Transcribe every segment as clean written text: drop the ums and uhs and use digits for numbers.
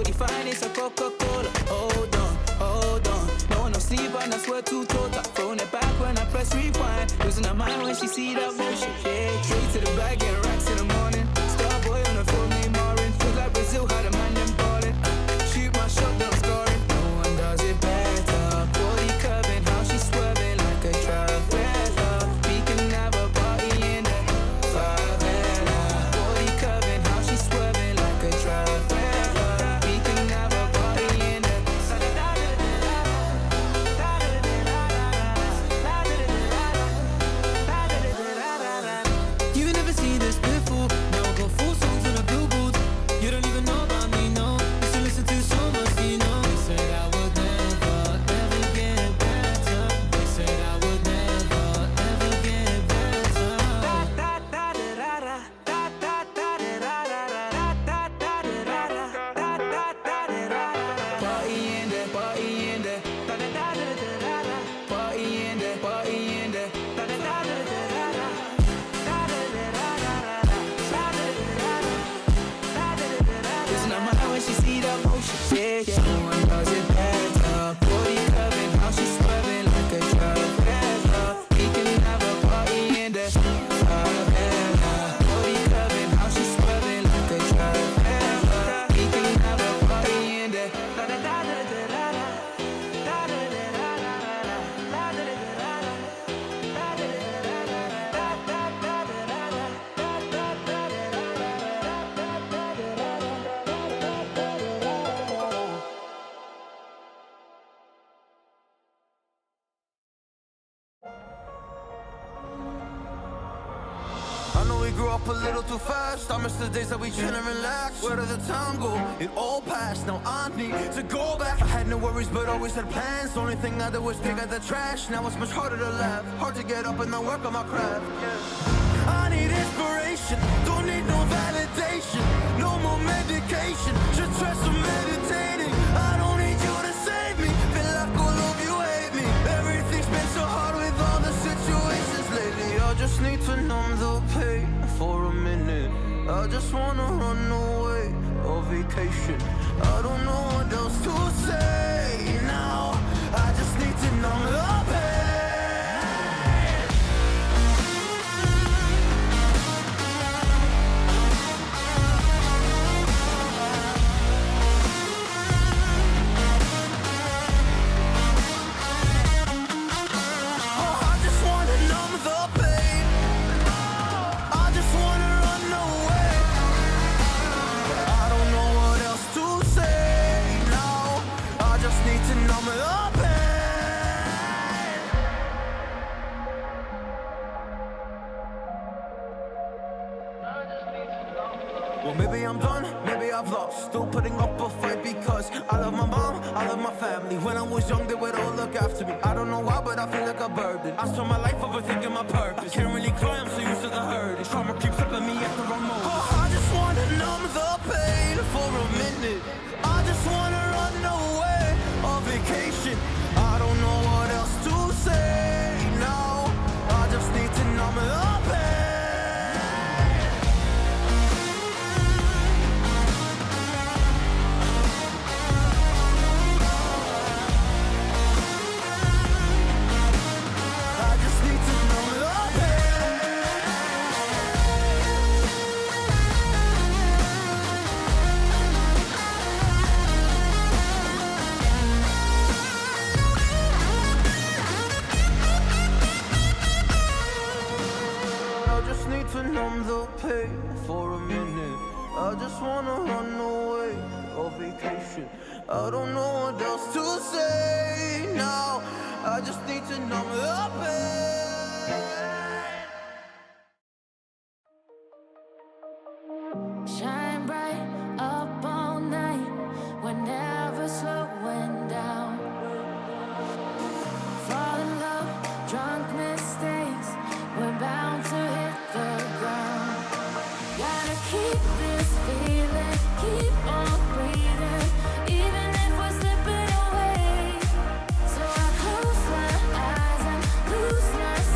45, it's a Coca-Cola. Hold on, hold on. No sleep and I swear to total. Throwing it back when I press rewind. Losing her mind when she see that motion. Yeah, straight to the bag, get racks in the morning. Starboy on the phone named Marin. Feel like Brazil had a man them ballin'. Shoot my shot, then I'm scoring. No one does it better. Body curving, how she swerving like a traveler. We can have a party in the favela. Body curving, how she swerving like a traveler. We can have a party in the You never seen this before. Now I got 4 songs on the billboard. You don't even know about me, no. Used to listen to so much, you know. They said I would never, ever get better. They said I would never, ever get better. party in there, party in there. Party in there, party in there. Listen to my when she see that motion. Yeah, yeah. No one does it better. Body curving, how she swerving like a traveler. We can have a party in there. Favela. Body curving, how she swerving like a traveler. We can have a party in there. I know we grew up a little too fast. I miss the days that we chill and relax. Where did the time go? It all passed. Now I need to go back. I had no worries, but always had plans. Only thing I did was pick out the trash. Now it's much harder to laugh. Hard to get up and then work on my craft. I need inspiration. Don't need no validation. No more medication. Just try some meditating. I don't need you to save me. Feel like all of you hate me. Everything's been so hard with all the situations lately. I just need to numb the pain for a minute. I just wanna run away on vacation. I don't know what else to say now. I just need to numb the pain. Oh, I just wanna numb the pain. I just wanna run away. I don't know what else to say now. I just need to numb the pain. Well, maybe I'm done, maybe I've lost. Still putting up a fight because I love my mom, I love my family. When I was young, they would all look after me. I don't know why, but I feel like a burden. I spend my life overthinking my purpose. I can't really cry, I'm so used to the hurt. Trauma keeps up at me at the wrong moment. Oh, I just wanna numb the pain for a minute. I just wanna run away on vacation. I don't know what else to say now. I just need to numb the pain. I just need to numb the pain. I just need to numb the pain for a minute. I just wanna run away on vacation. I don't know what else to say now. I just need to numb the pain. Shine bright up all night. We're never slowing down. Fall in love, drunk mistakes. We're bound to hit the ground. Gotta keep this feeling, keep on breathing, even if we're slipping away. So I close my eyes and lose myself.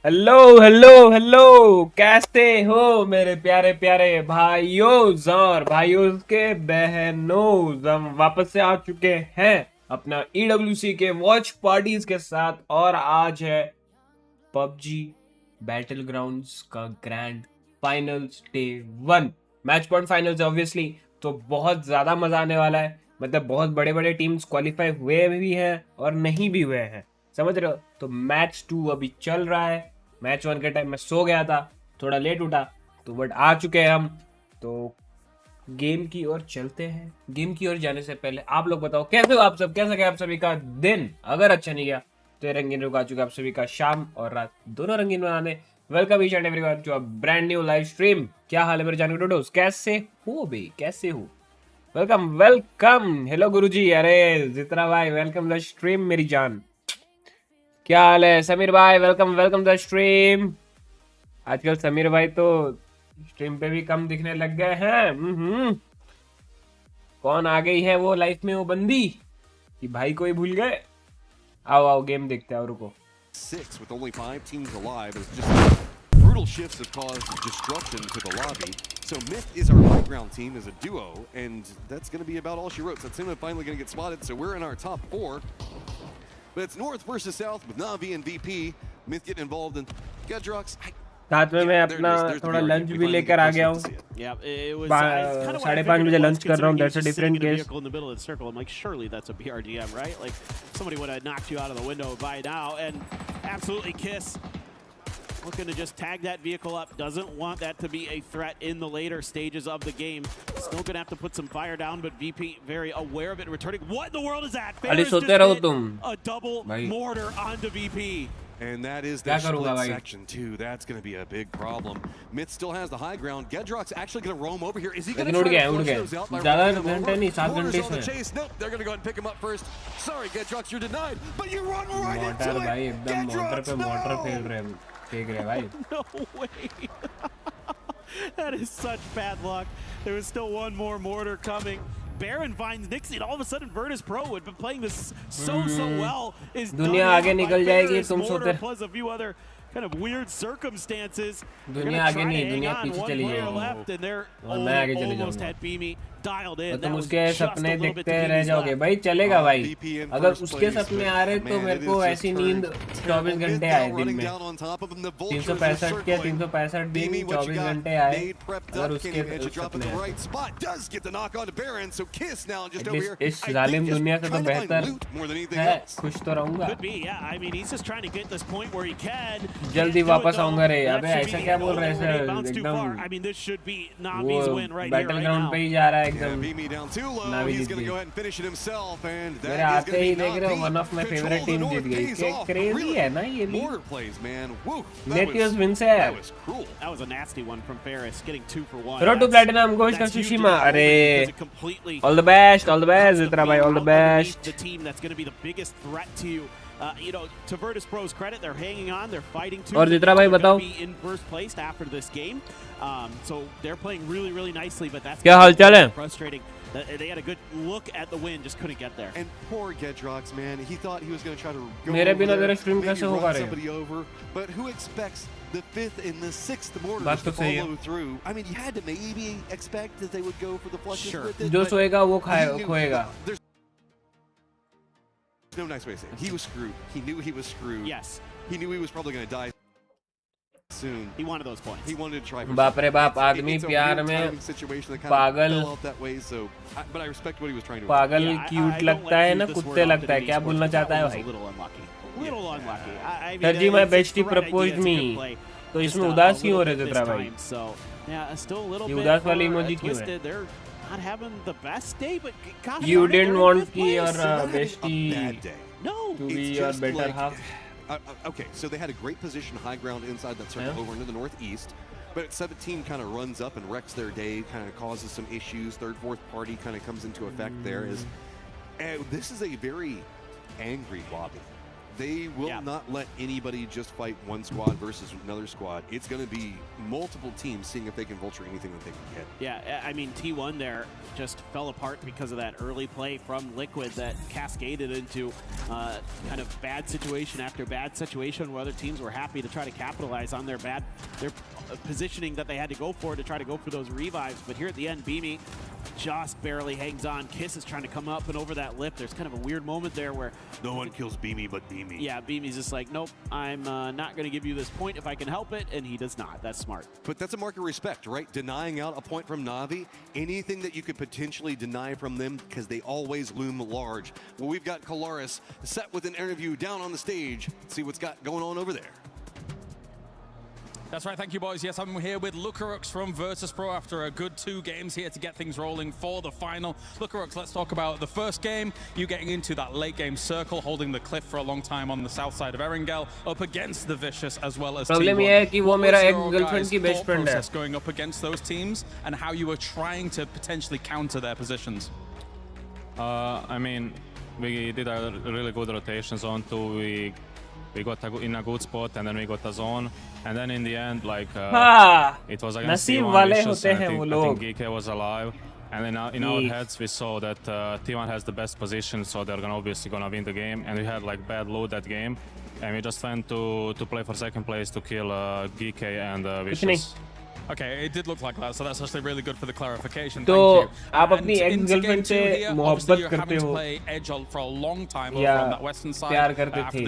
Hello hello hello, कैसे हो मेरे प्यारे प्यारे भाइयों और भाइयों के बहनों। हम वापस से आ चुके हैं अपना EWC के वॉच पार्टीज के साथ, और आज है पबजी बैटल ग्राउंड्स का grand finals day 1, match point finals obviously. तो बहुत ज्यादा मजा आने वाला है, मतलब बहुत बड़े बड़े टीम्स क्वालिफाई हुए भी हैं और नहीं भी हुए हैं, समझ रहे हो। तो मैच 2 अभी चल रहा है। मैच 1 के टाइम मैं सो गया था, थोड़ा लेट उठा, तो बट आ चुके हैं हम। तो गेम की ओर चलते हैं। गेम की ओर जाने से पहले आप लोग बताओ कैसे हो आप सब, कैसा गया आप सभी का दिन। अगर अच्छा नहीं गया तो रंगीन रुक आ चुका आप सभी का शाम और रात दोनों रंगीन बनाने। Welcome each and everyone to a brand new live stream. क्या हाल है मेरे जान के टोटोस, कैसे हो बे, कैसे हो। वेलकम वेलकम, हेलो गुरुजी, अरे जितना भाई वेलकम द स्ट्रीम मेरी जान। क्या हाल है समीर भाई, वेलकम वेलकम द स्ट्रीम। आजकल समीर भाई तो स्ट्रीम पे भी कम दिखने लग गए हैं। कौन आ गई है वो लाइफ में, वो बंदी कि भाई को ही भूल गए। आओ आओ गेम देखते हैं, रुको। 6 with only 5 teams alive as just brutal shifts have caused destruction to the lobby. So Myth is our high ground team as a duo, and that's going to be about all she wrote. So Satsuma finally going to get spotted, so we're in our top 4. But it's North versus South with Navi and VP. Myth getting involved in Gedrox. साथ में मैं अपना थोड़ा lunch भी लेकर आ गया हूँ। 5:30 बजे लंच कर रहा हूँ। That's a different case. I'm like, surely that's a BRDM, right? Like somebody would have knocked you out of the window by now. And absolutely Kiss looking to just tag that vehicle up. Doesn't want that to be a threat in the later stages of the game. Still gonna have to put some fire down, but VP very aware of it. Returning. What in the world is that? अरे सोते रहो तुम। A double mortar onto VP. And that is the split section too. That's going to be a big problem. Myth still has the high ground. Gedrox actually going to roam over here. Is he going to try to flush those out? ज़्यादा घंटे नहीं, 7 घंटे से। Nope, they're going to go ahead and pick him up first. Sorry, Gedrox, you're denied. But you run right into motor it. भाई एकदम motor पे motor फेंक रहे हैं भाई। No way. That is such bad luck. There was still one more mortar coming. Baron finds Nixie, and all of a sudden Virtus Pro, who had been playing this so well, is दुनिया आगे निकल जाएगी, तुम सोते। plus a few other kind of weird circumstances. दुनिया आगे नहीं, दुनिया पीछे चली जाएगी और मैं आगे चले जाऊंगा। तो तुम उसके सपने देखते रह जाओगे भाई, चलेगा भाई। अगर उसके सपने आ रहे तो मेरे को ऐसी नींद 24 घंटे आए दिन में। 365 के 365 दिन 24 घंटे आए अगर उसके सपने आए। इस जालिम दुनिया से तो बेहतर है खुश तो रहूंगा। जल्दी वापस आऊंगा रे। अबे ऐसा क्या बोल रहे हैं एकदम, वो बैटल ग्राउंड पे ही जा रहा है एकदम। मेरे आते ही देख रहे हो, one of my favourite team जीत गई। क्या क्रेजी है ना ये भी। नेटिव्स विन से है। रोड टू प्लैटिनम गोज का सुशीमा। अरे all the best, all the best Jitra भाई, all the best. You know, to Virtus Pro's credit, they're hanging on, they're fighting to. और जित्रा भाई बताओ। Be in first place after this game, so they're playing really, really nicely. But that's क्या हालचाल है? Frustrating. They had a good look at the win, just couldn't get there. And poor Gedrox, man, he thought he was going to try to go मेरे बिना over तेरा there, stream maybe कैसे run होगा रे? somebody over, but who expects the 5th and the 6th mortars बात तो to सही है। follow through? I mean, you had to maybe expect that they would go for the flushes Sure. with it. जो but सोएगा वो he knew- खोएगा। There's no nice way to say it. He was screwed. He knew he was screwed. Yes, He knew he was probably going to die soon. he wanted those points. He wanted to try for बाप रे बाप, something. आदमी It's a प्यार weird में timing situation that kind of पागल- fell out that way, so but I respect what he was trying to पागल Yeah, I cute don't लगता like है to ना, use this कुत्ते word लगता है। often क्या in बोलना esports, चाहता है but that भाई? was a little unlucky. Little unlucky. I mean, sir ji मैं it's the bestie right idea, propose it's a me. good play. तो Just इसमें a उदास क्यों हो little रहे bit जित्रा this भाई? time, so yeah, still a little ये bit उदास वाली for, इमोजी क्यों है? Twisted. They're not having the best day, but God, You darn it, didn't they're in want fifth की place. और Not having a bestie bad day. No. to It's be your just better like- half। Okay, so they had a great position high ground inside that circle Yeah. over into the northeast, but at 17 kind of runs up and wrecks their day, kind of causes some issues. Third, fourth party kind of comes into effect there. This is a very angry lobby. They will not let anybody just fight one squad versus another squad. It's going to be multiple teams seeing if they can vulture anything that they can get. Yeah, I mean, T1 there just fell apart because of that early play from Liquid that cascaded into kind of bad situation after bad situation where other teams were happy to try to capitalize on their positioning that they had to go for to try to go for those revives. But here at the end, Beamy just barely hangs on. Kiss is trying to come up and over that lip. There's kind of a weird moment there where no one kills Beamy but Beamy. Yeah, Beamy's just like, nope, I'm not going to give you this point if I can help it, and he does not. That's smart. But that's a mark of respect, right? Denying out a point from Na'Vi, anything that you could potentially deny from them because they always loom large. Well, we've got Kolaris set with an interview down on the stage. Let's see what's got going on over there. That's right, thank you boys. Yes, I'm here with RyuK from Virtus.pro after a good 2 games here to get things rolling for the final. RyuK, let's talk about the first game. You getting into that late game circle, holding the cliff for a long time on the south side of Erangel, up against the Vicious as well as Problem ये है कि वो मेरा एक girlfriend की best friend है. Going up against those teams and how you were trying to potentially counter their positions. I mean, we did a really good rotations on 2. We got in a good spot and then we got a zone. And then in the end, like, it was against T1 Vicious, and I think GK was alive. And then in our heads, we saw that T1 has the best position, so they're obviously gonna win the game. And we had like bad loot that game. And we just went to play for second place to kill GK and Vicious. Okay, it did look like that, so that's actually really good for the clarification. तो आप अपनी ex girlfriend से मोहब्बत करते हो या प्यार करते थे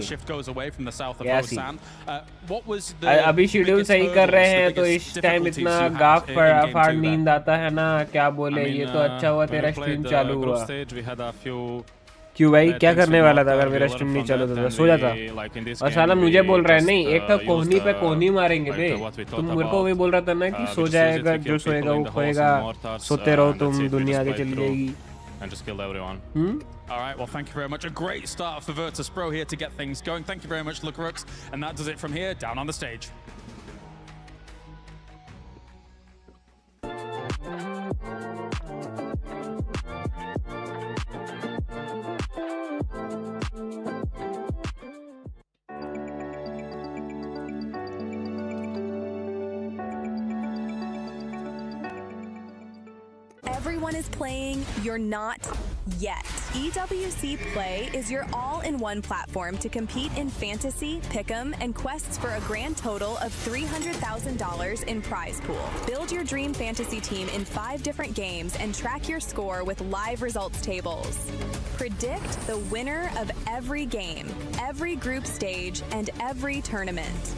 अभी शेड्यूल सही कर रहे हैं तो इस टाइम इतना गाफ फाड़ नींद आता है ना क्या बोले ये तो अच्छा हुआ तेरा स्ट्रीम चालू हुआ क्यों भाई क्या करने वाला था अगर मेरा स्ट्रीम नहीं चालू था सो जाता और साला मुझे बोल रहा है नहीं एक तो कोहनी पे कोहनी मारेंगे बे तुम मेरे को भी बोल रहा था ना कि सो जाएगा जो सोएगा वो खोएगा सोते रहो तुम दुनिया आगे चली जाएगी and just killed everyone. All right, well, thank you very much. A great start for Virtus.pro here to get things going. Thank you very much, RyuK, and that does it from here, down on the stage. Everyone is playing, you're not yet. EWC Play is your all-in-one platform to compete in fantasy, pick'em, and quests for a grand total of $300,000 in prize pool. Build your dream fantasy team in 5 different games and track your score with live results tables. Predict the winner of every game, every group stage, and every tournament.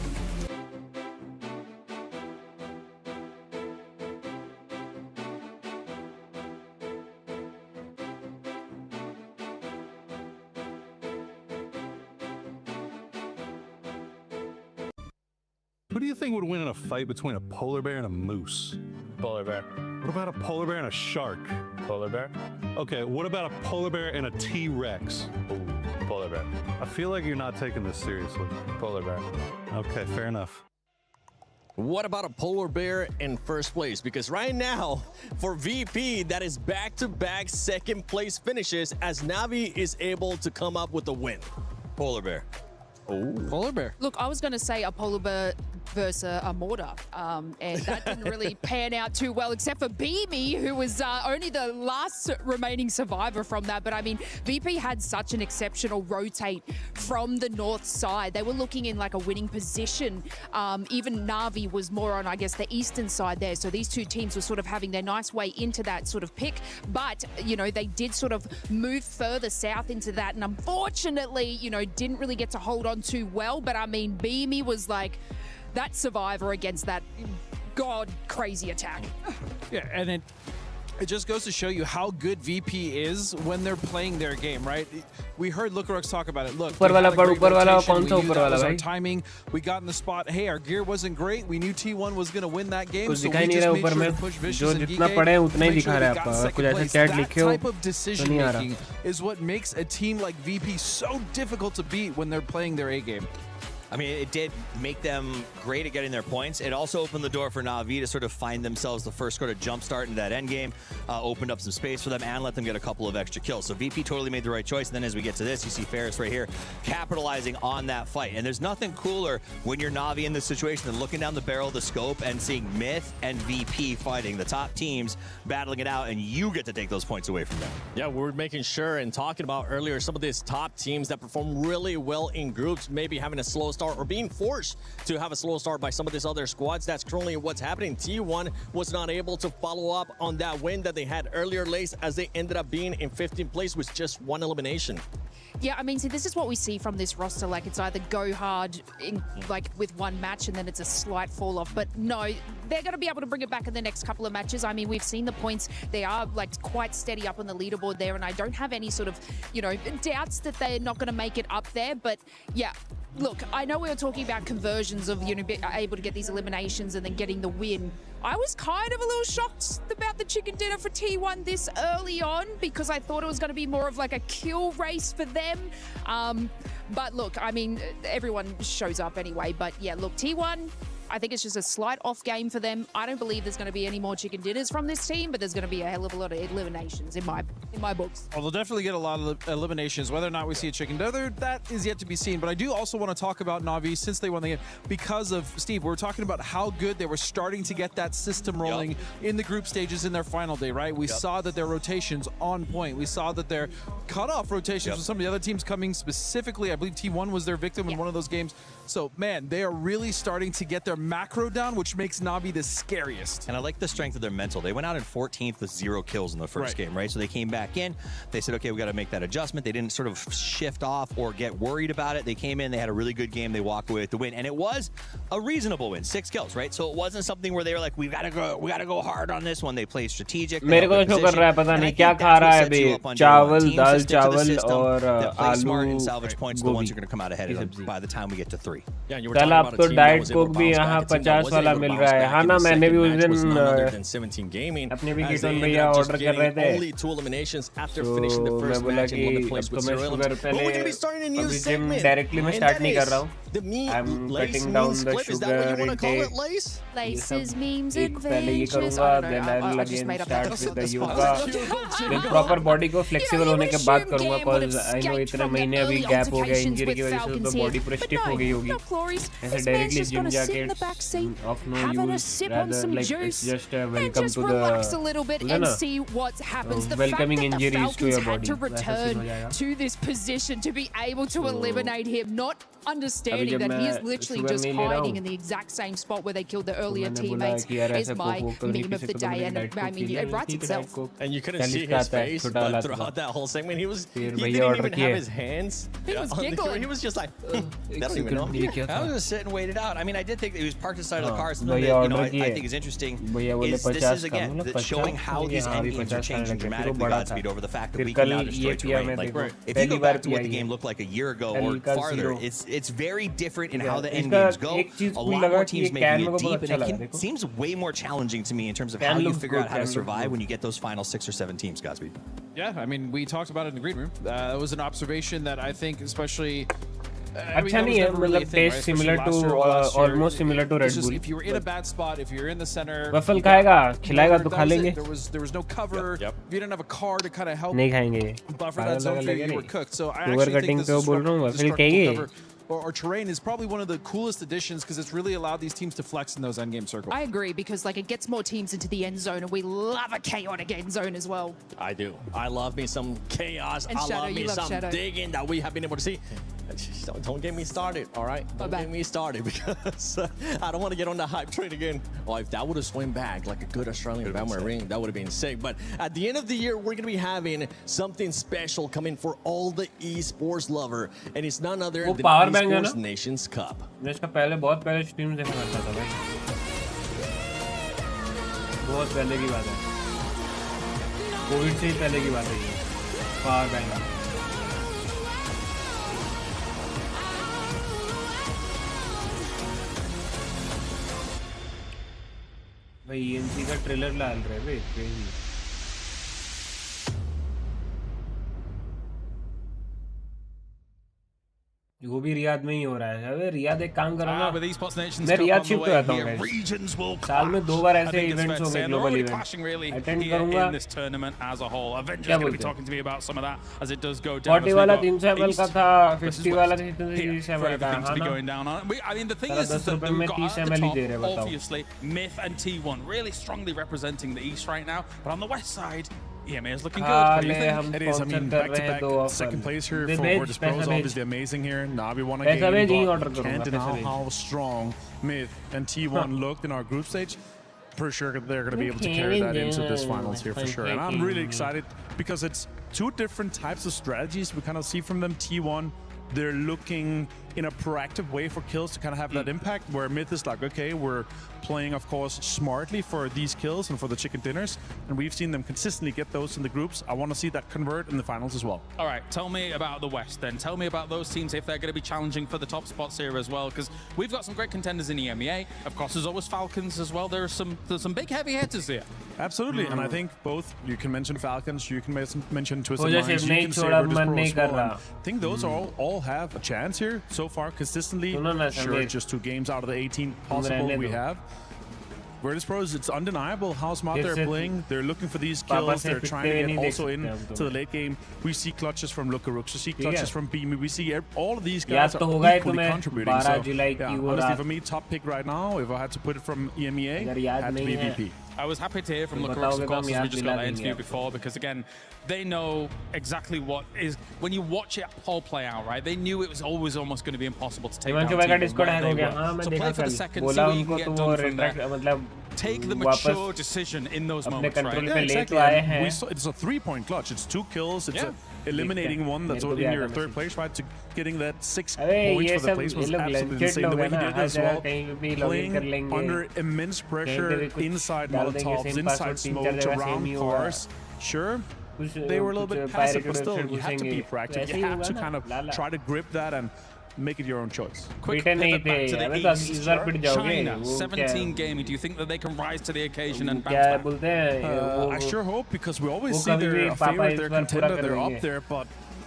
Who do you think would win in a fight between a polar bear and a moose? Polar bear. What about a polar bear and a shark? Polar bear. Okay, what about a polar bear and a T-Rex? Ooh, polar bear. I feel like you're not taking this seriously. Polar bear. Okay, fair enough. What about a polar bear in first place? Because right now, for VP, that is back-to-back second place finishes as Na'Vi is able to come up with a win. Polar bear. Oh, polar bear. Look, I was going to say a polar bear versus a mortar, and that didn't really pan out too well, except for Beamy, who was only the last remaining survivor from that. But I mean, VP had such an exceptional rotate from the north side. They were looking in like a winning position. Even Na'Vi was more on, I guess, the eastern side there. So these two teams were sort of having their nice way into that sort of pick. But, you know, they did sort of move further south into that. And unfortunately, you know, didn't really get to hold on too well. But I mean, Beamy was like that survivor against that god crazy attack. Yeah, and it just goes to show you how good VP is when they're playing their game, right? We heard RyuK talk about it. Look, we had a great rotation. We knew that was our timing. We got in the spot. Hey, our gear wasn't great. We knew T1 was going to win that game, so we just made sure to push Vicious and GK. Make sure they got second place. That type of decision making is what makes a team like VP so difficult to beat when they're playing their A game. I mean, it did make them great at getting their points. It also opened the door for Na'Vi to sort of find themselves the first sort of jump start into that end game, opened up some space for them, and let them get a couple of extra kills. So VP totally made the right choice. And then as we get to this, you see Ferris right here capitalizing on that fight. And there's nothing cooler when you're Na'Vi in this situation than looking down the barrel of the scope and seeing Myth and VP fighting, the top teams battling it out, and you get to take those points away from them. Yeah, we were making sure and talking about earlier some of these top teams that perform really well in groups, maybe having a slow start or being forced to have a slow start by some of these other squads. That's currently what's happening. T1 was not able to follow up on that win that they had earlier, Lace, as they ended up being in 15th place with just one elimination. Yeah, I mean, see, this is what we see from this roster. Like, it's either go hard in, like, with one match and then it's a slight fall off. But no, they're going to be able to bring it back in the next couple of matches. I mean, we've seen the points. They are, like, quite steady up on the leaderboard there. And I don't have any sort of, you know, doubts that they're not going to make it up there. But, yeah. Look, I know we were talking about conversions of, you know, being able to get these eliminations and then getting the win. I was kind of a little shocked about the chicken dinner for T1 this early on because I thought it was going to be more of like a kill race for them. But look, I mean, everyone shows up anyway. But yeah, look, T1, I think it's just a slight off game for them. I don't believe there's going to be any more chicken dinners from this team, but there's going to be a hell of a lot of eliminations in my books. Well, they'll definitely get a lot of eliminations. Whether or not we see a chicken dinner, that is yet to be seen. But I do also want to talk about Na'Vi since they won the game because of Steve. We're talking about how good they were starting to get that system rolling in the group stages in their final day, right? We saw that their rotations on point. We saw that their cutoff rotations with some of the other teams coming specifically. I believe T1 was their victim in one of those games. So, man, they are really starting to get their macro down, which makes Na'Vi the scariest. And I like the strength of their mental. They went out in 14th with 0 kills in the first game, right? So they came back in. They said, okay, we got to make that adjustment. They didn't sort of shift off or get worried about it. They came in, they had a really good game. They walked away with the win. And it was a reasonable win, 6 kills, right? So it wasn't something where they were like, we got to go hard on this one. They played strategic. मेरे को show कर रहा है पता नहीं क्या खा रहा है अभी चावल दाल चावल और आलू गोभी by the time we get to 3. कल आप तो डाइट कोक भी यहाँ 50 वाला मिल रहा है हाँ ना मैंने भी उस दिन अपने भी कीटोन भैया ऑर्डर कर रहे थे तो मैं बोला कि अब तो मैं शुगर पहले अभी जिम डायरेक्टली मैं स्टार्ट नहीं कर रहा हूँ I'm cutting down the sugar intake. Laces, memes, पहले ये करूँगा then I'll again start with the yoga. Then proper body को flexible होने के बाद करूँगा because I know इतने महीने अभी gap हो गया injury की वजह से तो body पूरा stiff हो गई होगी. ऐसे directly gym जाके of no use rather like it's just welcome to the welcoming injuries to your body. To return to this position to be able to eliminate him, not understanding that he is literally just hiding in the exact same spot where they killed the earlier teammates is my meme of the day, and I mean it writes itself. And you couldn't see his face, but throughout that whole segment, he didn't even have his hands. He was giggling. He was just like, they don't even know. I was just sitting and waited out. I mean, I did think he was parked aside of the car. Something that, you know, I think is interesting is this is again showing how these end games are changing dramatically, Godspeed, over the fact that we can now destroy terrain. Like, if you go back to what the game looked like a year ago or farther, it's very different in how the end games go. A lot more teams making it deep, and it seems way more challenging to me in terms of how you figure out how to survive when you get those final 6 or 7 teams, Godspeed. Yeah, I mean, we talked about it in the green room. It was an observation that I think, especially. अच्छा नहीं है मतलब taste similar to almost similar to Red Bull if you were in a bad spot, if you're in the center, waffle खाएगा खिलाएगा तो खा लेंगे there was no cover. If you didn't have a car to kind of help नहीं खाएंगे buffer that zone for you, you were cooked. So I actually think this बोल रहा हूँ वफल खाएंगे or terrain is probably one of the coolest additions because it's really allowed these teams to flex in those end game circles. I agree because like it gets more teams into the end zone, and we love a chaotic end zone as well. I do. I love me some chaos. And I Shadow, love me some Shadow. digging that we have been able to see. Don't get me started, all right? Don't get me started because I don't want to get on the hype train again. Oh, if that would have swung back like a good Australian Bama ring, that would have been sick. But at the end of the year, we're going to be having something special coming for all the esports lover, and it's none other than Esports Nations Cup. मैं इसका पहले बहुत पहले stream देखा करता था भाई बहुत पहले की बात है कोविड से ही पहले की बात है ये पावर बैंक भाई EMC का ट्रेलर डाल रहे हैं भाई क्रेजी वो भी रियाद में ही हो रहा है। अबे रियाद एक काम करो ना, with esports nations मैं still Riyadh on the shift way हो जाता हूँ here, guys। regions will साल में 2 बार ऐसे इवेंट्स होंगे, global already event clashing really attend here करूंगा। in this tournament as a whole. Avengers क्या going to be बोलते हो? talking to me about some of that as it does go down. 40 वाला 300 ml का था, This is 50 वाला West. 330 For ml का, everything to हाँ be ना? going down on. I mean, the thing साला is 10 that रुपए we've में got 30 at the ml he top, दे रहे हैं, बताओ। obviously, Myth and T1 really strongly representing the East right now. But on the West side, EMA is looking good. What do you think? It is. I mean, back-to-back second place here for Virtus Pro is obviously amazing here. Navi won a game, but can't deny how strong Myth and T1 looked in our group stage. For sure, they're going to be able to carry that into this finals here for sure. And I'm really excited because it's two different types of strategies we kind of see from them. T1, they're looking in a proactive way for kills to kind of have that impact, where Myth is like, okay, we're playing, of course, smartly for these kills and for the chicken dinners, and we've seen them consistently get those in the groups. I want to see that convert in the finals as well. All right, tell me about the West then. Tell me about those teams, if they're going to be challenging for the top spots here as well, because we've got some great contenders in EMEA. Of course, there's always Falcons as well. There's some big heavy hitters here. Absolutely, and I think both, you can mention Falcons, you can mention Twisted मुझे Minds, सिर्फ you नहीं can say छोड़ा, Virtus मन Pro नहीं as कर well. रहा। I think those all have a chance here so far consistently. Sure, just 2 games out of the 18 possible we have. Virtus Pros, it's undeniable how smart they're playing. They're looking for these kills. They're trying to get also in to the late game. We see clutches from Lukarux. We see clutches from Beamy. We see all of these guys are equally contributing. So, yeah, honestly, for me, top pick right now, if I had to put it from EMEA, had to be VP. I was happy to hear from Lukarux, of course, as we just got that interview before, because again, they know exactly what is, when you watch it all play out, right? They knew it was always almost going to be impossible to take down T1 where they were. So play for the second, see what you can get done from there. Take the mature decision in those moments, right? Yeah, exactly. We saw, it's a 3-point clutch. It's 2 kills. It's eliminating one that's in your 3rd place, right? To getting that 6 points for the place was absolutely insane. The way he did it as well, playing under immense pressure, inside Molotovs, inside smokes, around cars. Sure, they were a little bit passive, but still, you have to be proactive. You have to kind of try to grip that and make it your own choice. Quick pivot back to the East. China, 17 gaming. Do you think that they can rise to the occasion and bounce back? I sure hope, because we always see they're a favorite, they're contender, they're up there, but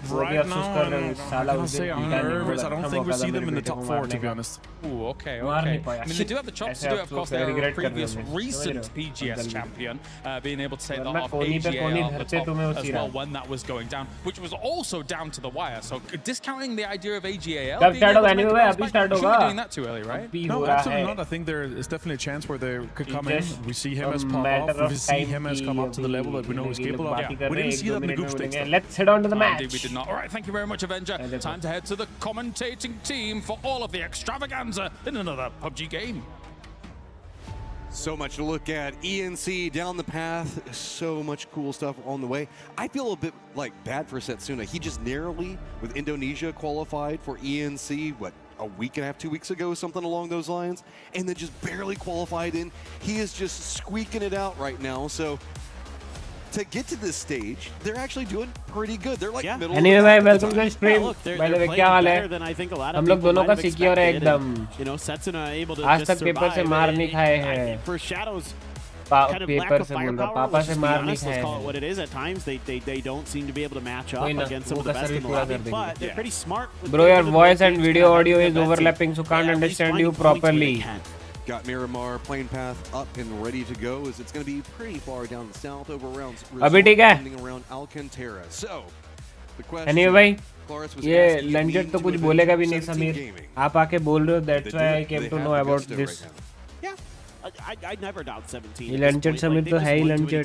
right now, I'm gonna say I'm nervous. I don't think we see them in the top 4, to be honest. Ooh, okay. I mean, they do have the chops to do it. Of course, they're a previous recent PGS champion, being able to take that off ag.al at the top as well when that was going down, which was also down to the wire. So discounting the idea of ag.al being able to make the bounce back, shouldn't be doing that too early, right? No, absolutely not. I think there is definitely a chance where they could come in. We see him as pop off. We see him as come up to the level that we know he's capable of. We didn't see that in the group stage. Let's head on to the match. Indeed, we did not. All right, thank you very much, Avenger. Time to head to the commentating team for all of the extravaganza in another PUBG game. So much to look at. ENC down the path. So much cool stuff on the way. I feel a bit like bad for Setsuna. He just narrowly, with Indonesia, qualified for ENC, what, a week and a half, 2 weeks ago, something along those lines, and then just barely qualified in. He is just squeaking it out right now. So to get to this stage, they're actually doing pretty good. They're like middle. Anyway, भाई welcome to the stream. By the way, क्या हाल है? हम लोग दोनों का secure है एकदम। आज तक पेपर से मार नहीं खाए हैं। पेपर से बोल रहा, पापा से मार नहीं खाए हैं। What it is at times, they don't seem to be able to match up against some of the best in the lobby, but they're pretty smart. Bro, your voice and video audio is overlapping, so can't understand you properly. Got Miramar plane path up and ready to go, as it's going to be pretty far down the south over around around Alcantara. So the question, anyway, ये लंजर तो कुछ बोलेगा भी नहीं समीर, आप आके बोल रहे हो, that's why I came to know about this. Yeah, I never doubt 17. ये लंजर समीर तो है ही लंजर.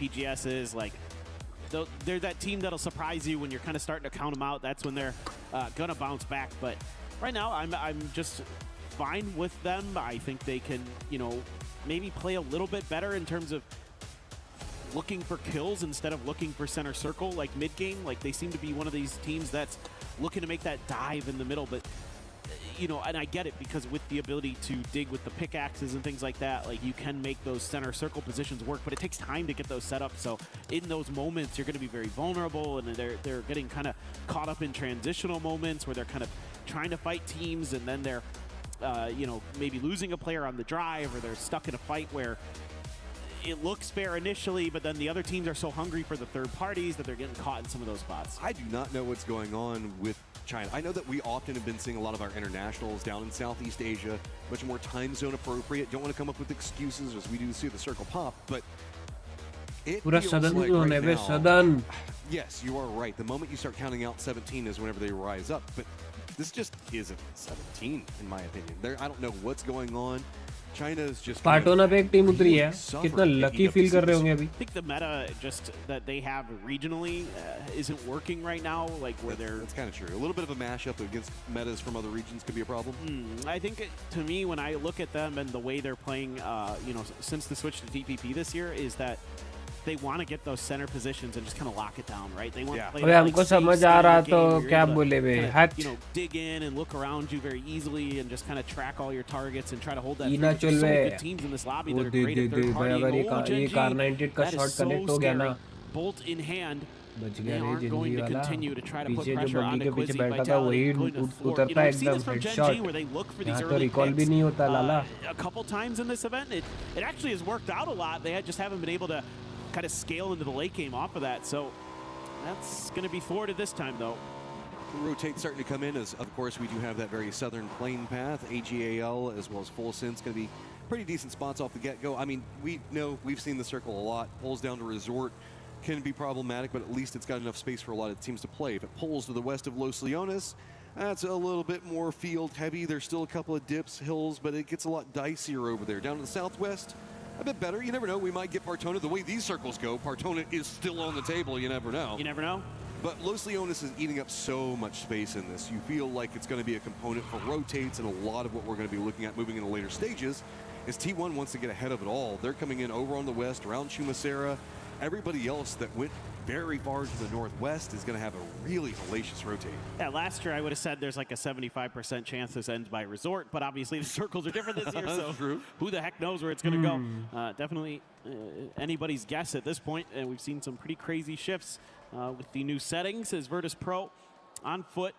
PGS is like, they're that team that'll surprise you when you're kind of starting to count them out. That's when they're gonna bounce back. But right now, I'm just fine with them. I think they can, you know, maybe play a little bit better in terms of looking for kills instead of looking for center circle like mid game. Like, they seem to be one of these teams that's looking to make that dive in the middle, but you know, and I get it, because with the ability to dig with the pickaxes and things like that, like, you can make those center circle positions work, but it takes time to get those set up. So in those moments, you're going to be very vulnerable, and they're getting kind of caught up in transitional moments where they're kind of trying to fight teams, and then they're you know, maybe losing a player on the drive, or they're stuck in a fight where it looks fair initially, but then the other teams are so hungry for the third parties that they're getting caught in some of those spots. I do not know what's going on with China. I know that we often have been seeing a lot of our internationals down in Southeast Asia, much more time zone appropriate. Don't want to come up with excuses as we do see the circle pop, but it feels like right now, yes, you are right. The moment you start counting out 17 is whenever they rise up, but this just isn't 17 in my opinion. I don't know what's going on. China's just पाटोना पे एक team उतरी है कितना lucky feel कर रहे होंगे अभी I think the meta just that they have regionally isn't working right now, like where that's kind of true. A little bit of a mashup against metas from other regions could be a problem. I think to me when I look at them and the way they're playing since the switch to DPP this year is that they want to get those center positions and just kind of lock it down, right? They want to play अबे हमको समझ आ रहा तो क्या बोले बे हट dig in and look around you very easily and just kind of track all your targets and try to hold that. ईना चल बे good teams in this lobby that are great at third party. अगर ये car 98 का shot connect हो गया ना bolt in hand. बच They गया रे aren't going जिंदगी to वाला continue to try to put पीछे जो pressure बंदी on के पीछे Quizzy बैठा था वही उतरता है एकदम हेडशॉट यहाँ तो रिकॉल भी नहीं होता लाला a couple times in this event. It actually has worked out a lot. They just haven't been able to kind of scale into the late game off of that. So that's going to be thwarted this time, though. Rotate starting to come in as, of course, we do have that very southern plane path. ag.al as well as Full Sense going to be pretty decent spots off the get-go. I mean, we know we've seen the circle a lot. Pulls down to Resort can be problematic, but at least it's got enough space for a lot of teams to play. If it pulls to the west of Los Leones, that's a little bit more field heavy. There's still a couple of dips, hills, but it gets a lot dicier over there. Down to the southwest, a bit better. You never know. We might get Partona. The way these circles go, Partona is still on the table. You never know. You never know. But Los Leones is eating up so much space in this. You feel like it's going to be a component for rotates, and a lot of what we're going to be looking at moving into later stages is T1 wants to get ahead of it all. They're coming in over on the west, around Chumacera. Everybody else that went very far to the northwest is going to have a really hellacious rotate. Yeah, last year I would have said there's like a 75% chance this ends by Resort, but obviously the circles are different this year, so True. Who the heck knows where it's going to go. Definitely anybody's guess at this point, and we've seen some pretty crazy shifts with the new settings as Virtus Pro on foot.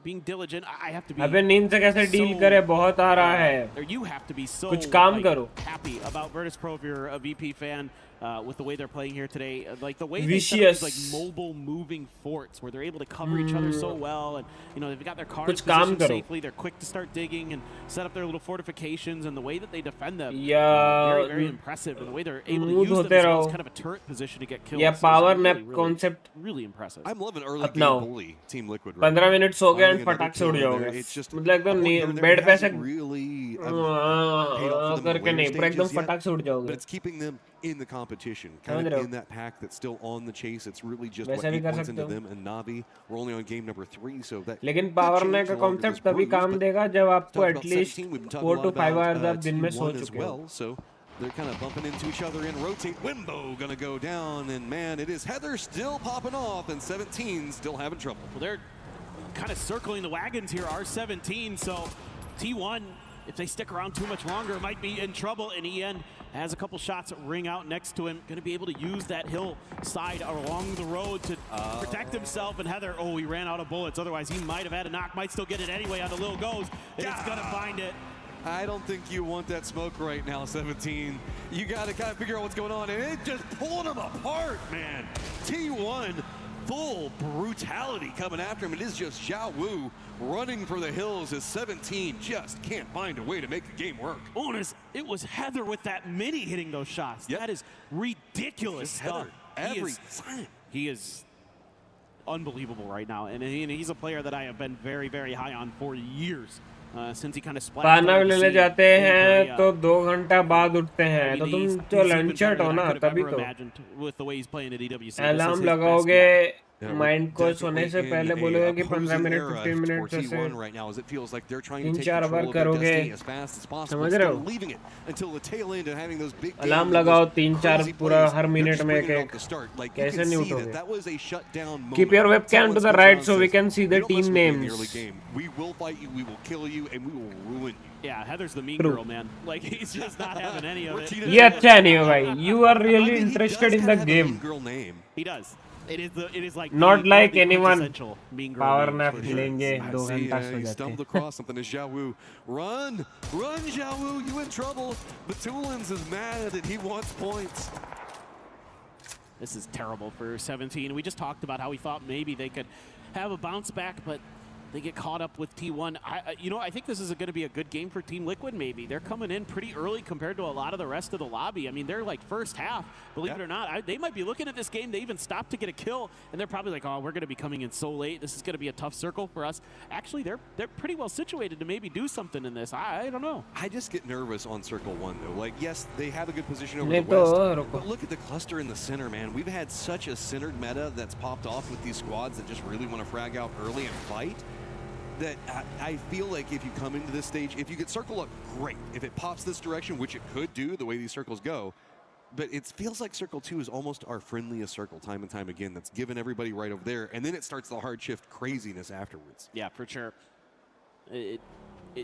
Being diligent, I have to be. अबे नींद से कैसे deal करे बहुत आ रहा है. You have to be so कुछ काम करो. Happy about Virtus Pro if you're a VP fan. With the way they're playing here today, like the way they set up these, like mobile moving forts where they're able to cover each other so well, and they've got their cars positioned safely. They're quick to start digging and set up their little fortifications, and the way that they defend them, very very impressive. And the way they're able to use them as well as kind of a turret position to get kills. Yeah, power nap concept. Really impressive. I'm loving early game bully Team Liquid. 15 minute सो गए and फटाक से उड़ जाओगे. मतलब एकदम bed पे ऐसे करके नहीं, पर एकदम फटाक से उड़ जाओगे. But it's keeping them in the competition, kind of in that pack that's still on the chase. It's really just what 8 points into them and Navi. We're only on game number 3, so that. लेकिन power नेक का concept तभी काम देगा जब आपको at least 4 to 5 hours आप दिन में सो चुके हो. So they're kind of bumping into each other and rotate. Wimbo gonna go down, and man, it is Heather still popping off, and 17 still having trouble. Well, they're kind of circling the wagons here, R17, so T1, if they stick around too much longer, might be in trouble. And EN has a couple shots ring out next to him. Going to be able to use that hillside along the road to protect himself. And Heather, he ran out of bullets. Otherwise, he might have had a knock. Might still get it anyway on the Lil Goes. And it's going to find it. I don't think you want that smoke right now, 17. You got to kind of figure out what's going on. And it just pulling them apart, man. T1. Full brutality coming after him. It is just Xiao Wu running for the hills as 17 just can't find a way to make the game work. Honest, it was Heather with that mini hitting those shots. Yep. That is ridiculous stuff. He is unbelievable right now. And he's a player that I have been very, very high on for years. Since he kind of splashed. पाना ले जाते हैं तो 2 घंटा बाद उठते हैं तो तुम तो लंचट हो ना तभी तो अलार्म लगाओगे माइंड को सोने से पहले बोलोगे कि 15 मिनट 15 मिनट जैसे 3-4 बार करोगे समझ रहे हो अलार्म लगाओ 3-4 पूरा हर मिनट में एक कैसे नहीं उठोगे keep your webcam to the right so we can see the team names Yeah, Heather's the mean girl, man. Like, he's just not having any of it. ये अच्छा नहीं है भाई. You are really interested in the game. He does. It is like not like anyone power nap लेंगे 2 घंटा सो He जाते stumbled across something as Xiaowu. Run, Xiaowu, you in trouble. Batulins is mad that he wants points. This is terrible for 17. We just talked about how we thought maybe they could have a bounce back, but they get caught up with T1. I think this is going to be a good game for Team Liquid, maybe. They're coming in pretty early compared to a lot of the rest of the lobby. I mean, they're like first half, believe it or not. They might be looking at this game. They even stopped to get a kill, and they're probably like, oh, we're going to be coming in so late. This is going to be a tough circle for us. Actually, they're pretty well situated to maybe do something in this. I don't know. I just get nervous on Circle 1, though. Like, yes, they have a good position over the west, but look at the cluster in the center, man. We've had such a centered meta that's popped off with these squads that just really want to frag out early and fight. That I feel like if you come into this stage, if you get Circle up, great. If it pops this direction, which it could do the way these circles go, but it feels like Circle 2 is almost our friendliest circle time and time again. That's given everybody right over there, and then it starts the hard shift craziness afterwards. Yeah, for sure. It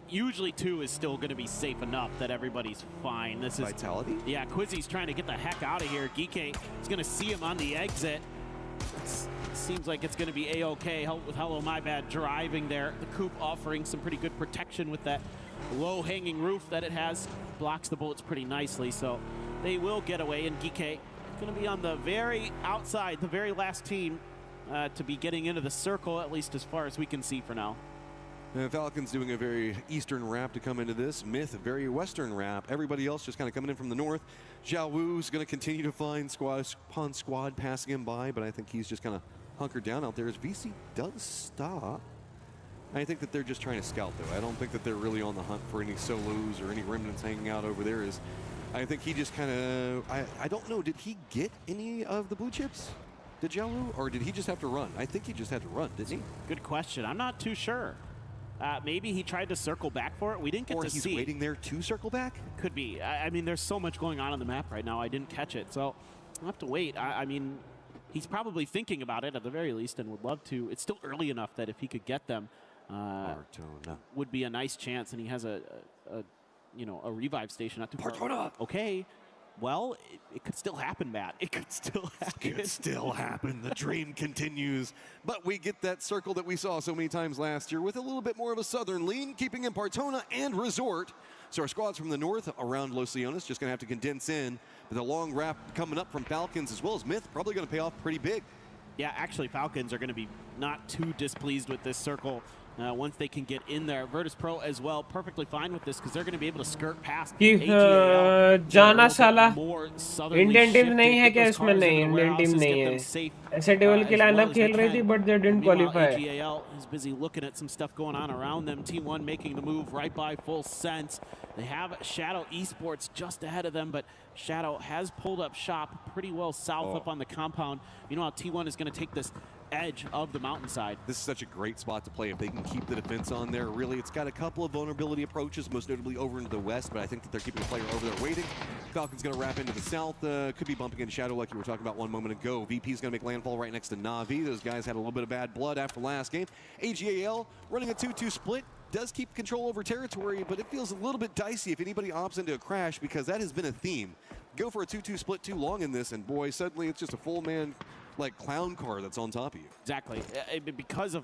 usually 2 is still going to be safe enough that everybody's fine. This is Vitality? Yeah, Quizzy's trying to get the heck out of here. Geeke is going to see him on the exit. Seems like it's going to be A-OK. Hello, my bad, driving there. The Coop offering some pretty good protection with that low-hanging roof that it has. Blocks the bullets pretty nicely, so they will get away. And Geeke going to be on the very outside, the very last team to be getting into the circle, at least as far as we can see for now. Falcons doing a very eastern wrap to come into this. Myth, a very western wrap. Everybody else just kind of coming in from the north. Xiao Wu's going to continue to find squad upon squad passing him by, but I think he's just kind of hunkered down out there as VC does stop. I think that they're just trying to scout, though. I don't think that they're really on the hunt for any solos or any remnants hanging out over there. I think he just kind of, I don't know, did he get any of the blue chips? Did Xiao Wu, or did he just have to run? I think he just had to run, didn't he? Good question. I'm not too sure. Maybe he tried to circle back for it. We didn't get to see. Or he's waiting there to circle back? Could be. I mean, there's so much going on the map right now. I didn't catch it, so I'll have to wait. I mean, he's probably thinking about it at the very least and would love to. It's still early enough that if he could get them, would be a nice chance. And he has a revive station not too far. Okay. Well, it could still happen, Matt. It could still happen. It could still happen. The dream continues. But we get that circle that we saw so many times last year with a little bit more of a southern lean, keeping in Partona and Resort. So our squads from the north around Los Leones just going to have to condense in. With a long wrap coming up from Falcons as well as Myth, probably going to pay off pretty big. Yeah, actually, Falcons are going to be not too displeased with this circle. Once they can get in there. Virtus Pro as well, perfectly fine with this because they're going to be able to skirt past जाना साला Indian team नहीं है क्या इसमें? नहीं, Indian team नहीं है. ऐसे टेबल की लाइनअप खेल रही थी but they didn't qualify. ag.al is busy looking at some stuff going on around them. T1 making the move right by full sense. They have Shadow Esports just ahead of them, but Shadow has pulled up shop pretty well south up on the compound. You know how T1 is going to take this edge of the mountainside. This is such a great spot to play if they can keep the defense on there. Really, it's got a couple of vulnerability approaches, most notably over into the west, but I think that they're keeping a player over there waiting. Falcon's going to wrap into the south. Could be bumping into Shadow like you were talking about one moment ago. VP's going to make landfall right next to Na'Vi. Those guys had a little bit of bad blood after last game. ag.al running a 2-2 split. Does keep control over territory, but it feels a little bit dicey if anybody opts into a crash because that has been a theme. Go for a 2-2 split too long in this, and boy, suddenly it's just a full man like clown car that's on top of you. Exactly. Because of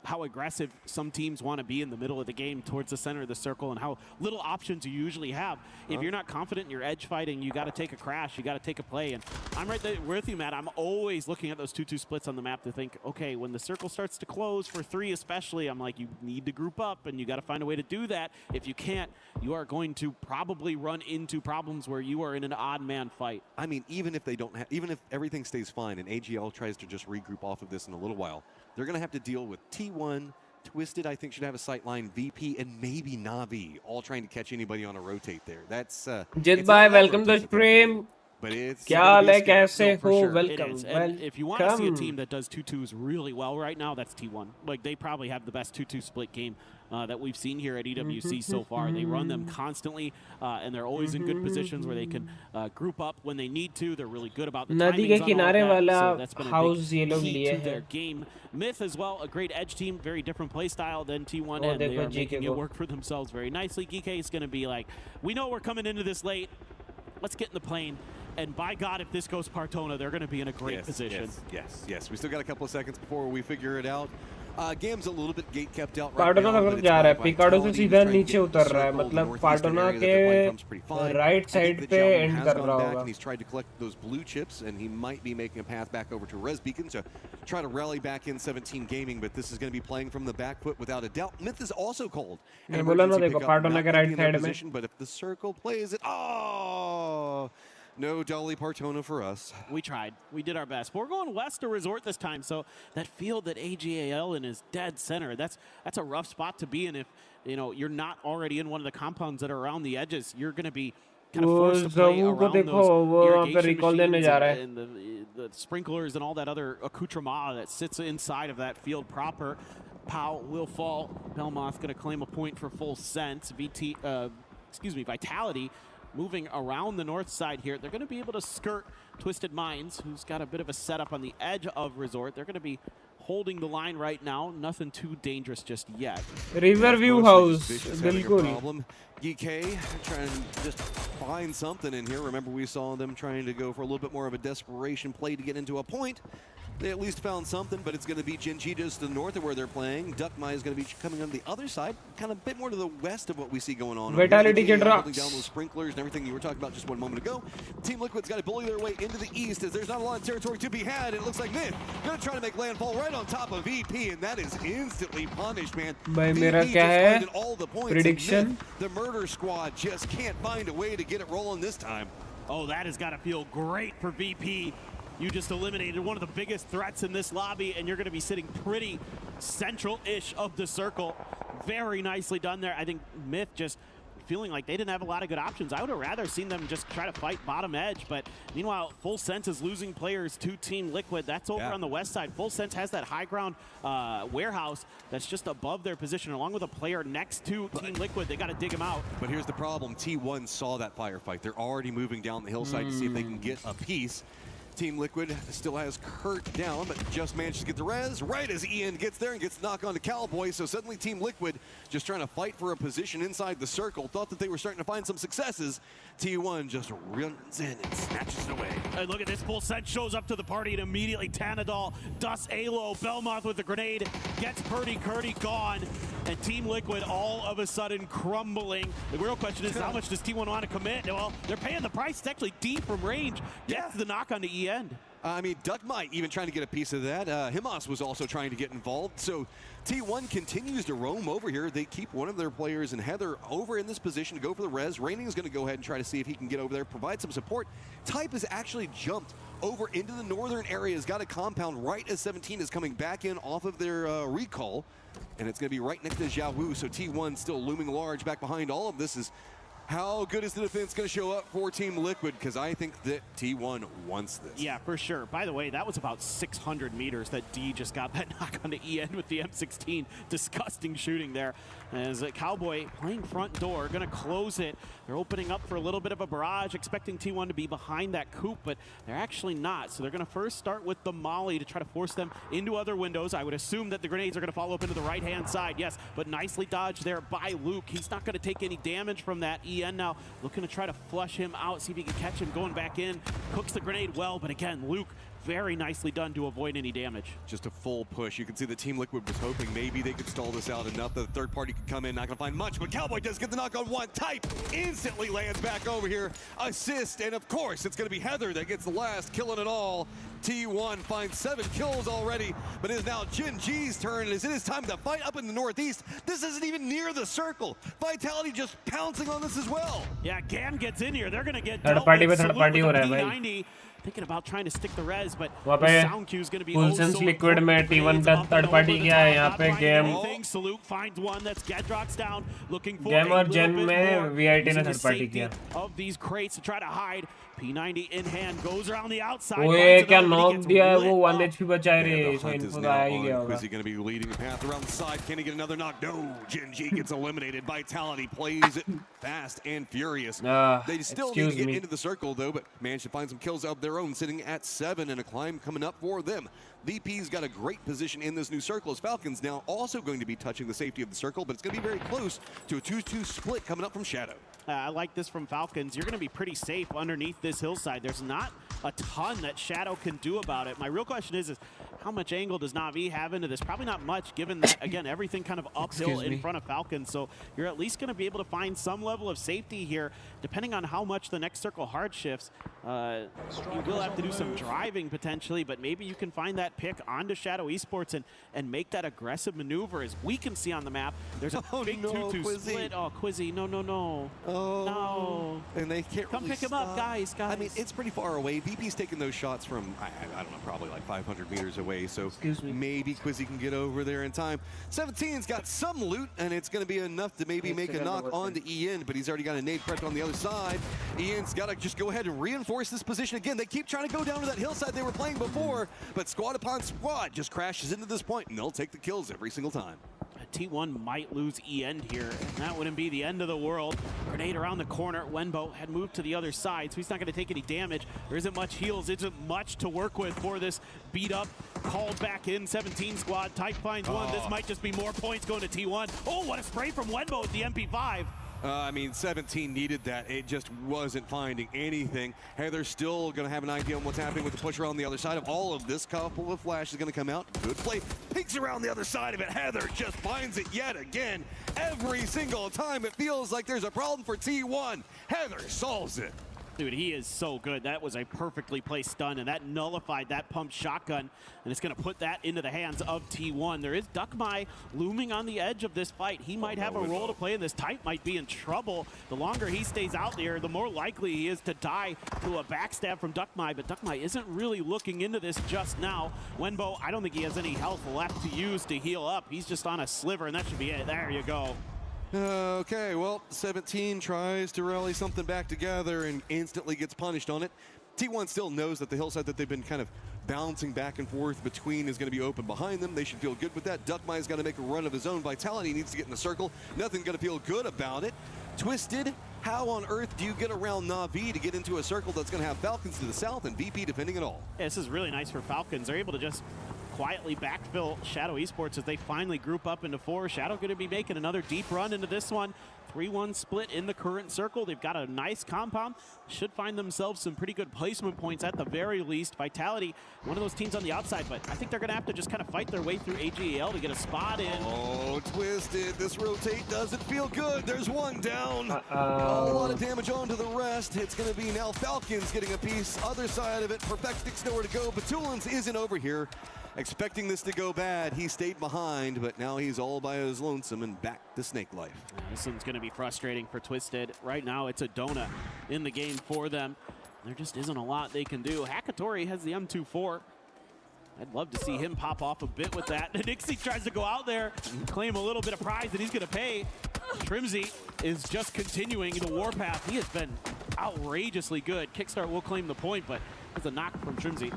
how aggressive some teams want to be in the middle of the game towards the center of the circle and how little options you usually have. If you're not confident in your edge fighting, you got to take a crash, you got to take a play. And I'm right there with you, Matt. I'm always looking at those 2-2 splits on the map to think, okay, when the circle starts to close for 3 especially, I'm like, you need to group up and you got to find a way to do that. If you can't, you are going to probably run into problems where you are in an odd man fight. I mean, even if they don't have, even if everything stays fine and ag.al tries to just regroup off of this in a little while, they're going to have to deal with T1, Twisted, I think, should have a sightline, VP, and maybe Na'Vi, all trying to catch anybody on a rotate there. That's Jit bhai, welcome to the stream. But it's welcome. And if you want to see a team that does 2-2s really well right now, that's T1. Like, they probably have the best 2-2 split game that we've seen here at EWC so far. They run them constantly, and they're always in good positions where they can group up when they need to. They're really good about the timings on all that, so that's been a big key to their game. Myth as well, a great edge team, very different play style than T1, and they are making it work for themselves very nicely. Geeke is going to be like, we know we're coming into this late. let's get in the plane. And by God, if this goes Partona, they're going to be in a great position. Yes. We still got a couple of seconds before we figure it out. Game's a little bit gate kept out right पार्टोना now. तक जा रहा है, पिकाडो से सीधा नीचे उतर रहा है, मतलब पार्टोना के राइट साइड पे एंड कर रहा होगा. He's tried to collect those blue chips, and he might be making a path back over to Res Beacon to try to rally back in 17 Gaming, but this is going to be playing from the back foot without a doubt. Myth is also cold. मैं बोला ना देखो पार्टोना के right side में. But if the circle plays it, no Dolly Partona for us. We tried. We did our best. But we're going west to resort this time, so that field that ag.al in is dead center. That's a rough spot to be in if you're not already in one of the compounds that are around the edges. You're going to be kind of forced to play around those irrigation machines and the sprinklers and all that other accoutrement that sits inside of that field proper. Pow will fall. Belmoth going to claim a point for full sense. Vitality moving around the north side here. They're going to be able to skirt Twisted Minds, who's got a bit of a setup on the edge of resort. They're going to be holding the line right now. Nothing too dangerous just yet. Riverview House. बिल्कुल. GK trying to just find something in here. Remember, we saw them trying to go for a little bit more of a desperation play to get into a point. They at least found something, but it's going to be Genji just to the north of where they're playing. Duckmai is going to be coming on the other side, kind of a bit more to the west of what we see going on. Vitality holding down those sprinklers and everything you were talking about just one moment ago. Team Liquid's got to bully their way into the east as there's not a lot of territory to be had. It looks like Myth going to try to make landfall right on top of VP, and that is instantly punished, man. VP just all the points. Prediction. The murder squad just can't find a way to get it rolling this time. Oh, that has got to feel great for VP. You just eliminated one of the biggest threats in this lobby, and you're going to be sitting pretty central-ish of the circle. Very nicely done there. I think Myth just feeling like they didn't have a lot of good options. I would have rather seen them just try to fight bottom edge, but meanwhile, Full Sense is losing players to Team Liquid. That's over on the west side. Full Sense has that high ground warehouse that's just above their position, along with a player next to Team Liquid. They got to dig him out. But here's the problem. T1 saw that firefight. They're already moving down the hillside to see if they can get a piece. Team Liquid still has Kurt down, but just managed to get the res right as Ian gets there and gets knocked onto Cowboy. So suddenly Team Liquid just trying to fight for a position inside the circle. Thought that they were starting to find some successes. T1 just runs in and snatches it away. And look at this, Full Set shows up to the party and immediately Tanadol dusts Alo. Belmoth with the grenade gets Purdy Curdy gone. And Team Liquid all of a sudden crumbling. The real question is, how much does T1 want to commit? Well, they're paying the price. It's actually deep from range. Gets the knock on the end. I mean, Duckmite even trying to get a piece of that. Himas was also trying to get involved. So T1 continues to roam over here. They keep one of their players and Heather over in this position to go for the res. Raining is going to go ahead and try to see if he can get over there, provide some support. Type has actually jumped over into the northern area. Has got a compound right as 17 is coming back in off of their recall. And it's going to be right next to Xiaowu. So T1 still looming large back behind all of this is how good is the defense going to show up for Team Liquid? Because I think that T1 wants this. Yeah, for sure. By the way, that was about 600 meters that D just got that knock on the EN with the M16. Disgusting shooting there. As a Cowboy playing front door, going to close it. They're opening up for a little bit of a barrage, expecting T1 to be behind that coop, but they're actually not. So they're going to first start with the molly to try to force them into other windows. I would assume that the grenades are going to follow up into the right-hand side. Yes, but nicely dodged there by Luke. He's not going to take any damage from that. EN now looking to try to flush him out, see if he can catch him going back in. Cooks the grenade well, but again, Luke, very nicely done to avoid any damage. Just a full push. You can see the Team Liquid was hoping maybe they could stall this out enough that the third party could come in. Not going to find much, but Cowboy does get the knock on one. Type instantly lands back over here. Assist, and of course, it's going to be Heather that gets the last, killing it all. T1 finds 7 kills already, but it is now Jin G's turn, and it is time to fight up in the northeast. This isn't even near the circle. Vitality just pouncing on this as well. Yeah, Gam gets in here. They're going to get third party with P90. Thinking about trying to stick the res, but वहाँ the sound cue is going to be Full Sense Liquid में T1 का third party क्या है यहाँ पे Game Salute finds one that's Gedrock's down, looking for Game और Gen में VIT ने third party किया. Of these crates to try to hide. P90 in hand goes around the outside. ओए क्या knock दिया है वो 1 HP बचाए रे. So इनको आया ही गया होगा. Is he going to be leading the path around the side? Can he get another knock? No. Gen G gets eliminated. Vitality plays it fast and furious. They still need to get into the circle though, but managed to find some kills of their own, sitting at 7 and a climb coming up for them. VP's got a great position in this new circle as Falcons now also going to be touching the safety of the circle, but it's going to be very close to a 2-2 split coming up from Shadow. I like this from Falcons. You're going to be pretty safe underneath this hillside. There's not a ton that Shadow can do about it. My real question is how much angle does Na'Vi have into this? Probably not much, given that, again, everything kind of uphill in front of Falcons. So you're at least going to be able to find some level of safety here, depending on how much the next circle hard shifts. You will have to do some driving potentially, but maybe you can find that pick onto Shadow Esports and make that aggressive maneuver. As we can see on the map, there's a big 2-2 split. Oh, Quizzy, no. Oh, no. And they can't Come really pick him up, guys. I mean, it's pretty far away. VP's taking those shots from, I don't know, probably like 500 meters away, so maybe Quizzy can get over there in time. 17's got some loot, and it's going to be enough to maybe make a knock onto Ian, but he's already got a nade prepped on the other side. Ian's got to just go ahead and reinforce this position again. They keep trying to go down to that hillside they were playing before, but squad upon squad just crashes into this point, and they'll take the kills every single time. T1 might lose E-End here, and that wouldn't be the end of the world. Grenade around the corner. Wenbo had moved to the other side, so he's not going to take any damage. There isn't much heals, isn't much to work with for this beat up, called back in 17 squad. Type finds one. This might just be more points going to T1. Oh, what a spray from Wenbo with the MP5. I mean, 17 needed that. It just wasn't finding anything. Heather's still going to have an idea on what's happening with the pusher on the other side of all of this. Couple of flashes going to come out. Good play. Peeks around the other side of it. Heather just finds it yet again. Every single time it feels like there's a problem for T1. Heather solves it. Dude, he is so good. That was a perfectly placed stun, and that nullified that pump shotgun, and it's going to put that into the hands of T1. There is Duckmai looming on the edge of this fight. He might have a role to play in this. Type might be in trouble. The longer he stays out there, the more likely he is to die to a backstab from Duckmai, but Duckmai isn't really looking into this just now. Wenbo, I don't think he has any health left to use to heal up. He's just on a sliver, and that should be it. There you go. Okay, well, 17 tries to rally something back together and instantly gets punished on it. T1 still knows that the hillside that they've been kind of bouncing back and forth between is going to be open behind them. They should feel good with that. Duckmai's got to make a run of his own. Vitality needs to get in the circle. Nothing going to feel good about it. Twisted, how on earth do you get around Na'Vi to get into a circle that's going to have Falcons to the south and VP defending it all? Yeah, this is really nice for Falcons. They're able to just quietly backfill Shadow Esports as they finally group up into 4. Shadow going to be making another deep run into this one. 3-1 split in the current circle. They've got a nice compound. Should find themselves some pretty good placement points at the very least. Vitality, one of those teams on the outside, but I think they're going to have to just kind of fight their way through ag.al to get a spot in. Oh, Twisted. This rotate doesn't feel good. There's one down. A lot of damage onto the rest. It's going to be now Falcons getting a piece. Other side of it, Perfectix nowhere to go. Batulins isn't over here. Expecting this to go bad, he stayed behind, but now he's all by his lonesome and back to snake life. Yeah, this one's going to be frustrating for Twisted. Right now, it's a donut in the game for them. There just isn't a lot they can do. Hakatori has the M24. I'd love to see him pop off a bit with that. Nixie tries to go out there and claim a little bit of prize that he's going to pay. Trimsy is just continuing the warpath. He has been outrageously good. Kickstart will claim the point, but it's a knock from Trimsy.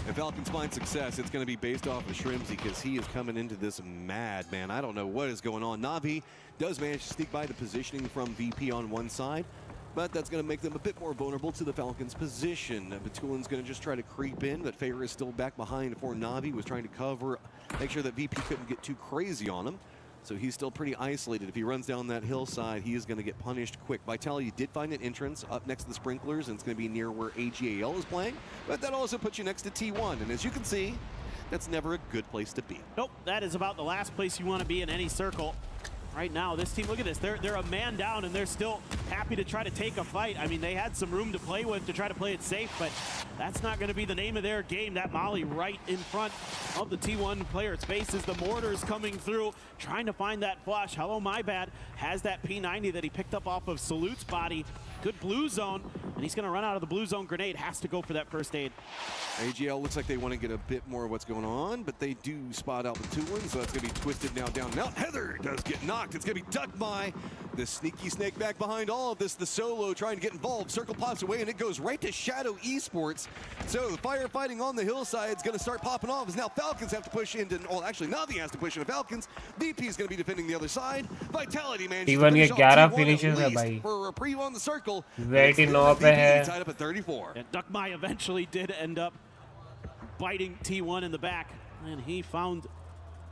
If Falcons find success, it's going to be based off of Shrimsy because he is coming into this mad, man. I don't know what is going on. Na'Vi does manage to sneak by the positioning from VP on one side, but that's going to make them a bit more vulnerable to the Falcons' position. Batulin's going to just try to creep in, but Fair is still back behind for Na'Vi, was trying to cover, make sure that VP couldn't get too crazy on him. So he's still pretty isolated. If he runs down that hillside, he is going to get punished quick. Vitality did find an entrance up next to the sprinklers, and it's going to be near where ag.al is playing. But that also puts you next to T1. And as you can see, that's never a good place to be. Nope, that is about the last place you want to be in any circle. Right now, this team, look at this. They're a man down, and they're still happy to try to take a fight. I mean, they had some room to play with to try to play it safe, but that's not going to be the name of their game. That molly right in front of the T1 player's face is the mortars coming through, trying to find that flush. Hello, my bad. Has that P90 that he picked up off of Salute's body. Good blue zone, and he's going to run out of the blue zone grenade. Has to go for that first aid. ag.al looks like they want to get a bit more of what's going on, but they do spot out the 2-1, so that's going to be Twisted now down. Now Heather does get knocked. It's going to be Duckmai, the sneaky snake back behind all of this. The solo trying to get involved. Circle pops away, and it goes right to Shadow Esports. So the firefighting on the hillside is going to start popping off as now Falcons have to push into, well, actually Na'Vi has to push into Falcons. VP is going to be defending the other side. Vitality manages to finish off T1 at least for a reprieve on the circle. 89 पे है. Tied up at 34. And Duckmai eventually did end up biting T1 in the back, and he found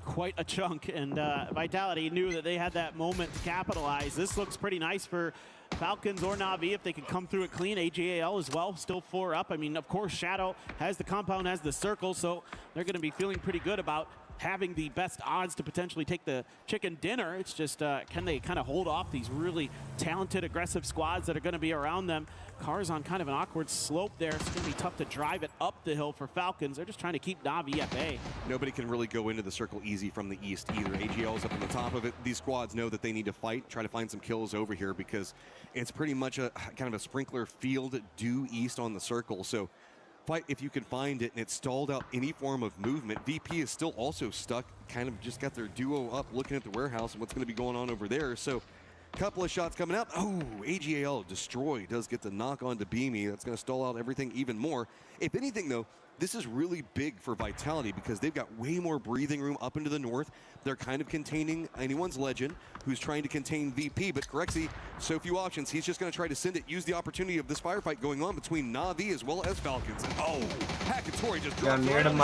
quite a chunk, and Vitality knew that they had that moment to capitalize. This looks pretty nice for Falcons or Na'Vi, if they can come through it clean. ag.al as well, still 4 up. I mean, of course, Shadow has the compound, has the circle, so they're going to be feeling pretty good about having the best odds to potentially take the chicken dinner. It's just, can they kind of hold off these really talented, aggressive squads that are going to be around them? Cars on kind of an awkward slope there. It's going to be tough to drive it up the hill for Falcons. They're just trying to keep Na'Vi at bay. Nobody can really go into the circle easy from the east either. ag.al's up on the top of it. These squads know that they need to fight, try to find some kills over here because it's pretty much a kind of a sprinkler field due east on the circle. So fight if you can find it, and it's stalled out any form of movement. VP is still also stuck, kind of just got their duo up looking at the warehouse and what's going to be going on over there. So couple of shots coming out. Oh, ag.al destroy does get the knock on to Beamy. That's going to stall out everything even more. If anything, though, this is really big for Vitality because they've got way more breathing room up into the north. They're kind of containing anyone's legend who's trying to contain VP, but Corexy, so few options. He's just going to try to send it, use the opportunity of this firefight going on between Na'Vi as well as Falcons. And oh, Hackatori just dropped right on the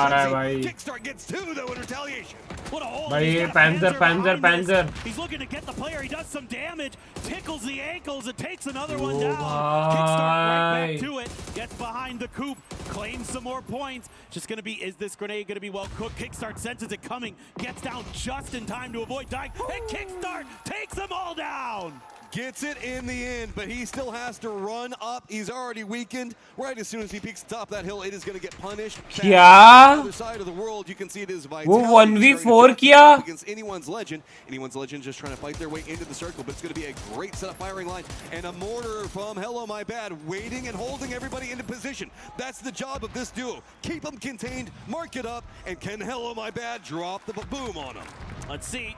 Kickstart gets 2 though in retaliation. What a hole. Panzer. He's looking to get the player. He does some damage, tickles the ankles, and takes another one down. Kickstart right back to it, gets behind the coop, claims some more points. Just going to be, is this grenade going to be well cooked? Kickstart senses it coming, gets down just in time to avoid dying, and Kickstart takes them all down. Gets it in the end, but he still has to run up. He's already weakened. Right as soon as he peaks the top of that hill, it is going to get punished. Yeah. Other side of the world, you can see it is Vitality. वो 1v4 किया. Against anyone's legend. Anyone's legend just trying to fight their way into the circle, but it's going to be a great setup firing line and a mortar from Hello My Bad, waiting and holding everybody into position. That's the job of this duo. Keep them contained, mark it up, and can Hello My Bad drop the boom on them? Let's see.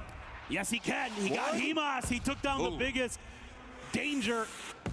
Yes, he can. He got Hemas. He took down the biggest danger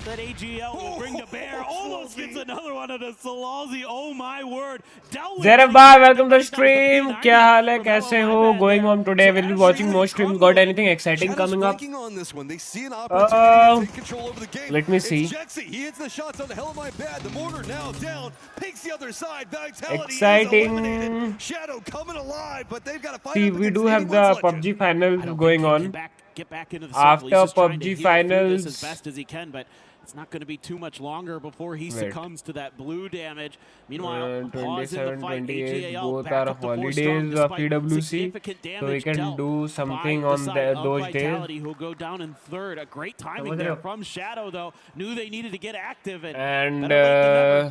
that ag.al will bring to bear. Almost gets another one of the Solalzi. Oh my word. Zeref bhai, welcome to the stream. क्या हाल है, कैसे हो? Going on today. We'll be watching more streams. Got anything exciting coming up? On this one. They see an opportunity to take control over the game. Let me see. He hits the shots on the Hell of My Bad. The mortar now down. Takes the other side. Vitality Exciting. Shadow coming alive, but they've got to fight. See, we do have the PUBG finals going on. Get back into the After PUBG finals, as best as he can, but it's not going to be too much longer before he succumbs to that blue damage. Meanwhile, pause in the fight. 27, 28, both are holidays of EWC, so we can do something on those days. Who'll go down in third. A great timing there from Shadow, though. Knew they needed to get active. And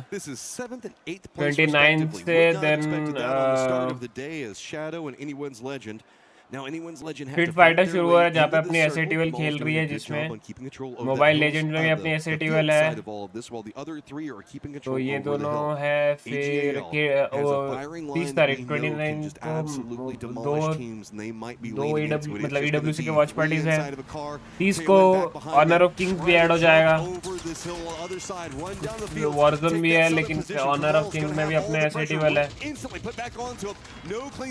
this is 7th and 8th place 29th, then on the start of the day as Shadow and anyone's legend. Now anyone's legend fit fighter शुरू हुआ है जहाँ पे अपनी एसएटीएल खेल रही है, जिसमें मोबाइल लेजेंड में भी अपनी एसएटीएल है, तो ये दोनों है फिर 30 तारीख 29 को मतलब ईडब्ल्यूसी के वॉच पार्टीज है, 30 को ऑनर ऑफ किंग्स भी ऐड हो जाएगा, वॉरजोन भी है, लेकिन ऑनर ऑफ किंग्स में भी अपने एसएटीएल है,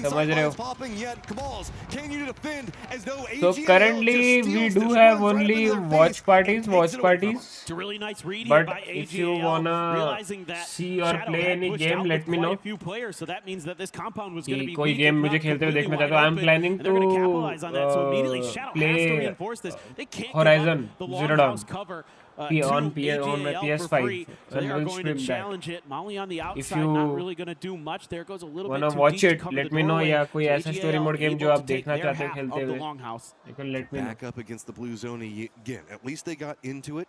समझ रहे हो? So currently we do have only watch parties. But if you wanna see or play any game, let me know. कि कोई गेम मुझे खेलते हुए देखना चाहते हो, I am planning to play Horizon Zero Dawn on my PS5 and we'll stream that. If you wanna watch it, let me know. या कोई ऐसा story mode game जो आप देखना चाहते हो खेलते हुए, you can let me know. Back up against the blue zone again. At least they got into it.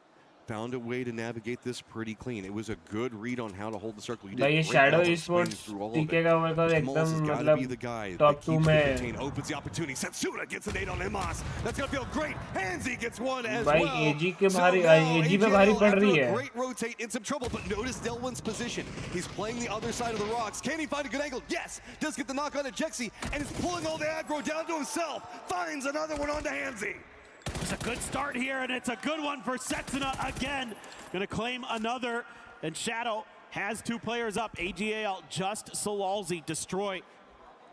Found a way to navigate this pretty clean. It was a good read on how to hold the circle. You did ये Shadow Esports टिकेगा वो तो एकदम मतलब top 2 में. Opens the opportunity. Setsuna gets a nade on Emas. That's gonna feel great. Hansi gets one as well. भाई AG के भारी AG पे भारी पड़ रही है. Great rotate in some trouble, but notice Delwin's position. He's playing the other side of the rocks. Can he find a good angle? Yes. Does get the knock on Jexy, and is pulling all the aggro down to himself. Finds another one onto Hansi. It's a good start here, and it's a good one for Setsuna again. Gonna claim another, and Shadow has 2 players up. ag.al just Solalzi destroy.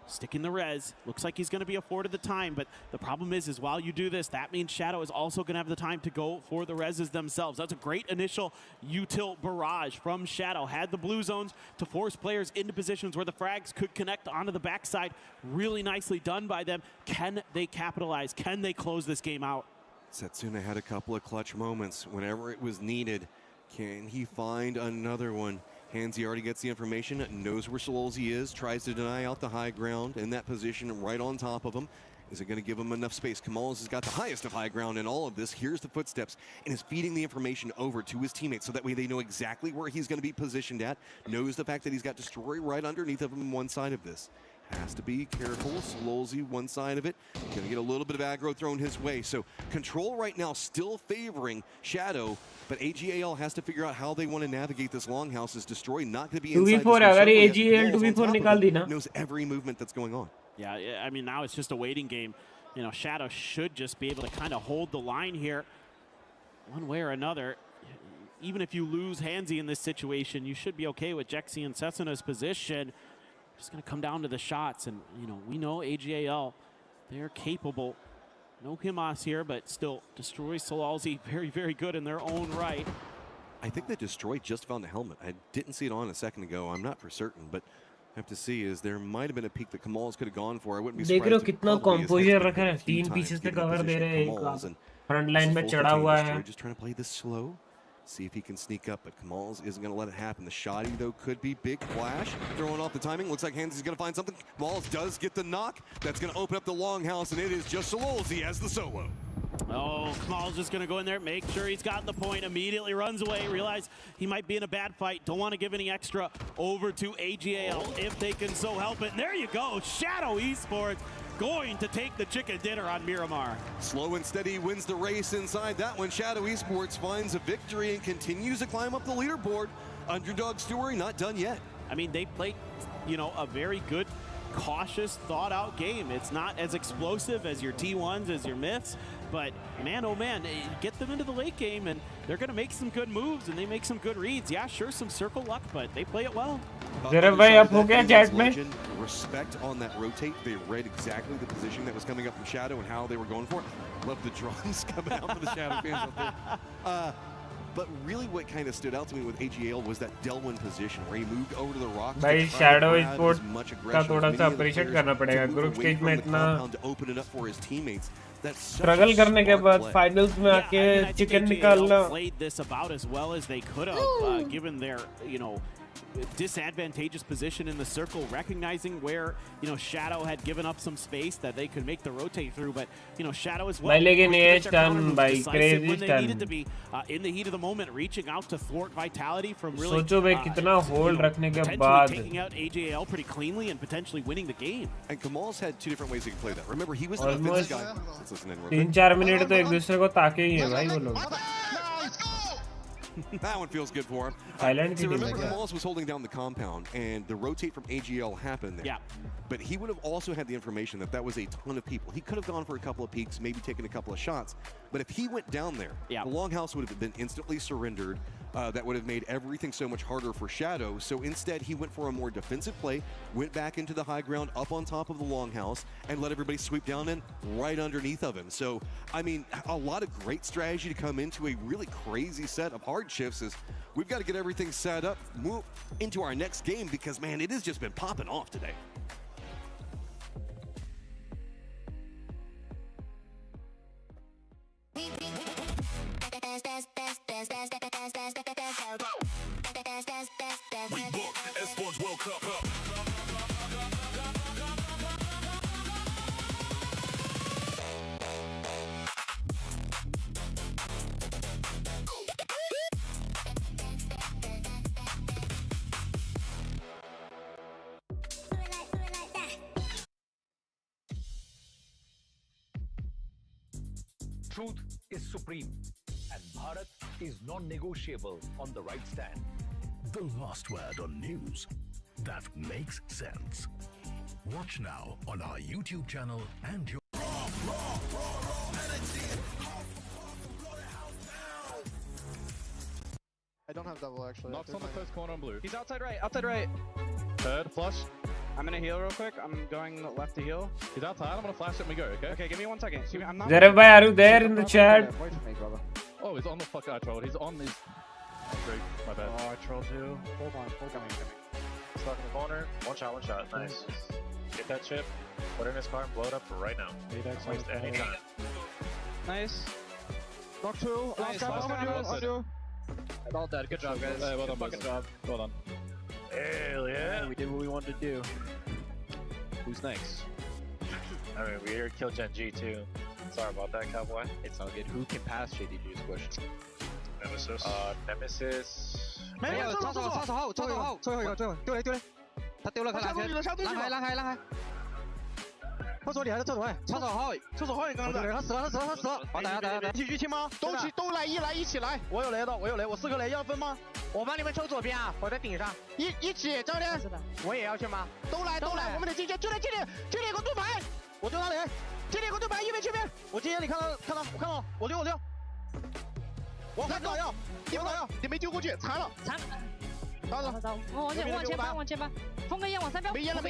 Sticking the res. Looks like he's going to be afforded the time, but the problem is while you do this, that means Shadow is also going to have the time to go for the reses themselves. That's a great initial util barrage from Shadow. Had the blue zones to force players into positions where the frags could connect onto the backside. Really nicely done by them. Can they capitalize? Can they close this game out? Setsuna had a couple of clutch moments whenever it was needed. Can he find another one? Hansi already gets the information, knows where Sololzy is, tries to deny out the high ground in that position right on top of him. Is it going to give him enough space? Kamals has got the highest of high ground in all of this. Here's the footsteps and is feeding the information over to his teammates so that way they know exactly where he's going to be positioned at. Knows the fact that he's got Destroy right underneath of him on one side of this. Has to be careful. Sololzy one side of it. Going to get a little bit of aggro thrown his way. So Control right now still favoring Shadow, but ag.al has to figure out how they want to navigate this longhouse. Is Destroy not going to be inside 2v4 अगर ag.al 2v4 निकाल दी ना. Knows every movement that's going on. Yeah, I mean, now it's just a waiting game. You know, Shadow should just be able to kind of hold the line here one way or another. Even if you lose Hansi in this situation, you should be okay with Jexy and Setsuna's position. Just going to come down to the shots. And, you know, we know ag.al, they're capable. No Himas here, but still Destroy Sololzy very, very good in their own right. I think that Destroy just found the helmet. I didn't see it on a second ago. I'm not for certain, but have to see is there might have been a peak that Kamals could have gone for. I wouldn't be surprised. देख रहे हो कितना composure रखा है. 3 pieces से cover दे रहे हैं एक front line में चढ़ा हुआ है. Just trying to play this slow. See if he can sneak up, but Kamals isn't going to let it happen. The shoddy, though, could be big flash. Throwing off the timing. Looks like Hansi's going to find something. Kamals does get the knock. That's going to open up the longhouse, and it is just Sololzy as the solo. Oh, Kamal's just going to go in there, make sure he's got the point, immediately runs away, realize he might be in a bad fight, don't want to give any extra over to ag.al if they can so help it. And there you go, Shadow Esports going to take the chicken dinner on Miramar. Slow and steady wins the race inside that one. Shadow Esports finds a victory and continues to climb up the leaderboard. Underdog story not done yet. I mean, they played, you know, a very good, cautious, thought-out game. It's not as explosive as your T1s, as your Myths, but man, oh man, get them into the late game and they're going to make some good moves and they make some good reads. Yeah, sure, some circle luck, but they play it well. Respect on that rotate. They read exactly the position that was coming up from Shadow and how they were going for it. Love the drums coming out for the Shadow fans out there. But really what kind of stood out to me with ag.al was that Delwyn position where he moved over to the rocks. भाई Shadow Esports का थोड़ा सा appreciate करना पड़ेगा. Group stage में इतना to open it up for his teammates. struggle करने के बाद finals में आके chicken निकालना. Played this about as well as they could have, given their, you know, disadvantageous position in the circle, recognizing where, you know, Shadow had given up some space that they could make the rotate through, but, you know, Shadow as well. Crazy when they needed to be in the heat of the moment, reaching out to thwart Vitality from really सोचो भाई कितना hold रखने के बाद taking out ag.al pretty cleanly and potentially winning the game. And Kamals had two different ways he could play that. Remember, he was the offensive guy. Let's listen in real quick. 3-4 minute तो एक दूसरे को ताके ही है भाई वो लोग. That one feels good for him. So remember, Kamals was holding down the compound, and the rotate from ag.al happened there. Yeah. But he would have also had the information that that was a ton of people. He could have gone for a couple of peeks, maybe taken a couple of shots. But if he went down there, the longhouse would have been instantly surrendered. That would have made everything so much harder for Shadow. So instead, he went for a more defensive play, went back into the high ground, up on top of the longhouse, and let everybody sweep down in right underneath of him. So, I mean, a lot of great strategy to come into a really crazy set of hardships is we've got to get everything set up, move into our next game because, man, it has just been popping off today. Truth is supreme, and Bharat is non-negotiable on the right stand. The last word on news that makes sense. Watch now on our YouTube channel and your... I don't have double actually. Knocks on the first corner on blue. He's outside right, outside right. Third, flush. I'm gonna heal real quick. I'm going left to heal. He's outside. I'm gonna flash it and we go, okay? Okay, give me 1 second. I'm not. Zareb bhai, are you there in the chat? Wait for me, brother. Oh, he's on the fuck. I trolled. He's on his. Oh, great. My bad. Oh, I trolled you. Hold on, hold on. Stuck in the corner. One shot. Nice. Get that chip. Put it in his car and blow it up right now. Don't waste any time. Nice. Knock 2. Last guy on you. All dead. Good job, guys. Well done, boys. Good job. Well done. Hell yeah. We did what we wanted to do. Who's next? I mean, we already killed Gen G too. Sorry about that, Cowboy. It's all good. Who can pass JDG's question? Nemesis. Nemesis. 没有，抄手后，最后一个，丢雷，他丢了，快拉开，后手里还是侧手位，抄手后，刚刚他死了，好打，继续清吗？都来一起来，我有雷，我4颗雷要分吗？我帮你们抽左边啊，我在顶上，一起，教练，我也要去吗？都来，我们得进去，就在这里有个盾牌，我丢他雷，这里有个盾牌，右边这边，我今天你看到，我看到，我丢，我看到要，你没丢过去，残了，往前吧，封个烟往3标，没烟了，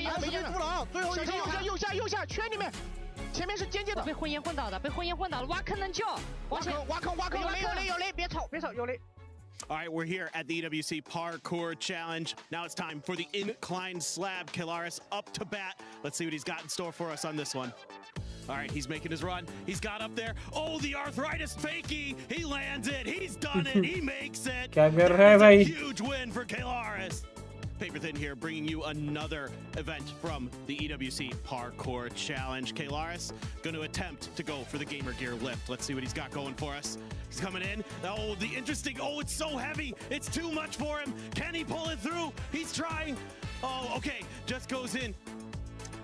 最后右下圈里面，前面是尖的，被混烟混倒了，挖坑能救，挖坑，有雷，别吵，有雷。All right, we're here at the EWC Parkour Challenge. Now it's time for the incline slab. Kilaris up to bat. Let's see what he's got in store for us on this one. All right, he's making his run. He's got up there. Oh, the arthritis fakie. He lands it. He's done it. He makes it. That's a huge win for Kilaris. Paper Thin here, bringing you another event from the EWC Parkour Challenge. Kilaris going to attempt to go for the Gamer Gear lift. Let's see what he's got going for us. He's coming in. Oh, the interesting. Oh, it's so heavy. It's too much for him. Can he pull it through? He's trying. Oh, okay. Just goes in.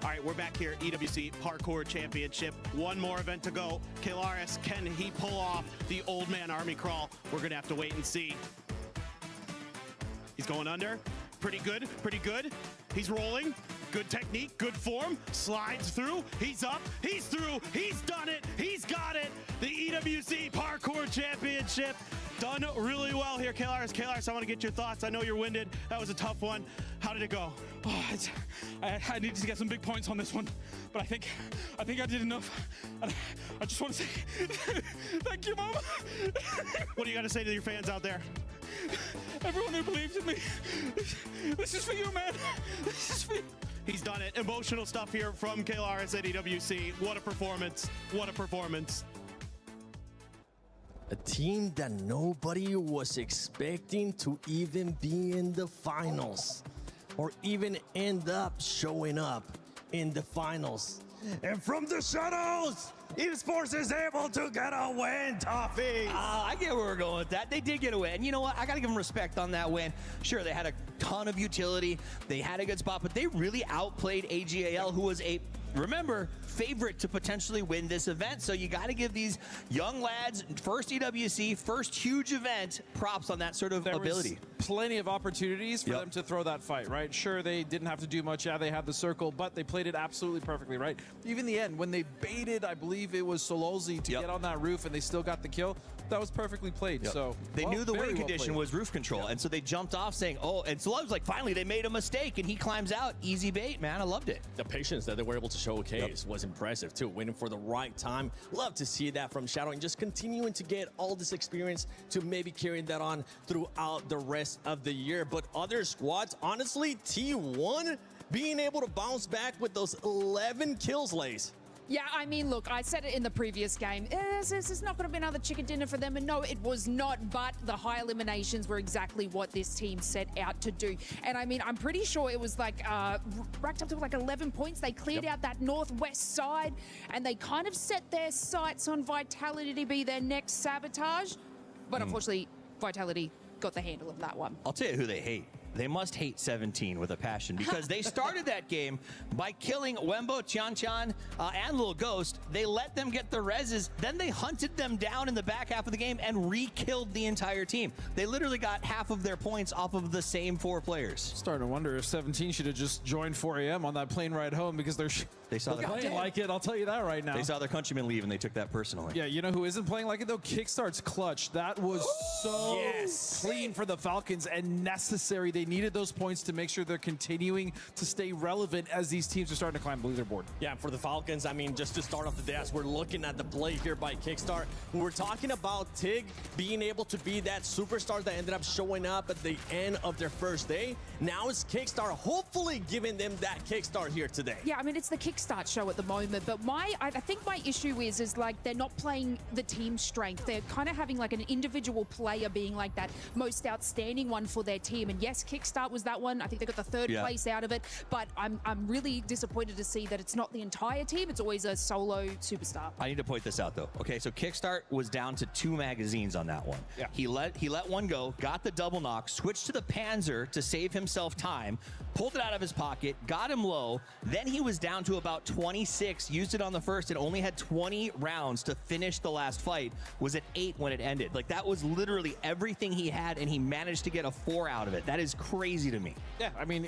All right, we're back here, EWC Parkour Championship. One more event to go. Kilaris, can he pull off the old man army crawl? We're going to have to wait and see. He's going under. Pretty good. He's rolling. Good technique, good form. Slides through. He's up. He's through. He's done it. He's got it. The EWC Parkour Championship. Done really well here, Kilaris, I want to get your thoughts. I know you're winded. That was a tough one. How did it go? Oh, I needed to get some big points on this one, but I think I did enough. And I just want to say thank you, Mom. What do you got to say to your fans out there? Everyone who believes in me. This is for you, man. This is for you. He's done it. Emotional stuff here from Kilaris at EWC. What a performance. What a performance. A team that nobody was expecting to even be in the finals or even end up showing up in the finals. And from the shadows, eSports is able to get a win, Toffee. I get where we're going with that. They did get a win. You know what? I got to give them respect on that win. Sure, they had a ton of utility. They had a good spot, but they really outplayed ag.al, who was a, remember, favorite to potentially win this event. So you got to give these young lads, first EWC, first huge event, props on that sort of ability. Plenty of opportunities for them to throw that fight, right? Sure, they didn't have to do much. Yeah, they had the circle, but they played it absolutely perfectly, right? Even the end, when they baited, I believe it was Sololzi to get on that roof and they still got the kill, that was perfectly played. So they knew the win condition was roof control, and so they jumped off saying, oh, and Sololzi was like, finally, they made a mistake, and he climbs out. Easy bait, man. I loved it. The patience that they were able to showcase was impressive, too. Winning for the right time. Love to see that from Shadow and just continuing to get all this experience to maybe carry that on throughout the rest of the year. But other squads, honestly, T1 being able to bounce back with those 11 kills, Lace. Yeah, I mean, look, I said it in the previous game. This is not going to be another chicken dinner for them. And no, it was not. But the high eliminations were exactly what this team set out to do. And I mean, I'm pretty sure it was like racked up to like 11 points. They cleared out that northwest side and they kind of set their sights on Vitality to be their next sabotage. But unfortunately, Vitality got the handle of that one. I'll tell you who they hate. They must hate 17 with a passion because they started that game by killing Wembo, Tianchan, and Little Ghost. They let them get the reses, then they hunted them down in the back half of the game and re-killed the entire team. They literally got half of their points off of the same 4 players. Starting to wonder if 17 should have just joined 4 a.m. on that plane ride home because they saw their playing like it. I'll tell you that right now. They saw their countrymen leave and they took that personally. Yeah, you know who isn't playing like it though? Kickstart's Kludge. That was so clean for the Falcons and necessary. They needed those points to make sure they're continuing to stay relevant as these teams are starting to climb the leaderboard. Yeah, for the Falcons, I mean, just to start off the day, as we're looking at the play here by Kickstart, we're talking about Tig being able to be that superstar that ended up showing up at the end of their first day. Now it's Kickstart hopefully giving them that kickstart here today. Yeah, I mean, it's the kickstart Kickstart show at the moment, but I think my issue is like they're not playing the team strength. They're kind of having like an individual player being like that most outstanding one for their team. And yes, Kickstart was that one. I think they got the third place out of it, but I'm really disappointed to see that it's not the entire team. It's always a solo superstar. I need to point this out though. Okay, so Kickstart was down to 2 magazines on that one. Yeah. He let one go, got the double knock, switched to the Panzer to save himself time, pulled it out of his pocket, got him low, then he was down to about 26, used it on the first, and only had 20 rounds to finish the last fight, was at 8 when it ended. Like, that was literally everything he had, and he managed to get a 4 out of it. That is crazy to me. Yeah, I mean,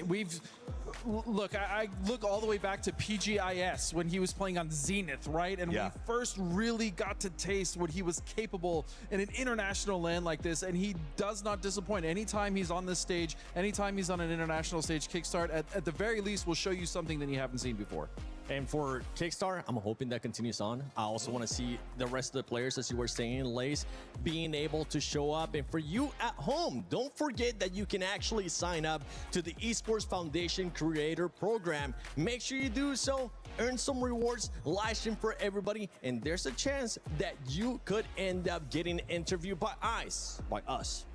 look, I look all the way back to PGIS when he was playing on Zenith, right? And we first really got to taste what he was capable in an international land like this, and he does not disappoint. Anytime he's on this stage, anytime he's on an international stage, Kickstart, at the very least, will show you something that you haven't seen before. And for Kickstart, I'm hoping that continues on. I also want to see the rest of the players, as you were saying, Lace, being able to show up. And for you at home, don't forget that you can actually sign up to the Esports Foundation Creator Program. Make sure you do so. Earn some rewards, live stream for everybody, and there's a chance that you could end up getting interviewed by us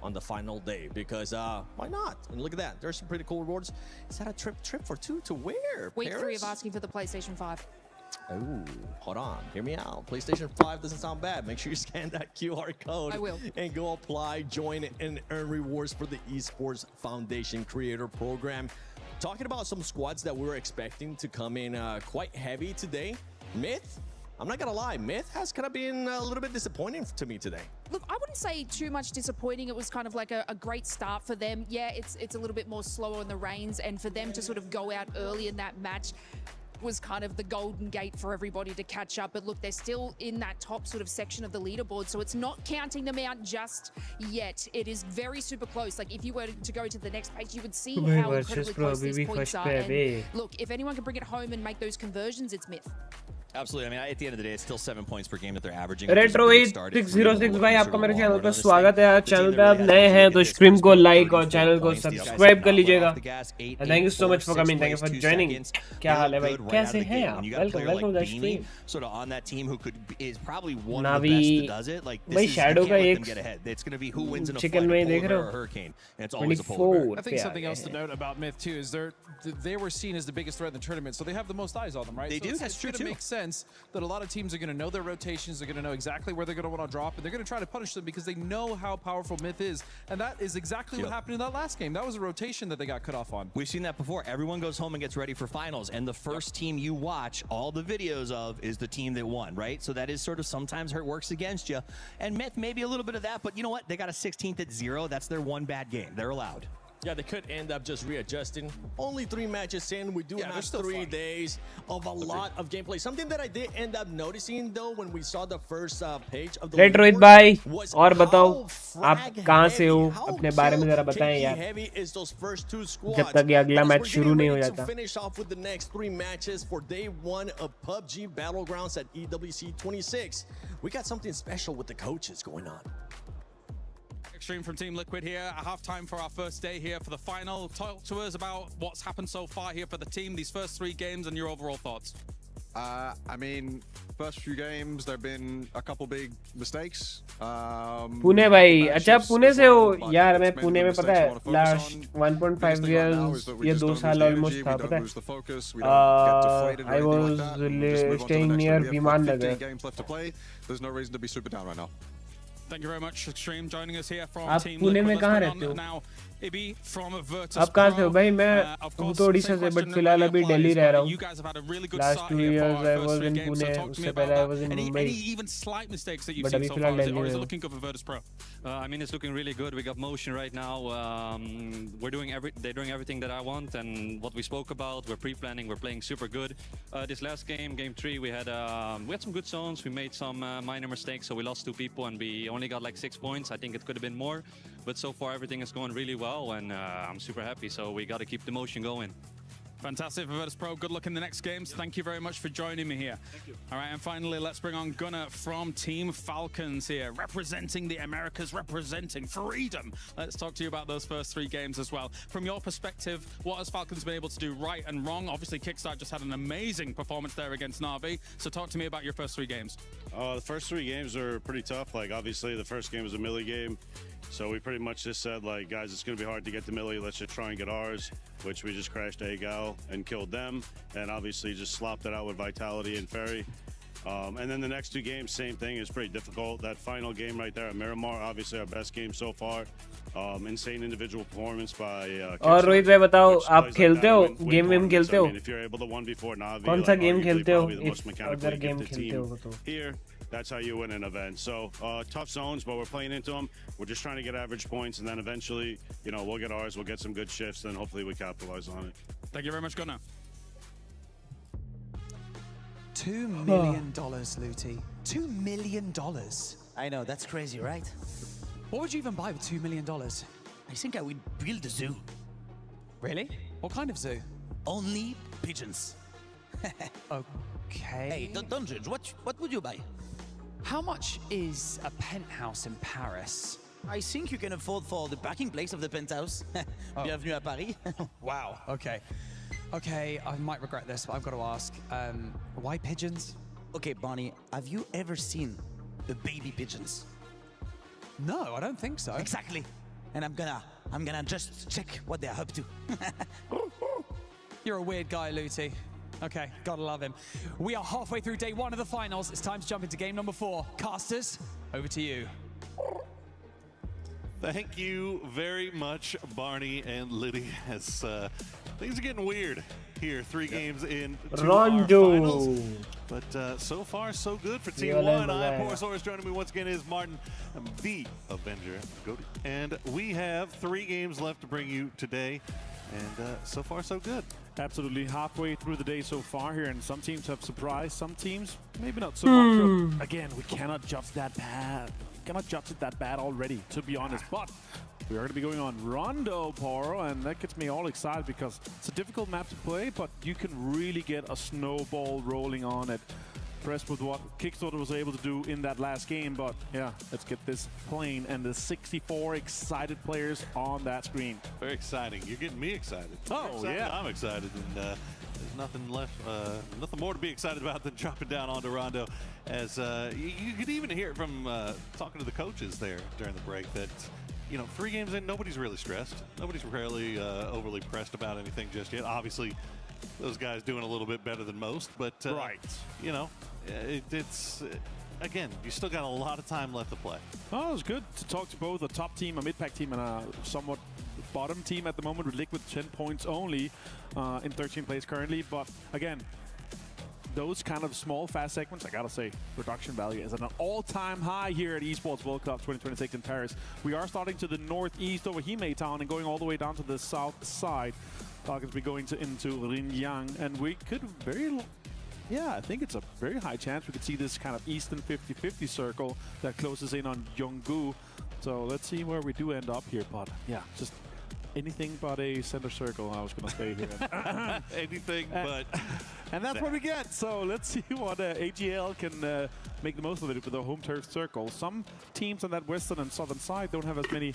on the final day, because why not? And look at that, there's some pretty cool rewards. Is that a trip for 2 to where? Week Paris? 3 of asking for the PlayStation 5. Oh, hold on, hear me out. PlayStation 5 doesn't sound bad. Make sure you scan that QR code. I will. And go apply, join, and earn rewards for the Esports Foundation Creator Program. Talking about some squads that we were expecting to come in quite heavy today. Myth, I'm not gonna lie, Myth has kind of been a little bit disappointing to me today. Look, I wouldn't say too much disappointing. It was kind of like a great start for them. Yeah, it's a little bit more slower in the reins, and for them to sort of go out early in that match was kind of the golden gate for everybody to catch up. But look, they're still in that top sort of section of the leaderboard, so it's not counting them out just yet. It is very super close. Like, if you were to go to the next page, you would see how incredibly close these points are. And look, if anyone can bring it home and make those conversions, it's Myth. Absolutely. I mean, at the end of the day, it's still 7 points per game that they're averaging. Retro606 भाई आपका मेरे channel पर स्वागत है। Channel पे आप नए हैं तो स्ट्रीम को लाइक और चैनल को सब्सक्राइब कर लीजिएगा। Thank you so much for coming, thank you for joining. क्या हाल है भाई, कैसे हैं आप? Welcome to the stream. Sort of on that team who is probably one of the best that does it. Like, this is, you can't let them get ahead. It's going to be who wins in a fight, a polar bear or a hurricane, and it's always a polar bear. I think something else to note about Myth too is they were seen as the biggest threat in the tournament, so they have the most eyes on them, right? They do. That's true too. It makes sense that a lot of teams are going to know their rotations, they're going to know exactly where they're going to want to drop, and they're going to try to punish them because they know how powerful Myth is. And that is exactly what happened in that last game. That was a rotation that they got cut off on. We've seen that before. Everyone goes home and gets ready for finals, and the first team you watch all the videos of is the team that won, right? So that is sort of sometimes works against you. And Myth, maybe a little bit of that, but you know what? They got a 16th at 0. That's their one bad game. They're allowed. Yeah, they could end up just readjusting. Only 3 matches in. We do have 3 days of a lot of gameplay. Something that I did end up noticing though when we saw the first page of the Rohit भाई और बताओ आप कहाँ से हो, अपने बारे में जरा बताएं यार, जब तक ये अगला मैच शुरू नहीं हो जाता। Finish off with the next 3 matches for day 1 of PUBG Battlegrounds at EWC 26. We got something special with the coaches going on. Stream from Team Liquid here at halftime for our first day here for the final. Talk to us about what's happened so far here for the team, these first 3 games, and your overall thoughts. I mean, first few games there have been a couple big mistakes. Pune भाई, अच्छा पुणे से हो यार? मैं पुणे में पता है last 1.5 years ये 2 साल ऑलमोस्ट था, पता है। I was staying near विमान नगर। There's no reason to be super down right now. Thank you very much, Extreme, joining us here from आप Team पुणे में Liquid. कहाँ रहते हो? Now, Ibi from Virtus आप कहाँ से हो Pro. भाई? मैं हूँ तो उड़ीसा से, बट फिलहाल अभी दिल्ली रह रहा हूँ। Last 2 years I was in Pune, उससे पहले I was in Mumbai. Even slight mistakes that you've But seen अभी so फिलहाल far, दिल्ली or is में it हूँ। looking good for Virtus Pro? I mean, it's looking really good. We got motion right now. They're doing everything that I want, and what we spoke about. We're pre-planning. We're playing super good. This last game, game 3, we had some good zones. We made some minor mistakes, so we lost 2 people, and we only got like 6 points. I think it could have been more, but so far everything is going really well, and I'm super happy. So we got to keep the motion going. Fantastic for Virtus Pro. Good luck in the next games. Thank you very much for joining me here. Thank you. All right, and finally, let's bring on Gunnar from Team Falcons here, representing the Americas, representing freedom. Let's talk to you about those first 3 games as well. From your perspective, what has Falcons been able to do right and wrong? Obviously, Kickstart just had an amazing performance there against Na'Vi. So talk to me about your first 3 games. The first 3 games are pretty tough. Like, obviously, the first game was a Millie game. So we pretty much just said, like, guys, it's going to be hard to get the Millie. Let's just try and get ours, which we just crashed ag.al and killed them. And obviously just slopped it out with Vitality and Ferry. And then the next 2 games, same thing. It's pretty difficult. That final game right there at Miramar, obviously our best game so far. Insane individual performance by और रोहित भाई बताओ आप खेलते हो game खेलते हो if you're able to 1v4 Na'Vi, कौन सा गेम खेलते हो अगर गेम खेलते हो तो here that's how you win an event. So tough zones, but we're playing into them. We're just trying to get average points, and then eventually, you know, we'll get ours. We'll get some good shifts, and hopefully we capitalize on it. Thank you very much, Gunnar. $2 million, Luti. $2 million. I know, that's crazy, right? What would you even buy with $2 million? I think I would build a zoo. Really? What kind of zoo? Only pigeons. Okay. Hey, don't judge. What would you buy? How much is a penthouse in Paris? I think you can afford for the parking place of the penthouse. Bienvenue à Paris. Wow, okay. Okay, I might regret this, but I've got to ask, why pigeons? Okay, Bonnie, have you ever seen the baby pigeons? No, I don't think so. Exactly. And I'm gonna just check what they're up to. You're a weird guy, Luti. Okay, gotta love him. We are halfway through day 1 of the finals. It's time to jump into game number 4. Casters, over to you. Thank you very much, Barney and Liddy, as things are getting weird here. 3 games in our finals. But so far, so good for Team 1. I'm Corsair. Joining me once again is Martin, the Avenger. And we have 3 games left to bring you today. And so far, so good. Absolutely. Halfway through the day so far here, and some teams have surprised, some teams maybe not so much. So, again, we cannot judge that bad. Cannot judge it that bad already, to be honest. But we are going to be going on Rondo, Poro, and that gets me all excited because it's a difficult map to play, but you can really get a snowball rolling on it. Impressed with what Kickstarter was able to do in that last game, but yeah, let's get this playing and the 64 excited players on that screen. Very exciting. You're getting me excited. Yeah. I'm excited, and there's nothing left, nothing more to be excited about than dropping down onto Rondo. As you could even hear it from talking to the coaches there during the break that, you know, 3 games in, nobody's really stressed. Nobody's really overly pressed about anything just yet. Obviously, those guys doing a little bit better than most, but you know, it's again, you still got a lot of time left to play. Oh, it was good to talk to both a top team, a mid-pack team, and a somewhat bottom team at the moment with Liquid 10 points only in 13 plays currently. But again, those kind of small, fast segments, I gotta say, production value is at an all-time high here at Esports World Cup 2026 in Paris. We are starting to the northeast over Hime Town and going all the way down to the south side. Falcons be going into Ringyang, and we could I think it's a very high chance we could see this kind of eastern 50-50 circle that closes in on Yonggu. So let's see where we do end up here, but yeah, just anything but a center circle, I was going to say here. Anything but. And that's what we get. So let's see what ag.al can make the most of it with the home turf circle. Some teams on that western and southern side don't have as many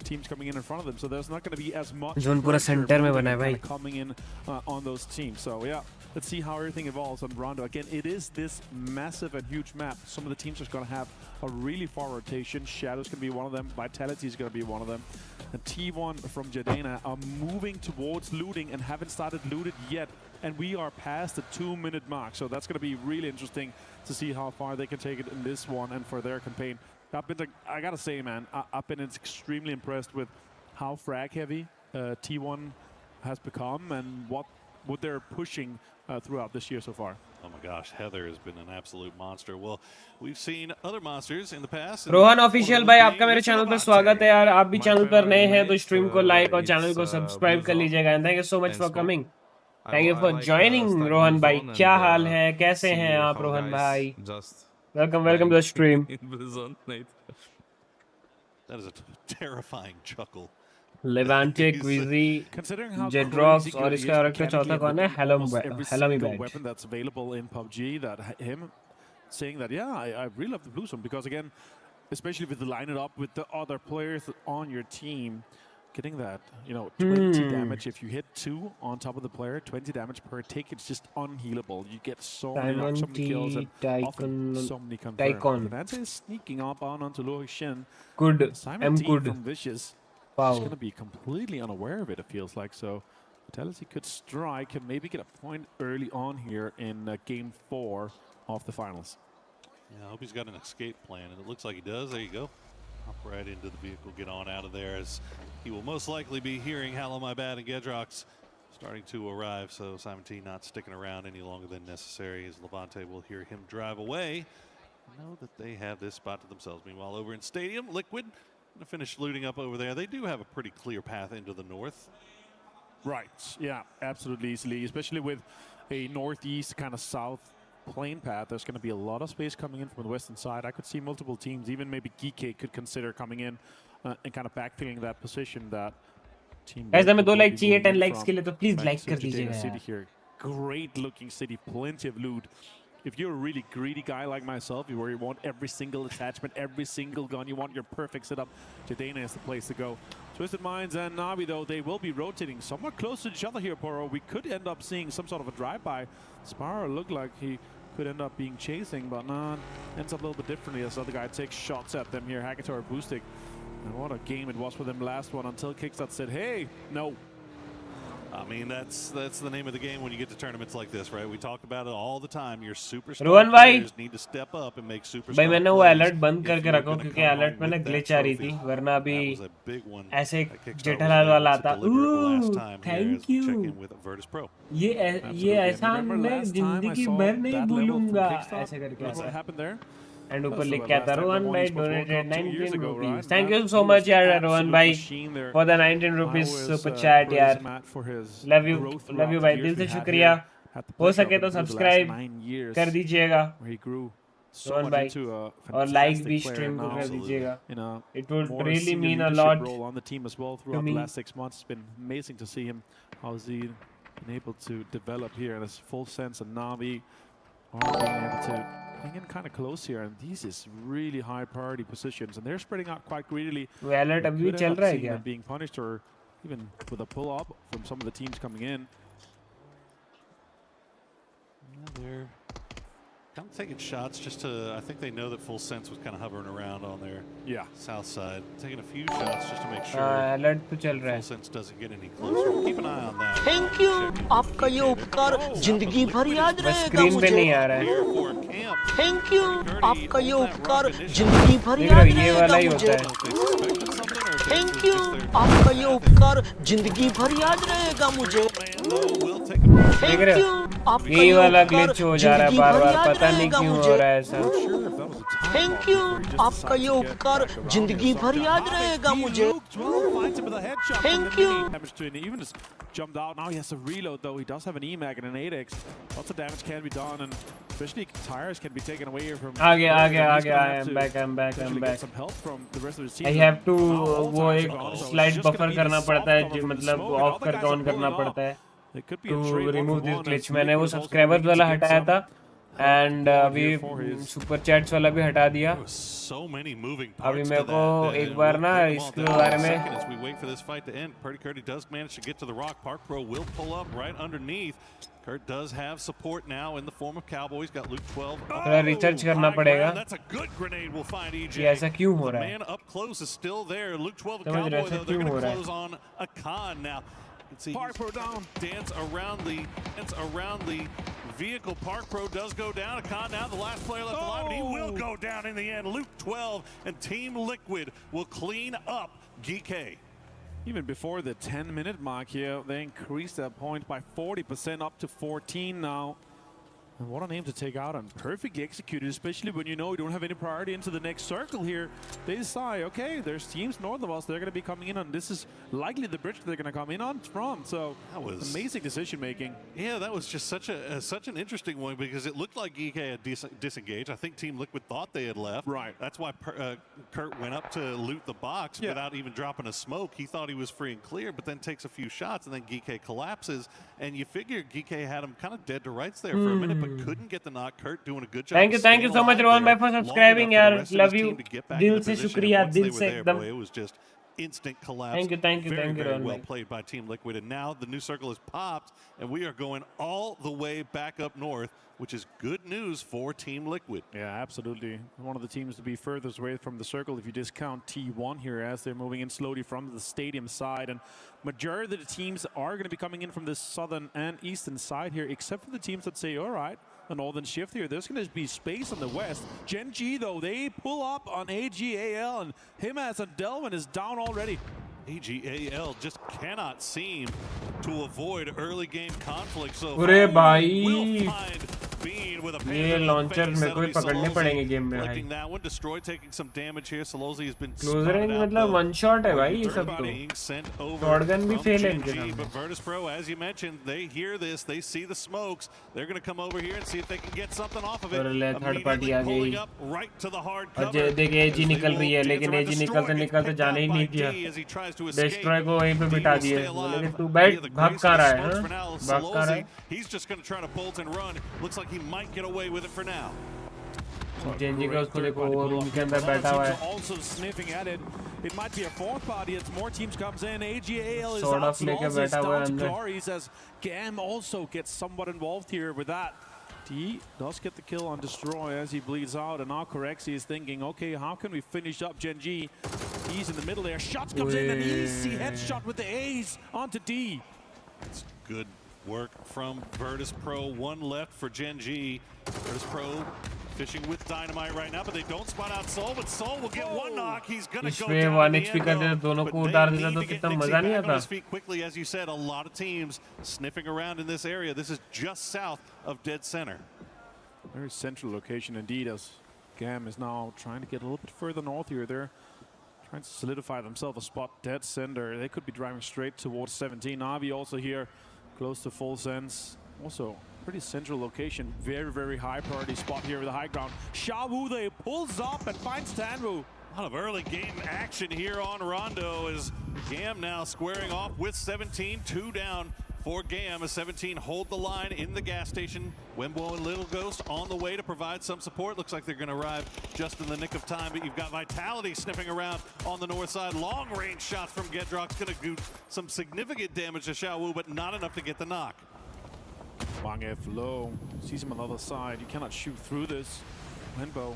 teams coming in front of them, so there's not going to be as much zone पूरा center में बना है भाई coming in on those teams. So yeah, let's see how everything evolves on Rondo. Again, it is this massive and huge map. Some of the teams are going to have a really far rotation. Shadow's going to be one of them. Vitality is going to be one of them. And T1 from Jadena are moving towards looting and haven't started looted yet. And we are past the 2-minute mark. So that's going to be really interesting to see how far they can take it in this one and for their campaign. I gotta say, man, I've been extremely impressed with how frag heavy T1 has become and what they're pushing throughout this year so far. Oh my gosh, Heather has been an absolute monster. Well, we've seen other monsters in the past. Rohan official भाई आपका मेरे channel पर स्वागत है यार. आप भी channel पर नए हैं तो स्ट्रीम को लाइक और चैनल को सब्सक्राइब कर लीजिएगा. And thank you so much for coming. Thank you for joining Rohan भाई. क्या हाल है, कैसे हैं आप रोहन भाई? Welcome to the stream. That is a terrifying chuckle. Levante, Quizzy, Jedrox और इसका कैरेक्टर चौथा कौन है? Helami Bag. Weapon that's available in PUBG, that him saying that, yeah, I really love the blue zone, because again, especially with the line it up with the other players on your team, getting that, 20 damage. If you hit 2 on top of the player, 20 damage per tick, it's just unhealable. You get so many kills and often so many confirmed. That's is sneaking up onto Loic Shin. Good. Simon T from Vicious. Wow. He's going to be completely unaware of it, it feels like. So Vitality could strike and maybe get a point early on here in Game 4 of the finals. Yeah, I hope he's got an escape plan, and it looks like he does. There you go. Hop right into the vehicle, get on out of there, as he will most likely be hearing Hello My Bad and Gedrox starting to arrive. So Simon T not sticking around any longer than necessary, as Levante will hear him drive away. Know that they have this spot to themselves. Meanwhile, over in Stadium, Liquid going to finish looting up over there. They do have a pretty clear path into the north. Right, yeah, absolutely easily, especially with a northeast kind of south plane path. There's going to be a lot of space coming in from the western side. I could see multiple teams, even maybe GK could consider coming in and kind of backfilling that position. That team. Guys, हमें 2 like चाहिए 10 likes के लिए, तो please like कर दीजिएगा city here. Great looking city, plenty of loot. If you're a really greedy guy like myself, where you want every single attachment, every single gun, you want your perfect setup, Jadena is the place to go. Twisted Minds and Navi, though, they will be rotating somewhat close to each other here, Poro. We could end up seeing some sort of a drive-by. Sparrow looked like he could end up being chasing, but nah, ends up a little bit differently as the other guy takes shots at them here. Hackator boosting. And what a game it was for them last one, until Kickstart said, hey, no. I mean, that's the name of the game when you get to tournaments like this, right? We talk about it all the time. Your superstar players need to step up and make superstar भाई मैंने वो alert बंद करके रखा क्योंकि alert में ना glitch आ रही थी, वरना अभी ऐसे जेठालाल वाला आता। Thank you. ये ऐसा मैं जिंदगी भर नहीं भूलूंगा, ऐसे करके ऐसा। And ऊपर लिख के आता रोहन भाई donated 19 rupees. Thank you so much यार रोहन भाई for the 19 rupees super chat यार. Love you भाई, दिल से शुक्रिया. हो सके तो सब्सक्राइब कर दीजिएगा रोहन भाई, और लाइक भी स्ट्रीम को कर दीजिएगा. It would really mean a lot on the team as well throughout the last 6 months. It's been amazing to see him. How's he been able to develop here in his full sense, and Navi are being able to hang in kind of close here, and these is really high priority positions, and they're spreading out quite greedily. Alert अभी चल रहा है क्या? Being punished, or even with a pull up from some of the teams coming in. Yeah, they're kind of taking shots just to, I think they know that Full Sense was kind of hovering around on their south side. Taking a few shots just to make sure alert तो चल रहा है. Full Sense doesn't get any closer. We'll keep an eye on that. Thank you. आपका ये उपकार जिंदगी भर याद रहेगा मुझे. पे नहीं आ रहा है. Thank you. आपका ये उपकार जिंदगी भर याद रहेगा मुझे. Thank you. आपका ये उपकार जिंदगी भर याद रहेगा मुझे. Thank you. ये वाला ग्लिच हो जा रहा है बार-बार, पता नहीं क्यों हो रहा है ऐसा. Thank you. आपका ये उपकार जिंदगी भर याद रहेगा मुझे. Thank you. Even just jumped out. Now he has to reload, though. He does have an EMAG and an 8x. Lots of damage can be done, and especially tires can be taken away here from. आ गया. I'm back. Get some help from the rest of his team. I have to वो एक slide buffer करना पड़ता है, जो मतलब of करके on करना पड़ता है. To remove this glitch, मैंने वो सब्सक्राइबर्स वाला हटाया था, and अभी सुपर चैट्स वाला भी हटा दिया. अभी मेरे को एक बार ना इसके बारे में. We wait for this fight to end. Purdy does manage to get to the rock. Park Pro will pull up right underneath. Kurt does have support now in the form of Cowboys. Got Luke 12. थोड़ा research करना पड़ेगा. That's a good grenade. We'll find EJ. ये ऐसा क्यों हो रहा है? The man up close is still there. Luke 12 and Cowboy, though, they're going to close on a con now. Park Pro down. Dance around the vehicle. Park Pro does go down. Akan now the last player left alive, and he will go down in the end. Luke 12 and Team Liquid will clean up GK. Even before the 10-minute mark here, they increased that point by 40% up to 14 now. And what a name to take out and perfectly executed, especially when you know you don't have any priority into the next circle here. They decide, okay, there's teams north of us, they're going to be coming in on. This is likely the bridge they're going to come in on from. So that was amazing decision making. Yeah, that was just such an interesting one because it looked like GK had disengaged. I think Team Liquid thought they had left. Right. That's why Kurt went up to loot the box without even dropping a smoke. He thought he was free and clear, but then takes a few shots and then GK collapses. And you figure GK had him kind of dead to rights there for a minute, but couldn't get the knock. Kurt doing a good job. Thank you so much Rohan bhai for subscribing yaar. Love you. Dil se shukriya, dil se ekdam. It was just instant collapse. Thank you, very well played by Team Liquid. And now the new circle is popped, and we are going all the way back up north, which is good news for Team Liquid. Yeah, absolutely. One of the teams to be furthest away from the circle if you discount T1 here as they're moving in slowly from the stadium side. And majority of the teams are going to be coming in from the southern and eastern side here, except for the teams that say, all right, a northern shift here. There's going to be space on the west. Gen G, though, they pull up on ag.al, and him as a Delvin is down already. ag.al just cannot seem to avoid early game conflict. So अरे भाई ये launcher मेरे को पकड़ने पड़ेंगे game में भाई. That one destroyed, taking some damage here. Solozzi has been close range मतलब वन शॉट है भाई ये सब तो. शॉटगन भी फेल है इनके नाम. But Virtus.pro, as you mentioned, they hear this, they see the smokes. They're going to come over here and see if they can get something off of it. Third party आ गई. Right to the hard cover. देखिए एजी निकल रही है लेकिन एजी निकलते जाने ही नहीं दिया. डिस्ट्रॉय को वहीं पे बिठा दिए. लेकिन तू बैठ भाग कहाँ रहा है? भाग कहाँ रहा है? He's just going to try to bolt and run. Looks like he might get away with it for now. Genji का उसको देखो वो रूम के अंदर बैठा हुआ है. Also sniffing at it. It might be a fourth party as more teams comes in. ag.al is Sort of लेके बैठा हुआ है अंदर. Glories as Gam also gets somewhat involved here with that. He does get the kill on Destroy as he bleeds out, and now Corexi is thinking, okay, how can we finish up Gen G? He's in the middle there. Shots comes in, an easy headshot with the A's onto D. It's good work from Virtus.pro. One left for Gen G. Virtus.pro fishing with dynamite right now, but they don't spot out Soul, but Soul will get one knock. He's going to go down one the HP end करते तो दोनों को उतार देता तो कितना मजा नहीं आता. Quickly, as you said, a lot of teams sniffing around in this area. This is just south of dead center. Very central location indeed, as Gam is now trying to get a little bit further north here. They're trying to solidify themselves a spot dead center. They could be driving straight towards 17. Navi also here, close to full sense. Also, pretty central location. Very, very high priority spot here with the high ground. Xiaowu, they pulls up and finds Tanwu. A lot of early game action here on Rondo as Gam now squaring off with 17. 2 down for Gam as 17 hold the line in the gas station. Wembo and Little Ghost on the way to provide some support. Looks like they're going to arrive just in the nick of time, but you've got Vitality sniffing around on the north side. Long range shots from Gedrock's going to do some significant damage to Xiaowu, but not enough to get the knock. Wangef low, sees him on the other side. You cannot shoot through this. Wenbo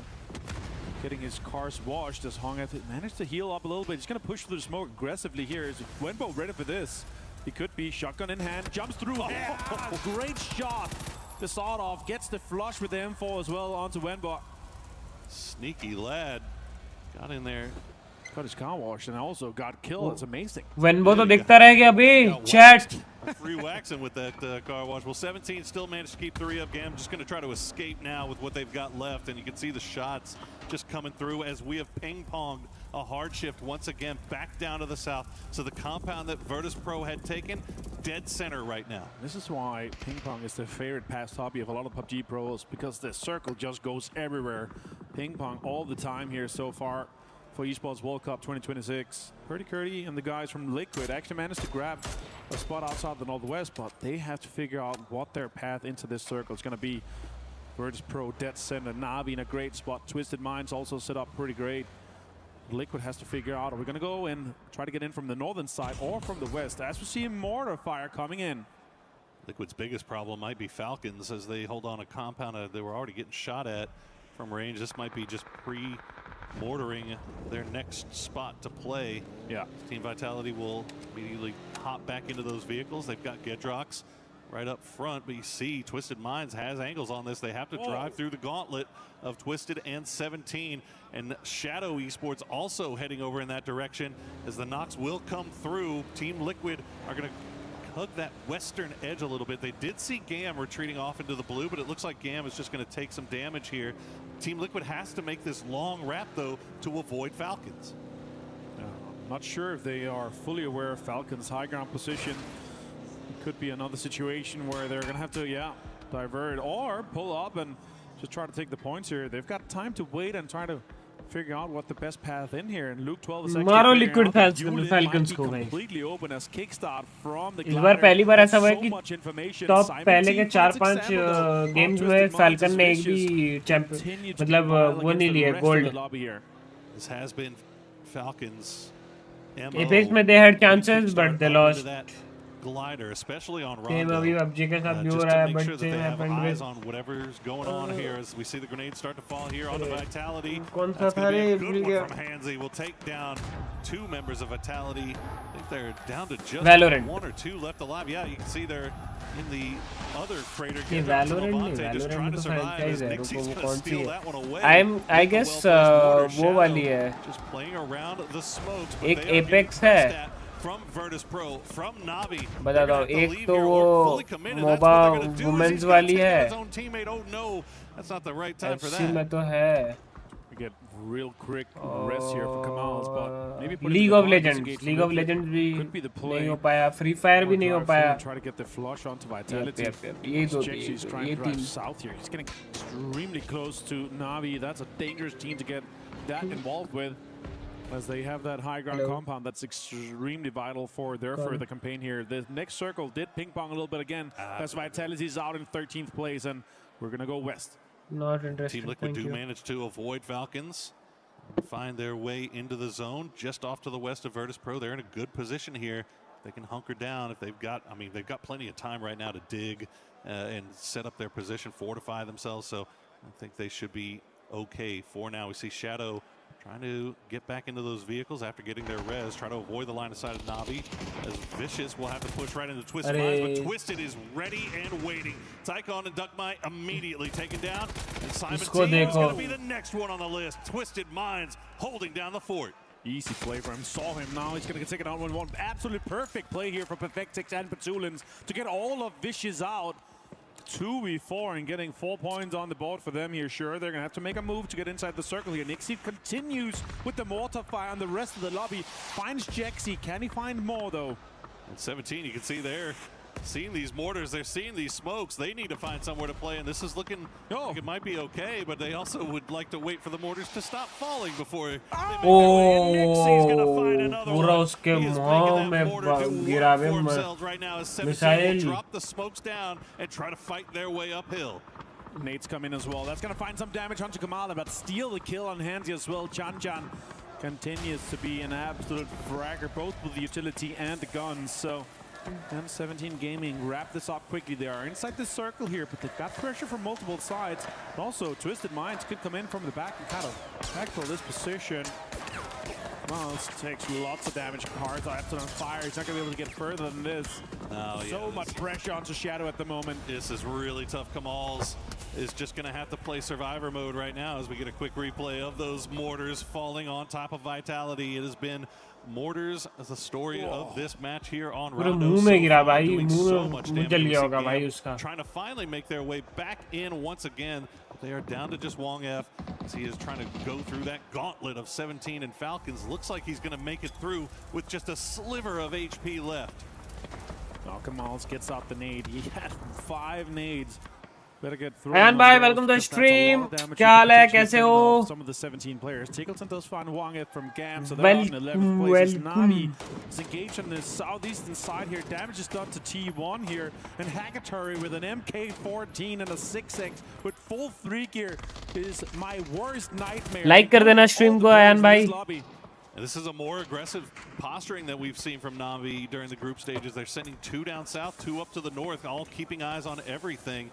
getting his cars washed as Hongef managed to heal up a little bit. He's going to push through the smoke aggressively here. Is Wenbo ready for this? He could be. Shotgun in hand, jumps through. Yeah, great shot. The sawed off gets the flush with the M4 as well onto Wenbo. Sneaky lad. Got in there. Got his car washed and also got killed. It's amazing. Wenbo तो दिखता रहेगा अभी. Chat. Free waxing with that car wash. Well, 17 still managed to keep 3 up. Gam just going to try to escape now with what they've got left, and you can see the shots just coming through as we have ping-ponged a hard shift once again back down to the south. So the compound that Virtus.pro had taken, dead center right now. This is why ping-pong is the favorite past hobby of a lot of PUBG pros, because the circle just goes everywhere. Ping-pong all the time here so far for Esports World Cup 2026. Purdy Curdy and the guys from Liquid actually managed to grab a spot outside the northwest, but they have to figure out what their path into this circle is going to be. Virtus.pro, dead center, Navi in a great spot. Twisted Minds also set up pretty great. Liquid has to figure out, are we going to go and try to get in from the northern side or from the west, as we see mortar fire coming in. Liquid's biggest problem might be Falcons as they hold on a compound they were already getting shot at from range. This might be just pre-mortaring their next spot to play. Yeah. Team Vitality will immediately hop back into those vehicles. They've got Gedrox right up front, but you see Twisted Minds has angles on this. They have to drive through the gauntlet of Twisted and 17, and Shadow Esports also heading over in that direction as the knocks will come through. Team Liquid are going to hug that western edge a little bit. They did see Gam retreating off into the blue, but it looks like Gam is just going to take some damage here. Team Liquid has to make this long wrap, though, to avoid Falcons. I'm not sure if they are fully aware of Falcons' high ground position. It could be another situation where they're going to have to, divert or pull up and just try to take the points here. They've got time to wait and try to figure out what the best path in here. And Luke 12 is मारो liquid falcons को भाई। इस बार पहली बार ऐसा हुआ है कि top पहले के 4-5 गेम्स में फैल्कन ने एक भी चैंपियन मतलब वो नहीं लिया gold. This has been Falcons' Apex में they had chances but they lost. Glider, especially on Rondo. Just to make sure that they have eyes on whatever's going on here as we see the grenades start to fall here onto Vitality. That's going to be a good one from Hansi. Will take down 2 members of Vitality. I think they're down to just Valorant. 1 or 2 left alive. Yeah, you can see they're in the other crater. Valorant just trying to survive as Nixie's going to steal that one away. I guess वो वाली है। Just playing around the smokes. एक Apex है। From Virtus Pro, from Navi. बता दो एक तो वो मोबा वुमेन्स वाली है। Oh no, that's not the right time for FC that. में तो है। We get real quick rest here for Kamals, but maybe League of Legends भी नहीं हो पाया, Free Fire भी नहीं हो पाया। Try to get the flush onto Vitality. ये दो He's trying to drive south here. He's getting extremely close to Navi. That's a dangerous team to get that involved with, as they have that high ground compound that's extremely vital for their further campaign here. The next circle did ping pong a little bit again. That's Vitality's out in 13th place, and we're gonna go west. Not interested. Team Liquid do manage to avoid Falcons, find their way into the zone just off to the west of Virtus Pro. They're in a good position here. They can hunker down if they've got, I mean, they've got plenty of time right now to dig and set up their position, fortify themselves. So I think they should be okay for now. We see Shadow trying to get back into those vehicles after getting their res, try to avoid the line of sight of Navi, as Vicious will have to push right into Twisted Minds, but Twisted is ready and waiting. Tycon and Duckmite immediately taken down, and Simon T is going to be the next one on the list. Twisted Minds holding down the fort. Easy play for him. Saw him now. He's going to take it out 1-1. Absolutely perfect play here for Perfectix and Petulins to get all of Vicious out. 2v4 and getting 4 points on the board for them here. Sure, they're gonna have to make a move to get inside the circle here. Nixie continues with the mortar fire on the rest of the lobby. Finds Jexy. Can he find more though? At 17, you can see there, seeing these mortars, they're seeing these smokes. They need to find somewhere to play, and this is looking like it might be okay, but they also would like to wait for the mortars to stop falling before they make their way. And Nixie's gonna find another one. He is making that mortar do work for himself right now as 17 will drop the smokes down and try to fight their way uphill. Nate's come in as well. That's gonna find some damage onto Kamala, but steal the kill on Hansi as well. Chan continues to be an absolute fragger, both with the utility and the guns. So M17 Gaming wrap this up quickly. They are inside this circle here, but they've got pressure from multiple sides. But also, Twisted Minds could come in from the back and kind of backfill this position. Well, this takes lots of damage. Cards are absolutely on fire. He's not going to be able to get further than this. So much pressure onto Shadow at the moment. This is really tough. Kamals is just going to have to play survivor mode right now as we get a quick replay of those mortars falling on top of Vitality. It has been mortars as the story of this match here on Rondo. So much damage. Trying to finally make their way back in once again. They are down to just Wong F as he is trying to go through that gauntlet of 17 and Falcons. Looks like he's going to make it through with just a sliver of HP left. Kamals gets out the nade. He had 5 nades. Better get through. And bye, welcome to the stream. क्या हाल है, कैसे हो? Some of the 17 players. Tickleton does find Wong F from Gam, so they're on 11th place. Navi is engaged on the southeastern side here. Damage is done to T1 here, and Hackatory with an MK14 and a 6x with full 3 gear is my worst nightmare. Like कर देना stream को ayan bhai. And this is a more aggressive posturing that we've seen from Navi during the group stages. They're sending 2 down south, 2 up to the north, all keeping eyes on everything.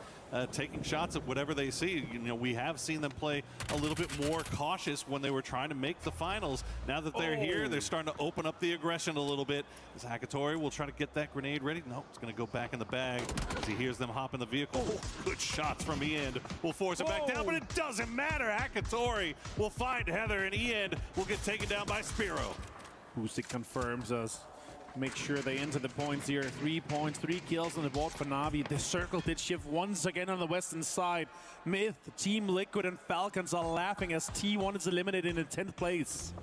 Taking shots at whatever they see. You know, we have seen them play a little bit more cautious when they were trying to make the finals. Now that they're here, they're starting to open up the aggression a little bit. As Hackatory will try to get that grenade ready. No, it's going to go back in the bag as he hears them hop in the vehicle. Good shots from End. Will force it back down, but it doesn't matter. Hackatory will find Heather, and End will get taken down by Spiro. Usyk confirms us. make sure they enter the points here. 3 points, 3 kills on the board for Na'Vi. The circle did shift once again on the western side. Myth, Team Liquid, and Falcons are laughing as T1 is eliminated in 10th place.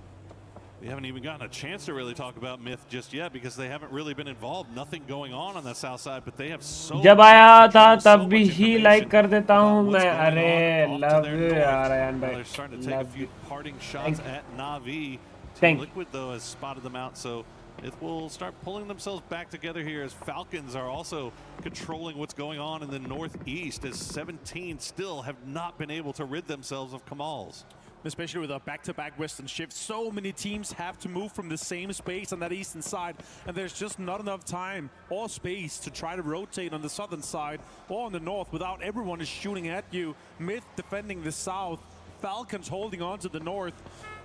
We haven't even gotten a chance to really talk about Myth just yet because they haven't really been involved. Nothing going on the south side, but they have so जब आया था तब भी ही like कर देता हूँ मैं. अरे love you यार and they're starting to take a few parting shots at Na'Vi. Thank Liquid though has spotted them out, so Myth will start pulling themselves back together here as Falcons are also controlling what's going on in the northeast as 17 still have not been able to rid themselves of Kamals. Especially with a back-to-back western shift, so many teams have to move from the same space on that eastern side, and there's just not enough time or space to try to rotate on the southern side or on the north without everyone is shooting at you. Myth defending the south, Falcons holding on to the north.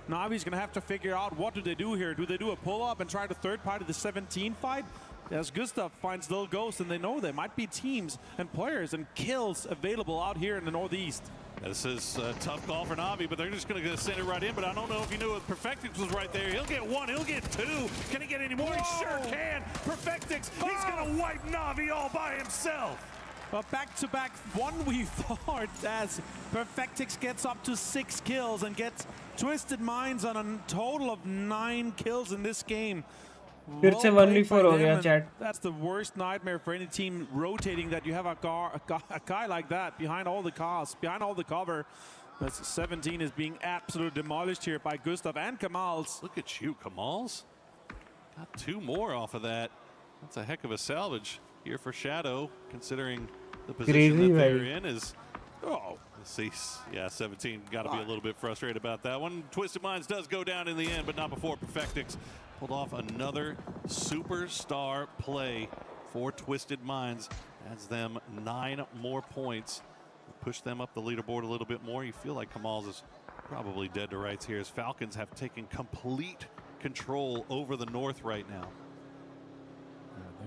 Navi's gonna have to figure out what do they do here. Do they do a pull-up and try to third party the 17 fight? As Gustav finds Lil Ghost, and they know there might be teams and players and kills available out here in the northeast. This is a tough call for Na'Vi, but they're just going to send it right in. But I don't know if you knew if Perfectix was right there. He'll get 1, he'll get 2. Can he get any more? He sure can. Perfectix, he's going to wipe Na'Vi all by himself. But back-to-back one we thought as Perfectix gets up to 6 kills and gets Twisted Minds on a total of 9 kills in this game. फिर से 1v4 हो गया chat. That's the worst nightmare for any team rotating, that you have a guy like that behind all the cars, behind all the cover. That's 17 is being absolutely demolished here by Gustav and Kamals. Look at you, Kamals. Got 2 more off of that. That's a heck of a salvage here for Shadow, considering the position that they're in is. Oh, see, yeah, 17 got to be a little bit frustrated about that one. Twisted Minds does go down in the end, but not before Perfectix pulled off another superstar play for Twisted Minds. Adds them 9 more points. Push them up the leaderboard a little bit more. You feel like Kamals is probably dead to rights here as Falcons have taken complete control over the north right now.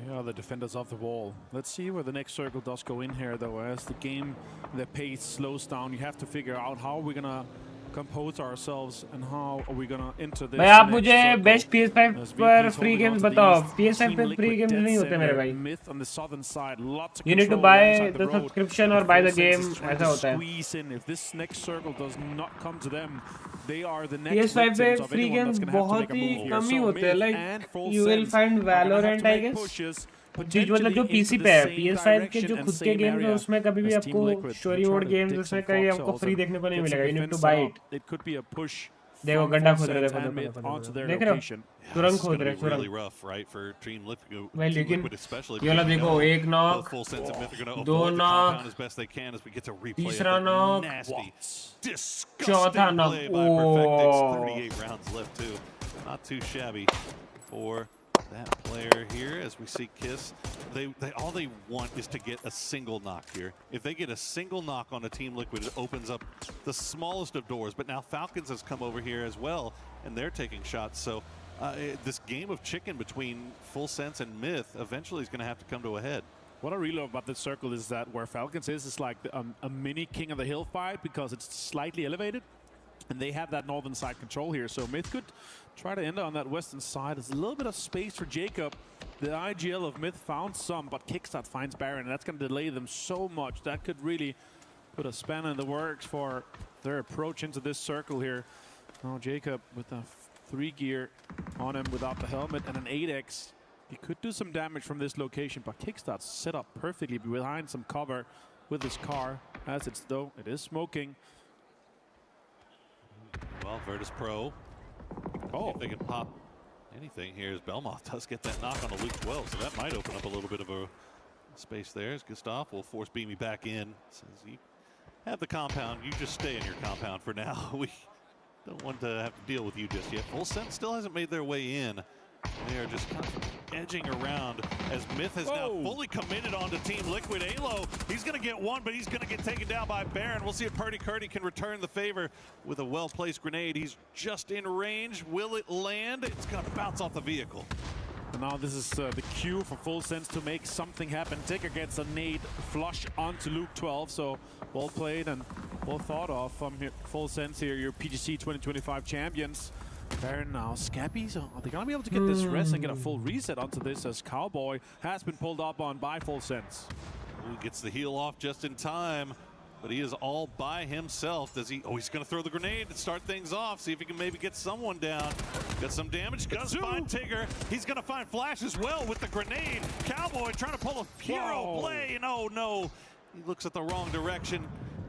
They are the defenders of the wall. Let's see where the next circle does go in here, though. As the game, the pace slows down, you have to figure out how we're gonna compose ourselves and how are we gonna enter this. भाई आप मुझे best PS5 पर free games बताओ. PS5 पे free games नहीं होते मेरे भाई. Myth on the southern side, lots of You need to buy the subscription or buy the game. ऐसा होता है. Squeeze in. If this next circle does not come to them, they are the next PS5 पे victims of free anyone games that's gonna have to बहुत make a he move come he here. होते हैं. Like you will find Valorant, I guess. चीज मतलब जो PC पे है, PS5 के जो खुद के गेम्स हैं उसमें कभी भी आपको स्टोरी मोड गेम्स उसमें कहीं आपको फ्री देखने को नहीं मिलेगा. You need to buy it. It could be a push. देखो गड्ढा खोद रहे, देखो देख रहे हो, तुरंत खोद रहे, really rough, right, for Team Liquid, भाई लेकिन especially. ये वाला देखो, एक knock, 2 knock, as best they can as we get to replay तीसरा नॉक, चौथा knock. 38 rounds left too. Not too shabby for that player here as we see Kiss. They all they want is to get a single knock here. If they get a single knock on a Team Liquid, it opens up the smallest of doors. But now Falcons has come over here as well, and they're taking shots. So this game of chicken between Full Sense and Myth eventually is going to have to come to a head. What I really love about this circle is that where Falcons is like a mini King of the Hill fight because it's slightly elevated. And they have that northern side control here. So Myth could try to enter on that western side. There's a little bit of space for Jacob. The IGL of Myth found some, but Kickstart finds Baron. And that's going to delay them so much. That could really put a spanner in the works for their approach into this circle here. Now Jacob with a 3 gear on him without the helmet and an 8x. He could do some damage from this location, but Kickstart's set up perfectly behind some cover with his car. As it's though, it is smoking. Well, Virtus Pro. Oh, if they can pop anything here as Belmoth does get that knock on a Luke 12, so that might open up a little bit of a space there. As Gustav will force Beamy back in. Says you have the compound, you just stay in your compound for now. We don't want to have to deal with you just yet. Full Sense still hasn't made their way in. They are just kind of edging around as Myth has now fully committed onto Team Liquid. Alo, he's going to get 1, but he's going to get taken down by Baron. We'll see if Purdy Curdy can return the favor with a well-placed grenade. He's just in range. Will it land? It's going to bounce off the vehicle. And now this is the cue for Full Sense to make something happen. Tigger gets a nade flush onto Luke 12, so well played and well thought of from Full Sense here, your PGC 2025 champions. Baron now. Scappies, are they going to be able to get this rest and get a full reset onto this as Cowboy has been pulled up on by Full Sense? Ooh, gets the heal off just in time, but he is all by himself. Does he? Oh, he's going to throw the grenade to start things off. See if he can maybe get someone down. Got some damage. Does find Tigger. He's going to find Flash as well with the grenade. Cowboy trying to pull a hero play, and oh no, he looks at the wrong direction.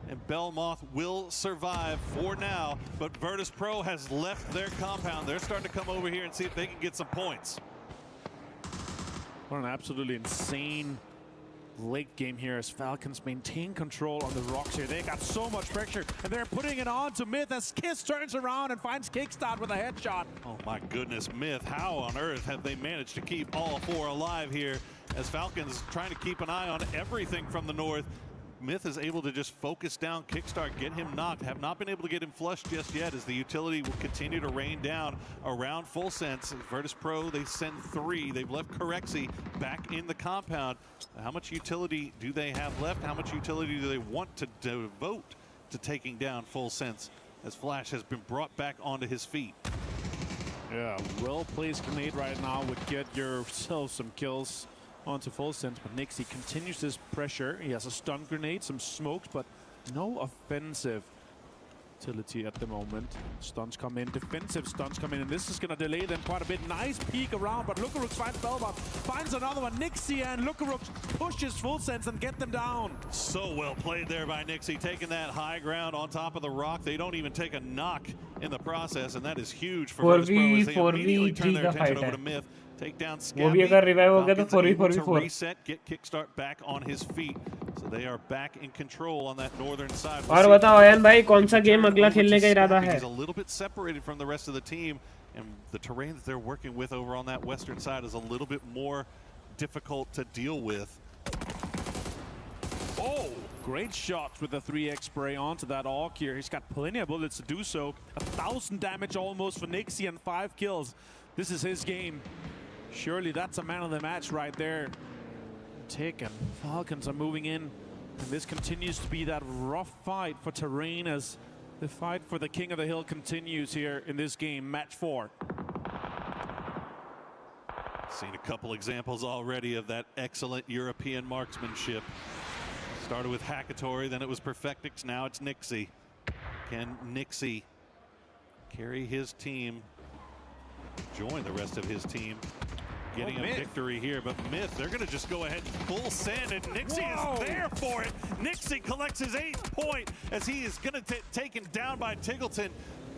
And Belmoth will survive for now, but Virtus Pro has left their compound. They're starting to come over here and see if they can get some points. What an absolutely insane late game here as Falcons maintain control on the rocks here. They got so much pressure, and they're putting it on to Myth as Kiss turns around and finds Kickstart with a headshot. Oh my goodness, Myth, how on earth have they managed to keep all four alive here as Falcons trying to keep an eye on everything from the north. Myth is able to just focus down Kickstart, get him knocked. Have not been able to get him flushed just yet as the utility will continue to rain down around Full Sense. Virtus Pro, they send 3. They've left Corexy back in the compound. How much utility do they have left? How much utility do they want to devote to taking down Full Sense as Flash has been brought back onto his feet? Yeah, well-placed grenade right now would get yourself some kills onto Full Sense, but Nixie continues his pressure. He has a stun grenade, some smokes, but no offensive utility at the moment. Stuns come in, defensive stuns come in, and this is going to delay them quite a bit. Nice peek around, but Lukarux finds Belmoth, finds another one. Nixie and Lukarux pushes Full Sense and get them down. So well played there by Nixie, taking that high ground on top of the rock. They don't even take a knock in the process, and that is huge for Virtus Pro as they immediately turn their attention over to Myth. Take down Scabby. Falcons able to reset, get Kickstart back on his feet. So they are back in control on that northern side. और बताओ अयन भाई कौन सा game अगला खेलने का इरादा है? He's a little bit separated from the rest of the team, and the terrain that they're working with over on that western side is a little bit more difficult to deal with. Oh, great shots with the 3x spray onto that AUG here. He's got plenty of bullets to do so. 1,000 damage almost for Nixie and 5 kills. This is his game. Surely that's a man of the match right there. Taken. Falcons are moving in, and this continues to be that rough fight for terrain as the fight for the King of the Hill continues here in this game, match 4. Seen a couple examples already of that excellent European marksmanship. Started with Hackatory, then it was Perfectix, now it's Nixie. Can Nixie carry his team, join the rest of his team? Getting a victory here, but Myth, they're going to just go ahead and full send, and Nixie is there for it. Nixie collects his 8th point as he is going to take him down by Tiggleton.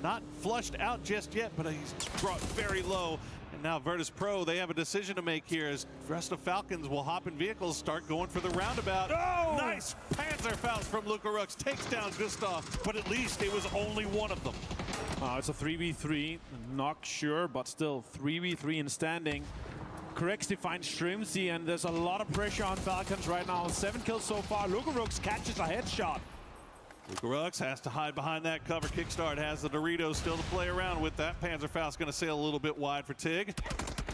Not flushed out just yet, but he's brought very low. And now Virtus Pro, they have a decision to make here as the rest of Falcons will hop in vehicles, start going for the roundabout. Oh! Nice Panzerfaust from Lukarux, takes down Gustav, but at least it was only one of them. It's a 3v3, not sure, but still 3v3 in standing. Corexy finds Shrimsy, and there's a lot of pressure on Falcons right now. 7 kills so far. Lukarux catches a headshot. Lukarux has to hide behind that cover. Kickstart has the Doritos still to play around with. That Panzerfaust going to sail a little bit wide for Tig.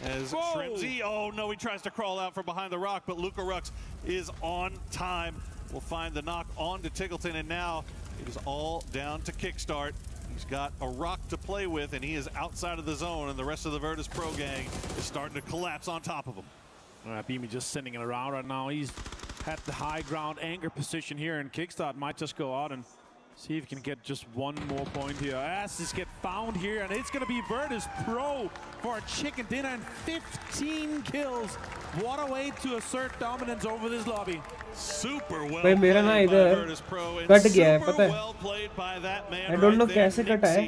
As Shrimsy, oh no, he tries to crawl out from behind the rock, but Lukarux is on time. We'll find the knock on to Tiggleton, and now it is all down to Kickstart. He's got a rock to play with, and he is outside of the zone, and the rest of the Virtus Pro gang is starting to collapse on top of him. Beamy just sending it around right now. He's at the high ground anchor position here, and Kickstart might just go out and see if he can get just one more point here. Asses get found here, and it's going to be Virtus Pro for a chicken dinner and 15 kills. What a way to assert dominance over this lobby. Super well भाई मेरा ना इधर cut गया है पता है I don't know कैसे कटा है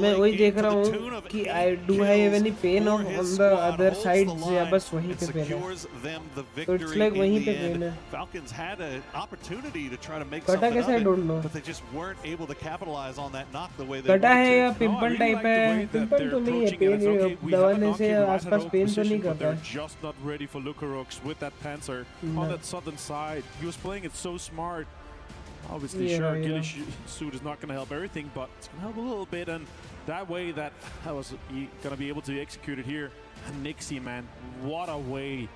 मैं वही देख रहा हूँ कि I do have any pain on the other side या बस वहीं पे पेन है तो it's like वहीं पे पेन है Falcons had an opportunity to try to make कटा something कैसे I don't know but they just weren't able to capitalize on that knock the way they कटा है या पिंपल टाइप है पिंपल तो नहीं है पेन दबाने से आसपास पेन तो नहीं करता है just not ready for Lukarux with that Panzer on that southern side. He was playing it so smart. Obviously, sure, Ghillie suit is not going to help everything, but it's going to help a little bit. And that way, that was going to be able to execute it here. And Nixie, man, what a way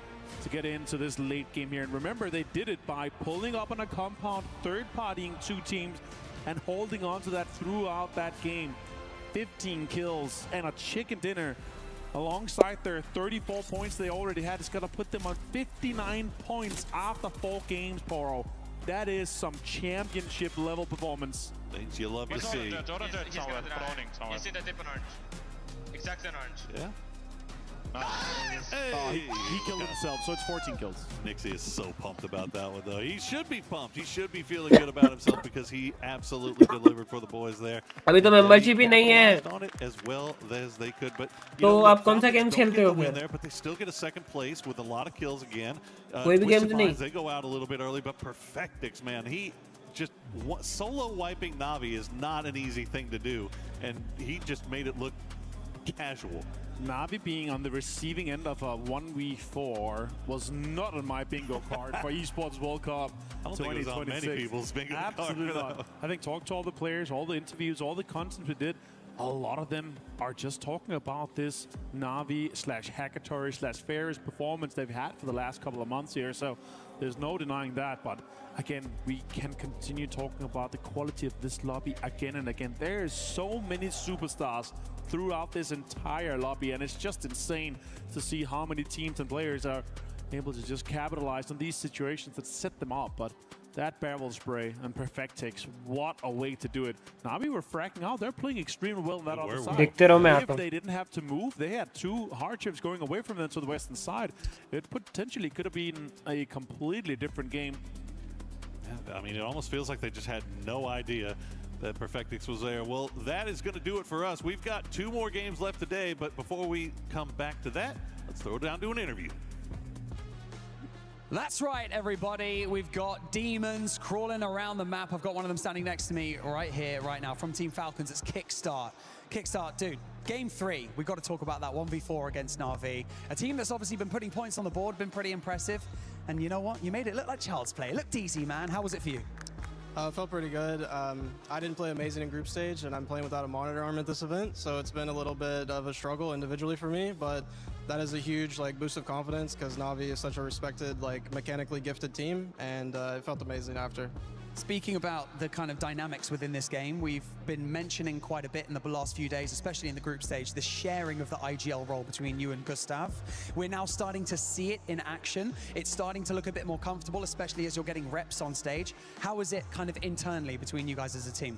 to get into this late game here. And remember, they did it by pulling up on a compound, third-partying 2 teams, and holding on to that throughout that game. 15 kills and a chicken dinner alongside their 34 points they already had. It's going to put them on 59 points after 4 games, Poro. That is some championship level performance. Things you love to see. You see the tip on orange. Exactly on orange. Yeah. He killed himself, so it's 14 kills. Nixie is so pumped about that one, though. He should be pumped. He should be feeling good about himself because he absolutely delivered for the boys there. अभी तो membership ही नहीं है. On it as well as they could, but तो आप कौन सा game खेलते हो फिर? But they still get a second place with a lot of kills again. कोई भी game नहीं. They go out a little bit early, but Perfectix, man, he just solo wiping Navi is not an easy thing to do, and he just made it look casual. Navi being on the receiving end of a 1v4 was not on my bingo card for Esports World Cup 2026. I don't think it was on many people's bingo card. Absolutely not. I think talk to all the players, all the interviews, all the content we did, a lot of them are just talking about this Navi / Hackatory / Ferris performance they've had for the last couple of months here. So there's no denying that. But again, we can continue talking about the quality of this lobby again and again. There's so many superstars throughout this entire lobby, and it's just insane to see how many teams and players are able to just capitalize on these situations that set them up. But that barrel spray and Perfectix, what a way to do it. Navi were fracking out. They're playing extremely well on that other side. If they didn't have to move, they had 2 hardships going away from them to the western side. It potentially could have been a completely different game. Yeah, I mean, it almost feels like they just had no idea that Perfectix was there. Well, that is going to do it for us. We've got 2 more games left today, but before we come back to that, let's throw it down to an interview. That's right, everybody. We've got demons crawling around the map. I've got one of them standing next to me right here, right now, from Team Falcons. It's Kickstart. Kickstart, dude, game 3. We've got to talk about that 1v4 against Na'Vi. A team that's obviously been putting points on the board, been pretty impressive. And you know what? You made it look like child's play. It looked easy, man. How was it for you? Felt pretty good. I didn't play amazing in group stage, and I'm playing without a monitor arm at this event, so it's been a little bit of a struggle individually for me, but that is a huge boost of confidence because Na'Vi is such a respected, mechanically gifted team, and it felt amazing after. Speaking about the kind of dynamics within this game, we've been mentioning quite a bit in the last few days, especially in the group stage, the sharing of the ag.al role between you and Gustav. We're now starting to see it in action. It's starting to look a bit more comfortable, especially as you're getting reps on stage. How is it kind of internally between you guys as a team?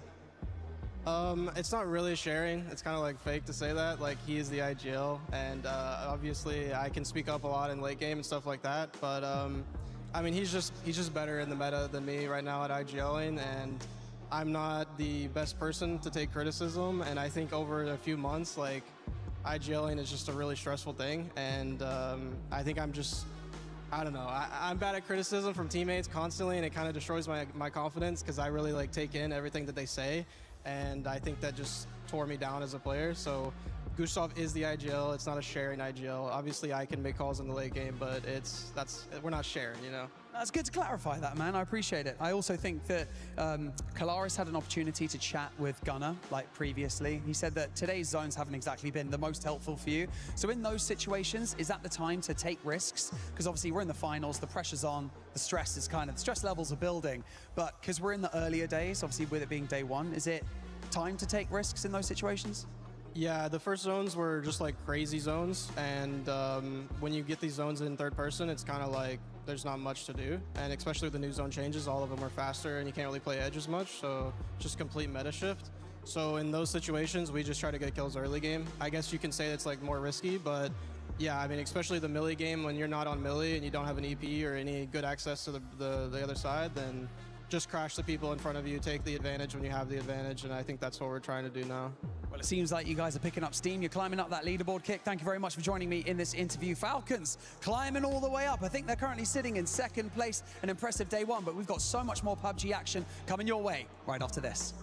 It's not really sharing. It's kind of fake to say that. He is the ag.al, and obviously I can speak up a lot in late game and stuff like that, but I mean, he's just better in the meta than me right now at ag.aling, and I'm not the best person to take criticism, and I think over a few months, ag.aling is just a really stressful thing, and I think I don't know. I'm bad at criticism from teammates constantly, and it kind of destroys my confidence because I really take in everything that they say, and I think that just tore me down as a player. So Gustav is the ag.al. It's not a sharing ag.al. Obviously, I can make calls in the late game, but we're not sharing, you know? That's good to clarify that, man. I appreciate it. I also think that Kalaris had an opportunity to chat with Gunnar, previously. He said that today's zones haven't exactly been the most helpful for you. So in those situations, is that the time to take risks? Because obviously we're in the finals, the pressure's on, the stress levels are building. But because we're in the earlier days, obviously with it being day 1, is it time to take risks in those situations? Yeah, the first zones were just crazy zones, and when you get these zones in third person, it's kind of there's not much to do, and especially with the new zone changes, all of them are faster, and you can't really play edge as much, so just complete meta shift. So in those situations, we just try to get kills early game. I guess you can say it's more risky, but yeah, I mean, especially the melee game, when you're not on melee and you don't have an EP or any good access to the other side, then just crash the people in front of you, take the advantage when you have the advantage, and I think that's what we're trying to do now. Well, it seems like you guys are picking up steam. You're climbing up that leaderboard, Kick. Thank you very much for joining me in this interview. Falcons climbing all the way up. I think they're currently sitting in 2nd place. An impressive day 1, but we've got so much more PUBG action coming your way right after this.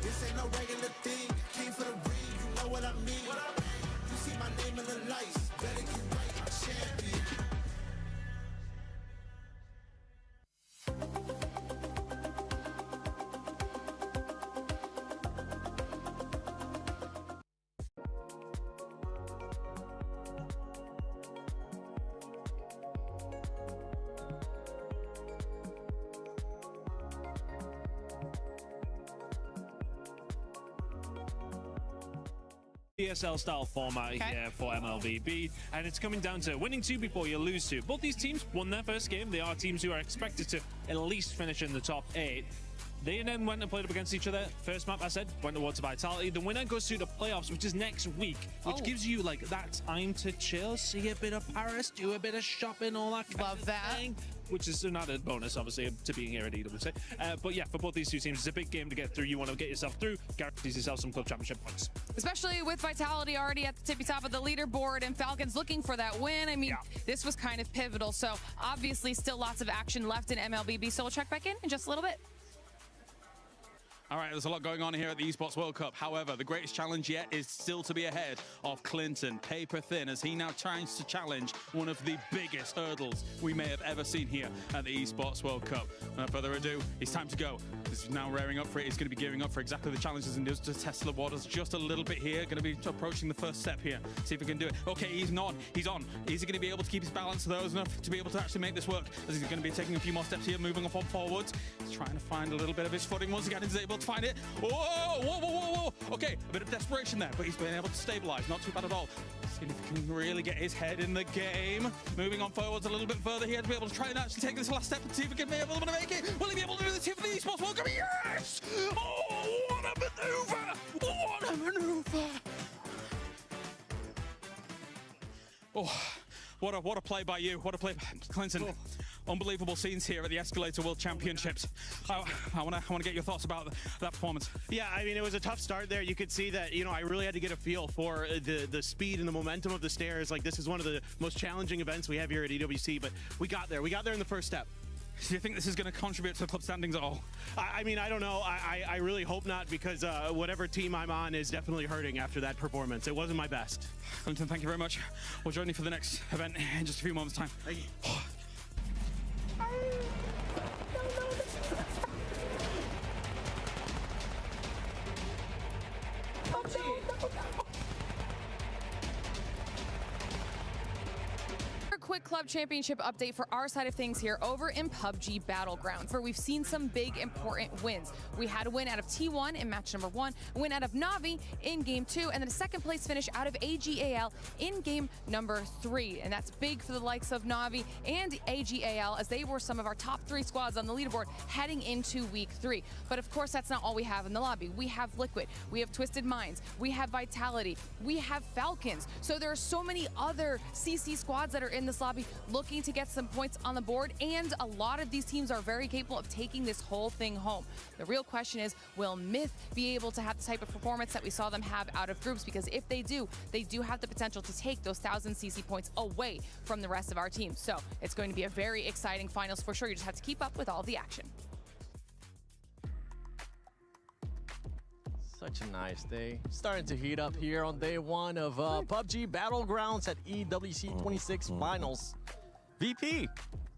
This ain't no regular thing. Came for the ring, you know what I mean. You see my name in the lights. Better get right, I'm champion. PSL style format here for MLVB, and it's coming down to winning 2 before you lose 2. Both these teams won their first game. They are teams who are expected to at least finish in the top 8. They then went and played up against each other. First map, I said, went towards Vitality. The winner goes through the playoffs, which is next week, which gives you like that time to chill, see a bit of Paris, do a bit of shopping, all that kind of thing, which is an added bonus, obviously, to being here at EWC. But yeah, for both these two teams, it's a big game to get through. You want to get yourself through, guarantees yourself some club championship points. Especially with Vitality already at the tippy top of the leaderboard and Falcons looking for that win. I mean, this was kind of pivotal. So obviously still lots of action left in MLBB. So we'll check back in just a little bit. All right, there's a lot going on here at the Esports World Cup. However, the greatest challenge yet is still to be ahead of Clinton, paper thin, as he now tries to challenge one of the biggest hurdles we may have ever seen here at the Esports World Cup. Without further ado, it's time to go. He's now rearing up for it. He's going to be gearing up for exactly the challenges and just to test the waters just a little bit here. Going to be approaching the first step here. See if he can do it. Okay, he's on. He's on. Is he going to be able to keep his balance those enough to be able to actually make this work? As he's going to be taking a few more steps here, moving up on forwards. He's trying to find a little bit of his footing. Once again, he's able to find it. Whoa, whoa, whoa, whoa, whoa. Okay, a bit of desperation there, but he's been able to stabilize. Not too bad at all. See if he can really get his head in the game. Moving on forwards a little bit further here to be able to try and actually take this last step and see if he can be able to make it. Will he be able to do this here for the Esports World Cup? Yes! Oh, what a maneuver! What a maneuver! Oh, what a play by you. What a play by Clinton. Oh. Unbelievable scenes here at the Escalator World Championships. I want to get your thoughts about that performance. Yeah, I mean, it was a tough start there. You could see that, you know, I really had to get a feel for the speed and the momentum of the stairs. Like, this is one of the most challenging events we have here at EWC, but we got there. We got there in the first step. Do you think this is going to contribute to the club standings at all? I mean, I don't know. I really hope not, because whatever team I'm on is definitely hurting after that performance. It wasn't my best. Clinton, thank you very much. We'll join you for the next event in just a few moments' time. Thank you. Quick club championship update for our side of things here over in PUBG Battlegrounds, where we've seen some big important wins. We had a win out of T1 in match number 1, a win out of Navi in game 2, and then a second place finish out of ag.al in game number 3. And that's big for the likes of Navi and ag.al, as they were some of our top 3 squads on the leaderboard heading into week 3. But of course, that's not all we have in the lobby. We have Liquid, we have Twisted Minds, we have Vitality, we have Falcons. So there are so many other CC squads that are in this lobby looking to get some points on the board, and a lot of these teams are very capable of taking this whole thing home. The real question is, will Myth be able to have the type of performance that we saw them have out of groups? Because if they do have the potential to take those 1,000 CC points away from the rest of our teams. So it's going to be a very exciting finals for sure. You just have to keep up with all the action. Such a nice day. Starting to heat up here on day 1 of PUBG Battlegrounds at EWC 26 Finals. VP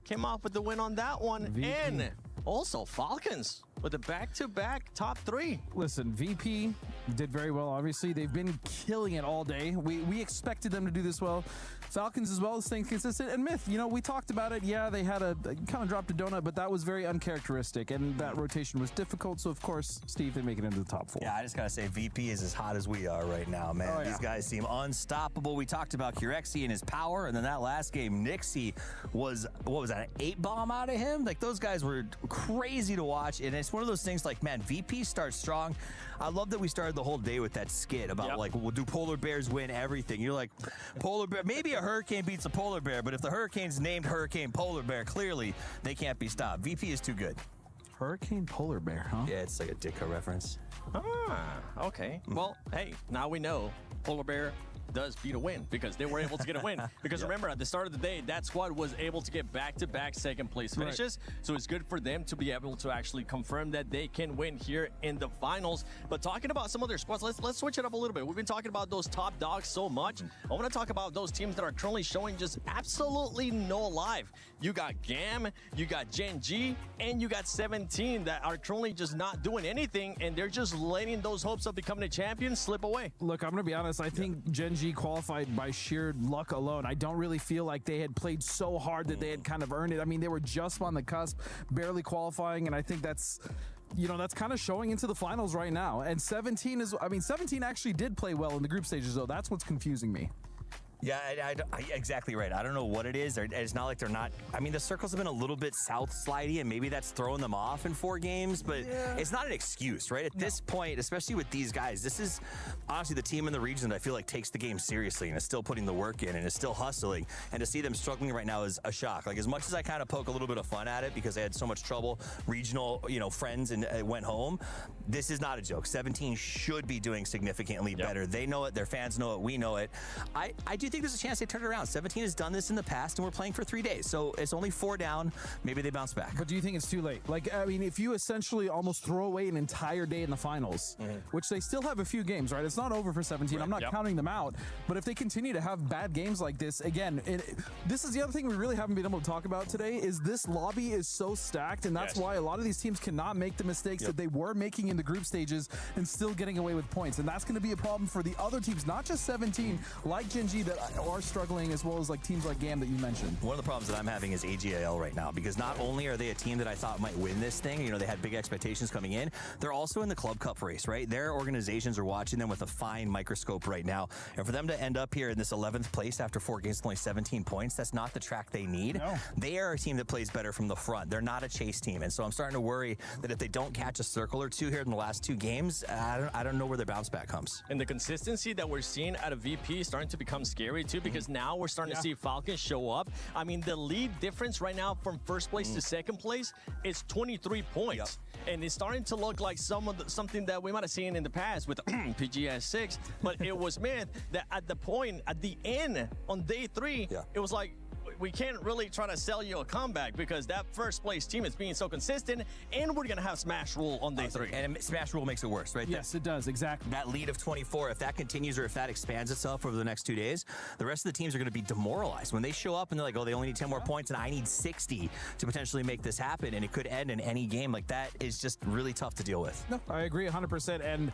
came off with the win on that one. VP. And also Falcons with the back-to-back top 3. Listen, VP did very well, obviously. They've been killing it all day. We expected them to do this well. Falcons as well, staying consistent. And Myth, you know, we talked about it. Yeah, they had kind of dropped a donut, but that was very uncharacteristic, and that rotation was difficult. So, of course, Steve, they make it into the top 4. Yeah, I just got to say, VP is as hot as we are right now, man. Oh, yeah. These guys seem unstoppable. We talked about Kurexi and his power, and then that last game, Nixie was, what was that, an 8-bomb out of him? Like, those guys were crazy to watch, and it's one of those things like, man, VP starts strong. I love that we started the whole day with that skit about, like, well, do polar bears win everything? You're like, polar bear, maybe a hurricane beats a polar bear, but if the hurricane's named Hurricane Polar Bear, clearly they can't be stopped. VP is too good. Hurricane Polar Bear, huh? Yeah, it's like a Ditka reference. Ah, okay. Well, hey, now we know Polar Bear does beat a win, because they were able to get a win. Because remember, at the start of the day, that squad was able to get back-to-back second place finishes. Right. So it's good for them to be able to actually confirm that they can win here in the finals. But talking about some other squads, let's switch it up a little bit. We've been talking about those top dogs so much. I want to talk about those teams that are currently showing just absolutely no life. You got GAM, you got Gen G, and you got 17 that are currently just not doing anything, and they're just letting those hopes of becoming a champion slip away. Look, I'm going to be honest. I think Gen G qualified by sheer luck alone. I don't really feel like they had played so hard that they had kind of earned it. I mean, they were just on the cusp, barely qualifying, and I think that's you know, that's kind of showing into the finals right now. And 17 is, I mean, 17 actually did play well in the group stages, though. That's what's confusing me. Yeah, exactly right. I don't know what it is. It's not like they're not. I mean, the circles have been a little bit south slidey, and maybe that's throwing them off in 4 games, but it's not an excuse, right? At this point, especially with these guys, this is honestly the team in the region that I feel like takes the game seriously and is still putting the work in and is still hustling. And to see them struggling right now is a shock. Like, as much as I kind of poke a little bit of fun at it because they had so much trouble, regional, you know, friends, and went home, this is not a joke. 17 should be doing significantly better. They know it. Their fans know it. We know it. I do think there's a chance they turn it around. 17 has done this in the past, and we're playing for 3 days, so it's only 4 down. Maybe they bounce back. But do you think it's too late? Like, I mean, if you essentially almost throw away an entire day in the finals, which they still have a few games, right? It's not over for 17. I'm not counting them out. But if they continue to have bad games like this, again, this is the other thing we really haven't been able to talk about today, is this lobby is so stacked, and that's why a lot of these teams cannot make the mistakes that they were making in the group stages and still getting away with points. And that's going to be a problem for the other teams, not just 17, like Gen G, that are struggling, as well as like teams like GAM that you mentioned. One of the problems that I'm having is ag.al right now, because not only are they a team that I thought might win this thing, you know, they had big expectations coming in, they're also in the Club Cup race, right? Their organizations are watching them with a fine microscope right now. And for them to end up here in this 11th place after 4 games with only 17 points, that's not the track they need. No. They are a team that plays better from the front. They're not a chase team. And so I'm starting to worry that if they don't catch a circle or 2 here in the last 2 games, I don't know where their bounce back comes. And the consistency that we're seeing out of VP is starting to become scary too, because now we're starting to see Falcons show up. I mean, the lead difference right now from first place to second place is 23 points. And it's starting to look like something that we might have seen in the past with PGS6, but it was meant that at the end, on day 3, it was like, we can't really try to sell you a comeback because that first place team is being so consistent, and we're going to have Smash Rule on day 3. And Smash Rule makes it worse, right? Yes, it does, exactly. That lead of 24, if that continues or if that expands itself over the next 2 days, the rest of the teams are going to be demoralized. When they show up and they're like, oh, they only need 10 more points and I need 60 to potentially make this happen, and it could end in any game, like that is just really tough to deal with. No, I agree 100%. And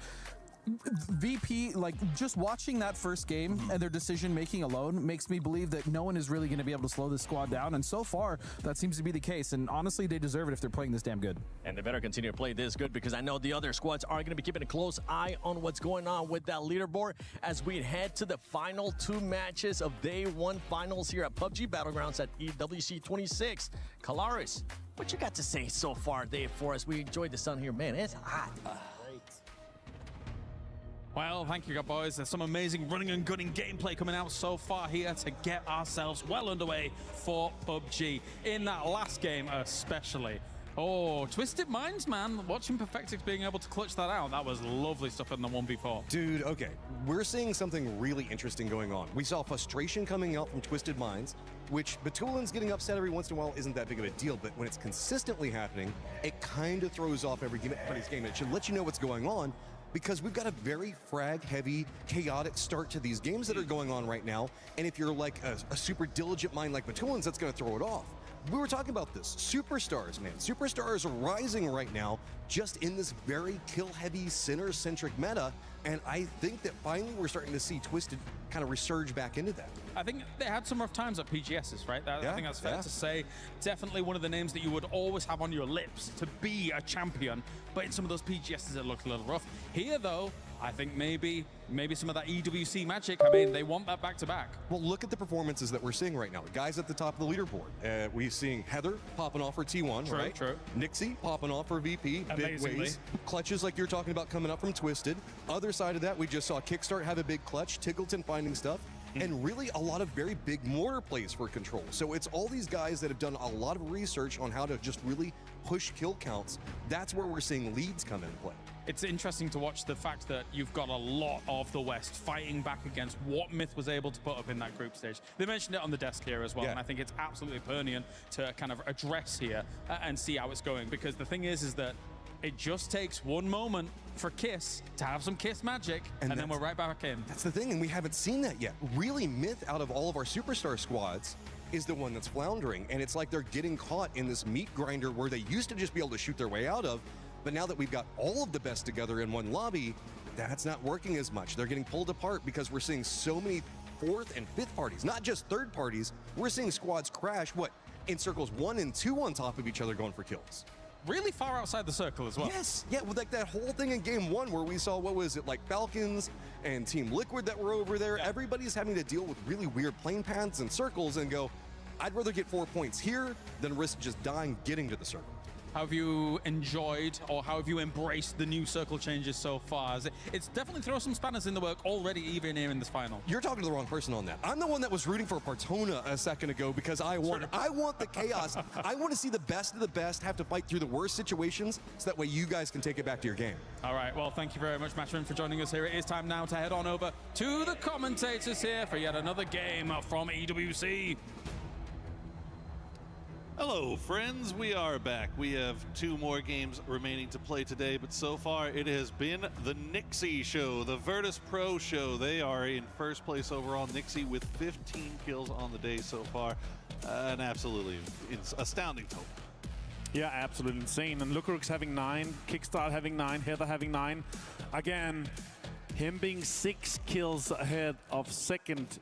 VP, like, just watching that first game and their decision making alone makes me believe that no one is really going to be able to slow this squad down, and so far that seems to be the case. And honestly, they deserve it if they're playing this damn good. And they better continue to play this good, because I know the other squads are going to be keeping a close eye on what's going on with that leaderboard as we head to the final 2 matches of day 1 finals here at PUBG Battlegrounds at EWC 26. Kalaris, what you got to say so far, Dave, for us? We enjoyed the sun here, man. It's hot. Well, thank you, boys. There's some amazing running and gunning gameplay coming out so far here to get ourselves well underway for PUBG. In that last game especially. Oh, Twisted Minds, man. Watching Perfectix being able to clutch that out, that was lovely stuff in the 1v4. Dude, okay. We're seeing something really interesting going on. We saw frustration coming out from Twisted Minds, which Batulin's getting upset every once in a while isn't that big of a deal, but when it's consistently happening, it kind of throws off everybody's game. It should let you know what's going on, because we've got a very frag-heavy, chaotic start to these games that are going on right now, and if you're like a super diligent mind like Batulin's, that's going to throw it off. We were talking about this. Superstars, man. Superstars are rising right now just in this very kill-heavy, center-centric meta, and I think that finally we're starting to see Twisted kind of resurge back into that. I think they had some rough times at PGSs, right? I think that's fair to say. Definitely one of the names that you would always have on your lips to be a champion, but in some of those PGSs it looked a little rough. Here, though, I think maybe some of that EWC magic, I mean, they want that back-to-back. Well, look at the performances that we're seeing right now. Guys at the top of the leaderboard. We're seeing Heather popping off for T1, right? True. Nixie popping off for VP, big ways. Clutches like you're talking about coming up from Twisted. Other side of that, we just saw Kickstart have a big clutch, Tiggleton finding stuff, and really a lot of very big mortar plays for Control. So it's all these guys that have done a lot of research on how to just really push kill counts. That's where we're seeing leads come into play. It's interesting to watch the fact that you've got a lot of the West fighting back against what Myth was able to put up in that group stage. They mentioned it on the desk here as well, and I think it's absolutely pertinent to kind of address here and see how it's going, because the thing is that it just takes one moment for Kiss to have some Kiss magic, and then we're right back in. That's the thing, and we haven't seen that yet. Really, Myth, out of all of our superstar squads, is the one that's floundering, and it's like they're getting caught in this meat grinder where they used to just be able to shoot their way out of, but now that we've got all of the best together in one lobby, that's not working as much. They're getting pulled apart because we're seeing so many 4th and 5th parties, not just 3rd parties. We're seeing squads crash, in circles 1 and 2 on top of each other going for kills. really far outside the circle as well. Yes, yeah, well, like that whole thing in game 1 where we saw, what was it, like Falcons and Team Liquid that were over there. Everybody's having to deal with really weird plane paths and circles and go, I'd rather get 4 points here than risk just dying getting to the circle. How have you enjoyed or how have you embraced the new circle changes so far? It's definitely thrown some spanners in the work already, even here in this final. You're talking to the wrong person on that. I'm the one that was rooting for Partona a second ago because I want the chaos. I want to see the best of the best have to fight through the worst situations so that way you guys can take it back to your game. All right, well, thank you very much, Matchman, for joining us here. It is time now to head on over to the commentators here for yet another game from EWC. Hello, friends. We are back. We have 2 more games remaining to play today, but so far it has been the Nixie show, the Virtus Pro show. They are in first place overall. Nixie with 15 kills on the day so far. An absolutely astounding total. Yeah, absolutely insane. And LucRyuK's having 9, Kickstart having 9, Heather having 9. Again, him being 6 kills ahead of second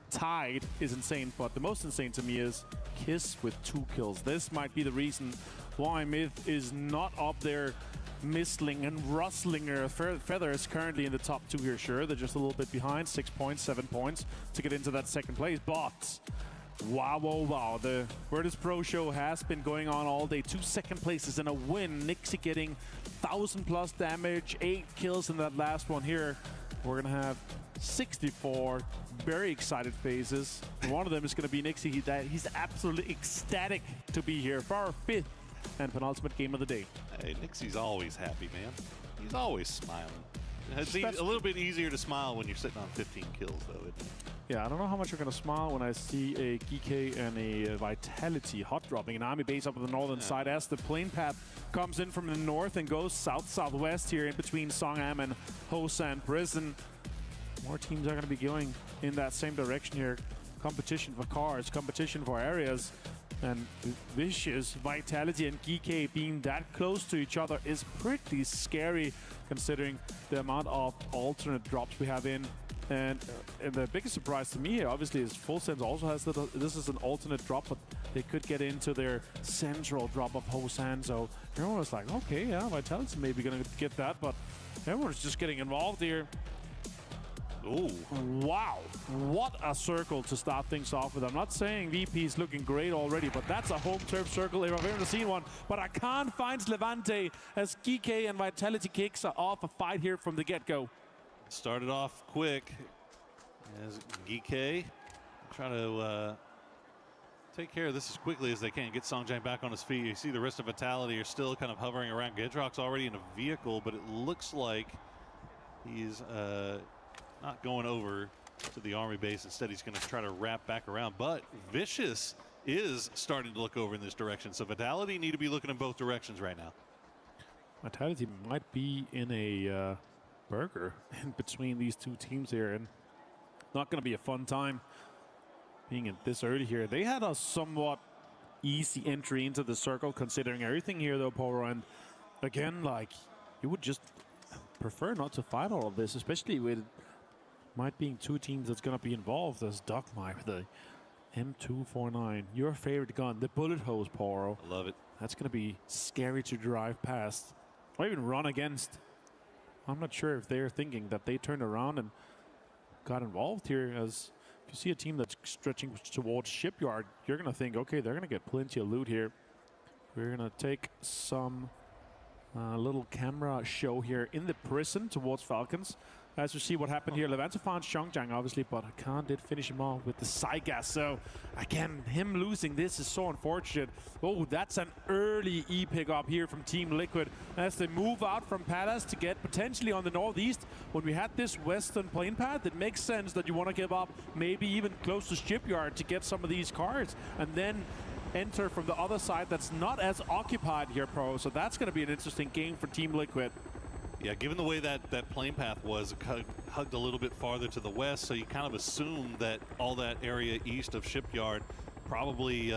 tied is insane, but the most insane to me is Kiss with 2 kills. This might be the reason why Myth is not up there mistling and rustling her feathers currently in the top 2 here. Sure, they're just a little bit behind, 6 points, 7 points to get into that second place, but wow, wow, wow. The Virtus Pro show has been going on all day. 2 second places and a win. Nixie getting 1,000+ damage, 8 kills in that last one here. We're gonna have 64 very excited faces. One of them is going to be Nixie. He's absolutely ecstatic to be here for our 5th and penultimate game of the day. Hey, Nixie's always happy, man. He's always smiling. It's a little bit easier to smile when you're sitting on 15 kills, though, isn't it? Yeah, I don't know how much you're going to smile when I see a GK and a Vitality hot dropping an army base up on the northern side as the plane path comes in from the north and goes south-southwest here in between Songam and Hosan Prison. More teams are going to be going in that same direction here. Competition for cars, competition for areas, and Vicious, Vitality, and GK being that close to each other is pretty scary considering the amount of alternate drops we have in. And the biggest surprise to me here, obviously, is Full Sense also has that. This is an alternate drop, but they could get into their central drop of Hosan. So everyone was like, okay, yeah, Vitality maybe going to get that, but everyone's just getting involved here. Oh, wow. What a circle to start things off with. I'm not saying VP is looking great already, but that's a home turf circle if I've ever seen one. But I can't find Levante as GK and Vitality kicks are off a fight here from the get-go. Started off quick as GK trying to take care of this as quickly as they can. Get Songjang back on his feet. You see the rest of Vitality are still kind of hovering around. Gedrock's already in a vehicle, but it looks like he's not going over to the army base. Instead, he's going to try to wrap back around. But Vicious is starting to look over in this direction. So Vitality need to be looking in both directions right now. Vitality might be in a burger in between these 2 teams here, and not going to be a fun time being in this early here. They had a somewhat easy entry into the circle considering everything here, though, Poro. And again, like, you would just prefer not to fight all of this, especially with might being 2 teams that's going to be involved as Dogmai with the M249. Your favorite gun, the bullet hose, Poro. I love it. That's going to be scary to drive past or even run against. I'm not sure if they're thinking that they turned around and got involved here, as if you see a team that's stretching towards Shipyard, you're going to think, okay, they're going to get plenty of loot here. We're going to take some little camera show here in the prison towards Falcons. As you see what happened here, Levante found Songjang, obviously, but Khan did finish him off with the Saigas. So, again, him losing this is so unfortunate. Oh, that's an early E-pick up here from Team Liquid as they move out from Palace to get potentially on the northeast. When we had this western plane path, it makes sense that you want to give up maybe even close to Shipyard to get some of these cars and then enter from the other side that's not as occupied here, Pro. So that's going to be an interesting game for Team Liquid. Yeah, given the way that plane path was, hugged a little bit farther to the west, so you kind of assume that all that area east of Shipyard probably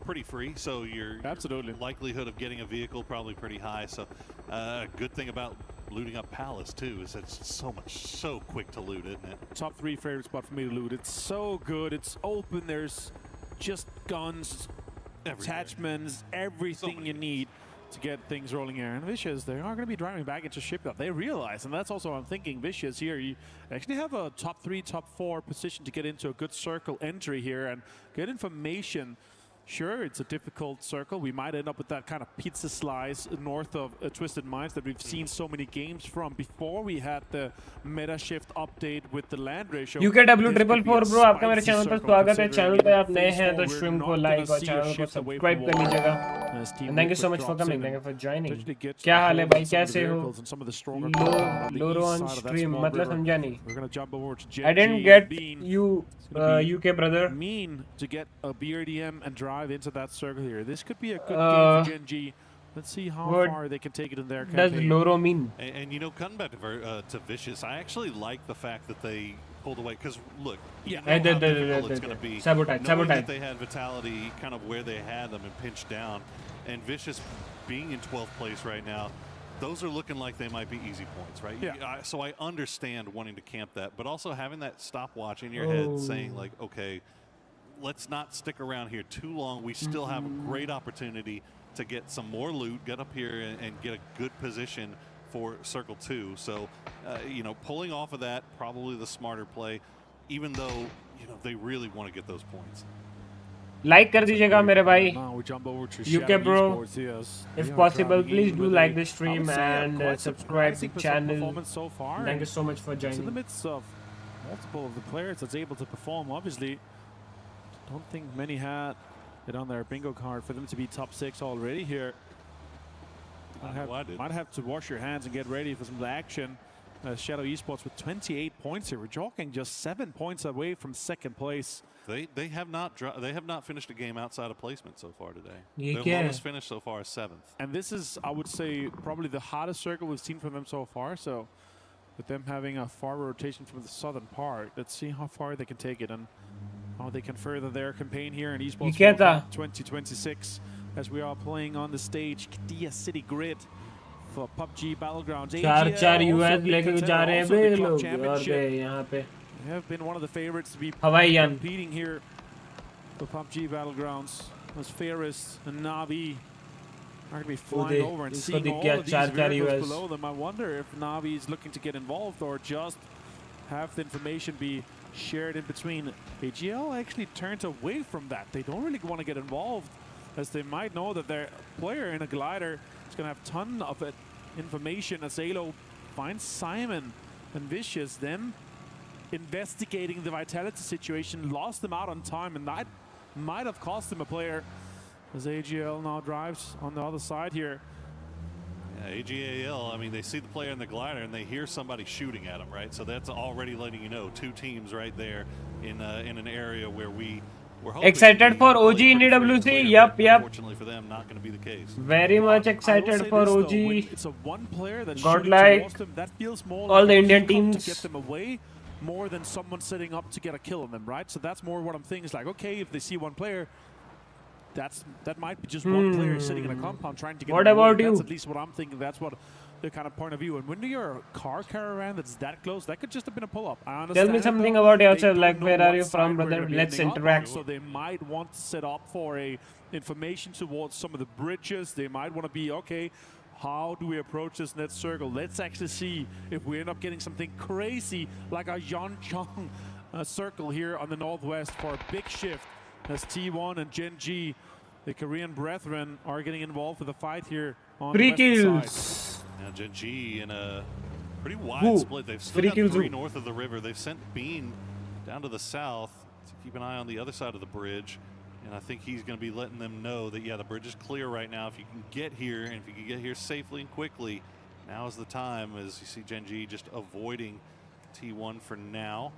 pretty free, so your likelihood of getting a vehicle probably pretty high. So good thing about looting up Palace too is it's so quick to loot, isn't it? Top 3 favorite spot for me to loot. It's so good. It's open. There's just guns, attachments, everything you need. to get things rolling here. And Vicious, they are going to be driving back into shipyard. They realize, and that's also what I'm thinking, Vicious here, you actually have a top 3, top 4 position to get into a good circle entry here and get information. Sure, it's a difficult circle. We might end up with that kind of pizza slice north of Twisted Minds that we've seen so many games from before we had the meta shift update with the land ratio. UKW444 bro, आपका मेरे channel पर स्वागत है. Channel पे आप नए हैं तो स्ट्रीम को लाइक और चैनल को सब्सक्राइब कर लीजिएगा. And thank you so much for coming. Thank you for joining. क्या हाल है भाई, कैसे हो? लोरो on stream, मतलब समझा नहीं. I didn't get you, UK brother. Mean to get a BRDM and drive into that circle here. This could be a good game for Gen G. Let's see how far they can take it in their campaign. Does Loro mean? And you know, coming back to Vicious, I actually like the fact that they pulled away because look, yeah, it's going to be sabotage. That they had Vitality kind of where they had them and pinched down, and Vicious being in 12th place right now. Those are looking like they might be easy points, right? Yeah. So I understand wanting to camp that, but also having that stopwatch in your head saying like, okay, let's not stick around here too long. We still have a great opportunity to get some more loot, get up here and get a good position for Circle 2. So, you know, pulling off of that, probably the smarter play, even though, you know, they really want to get those points. Like कर दीजिएगा मेरे भाई. UK bro, if possible, please do like the stream and subscribe to the channel. Thank you so much for joining. In the midst of multiple of the players that's able to perform, obviously, don't think many had it on their bingo card for them to be top 6 already here. Might have to wash your hands and get ready for some action. Shadow Esports with 28 points here. We're jogging just 7 points away from second place. They have not finished a game outside of placement so far today. Their lowest finish so far is 7th. And this is, I would say, probably the hottest circle we've seen from them so far. So with them having a far rotation from the southern part, let's see how far they can take it and how they can further their campaign here in Esports 2026 as we are playing on the stage Qiddiya City Grid for PUBG Battlegrounds. चार US लेके जा रहे हैं बे लोग और बे यहाँ पे. They have been one of the favorites to be Hawaiian competing here for PUBG Battlegrounds. As Ferris and Navi are going to be flying over and seeing all of these vehicles below them. I wonder if Navi is looking to get involved or just have the information be shared in between. ag.al actually turns away from that. They don't really want to get involved as they might know that their player in a glider is going to have a ton of information as Alo finds Simon and Vicious. Them investigating the Vitality situation, lost them out on time, and that might have cost them a player as ag.al now drives on the other side here. Yeah, ag.al, I mean, they see the player in the glider and they hear somebody shooting at them, right? So that's already letting you know 2 teams right there in an area where we were hoping. Excited for OG in EWC? Yep. Unfortunately for them, not going to be the case. Very much excited for OG. It's a one player that Godlike. That feels more all like the Indian teams to get them away more than someone setting up to get a kill on them, right? So that's more what I'm thinking. Is like, okay, if they see one player, that might be just one player sitting in a compound trying to get. What about you? That's at least what I'm thinking. That's what the kind of point of view. And when you're a car caravan that's that close, that could just have been a pull-up. Tell me something about yourself. Like, where are you from, brother? Let's interact. So they might want to set up for a information towards some of the bridges. They might want to be okay. How do we approach this net circle? Let's actually see if we end up getting something crazy like a Yeoncheon circle here on the northwest for a big shift as T1 and Gen G, the Korean brethren, are getting involved with the fight here on the west side. Now Gen G in a pretty wide split. They've still got 3 north of the river. They've sent Bean down to the south to keep an eye on the other side of the bridge. And I think he's going to be letting them know that, yeah, the bridge is clear right now. If you can get here, and if you can get here safely and quickly, now is the time, as you see Gen G just avoiding T1 for now.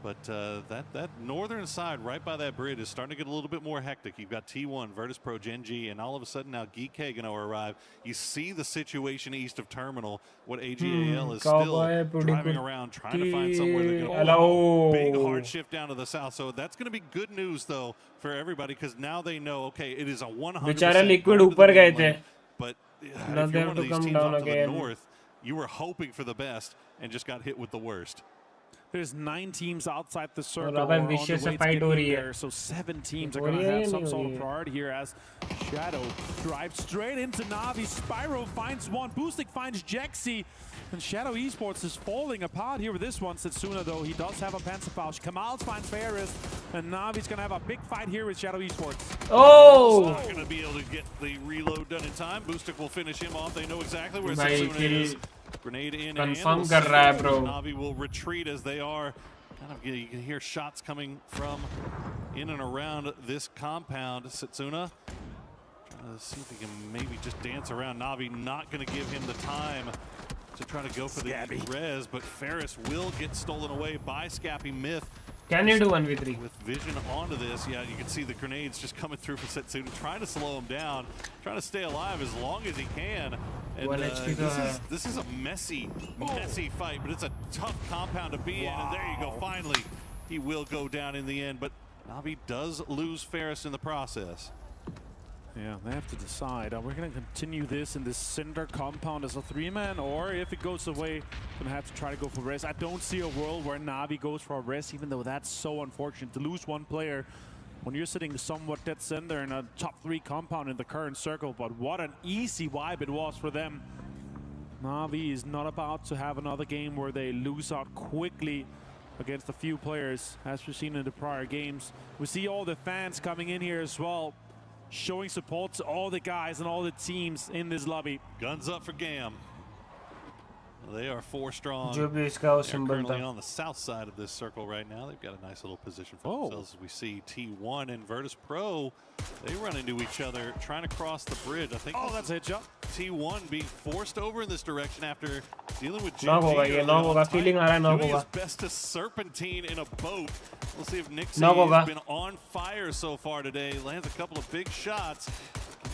But that northern side right by that bridge is starting to get a little bit more hectic. You've got T1, Virtus Pro, Gen G, and all of a sudden now GK going to arrive. You see the situation east of Terminal. What ag.al is still driving around, trying to find somewhere they're going to big hard shift down to the south. So that's going to be good news, though, for everybody, because now they know, okay, it is a 100% liquid ऊपर गए थे. But if you're one of these teams off to the north, you were hoping for the best and just got hit with the worst. There's 9 teams outside the circle on the way to get in there, so 7 teams are going to have some sort of priority here as Shadow drives straight into Navi. Spyro finds one. Boostic finds Jexy. And Shadow Esports is falling apart here with this one. Setsuna, though, he does have a Panzerfaust. Kamals finds Ferris. And Navi's going to have a big fight here with Shadow Esports. Oh! Not going to be able to get the reload done in time. Boostic will finish him off. They know exactly where Setsuna is. Grenade in hand. Navi will retreat as they are. You can hear shots coming from in and around this compound. Setsuna trying to see if he can maybe just dance around. Navi not going to give him the time to try to go for the res, but Ferris will get stolen away by Scabby Myth. Can you do 1v3? With vision onto this, yeah, you can see the grenades just coming through for Setsuna, trying to slow him down, trying to stay alive as long as he can. And this is a messy fight, but it's a tough compound to be in. And there you go, finally, he will go down in the end, but Navi does lose Ferris in the process. Yeah, they have to decide. Are we going to continue this in this center compound as a 3-man, or if it goes away, going to have to try to go for res. I don't see a world where Navi goes for a res, even though that's so unfortunate to lose one player when you're sitting somewhat dead center in a top 3 compound in the current circle. But what an easy wipe it was for them. Navi is not about to have another game where they lose out quickly against a few players, as we've seen in the prior games. We see all the fans coming in here as well, showing support to all the guys and all the teams in this lobby. Guns up for GAM. They are 4 strong. They're currently on the south side of this circle right now. They've got a nice little position for themselves as we see T1 and Virtus Pro. They run into each other trying to cross the bridge. I think that's a jump. T1 being forced over in this direction after dealing with doing his best to serpentine in a boat. We'll see if Nixie has been on fire so far today. Lands a couple of big shots.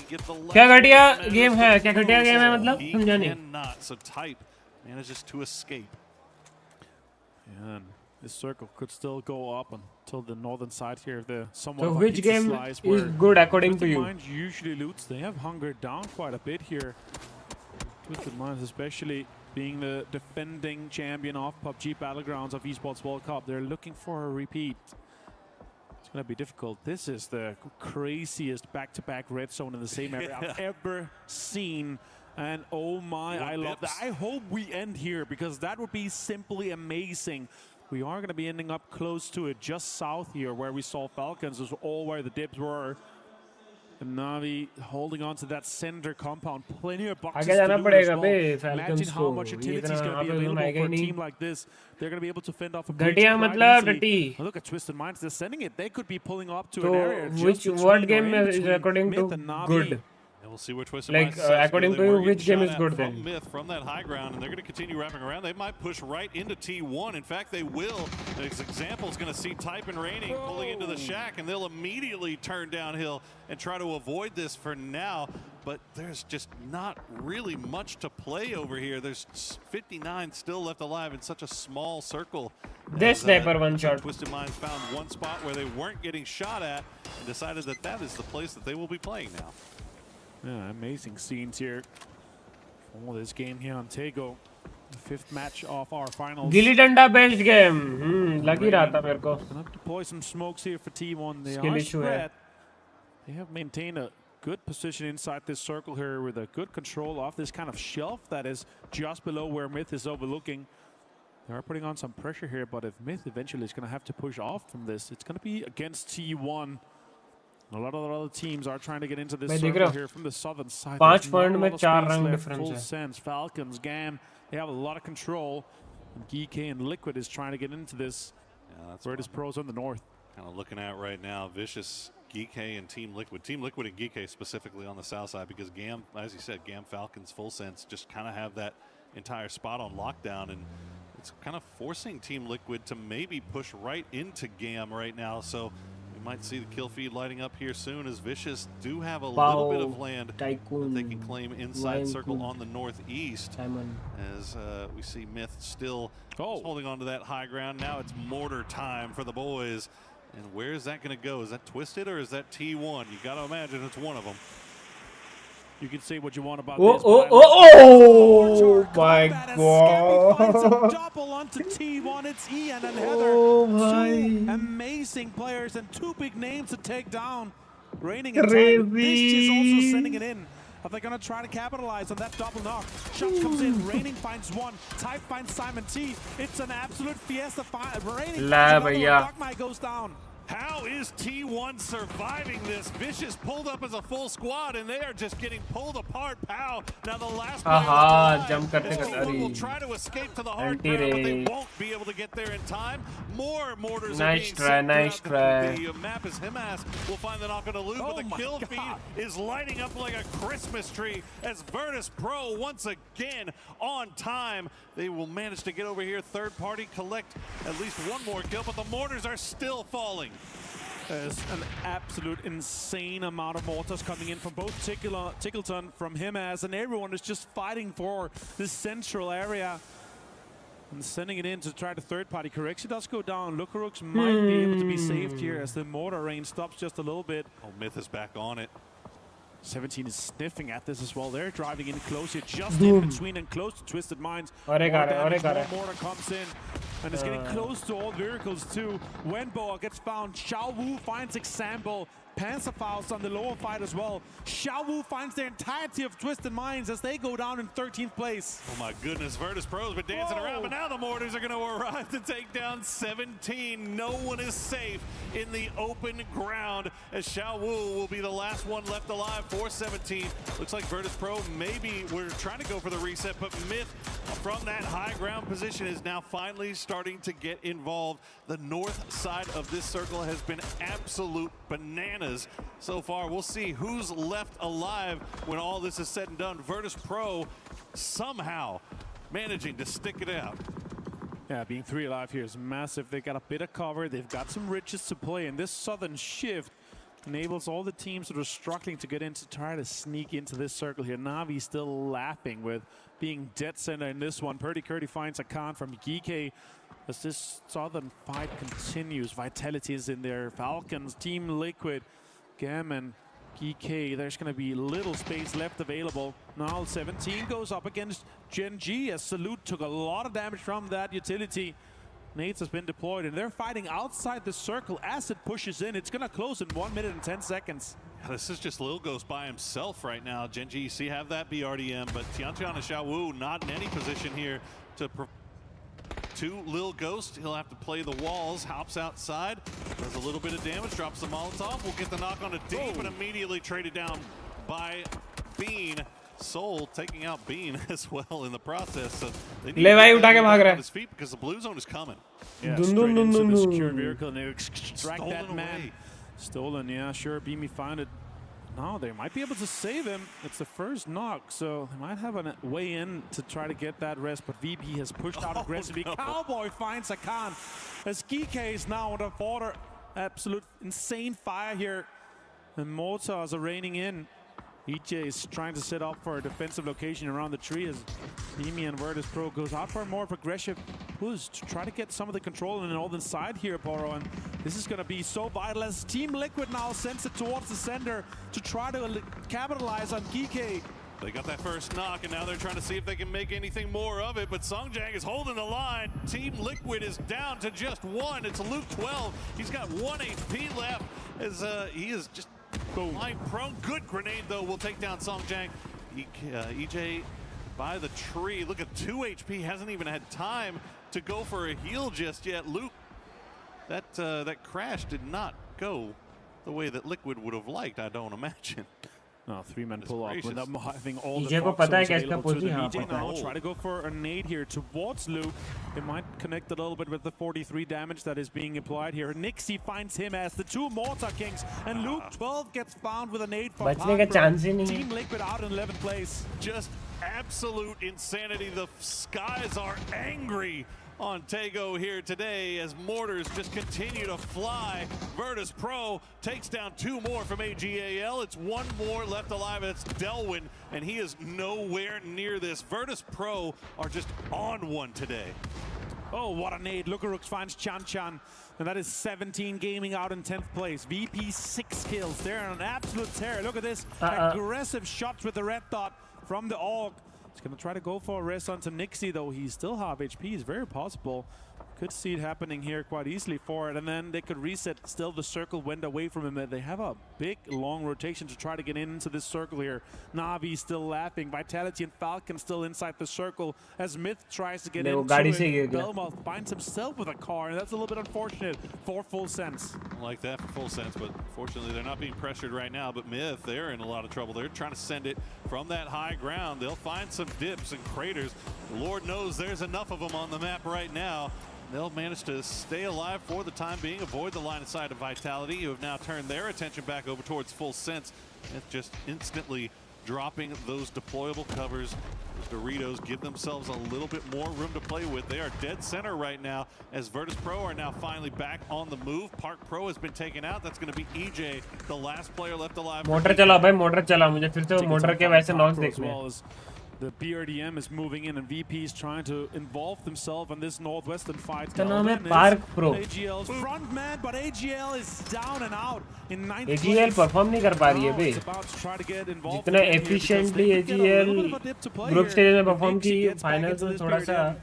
क्या घटिया game है क्या घटिया game है मतलब समझा नहीं cannot. So Type manages to escape. And this circle could still go up until the northern side here. So which game is good according to you? Minds usually loots. They have hungered down quite a bit here. Twisted Minds, especially being the defending champion of PUBG Battlegrounds of Esports World Cup, they're looking for a repeat. It's going to be difficult. This is the craziest back-to-back red zone in the same area I've ever seen. And oh my, I love that. I hope we end here, because that would be simply amazing. We are going to be ending up close to it, just south here, where we saw Falcons, is all where the dips were. And Navi holding on to that center compound. Plenty of boxes to loot as well. Imagine how much utility is going to be available for a team like this. They're going to be able to fend off a bridge quite easily. Look at Twisted Minds. They're sending it. They could be pulling up to an area. What game is according to good? We'll see where Twisted Minds according to you, which game is good then? Myth from that high ground, and they're going to continue wrapping around. They might push right into T1. In fact, they will. This example is going to see Type and Raining pulling into the shack, and they'll immediately turn downhill and try to avoid this for now. But there's just not really much to play over here. There's 59 still left alive in such a small circle. This sniper one shot. Twisted Minds found one spot where they weren't getting shot at and decided that that is the place that they will be playing now. Yeah, amazing scenes here for this game here on Tego. The 5th match of our finals. Gilly Danda based game. लग ही रहा था मेरे को. Gonna deploy some smokes here for T1. They are spread. They have maintained a good position inside this circle here with a good control of this kind of shelf that is just below where Myth is overlooking. They are putting on some pressure here, but if Myth eventually is going to have to push off from this, it's going to be against T1. A lot of the other teams are trying to get into this circle here from the southern side. 5 point में 4 रंग difference full sense. Falcons, GAM, they have a lot of control. And GK and Liquid is trying to get into this. Yeah, that's where it is pros on the north. Kind of looking at right now, Vicious, GK, and Team Liquid. Team Liquid and GK specifically on the south side, because GAM, as you said, GAM, Falcons, Full Sense just kind of have that entire spot on lockdown, and it's kind of forcing Team Liquid to maybe push right into GAM right now. So we might see the kill feed lighting up here soon, as Vicious do have a little bit of land that they can claim inside circle on the northeast. As we see Myth still holding on to that high ground. Now it's mortar time for the boys. And where is that going to go? Is that Twisted or is that T1? You got to imagine it's one of them. You can say what you want about this. My God. Double onto T1. It's Ian and Heather. Two amazing players and 2 big names to take down. Raining in time. This is also sending it in. Are they going to try to capitalize on that double knock? Shot comes in. Raining finds one. Type finds Simon T. It's an absolute fiesta. Raining Dogmai goes down. How is T1 surviving this? Vicious pulled up as a full squad, and they are just getting pulled apart. Pow! Now the last player jump karte T1 will try to escape to the hard ground, but they won't be able to get there in time. More mortars are being sent nice try. The map is Himas. We'll find the knock on the loop, but the kill feed is lighting up like a Christmas tree as Virtus Pro once again on time. They will manage to get over here. Third party collect at least one more kill, but the mortars are still falling. There's an absolute insane amount of mortars coming in from both Tickleton, from Himas, and everyone is just fighting for this central area and sending it in to try the third party. Correction does go down. Lukarux might be able to be saved here as the mortar range stops just a little bit. Oh, Myth is back on it. 17 is sniffing at this as well. They're driving in close here, just in between and close to Twisted Minds. More mortar comes in, and it's getting close to all vehicles too. Wenboa gets found. Xiao Wu finds Example. Panzerfaust on the lower fight as well. Xiao Wu finds the entirety of Twisted Minds as they go down in 13th place. Oh my goodness, Virtus Pro's been dancing around, but now the mortars are going to arrive to take down 17. No one is safe in the open ground as Xiao Wu will be the last one left alive for 17. Looks like Virtus Pro, maybe we're trying to go for the reset, but Myth from that high ground position is now finally starting to get involved. The north side of this circle has been absolute bananas so far. We'll see who's left alive when all this is said and done. Virtus Pro somehow managing to stick it out. Yeah, being 3 alive here is massive. They got a bit of cover. They've got some riches to play, and this southern shift enables all the teams that are struggling to get in to try to sneak into this circle here. Navi still laughing with being dead center in this one. Purdy Curdy finds a con from GK as this southern fight continues. Vitality is in there. Falcons, Team Liquid, Gam and GK. There's going to be little space left available. Now 17 goes up against Gen G as Salute took a lot of damage from that utility. Nades has been deployed, and they're fighting outside the circle as it pushes in. It's going to close in 1 minute and 10 seconds. Yeah, this is just Lil Ghost by himself right now. Gen G, you see, have that BRDM, but Tiantian and Xiao Wu not in any position here to to Lil Ghost. He'll have to play the walls, hops outside, does a little bit of damage, drops the Molotov. We'll get the knock on a D, but immediately traded down by Bean. Soul taking out Bean as well in the process. So they need to get on his feet because the blue zone is coming. Yeah, straight into the secure vehicle and they extract that man. Stolen, yeah, sure. Beamy found it. No, they might be able to save him. It's the first knock, so they might have a way in to try to get that rest, but VP has pushed out aggressively. No. Cowboy finds a con as GK is now on the border. Absolute insane fire here. And mortars are raining in. EJ is trying to set up for a defensive location around the tree as Beamy and Virtus Pro goes out for a more aggressive push to try to get some of the control on the northern side here, Poro. And this is going to be so vital as Team Liquid now sends it towards the center to try to capitalize on GK. They got that first knock, and now they're trying to see if they can make anything more of it, but Songjang is holding the line. Team Liquid is down to just one. It's Luke 12. He's got 1 HP left as he is just lying prone. Good grenade, though, will take down Songjang. EJ by the tree. Look at 2 HP. Hasn't even had time to go for a heal just yet. Luke, that crash did not go the way that Liquid would have liked, I don't imagine. No, 3-man pull up with them having all EJ को पता है क्या इसका position. EJ now try to go for a nade here towards Luke. It might connect a little bit with the 43 damage that is being applied here. Nixie finds him as the 2 Mortar Kings, and Luke 12 gets found with a nade from Team Liquid out in 11th place. Just absolute insanity. The skies are angry on Tego here today as mortars just continue to fly. Virtus Pro takes down 2 more from ag.al. It's 1 more left alive. It's Delwyn, and he is nowhere near this. Virtus Pro are just on one today. Oh, what a nade. Lukarux finds Chan Chan, and that is 17 Gaming out in 10th place. VP 6 kills. They're on an absolute tear. Look at this. Aggressive shots with the red dot from the AUG. He's going to try to go for a rest onto Nixie, though. He's still half HP. It's very possible. Could see it happening here quite easily for it. And then they could reset. Still, the circle went away from him. They have a big, long rotation to try to get into this circle here. Na'Vi still laughing. Vitality and Falcon still inside the circle as Myth tries to get into it. Belmont finds himself with a car, and that's a little bit unfortunate for Full Sense. I like that for Full Sense, but fortunately they're not being pressured right now. But Myth, they're in a lot of trouble. They're trying to send it from that high ground. They'll find some dips and craters. Lord knows there's enough of them on the map right now. They'll manage to stay alive for the time being, avoid the line of sight of Vitality, who have now turned their attention back over towards Full Sense. Myth just instantly dropping those deployable covers. Those Doritos give themselves a little bit more room to play with. They are dead center right now as Virtus.pro are now finally back on the move. Park Pro has been taken out. That's going to be EJ, the last player left alive. Motor चला भाई, motor चला. मुझे फिर से motor के वैसे Knox देखने हैं. The PRDM is moving in, and VP is trying to involve themselves in this northwestern fight. इसका नाम है Park Pro. AGL's front man, but AGL is down and out in 9th AGL perform नहीं कर पा रही है बे. जितना efficiently AGL group stage में perform की, finals में थोड़ा सा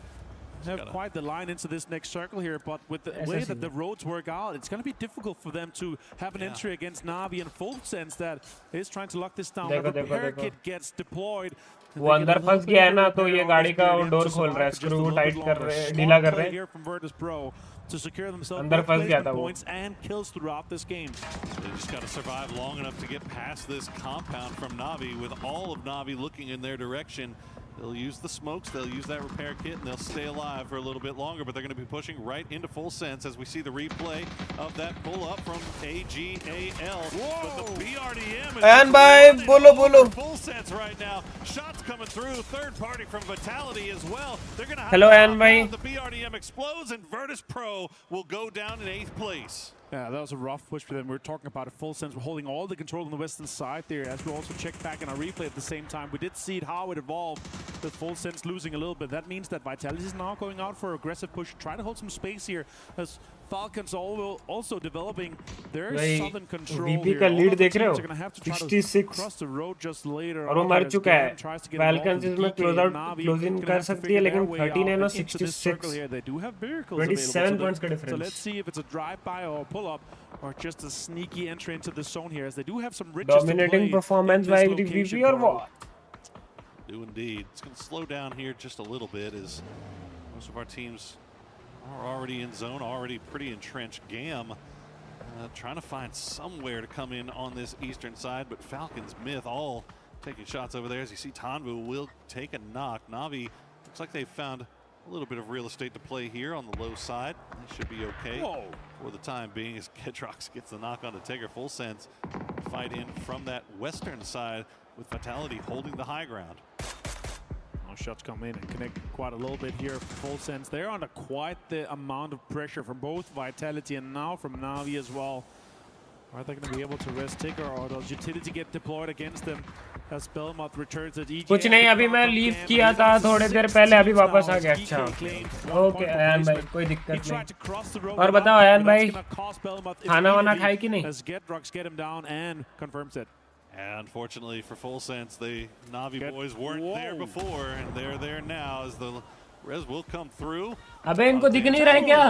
have quite the line into this next circle here, but with the way that the roads work out, it's going to be difficult for them to have an entry against Na'Vi and Full Sense that is trying to lock this down. The repair kit gets deployed. वो अंदर फंस गया है ना, तो ये गाड़ी का डोर खोल रहा है, स्क्रू टाइट कर रहे हैं, ढीला कर रहे हैं. To secure themselves अंदर फंस गया था वो. points and kills throughout this game. They just got to survive long enough to get past this compound from Na'Vi. With all of Na'Vi looking in their direction, they'll use the smokes, they'll use that repair kit, and they'll stay alive for a little bit longer, but they're going to be pushing right into Full Sense as we see the replay of that pull-up from ag.al. But the BRDM is and by bolo Full Sense right now. Shots coming through, third party from Vitality as well. They're going to have Hello, to and by the BRDM explodes, and Virtus.pro will go down in 8th place. Yeah, that was a rough push for them. We're talking about a Full Sense. We're holding all the control on the western side there. As we also check back in our replay at the same time, we did see how it evolved with Full Sense losing a little bit. That means that Vitality is now going out for aggressive push, try to hold some space here as Falcons also developing their southern control VP here. का All lead of the देख रहे teams हो? are going to have to try to 66 cross the road just later. और वो मर चुका है. Falcons इसमें close in कर सकती है, लेकिन 39 और 66 They do have miracles 27 points का So difference. let's see if it's a drive-by or a pull-up or just a sneaky entry into the zone here, as they do have some riches Dominating performance by VP or what? Do indeed. It's going to slow down here just a little bit as most of our teams are already in zone, already pretty entrenched. Gam trying to find somewhere to come in on this eastern side, but Falcons, Myth, all taking shots over there. As you see, Tanvu will take a knock. Na'Vi looks like they've found a little bit of real estate to play here on the low side. They should be okay for the time being as Kedrox gets the knock onto Tigger. Full Sense fight in from that western side with Vitality holding the high ground. Shots come in and connect quite a little bit here for Full Sense. They're under quite the amount of pressure from both Vitality and now from Na'Vi as well. Are they going to be able to rest Tigger, or does utility get deployed against them as Belmont returns at EG? कुछ नहीं, अभी मैं leave किया था थोड़ी देर पहले, अभी वापस आ गया. अच्छा ओके अयान भाई, कोई दिक्कत नहीं. और बताओ अयान भाई, खाना वाना खाए कि नहीं? As Gedrox get him down and confirms it. And unfortunately for Full Sense, the Na'Vi boys weren't there before, and they're there now as the res will come through. अबे इनको दिख नहीं रहा है क्या?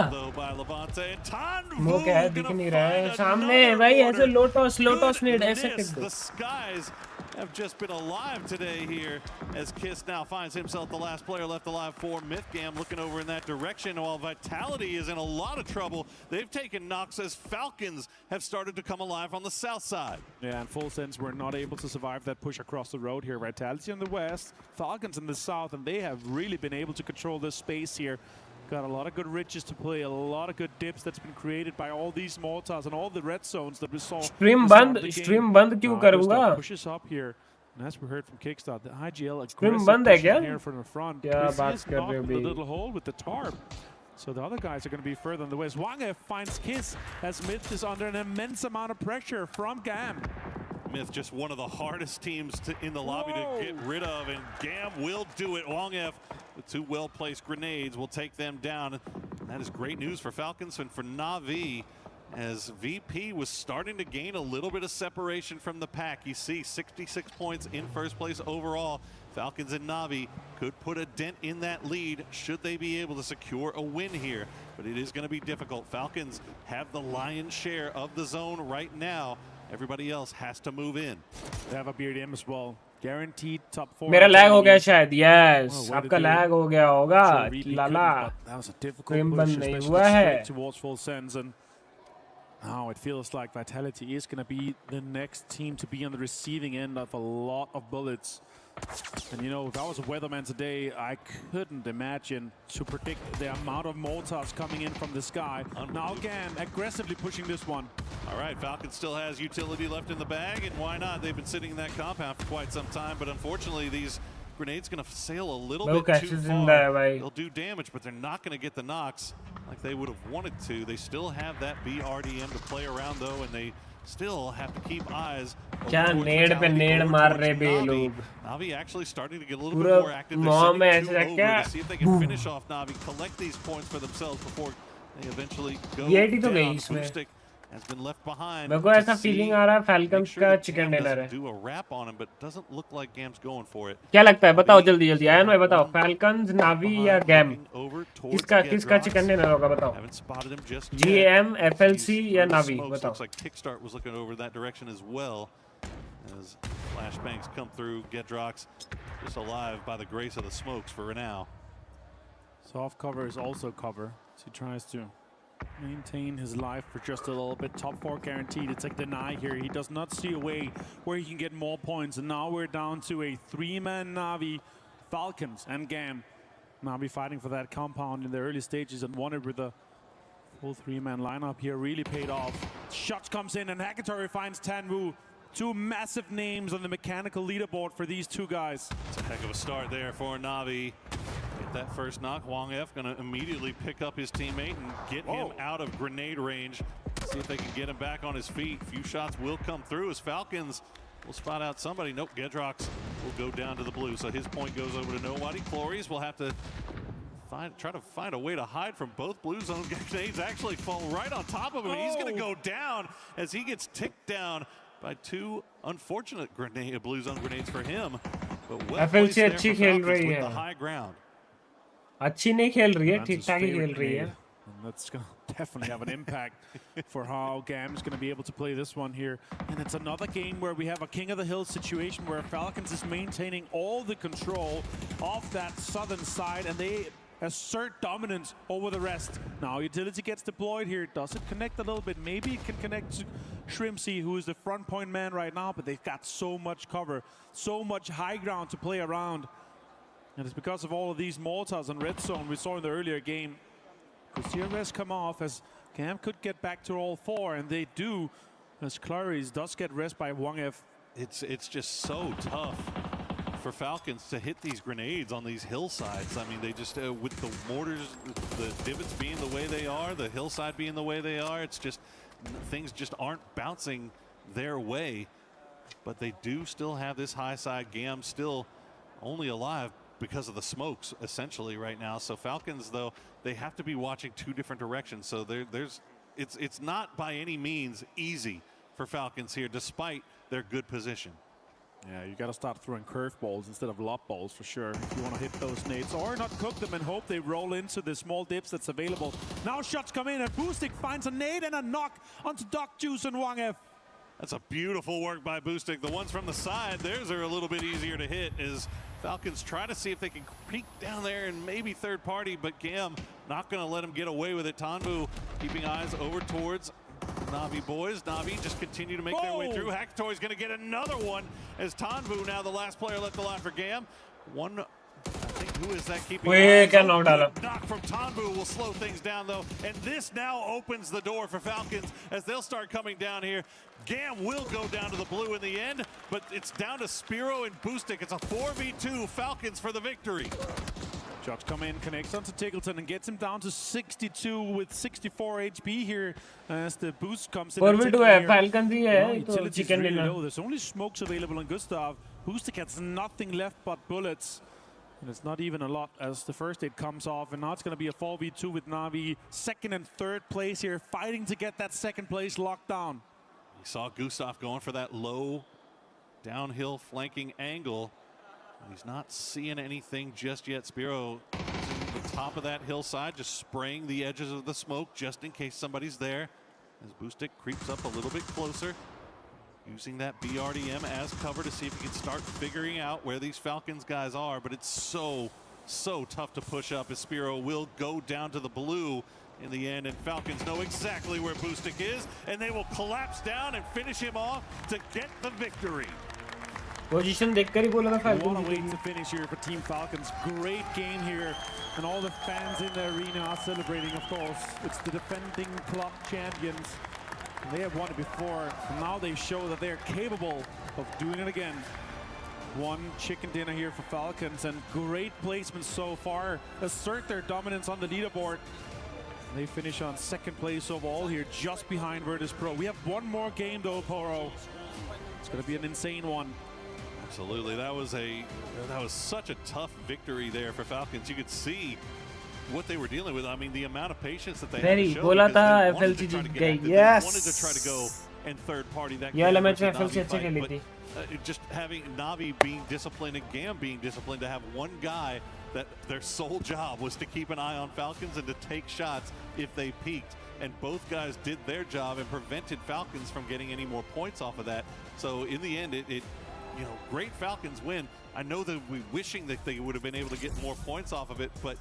वो क्या है, दिख नहीं रहा है सामने भाई. ऐसे लोटस नीड ऐसे टिक दो. The skies have just been alive today here as Kiss now finds himself the last player left alive for Mythgam, looking over in that direction while Vitality is in a lot of trouble. They've taken knocks as Falcons have started to come alive on the south side. Yeah, and Full Sense were not able to survive that push across the road here. Vitality in the west, Falcons in the south, and they have really been able to control this space here. Got a lot of good riches to play, a lot of good dips that's been created by all these mortars and all the red zones that we saw. Stream band क्यों करूँगा? Pushes up here, and as we heard from Kickstart, the IGL Stream बंद है क्या? here from the front. क्या बात कर रहे हो the little hole with the tarp. So the other guys are going to be further in the west. Wanga finds Kiss as Myth is under an immense amount of pressure from Gam. Myth just one of the hardest teams in the lobby to get rid of, and Gam will do it. Wongef with two well-placed grenades will take them down. And that is great news for Falcons and for Na'Vi. as VP was starting to gain a little bit of separation from the pack. You see 66 points in first place overall. Falcons and Navi could put a dent in that lead should they be able to secure a win here. But it is going to be difficult. Falcons have the lion's share of the zone right now. Everybody else has to move in. They have a BRDM as well. Guaranteed top 4. मेरा lag हो गया शायद. Yes, आपका lag हो गया होगा. लाला. That was a difficult Frame push, बंद नहीं especially हुआ है. straight towards full sends, and now it feels like Vitality is going to be the next team to be on the receiving end of a lot of bullets. And you know, if I was a weatherman today, I couldn't imagine to predict the amount of mortars coming in from the sky. Now again, aggressively pushing this one. All right, Falcon still has utility left in the bag, and why not? They've been sitting in that compound for quite some time, but unfortunately these grenades going to sail a little bit too far. They'll do damage, but they're not going to get the knocks like they would have wanted to. They still have that BRDM to play around though, and they still have to keep eyes. क्या नेड पे नेड मार रहे बे लोग. Navi actually starting to get a little bit more active. They're sending two over to see if they can finish off Navi, collect these points for themselves before they eventually go down. Boostic has been left behind. मेरे को ऐसा feeling आ रहा है Falcons का chicken dinner है. Do a wrap on him, but doesn't look like Gam's going for it. क्या लगता है? बताओ जल्दी जल्दी. आयन भाई बताओ. Falcons, Navi या Gam? किसका चिकन डिनर होगा बताओ. GM, FLC या Navi बताओ. Looks like Kickstart was looking over that direction as well. As flashbangs come through, Gedrox just alive by the grace of the smokes for now. Soft cover is also cover, so he tries to maintain his life for just a little bit. Top 4 guaranteed. It's like deny here. He does not see a way where he can get more points. And now we're down to a 3-man Navi, Falcons and Gam. Navi fighting for that compound in the early stages and wanted with a full 3-man lineup here. Really paid off. Shots comes in and Hakatori finds Tanwu. 2 massive names on the mechanical leaderboard for these two guys. It's a heck of a start there for Navi. Get that first knock. Wong F gonna immediately pick up his teammate and get him out of grenade range. See if they can get him back on his feet. Few shots will come through as Falcons will spot out somebody. Nope, Gedrox will go down to the blue. So his point goes over to nobody. Clories will have to try to find a way to hide from both blue zone grenades. Actually fall right on top of him. And he's gonna go down as he gets ticked down by 2 unfortunate blue zone grenades for him. But well placed there for Falcons with the high ground. अच्छी नहीं खेल रही है, ठीक-ठाक ही खेल रही है. And that's going to definitely have an impact for how Gam's going to be able to play this one here. And it's another game where we have a King of the Hill situation where Falcons is maintaining all the control of that southern side and they assert dominance over the rest. Now utility gets deployed here. Does it connect a little bit? Maybe it can connect to Shrimpsy, who is the front point man right now, but they've got so much cover, so much high ground to play around. And it's because of all of these mortars and red zone we saw in the earlier game. Corsair res come off as Cam could get back to all 4, and they do, as Clarice does get res by Wang F. It's just so tough for Falcons to hit these grenades on these hillsides. I mean, they just, with the mortars, the divots being the way they are, the hillside being the way they are, it's just, things just aren't bouncing their way. But they do still have this high side. Gam still only alive because of the smokes essentially right now. So Falcons, though, they have to be watching 2 different directions. So it's not by any means easy for Falcons here, despite their good position. Yeah, you got to start throwing curveballs instead of lob balls for sure if you want to hit those nades, or not cook them and hope they roll into the small dips that's available. Now shots come in and Boostic finds a nade and a knock onto Doc Juice and Wang F. That's a beautiful work by Boostic. The ones from the side, theirs are a little bit easier to hit as Falcons try to see if they can peek down there and maybe third party, but Gam not going to let him get away with it. Tanvu keeping eyes over towards Navi boys. Navi just continue to make their way through. Hakatori's going to get another one as Tanvu, now the last player left alive for Gam. One, I think, who is that keeping knock from Tanvu will slow things down though, and this now opens the door for Falcons as they'll start coming down here. Gam will go down to the blue in the end, but it's down to Spiro and Boostic. It's a 4v2, Falcons for the victory. Shots come in, connects onto Tiggleton and gets him down to 62 with 64 HP here as the boost comes in. Falcons ही है, तो chicken really low. There's only smokes available on Gustav. Boostic has nothing left but bullets. And it's not even a lot as the first hit comes off, and now it's going to be a 4v2 with Na'Vi. Second and third place here, fighting to get that second place locked down. We saw Gustav going for that low downhill flanking angle. He's not seeing anything just yet. Spiro is in the top of that hillside, just spraying the edges of the smoke just in case somebody's there. As Boostic creeps up a little bit closer, using that BRDM as cover to see if he can start figuring out where these Falcons guys are. But it's so tough to push up, as Spiro will go down to the blue in the end, and Falcons know exactly where Boostic is, and they will collapse down and finish him off to get the victory. Position देखकर ही बोला था Falcons. What a way to finish here for Team Falcons. Great game here, and all the fans in the arena are celebrating, of course. It's the defending club champions. They have won it before, and now they show that they're capable of doing it again. One chicken dinner here for Falcons, and great placement so far. Assert their dominance on the leaderboard. They finish on second place overall here, just behind Virtus.pro. We have one more game though, Poro. It's going to be an insane one. Absolutely, that was such a tough victory there for Falcons. You could see what they were dealing with. I mean, the amount of patience that they had to show. बोला था FLC जीत गई. Yes. Wanted to try to go and third party that. ये वाला match FLC अच्छे खेली थी. Just having Na'Vi being disciplined and GAM being disciplined, to have one guy that their sole job was to keep an eye on Falcons and to take shots if they peaked. And both guys did their job and prevented Falcons from getting any more points off of that. So in the end, you know, great Falcons win. I know that we're wishing that they would have been able to get more points off of it, but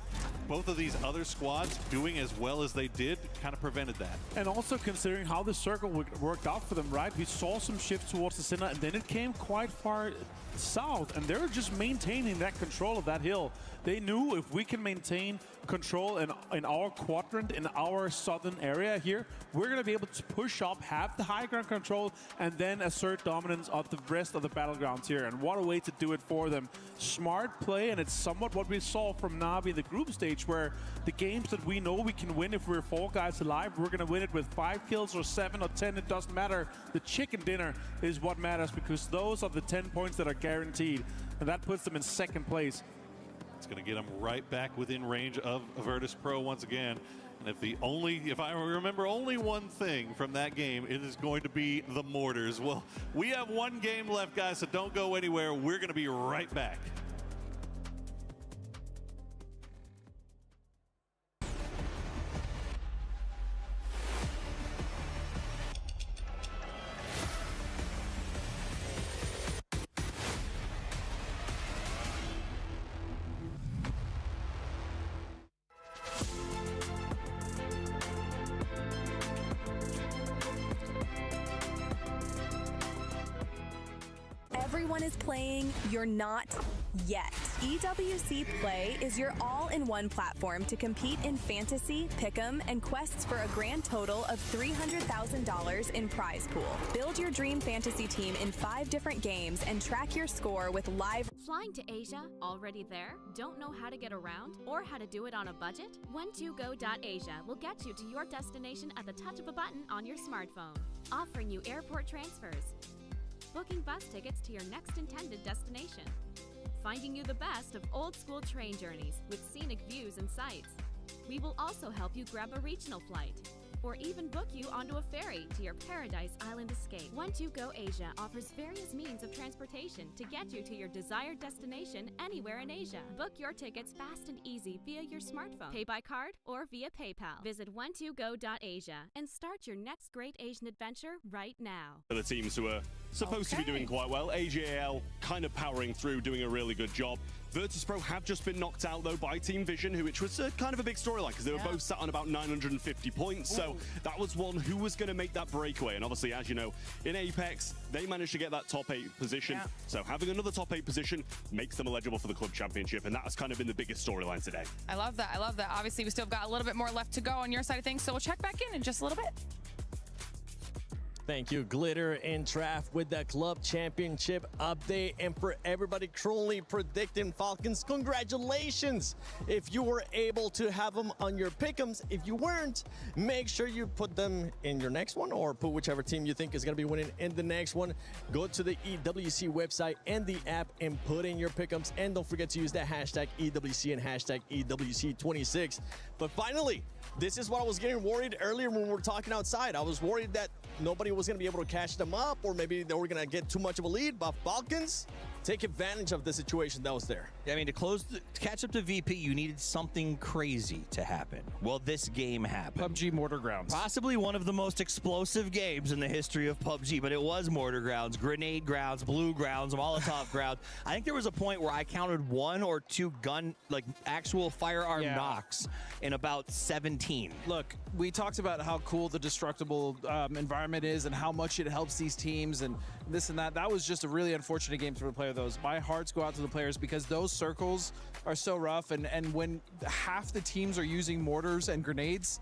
both of these other squads doing as well as they did kind of prevented that. And also considering how the circle worked out for them, right? We saw some shifts towards the center, and then it came quite far south, and they were just maintaining that control of that hill. They knew if we can maintain control in our quadrant, in our southern area here, we're going to be able to push up, have the high ground control, and then assert dominance of the rest of the battlegrounds here. And what a way to do it for them. Smart play, and it's somewhat what we saw from Na'Vi in the group stage, where the games that we know we can win if we're 4 guys alive, we're going to win it with 5 kills or 7 or 10, it doesn't matter. The chicken dinner is what matters, because those are the 10 points that are guaranteed, and that puts them in second place. It's going to get them right back within range of Virtus.pro once again. And if I remember only one thing from that game, it is going to be the mortars. Well, we have one game left, guys, so don't go anywhere. We're going to be right back. Everyone is playing, you're not yet. EWC Play is your all-in-one platform to compete in fantasy, pick'em, and quests for a grand total of $300,000 in prize pool. Build your dream fantasy team in 5 different games and track your score with live. Flying to Asia? Already there? Don't know how to get around? Or how to do it on a budget? When2go.asia will get you to your destination at the touch of a button on your smartphone, offering you airport transfers, booking bus tickets to your next intended destination, finding you the best of old-school train journeys with scenic views and sights. We will also help you grab a regional flight, or even book you onto a ferry to your Paradise Island escape. When2go Asia offers various means of transportation to get you to your desired destination anywhere in Asia. Book your tickets fast and easy via your smartphone, pay by card, or via PayPal. Visit when2go.asia and start your next great Asian adventure right now. The teams who are supposed to be doing quite well, ag.al kind of powering through, doing a really good job. Virtus.pro have just been knocked out, though, by Team Vision, which was kind of a big storyline, because they were both sat on about 950 points. So that was one who was going to make that breakaway. And obviously, as you know, in Apex, they managed to get that top 8 position. So having another top 8 position makes them eligible for the club championship. And that's kind of been the biggest storyline today. I love that. I love that. Obviously, we still have got a little bit more left to go on your side of things, so we'll check back in just a little bit. Thank you, Glitter and Traf, with the Club Championship update. And for everybody currently predicting Falcons, congratulations if you were able to have them on your pick'ems. If you weren't, make sure you put them in your next one, or put whichever team you think is going to be winning in the next one. Go to the EWC website and the app and put in your pick'ems. And don't forget to use that hashtag EWC and hashtag EWC26. But finally, this is what I was getting worried earlier when we were talking outside. I was worried that nobody was going to be able to catch them up, or maybe they were going to get too much of a lead. But Falcons take advantage of the situation that was there. Yeah, I mean, to catch up to VP, you needed something crazy to happen. Well, this game happened. PUBG Mortar Grounds. Possibly one of the most explosive games in the history of PUBG, but it was Mortar Grounds, Grenade Grounds, Blue Grounds, Molotov Grounds. I think there was a point where I counted 1 or 2 actual firearm knocks in about 17. Look, we talked about how cool the destructible environment is and how much it helps these teams and this and that. That was just a really unfortunate game for the player. Those. My hearts go out to the players because those circles are so rough, and when half the teams are using mortars and grenades,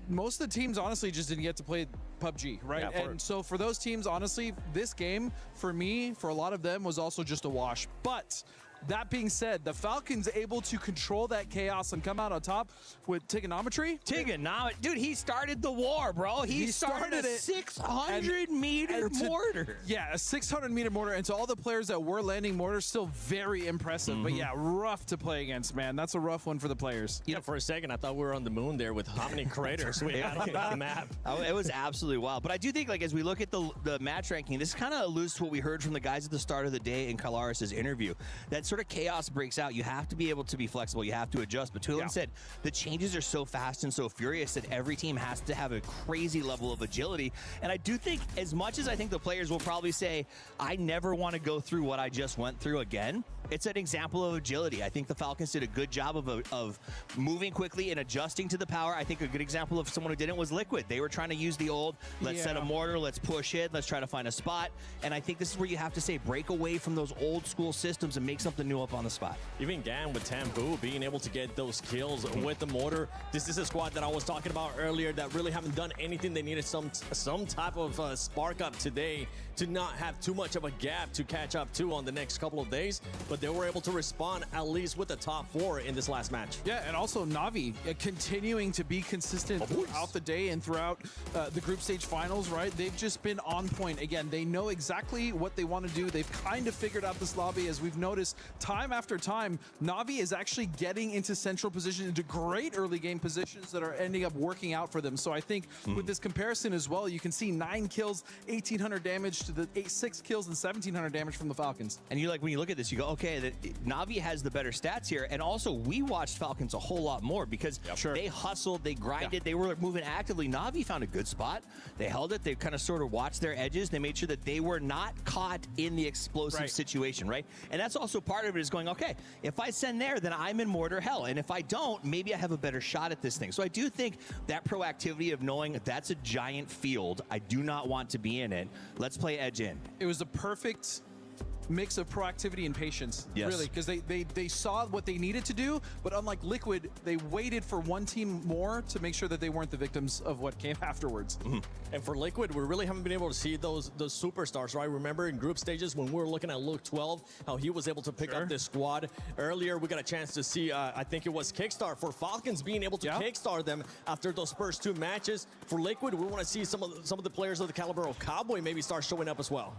most of the teams honestly just didn't get to play PUBG, right? Yeah, and so for those teams, honestly, this game, for me, for a lot of them, was also just a wash. But that being said, the Falcons able to control that chaos and come out on top with Trigonometry. Dude, he started the war, bro. He started a 600-meter mortar. Yeah, a 600-meter mortar. And to all the players that were landing mortars, still very impressive. But yeah, rough to play against, man. That's a rough one for the players. You know, for a second, I thought we were on the moon there with how many craters we had on the map. It was absolutely wild. But I do think, as we look at the match ranking, this kind of alludes to what we heard from the guys at the start of the day in Kalaris' interview. That sort of chaos breaks out. You have to be able to be flexible. You have to adjust. But Tulin said the changes are so fast and so furious that every team has to have a crazy level of agility. And I do think, as much as I think the players will probably say, I never want to go through what I just went through again, it's an example of agility. I think the Falcons did a good job of moving quickly and adjusting to the power. I think a good example of someone who didn't was Liquid. They were trying to use the old, let's set a mortar, let's push it, let's try to find a spot. And I think this is where you have to say, break away from those old school systems and make something new up on the spot. Even Gan with Tambu being able to get those kills with the mortar. This is a squad that I was talking about earlier that really haven't done anything. They needed some type of spark up today to not have too much of a gap to catch up to on the next couple of days. But they were able to respond at least with the top 4 in this last match. Yeah, and also Navi continuing to be consistent throughout the day and throughout the group stage finals, right? They've just been on point. Again, they know exactly what they want to do. They've kind of figured out this lobby, as we've noticed time after time. Navi is actually getting into central position, into great early game positions that are ending up working out for them. So I think with this comparison as well, you can see 9 kills, 1,800 damage to the 6 kills and 1,700 damage from the Falcons. And when you look at this, you go, okay, Navi has the better stats here. And also, we watched Falcons a whole lot more because they hustled, they grinded, they were moving actively. Navi found a good spot. They held it. They kind of sort of watched their edges. They made sure that they were not caught in the explosive situation, right? And that's also part of it, is going, okay, if I send there, then I'm in mortar hell. And if I don't, maybe I have a better shot at this thing. So I do think that proactivity of knowing that's a giant field, I do not want to be in it. Let's play edge in. It was a perfect mix of proactivity and patience, really, because they saw what they needed to do, but unlike Liquid, they waited for one team more to make sure that they weren't the victims of what came afterwards. And for Liquid, we really haven't been able to see those superstars, right? Remember in group stages when we were looking at Luke 12, how he was able to pick up this squad. Earlier, we got a chance to see, I think it was Kickstar for Falcons being able to kickstart them after those first 2 matches. For Liquid, we want to see some of the players of the caliber of Cowboy maybe start showing up as well.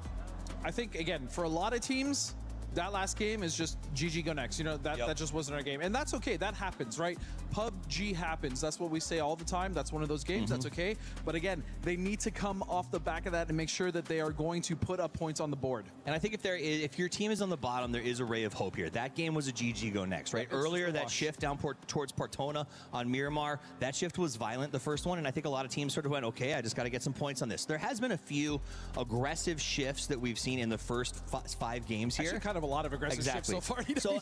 I think, again, for a lot of teams, that last game is just GG go next. You know, that just wasn't our game. And that's okay. That happens, right? PUBG happens. That's what we say all the time. That's one of those games. That's okay. But again, they need to come off the back of that and make sure that they are going to put up points on the board. And I think if your team is on the bottom, there is a ray of hope here. That game was a GG go next, right? Earlier, that shift down towards Portona on Miramar, that shift was violent, the first one. And I think a lot of teams sort of went, okay, I just got to get some points on this. There has been a few aggressive shifts that we've seen in the first 5 games here. Actually, kind of a lot of aggressive ships so far. So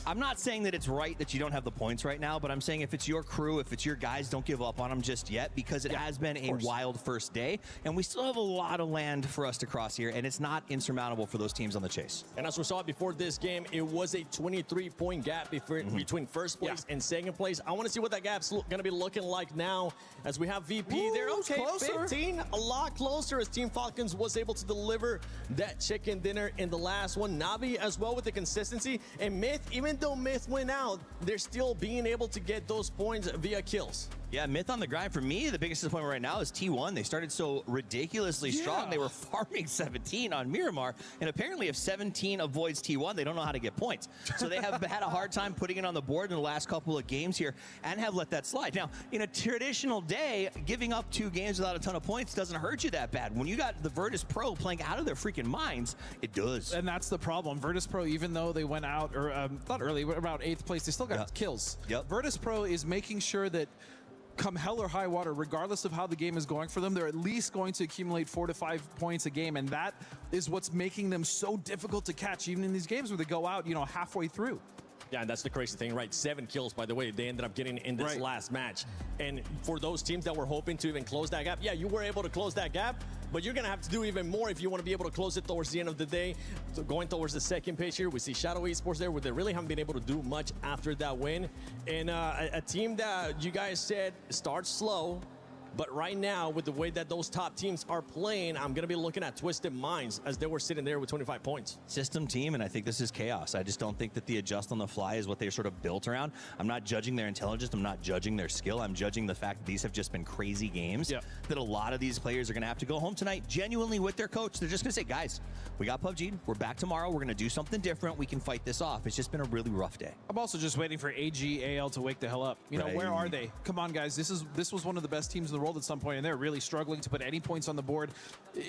I'm not saying that it's right that you don't have the points right now, but I'm saying if it's your crew, if it's your guys, don't give up on them just yet, because it has been a wild first day, and we still have a lot of land for us to cross here, and it's not insurmountable for those teams on the chase. And as we saw before this game, it was a 23-point gap between first place and second place. I want to see what that gap's going to be looking like now as we have VP there. Okay, closer. 15, a lot closer as Team Falcons was able to deliver that chicken dinner in the last one. Navi as well with the consistency, and Myth, even though Myth went out, they're still being able to get those points via kills. Yeah, Myth on the grind. For me, the biggest disappointment right now is T1. They started so ridiculously strong. They were farming 17 on Miramar, and apparently if 17 avoids T1, they don't know how to get points. So they have had a hard time putting it on the board in the last couple of games here and have let that slide. Now, in a traditional day, giving up 2 games without a ton of points doesn't hurt you that bad. When you got the Virtus Pro playing out of their freaking minds, it does. And that's the problem. Virtus Pro, even though they went out, or not early, but about 8th place, they still got kills. Virtus Pro is making sure that come hell or high water, regardless of how the game is going for them, they're at least going to accumulate 4 to 5 points a game, and that is what's making them so difficult to catch, even in these games where they go out, you know, halfway through. Yeah, and that's the crazy thing, right? 7 kills, by the way, they ended up getting in this last match. And for those teams that were hoping to even close that gap, yeah, you were able to close that gap, but you're going to have to do even more if you want to be able to close it towards the end of the day. So going towards the second page here, we see Shadow Esports there, where they really haven't been able to do much after that win. And a team that you guys said starts slow, but right now, with the way that those top teams are playing, I'm going to be looking at Twisted Minds as they were sitting there with 25 points. System team, and I think this is chaos. I just don't think that the adjust on the fly is what they're sort of built around. I'm not judging their intelligence. I'm not judging their skill. I'm judging the fact that these have just been crazy games, that a lot of these players are going to have to go home tonight genuinely with their coach. They're just going to say, guys, we got PUBG. We're back tomorrow. We're going to do something different. We can fight this off. It's just been a really rough day. I'm also just waiting for ag.al to wake the hell up. You know, where are they? Come on, guys. This was one of the best teams in the world at some point, and they're really struggling to put any points on the board.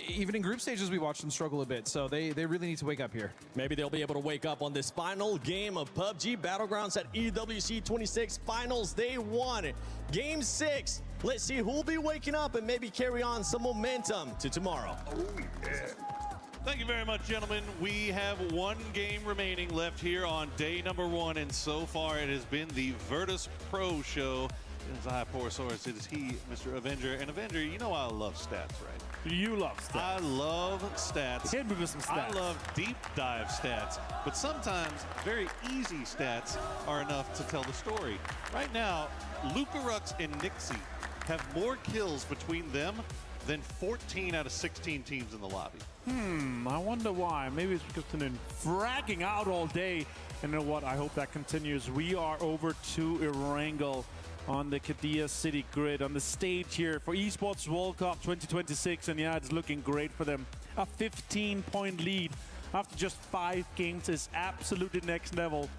Even in group stages, we watched them struggle a bit, so they really need to wake up here. Maybe they'll be able to wake up on this final game of PUBG Battlegrounds at EWC 26 Finals Day 1. Game 6. Let's see who'll be waking up and maybe carry on some momentum to tomorrow. Thank you very much, gentlemen. We have 1 game remaining left here on day number 1, and so far it has been the Virtus Pro show. It is I, Porosaurus. It is he, Mr. Avenger. And Avenger, you know I love stats, right? You love stats. I love stats. Hit me with some stats. I love deep dive stats. But sometimes very easy stats are enough to tell the story. Right now, Lucarux and Nixie have more kills between them than 14 out of 16 teams in the lobby. I wonder why. Maybe it's because they've been fragging out all day. And you know what? I hope that continues. We are over to Erangel on the Kadia City grid, on the stage here for Esports World Cup 2026, and yeah, it's looking great for them. A 15-point lead after just 5 games is absolutely next level.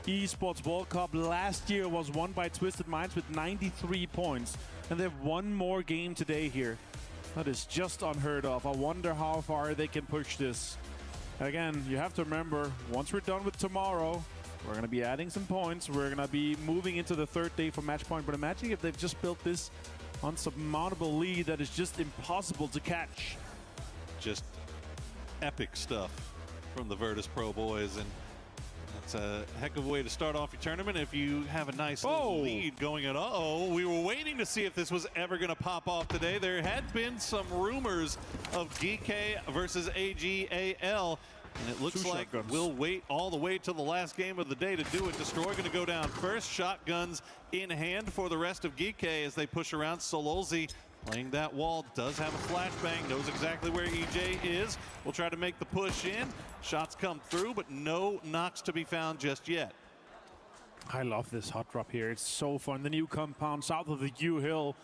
Esports World Cup last year was won by Twisted Minds with 93 points, and they've one more game today here. That is just unheard of. I wonder how far they can push this. Again, you have to remember, once we're done with tomorrow, we're going to be adding some points. We're going to be moving into the 3rd day for match point. But imagine if they've just built this unsurmountable lead that is just impossible to catch. Just epic stuff from the Virtus Pro boys. And that's a heck of a way to start off your tournament if you have a nice little lead going at we were waiting to see if this was ever going to pop off today. There had been some rumors of GK versus ag.al. And it looks like we'll wait all the way till the last game of the day to do it. Destroy going to go down first. Shotguns in hand for the rest of GK as they push around. Sololzi playing that wall. Does have a flashbang. Knows exactly where EJ is. Will try to make the push in. Shots come through, but no knocks to be found just yet. I love this hot drop here. It's so fun. The new compound south of the U Hill,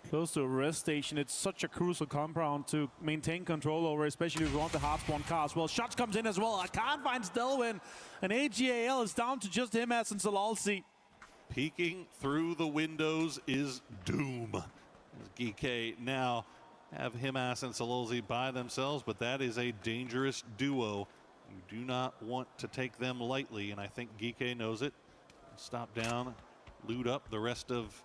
close to a rest station. It's such a crucial compound to maintain control over, especially if you want the hard spawn car as well. Shots comes in as well. I can't find Stelwin. And ag.al is down to just him as and Solalsi. Peeking through the windows is Doom. GK now have Himas and Sololzi by themselves, but that is a dangerous duo. You do not want to take them lightly, and I think GK knows it. Stop down, loot up the rest of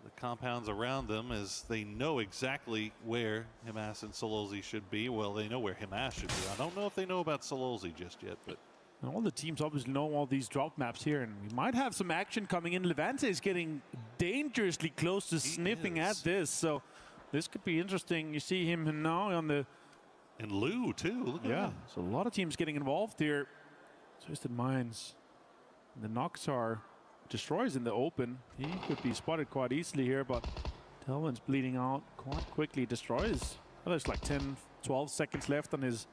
the compounds around them as they know exactly where Himas and Sololzi should be. Well, they know where Himas should be. I don't know if they know about Sololzi just yet, but And all the teams obviously know all these drop maps here, and we might have some action coming in. Levante is getting dangerously close to sniffing at this, so this could be interesting. You see him now on the... And Lou, too. Look at that. So a lot of teams getting involved here. Twisted Minds. The knocks are destroys in the open. He could be spotted quite easily here, but Delvin's bleeding out quite quickly. Destroys. Well, there's like 10, 12 seconds left on his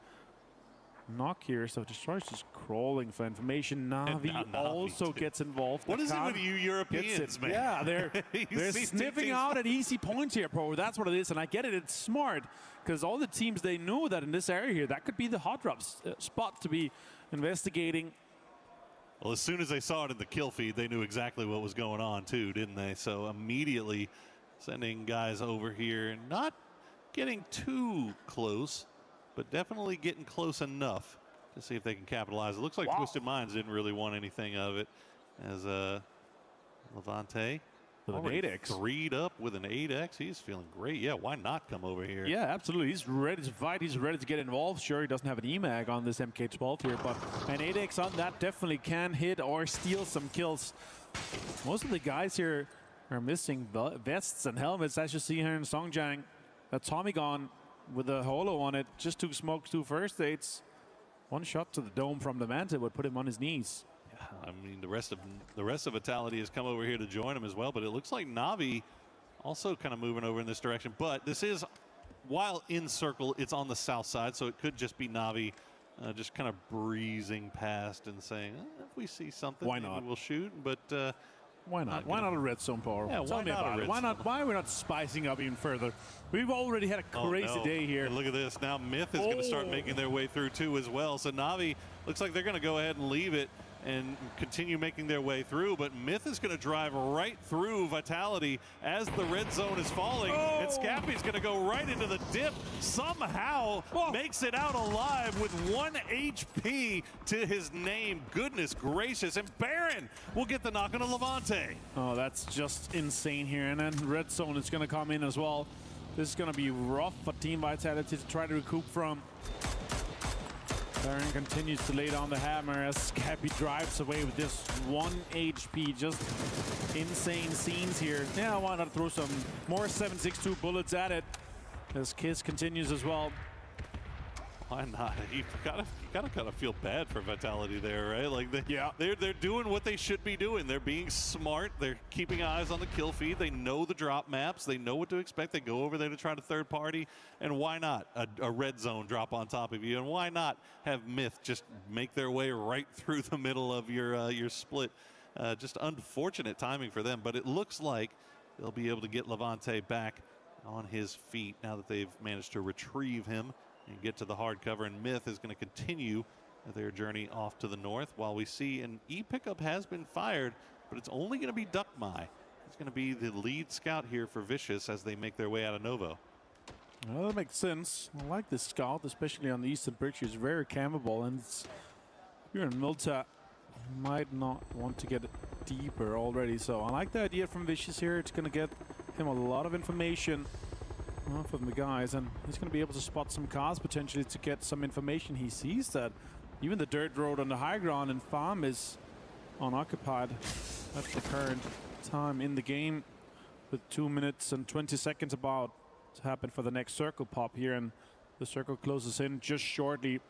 knock here, so Destroy's just crawling for information. Navi also gets involved. What is it with you Europeans, man? Yeah, they're sniffing out at easy points here, bro. That's what it is, and I get it. It's smart, because all the teams, they know that in this area here, that could be the hot drop spot to be investigating. Well, as soon as they saw it in the kill feed, they knew exactly what was going on, too, didn't they? So immediately sending guys over here, not getting too close, but definitely getting close enough to see if they can capitalize. It looks like Twisted Minds didn't really want anything of it, as Levante with an 8X. 3'd up with an 8X. He's feeling great. Yeah, why not come over here? Yeah, absolutely. He's ready to fight. He's ready to get involved. Sure, he doesn't have an EMAG on this MK12 here, but an 8X on that definitely can hit or steal some kills. Most of the guys here are missing vests and helmets, as you see here in Songjiang. A Tommy gun with a holo on it, just 2 smokes, 2 first aids. 1 shot to the dome from Levante would put him on his knees. I mean, the rest of Vitality has come over here to join him as well, but it looks like Navi also kind of moving over in this direction. But this is, while in circle, it's on the south side, so it could just be Navi just kind of breezing past and saying, if we see something, why maybe not? We'll shoot. But why not? Why not a red zone power? Yeah, Tell me about it. Why not? Why are we not spicing up even further? We've already had a crazy day here. And look at this. Now Myth is going to start making their way through too as well. So Navi looks like they're going to go ahead and leave it and continue making their way through, but Myth is going to drive right through Vitality as the red zone is falling, and Scappy's going to go right into the dip, somehow makes it out alive with 1 HP to his name. Goodness gracious, and Baron will get the knock on a Levante. Oh, that's just insane here, and then red zone is going to come in as well. This is going to be rough for Team Vitality to try to recoup from. Baron continues to lay down the hammer as Scappy drives away with this 1 HP. Just insane scenes here. Yeah, why not throw some more 7.62 bullets at it as Kiss continues as well. Why not? You gotta kind of feel bad for Vitality there, right? Like they're doing what they should be doing. They're being smart. They're keeping eyes on the kill feed. They know the drop maps. They know what to expect. They go over there to try to third party. And why not a red zone drop on top of you? And why not have Myth just make their way right through the middle of your split? Just unfortunate timing for them. But it looks like they'll be able to get Levante back on his feet now that they've managed to retrieve him and get to the hard cover, and Myth is going to continue their journey off to the north while we see an E-pickup has been fired, but it's only going to be Duckmai. He's going to be the lead scout here for Vicious as they make their way out of Novo. Well, that makes sense. I like this scout, especially on the eastern bridge. He's very campable, and if you're in Milta, you might not want to get deeper already. So I like the idea from Vicious here. It's going to get him a lot of information from the guys, and he's going to be able to spot some cars potentially to get some information. He sees that even the dirt road on the high ground and farm is unoccupied. That's the current time in the game, with 2 minutes and 20 seconds about to happen for the next circle pop here, and the circle closes in just shortly.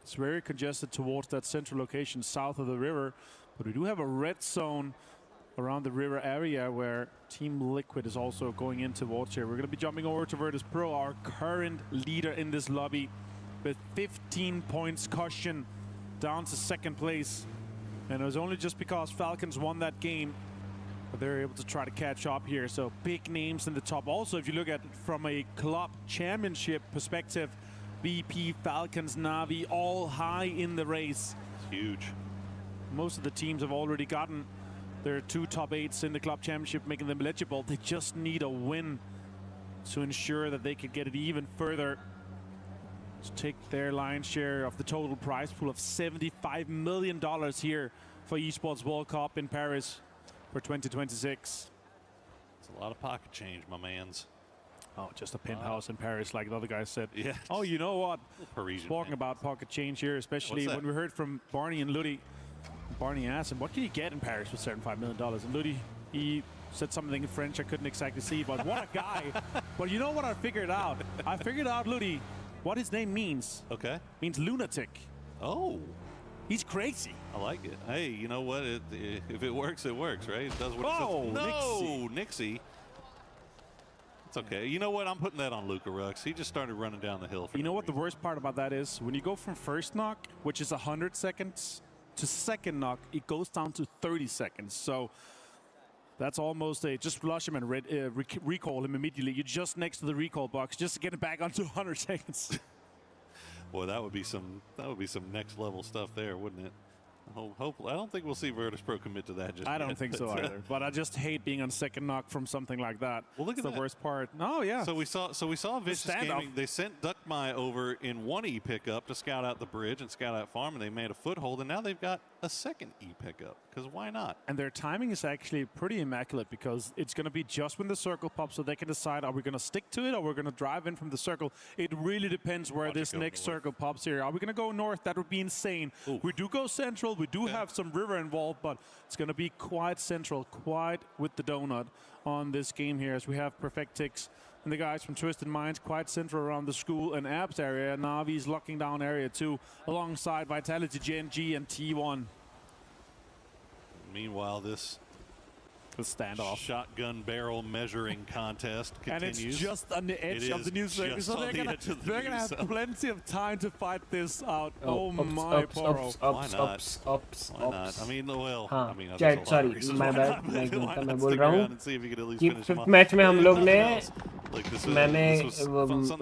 It's very congested towards that central location south of the river, but we do have a red zone around the river area where Team Liquid is also going in towards here. We're going to be jumping over to Virtus Pro, our current leader in this lobby, with 15 points cushion, down to second place. And it was only just because Falcons won that game, but they're able to try to catch up here. So big names in the top. Also, if you look at it from a club championship perspective, VP, Falcons, Navi, all high in the race. It's huge. Most of the teams have already gotten their 2 top 8s in the club championship, making them eligible. They just need a win to ensure that they could get it even further to take their lion's share of the total prize pool of $75 million here for Esports World Cup in Paris for 2026. It's a lot of pocket change, my mans. Oh, just a penthouse in Paris, like the other guy said. Yeah. Oh, you know what? Parisian. Talking about pocket change here, especially when we heard from Barney and Ludi. Barney asked him, what can you get in Paris with $75 million? And Ludi, he said something in French I couldn't exactly see, but what a guy. But you know what I figured out? I figured out, Ludi, what his name means. Okay. Means lunatic. Oh. He's crazy. I like it. Hey, you know what? If it works, right? It does what it says. No, Nixie. It's okay. You know what? I'm putting that on Lucarux. He just started running down the hill. You know what the worst part about that is? When you go from first knock, which is 100 seconds, to second knock, it goes down to 30 seconds. So that's almost a just flush him and recall him immediately. You're just next to the recall box, just to get it back onto 100 seconds. Boy, that would be some next level stuff there, wouldn't it? Hopefully, I don't think we'll see Virtus.pro commit to that just I don't yet, think so either. But I just hate being on second knock from something like that. Well, look at the that. worst part. No, yeah. So we saw Vicious Gaming. They sent Duckmai over in one E pickup to scout out the bridge and scout out farm, and they made a foothold, and now they've got a second E pickup. Because why not? And their timing is actually pretty immaculate because it's going to be just when the circle pops, so they can decide, are we going to stick to it or we're going to drive in from the circle? It really depends where this next circle pops here. Are we going to go north? That would be insane. Ooh. We do go central. We do have some river involved, but it's going to be quite central, quite with the donut on this game here, as we have Perfectix and the guys from Twisted Minds quite central around the school and apps area. Navi's locking down area 2 alongside Vitality, GNG, and T1. Meanwhile, this standoff shotgun barrel measuring contest continues. And it's just on the edge of the news circle, so they're going to have plenty of time to fight this out. Oh my poro. Why not? Why not? I mean, well, I mean, sorry, my bad. मैं बोल रहा हूँ कि fifth match में हम लोग ने मैंने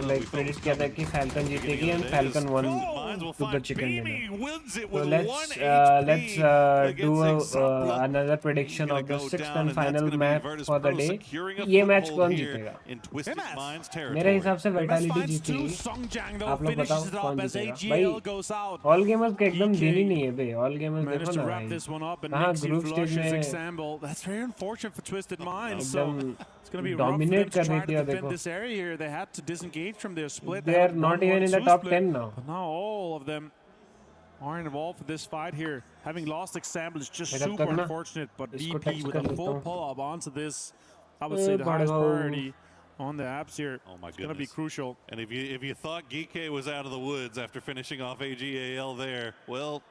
लाइक प्रेडिक्ट किया था कि फैल्कन जीतेगी and falcon one two the chicken dinner. So let's do another prediction of the sixth and final map for the day. ये मैच कौन जीतेगा? मेरे हिसाब से विटालिटी जीतेगी. आप लोग बताओ कौन जीतेगा? भाई ऑल गेमर्स का एकदम दिन ही नहीं है बे. ऑल गेमर्स देखो ना भाई. हाँ ग्रुप स्टेज में That's very unfortunate for Twisted Minds. So it's going to be dominate कर देती है देखो. This area here, they had to disengage from their split. They are not even in the top 10 now. But now all of them are involved with this fight here. Having lost Example is just super unfortunate, but DP with a full pull-up onto this, I would say the highest priority on the apps here. Oh my goodness. It's going to be crucial. And if you thought Geek was out of the woods after finishing off ag.al there, well,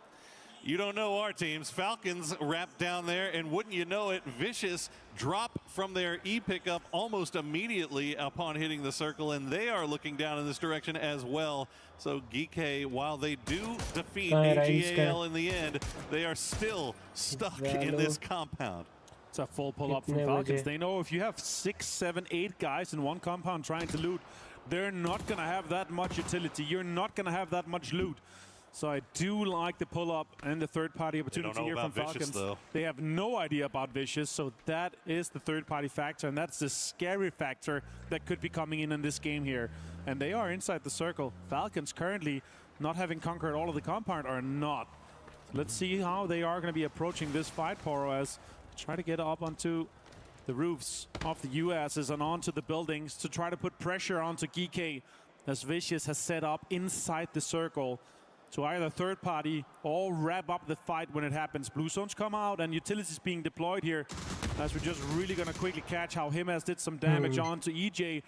you don't know our teams. Falcons wrapped down there, and wouldn't you know it, Vicious drop from their E pickup almost immediately upon hitting the circle, and they are looking down in this direction as well. So Geek, while they do defeat ag.al in the end, they are still stuck in this compound. It's a full pull-up from Falcons. They know if you have 6, 7, 8 guys in one compound trying to loot, they're not going to have that much utility. You're not going to have that much loot. So I do like the pull-up and the third-party opportunity here from Falcons. They have no idea about Vicious, so that is the third-party factor, and that's the scary factor that could be coming in this game here. And they are inside the circle. Falcons currently, not having conquered all of the compound, are not. Let's see how they are going to be approaching this fight, Poro, as they try to get up onto the roofs of the USs and onto the buildings to try to put pressure onto Geek, as Vicious has set up inside the circle to either third party or wrap up the fight when it happens. Blue zones come out and utilities being deployed here, as we're just really gonna quickly catch how Himas did some damage onto EJ.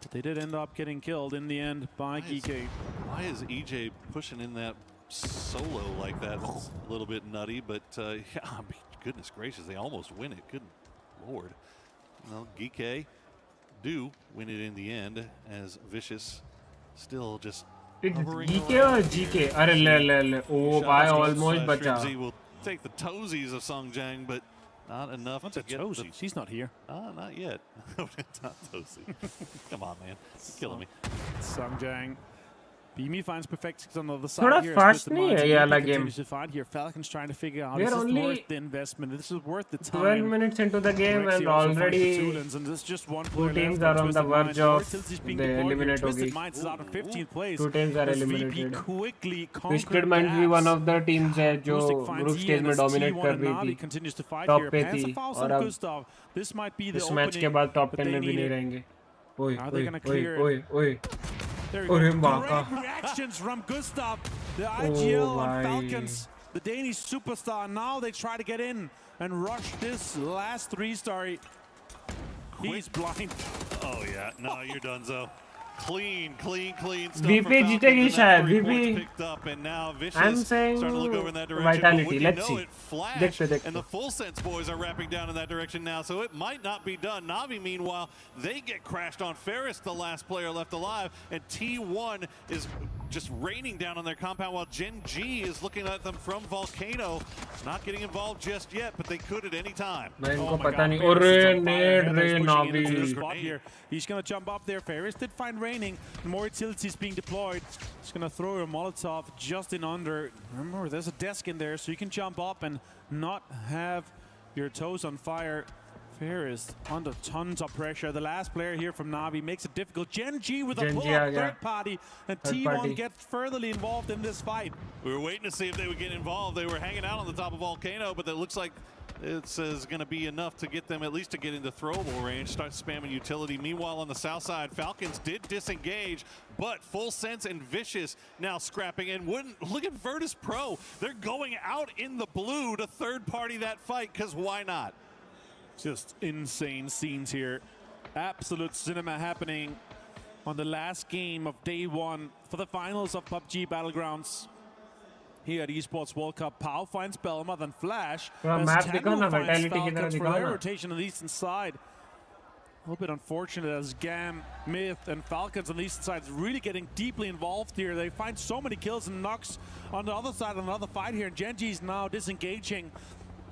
But they did end up getting killed in the end by Geek. Why is EJ pushing in that solo like that? It's a little bit nutty, but yeah, I mean, goodness gracious, they almost win it. Good Lord. Well, Geek do win it in the end, as Vicious still just It's GK or GK? अरे ले. Oh, I almost बचा. Shrimzy will take the toesies of Songjang, but not enough to get toesies. He's not here. Not yet. Not toesy. Come on, man. You're killing me. Songjang. Beamy finds Perfectix on the other side थोड़ा here. fast नहीं है ये वाला game. Here, Falcons trying to figure out We're this is only worth the investment. This is worth the time. 12 minutes into the game and already two teams are on the verge of the eliminate होगी. Two teams are eliminated. Twisted Minds भी one of the teams है जो group stage में dominate कर रही थी. Top पे थी और अब इस मैच के बाद top 10 में भी नहीं रहेंगे. Are they gonna clear it? There we Oi, go. Maka. Great reactions from Gustav. The IGL on bhai. Falcons, the Danish superstar. Now they try to get in and rush this last 3-star. He's blind. Oh yeah, no, you're done, Zo. Clean stuff. VP जीतेगी शायद. VP. Picked up, and now Vicious I'm saying starting to look over in that direction. vitality. Let's see. Flash, and the Full Sense boys are wrapping down in that direction now, so it might not be done. Navi, meanwhile, they get crashed on. Ferris, the last player left alive, and T1 is just raining down on their compound while Gen G is looking at them from Volcano. Not getting involved just yet, but they could at any time. इनको पता नहीं. अरे नेड रे नावी. He's gonna jump up there. Ferris did find raining. More utilities being deployed. He's gonna throw a Molotov just in under. Remember, there's a desk in there, so you can jump up and not have your toes on fire. Ferris under tons of pressure. The last player here from Navi makes it difficult. Gen G with a pull-up third party, and T1 gets furtherly involved in this fight. We were waiting to see if they would get involved. They were hanging out on the top of Volcano, but it looks like it's going to be enough to get them at least to get into throwable range. Start spamming utility. Meanwhile, on the south side, Falcons did disengage, but Full Sense and Vicious now scrapping. And look at Virtus Pro. They're going out in the blue to third party that fight, because why not? Just insane scenes here. Absolute cinema happening on the last game of day 1 for the finals of PUBG Battlegrounds. Here at Esports World Cup, Pau finds Belma, then Flash. map दिखाओ ना, vitality की तरह For दिखाओ their ना. rotation on the eastern side. A little bit unfortunate as Gam, Myth, and Falcons on the eastern side is really getting deeply involved here. They find so many kills and knocks on the other side, another fight here. And Gen G's now disengaging.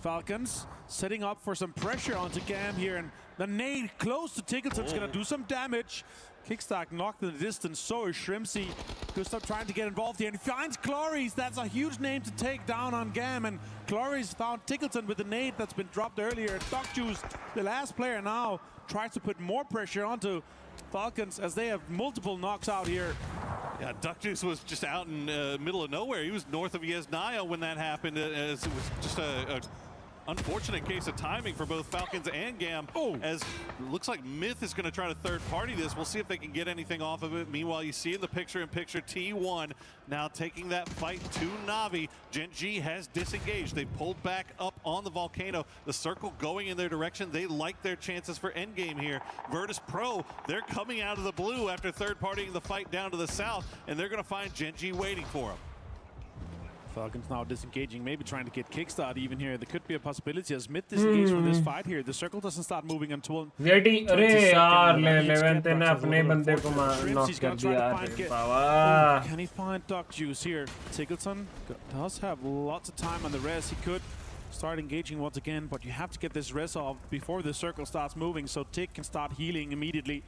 Falcons setting up for some pressure onto Gam here, and the nade close to Tickleton's gonna do some damage. Kickstack knocked in the distance, so is Shrimpsy. Gustav trying to get involved here, and he finds Cloris. That's a huge name to take down on Gam, and Cloris found Tickleton with the nade that's been dropped earlier. Duck Juice, the last player now, tries to put more pressure onto Falcons as they have multiple knocks out here. Yeah, Duck Juice was just out in the middle of nowhere. He was north of Yesnaya when that happened. As it was just a unfortunate case of timing for both Falcons and Gam. As it looks like Myth is going to try to third party this. We'll see if they can get anything off of it. Meanwhile, you see in the picture-in-picture T1 now taking that fight to Navi. Gen G has disengaged. They pulled back up on the Volcano. The circle going in their direction. They like their chances for endgame here. Virtus Pro, they're coming out of the blue after third partying the fight down to the south, and they're going to find Gen G waiting for them. Falcons now disengaging, maybe trying to get kickstart even here. There could be a possibility as Myth disengaged from this fight here. The circle doesn't start moving until Yeti, अरे यार eleventh ने अपने बंदे को knock कर दिया बाबा. Can he find Duck Juice here? Tickleton does have lots of time on the res. He could start engaging once again, but you have to get this res off before the circle starts moving so Tick can start healing immediately.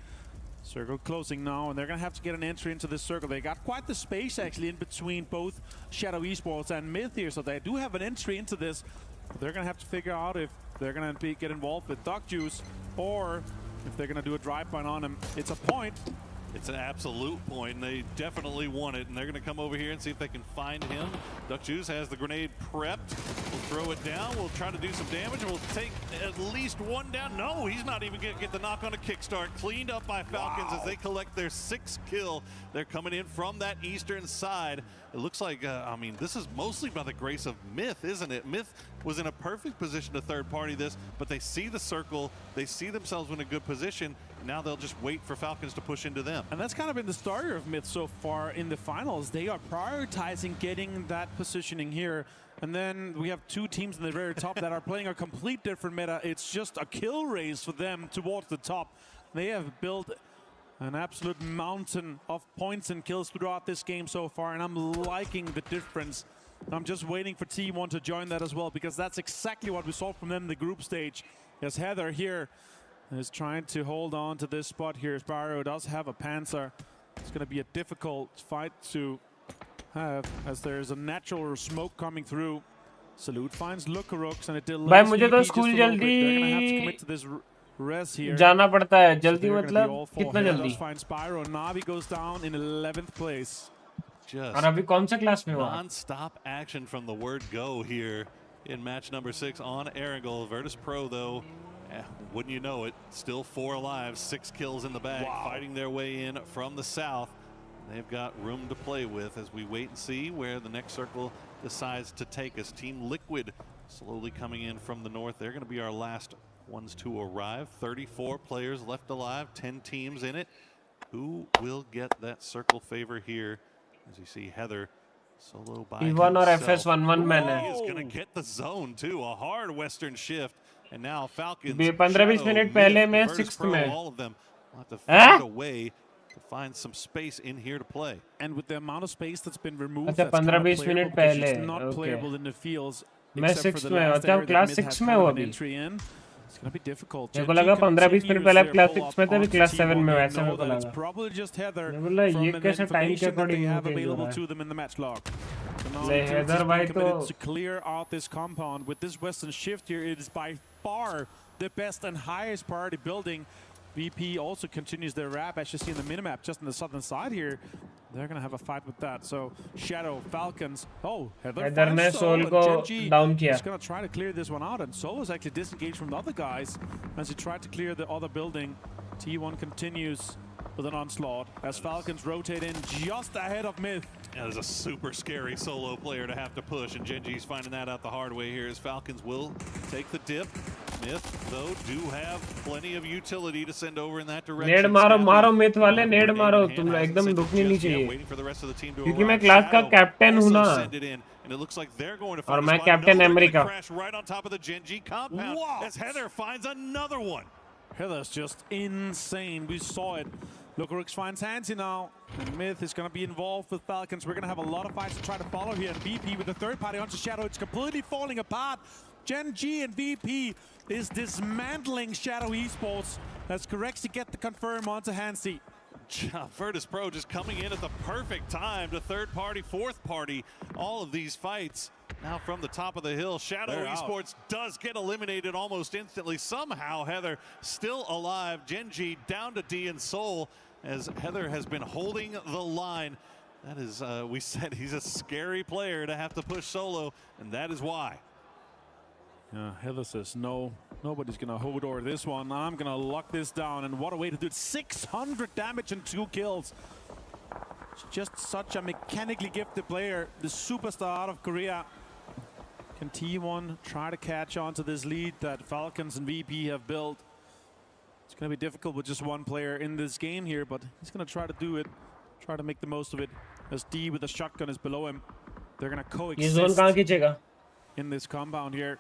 Circle closing now, and they're going to have to get an entry into this circle. They got quite the space, actually, in between both Shadow Esports and Myth here, so they do have an entry into this. But they're going to have to figure out if they're going to get involved with Duck Juice or if they're going to do a drive-by on him. It's a point. It's an absolute point, and they definitely want it, and they're going to come over here and see if they can find him. Duck Juice has the grenade prepped. We'll throw it down. We'll try to do some damage, and we'll take at least one down. No, he's not even going to get the knock on a kickstart. Cleaned up by Falcons as they collect their 6th kill. They're coming in from that eastern side. It looks like, I mean, this is mostly by the grace of Myth, isn't it? Myth was in a perfect position to third party this, but they see the circle. They see themselves in a good position. Now they'll just wait for Falcons to push into them. And that's kind of been the story of Myth so far in the finals. They are prioritizing getting that positioning here. And then we have two teams in the very top that are playing a complete different meta. It's just a kill race for them towards the top. They have built an absolute mountain of points and kills throughout this game so far, and I'm liking the difference. I'm just waiting for T1 to join that as well, because that's exactly what we saw from them in the group stage. As Heather here is trying to hold on to this spot here. Spyro does have a Panzer. It's going to be a difficult fight to have, as there's a natural smoke coming through. Salute finds Lukarux, and it delays. भाई मुझे तो school जल्दी जाना पड़ता है. जल्दी मतलब कितना जल्दी? Find Spyro. Navi goes down in 11th place. और अभी कौन सा क्लास में हुआ? Non-stop action from the word go here in match number 6 on Erangel. Virtus Pro, though, Wouldn't you know it, still 4 alive, 6 kills in the bag, fighting their way in from the south. They've got room to play with as we wait and see where the next circle decides to take us. Team Liquid slowly coming in from the north. They're going to be our last ones to arrive. 34 players left alive, 10 teams in it. Who will get that circle favor here? As you see Heather solo by P1 or FS11 में He is going to get the zone too. A hard western shift. And now Falcons, 15-20 minute पहले मैं 6th में. all of them will have to find a way to find some space in here to play. And with the amount of space that's been removed, अच्छा that's 15-20 minute पहले. it's not playable in the fields. मैं 6th में. अच्छा class 6 में हूँ अभी. It's going to be difficult. मेरे को लगा 15-20 मिनट पहले क्लास 6 में था, अभी क्लास 7 में वैसे मेरे को लगा. It's probably just Heather मेरे को लगा ये कैसे टाइम के that they अकॉर्डिंग have हो available रहा to है. them in the match log. ले हेदर भाई तो To clear out this compound with this western shift here, it is by far the best and highest priority building. VP also continues their wrap, as you see in the minimap, just on the southern side here. They're going to have a fight with that. So Shadow, Falcons. Oh, Heather ने Soul Soul को down किया. He's going to try to clear this one out, and Soul is actually disengaged from the other guys as he tried to clear the other building. T1 continues with an onslaught as Falcons rotate in just ahead of Myth. That is a super scary solo player to have to push, and Genji's finding that out the hard way here as Falcons will take the dip. Myth, though, do have plenty of utility to send over in that direction. नेड मारो मारो Myth वाले नेड मारो, तुम लोग एकदम रुकनी नहीं चाहिए. क्योंकि मैं क्लास का कैप्टन हूँ ना. And it looks like they're going to और मैं captain America. crash right on top of the Genji compound as Heather finds another one. Heather's just insane. We saw it. RyuK finds Hansi now, and Myth is going to be involved with Falcons. We're going to have a lot of fights to try to follow here. And VP with the third party onto Shadow. It's completely falling apart. Gen.G and VP is dismantling Shadow Esports as Corexy get the confirm onto Hansi. Virtus Pro just coming in at the perfect time to third party, fourth party, all of these fights. Now from the top of the hill, Shadow Esports does get eliminated almost instantly. Somehow Heather still alive. Gen.G down to D and Soul as Heather has been holding the line. That is, we said he's a scary player to have to push solo, and that is why. Heather says, no, nobody's going to hold over this one. I'm going to lock this down. And what a way to do it. 600 damage and 2 kills. Just such a mechanically gifted player. The superstar out of Korea. Can T1 try to catch on to this lead that Falcons and VP have built? It's going to be difficult with just one player in this game here, but he's going to try to do it. Try to make the most of it. As D with the shotgun is below him. They're going to coexist in this compound here.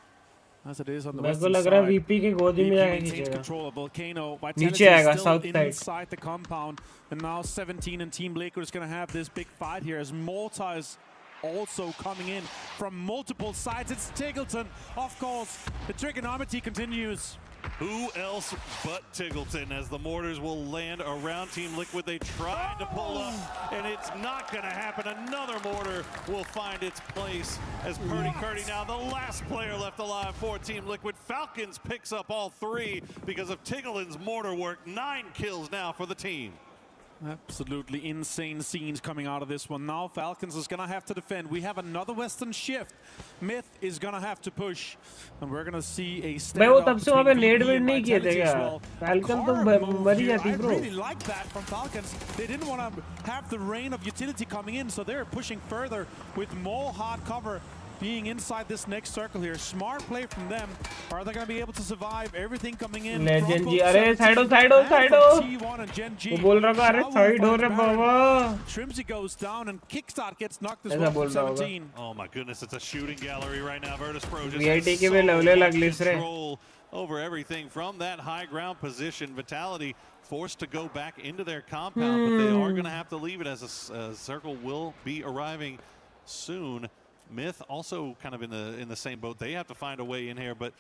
As it is on the western side. VP की गोदी में आएगा maintains control of Volcano. नीचे आएगा still south side. inside the compound, and now 17 and Team Liquid is going to have this big fight here as Malta is also coming in from multiple sides. It's Tiggleton, of course. The trigonometry continues. Who else but Tiggleton as the mortars will land around Team Liquid. They tried to pull up, and it's not going to happen. Another mortar will find its place as Purdy Curdy now the last player left alive for Team Liquid. Falcons picks up all 3 because of Tiggleton's mortar work. 9 kills now for the team. Absolutely insane scenes coming out of this one. Now Falcons is going to have to defend. We have another western shift. Myth is going to have to push. And we're going to see a standoff between VP and Vitality as well. I really like that from Falcons. They didn't want to have the rain of utility coming in, so they're pushing further with more hard cover being inside this next circle here. Smart play from them. Are they going to be able to survive everything coming in? Gen.G, अरे side हो. T1 and Gen.G. वो बोल रहा है अरे side हो रे बाबा. Trimsy goes down and Kickstart gets knocked as well from 17. Oh my goodness, it's a shooting gallery right now. Virtus Pro just VIT के भी level लगली रे. control over everything from that high ground position. Vitality forced to go back into their compound, but they are going to have to leave it as a circle will be arriving soon. Myth also kind of in the same boat. They have to find a way in here, but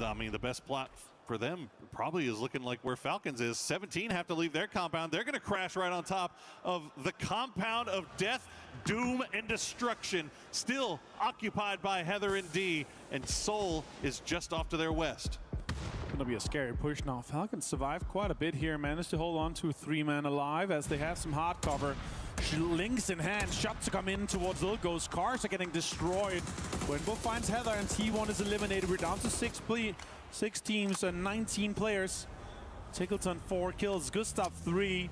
I mean the best plot for them probably is looking like where Falcons is. 17 have to leave their compound. They're going to crash right on top of the compound of death, doom, and destruction, still occupied by Heather and D, and Soul is just off to their west. Going to be a scary push now. Falcons survived quite a bit here, managed to hold on to 3 men alive as they have some hard cover. Links in hand, shots come in towards Ilgos. Cars are getting destroyed. Wenbo finds Heather and T1 is eliminated. We're down to 6 6 teams and 19 players. Tickleton 4 kills, Gustav 3.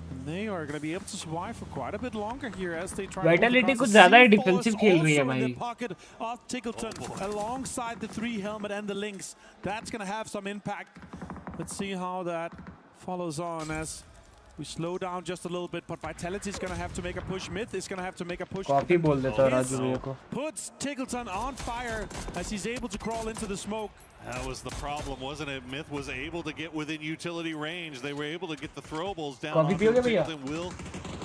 And they are going to be able to survive for quite a bit longer here as they try Vitality to कुछ ज़्यादा ही defensive खेल रही है in भाई. the pocket of Tickleton alongside the 3 helmet and the links. That's going to have some impact. Let's see how that follows on as we slow down just a little bit, but Vitality is going to have to make a push. Myth is going to have to make a push. Coffee बोल देता है राजू भैया को. Puts Tickleton on fire as he's able to crawl into the smoke. That was the problem, wasn't it? Myth was able to get within utility range. They were able to get the throwables down. Coffee पियोगे भैया? Tickleton will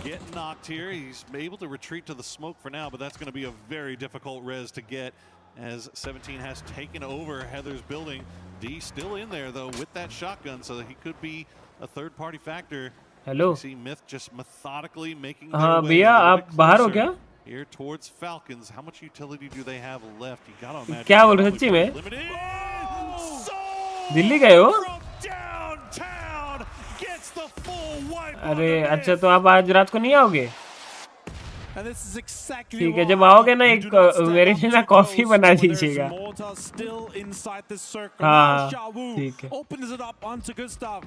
get knocked here. He's able to retreat to the smoke for now, but that's going to be a very difficult res to get as 17 has taken over Heather's building. D still in there, though, with that shotgun, so that he could be a third-party factor. Hello. You see Myth just methodically making their हाँ way भैया a little आप bit बाहर हो closer क्या? Here towards Falcons. How much utility do they have left? You gotta imagine. क्या बोल रहे हो सच्ची में? Limited. दिल्ली गए हो? Downtown gets the full wipe. अरे अच्छा तो आप आज रात को नहीं आओगे? And this is exactly ठीक है जब आओगे ना एक मेरे लिए ना कॉफी बना दीजिएगा. Still inside this circle. हाँ ठीक है. Opens it up onto Gustav.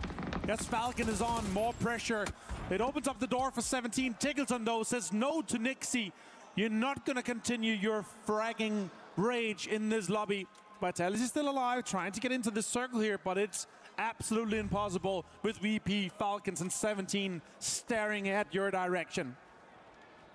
Yes, Falcon is on. More pressure. It opens up the door for 17. Tickleton though says no to Nixie. You're not gonna continue your fragging rage in this lobby. But Alice is still alive, trying to get into this circle here, but it's absolutely impossible with VP, Falcons, and 17 staring at your direction.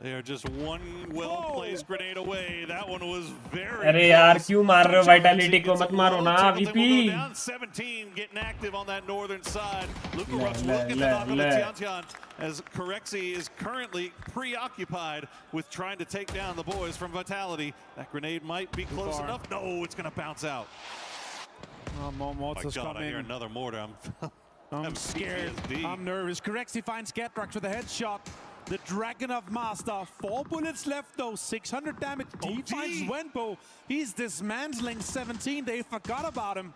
They are just one well-placed grenade away. That one was very. अरे यार क्यों मार रहे हो Vitality को मत मारो ना VP. 17 getting active on that northern side. Lukaruk's looking to knock on the Tiantian as Corexi is currently preoccupied with trying to take down the boys from Vitality. That grenade might be close enough. No, it's going to bounce out. Oh, more mortars God, coming. I hear another mortar. I'm scared. I'm nervous. Corexi finds Getrox with a headshot. The Dragon of Master. 4 bullets left though. 600 damage. D finds Wenbo. He's dismantling 17. They forgot about him.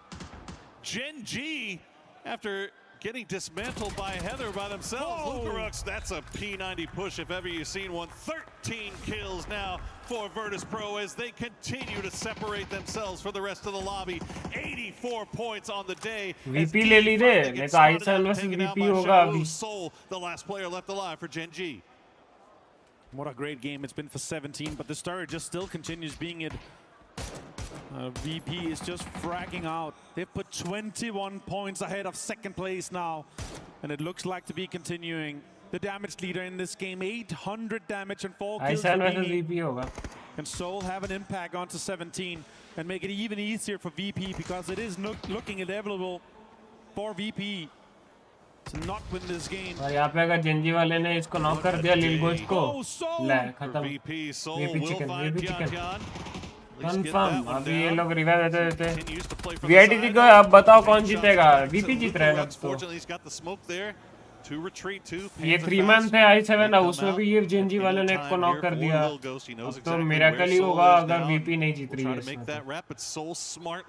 Gen G, after getting dismantled by Heather by themselves. Lukarux, that's a P90 push if ever you've seen one. 13 kills now for Virtus Pro as they continue to separate themselves for the rest of the lobby. 84 points on the day. VP ले ली रे, नहीं तो ISL versus VP होगा अभी. Soul, the last player left alive for Gen G. What a great game it's been for 17, but the story just still continues being it. VP is just fragging out. They've put 21 points ahead of second place now, and it looks like to be continuing. The damage leader in this game, 800 damage and 4 kills. ISL versus VP होगा. Can Soul have an impact onto 17 and make it even easier for VP because it is looking inevitable for VP to not win this game. और यहाँ पे अगर Gen Z वाले ने इसको knock कर दिया लील गोस्ट को, ले खत्म. VP chicken. कंफर्म. अभी ये लोग रिवाइव देते. VITC को अब बताओ कौन जीतेगा? VP जीत रहा है अब तो. ये 3 मंथ है i7 उसमें भी ये जेंजी वाले ने को नॉक कर दिया. अब तो मिरेकल ही होगा अगर VP नहीं जीत रही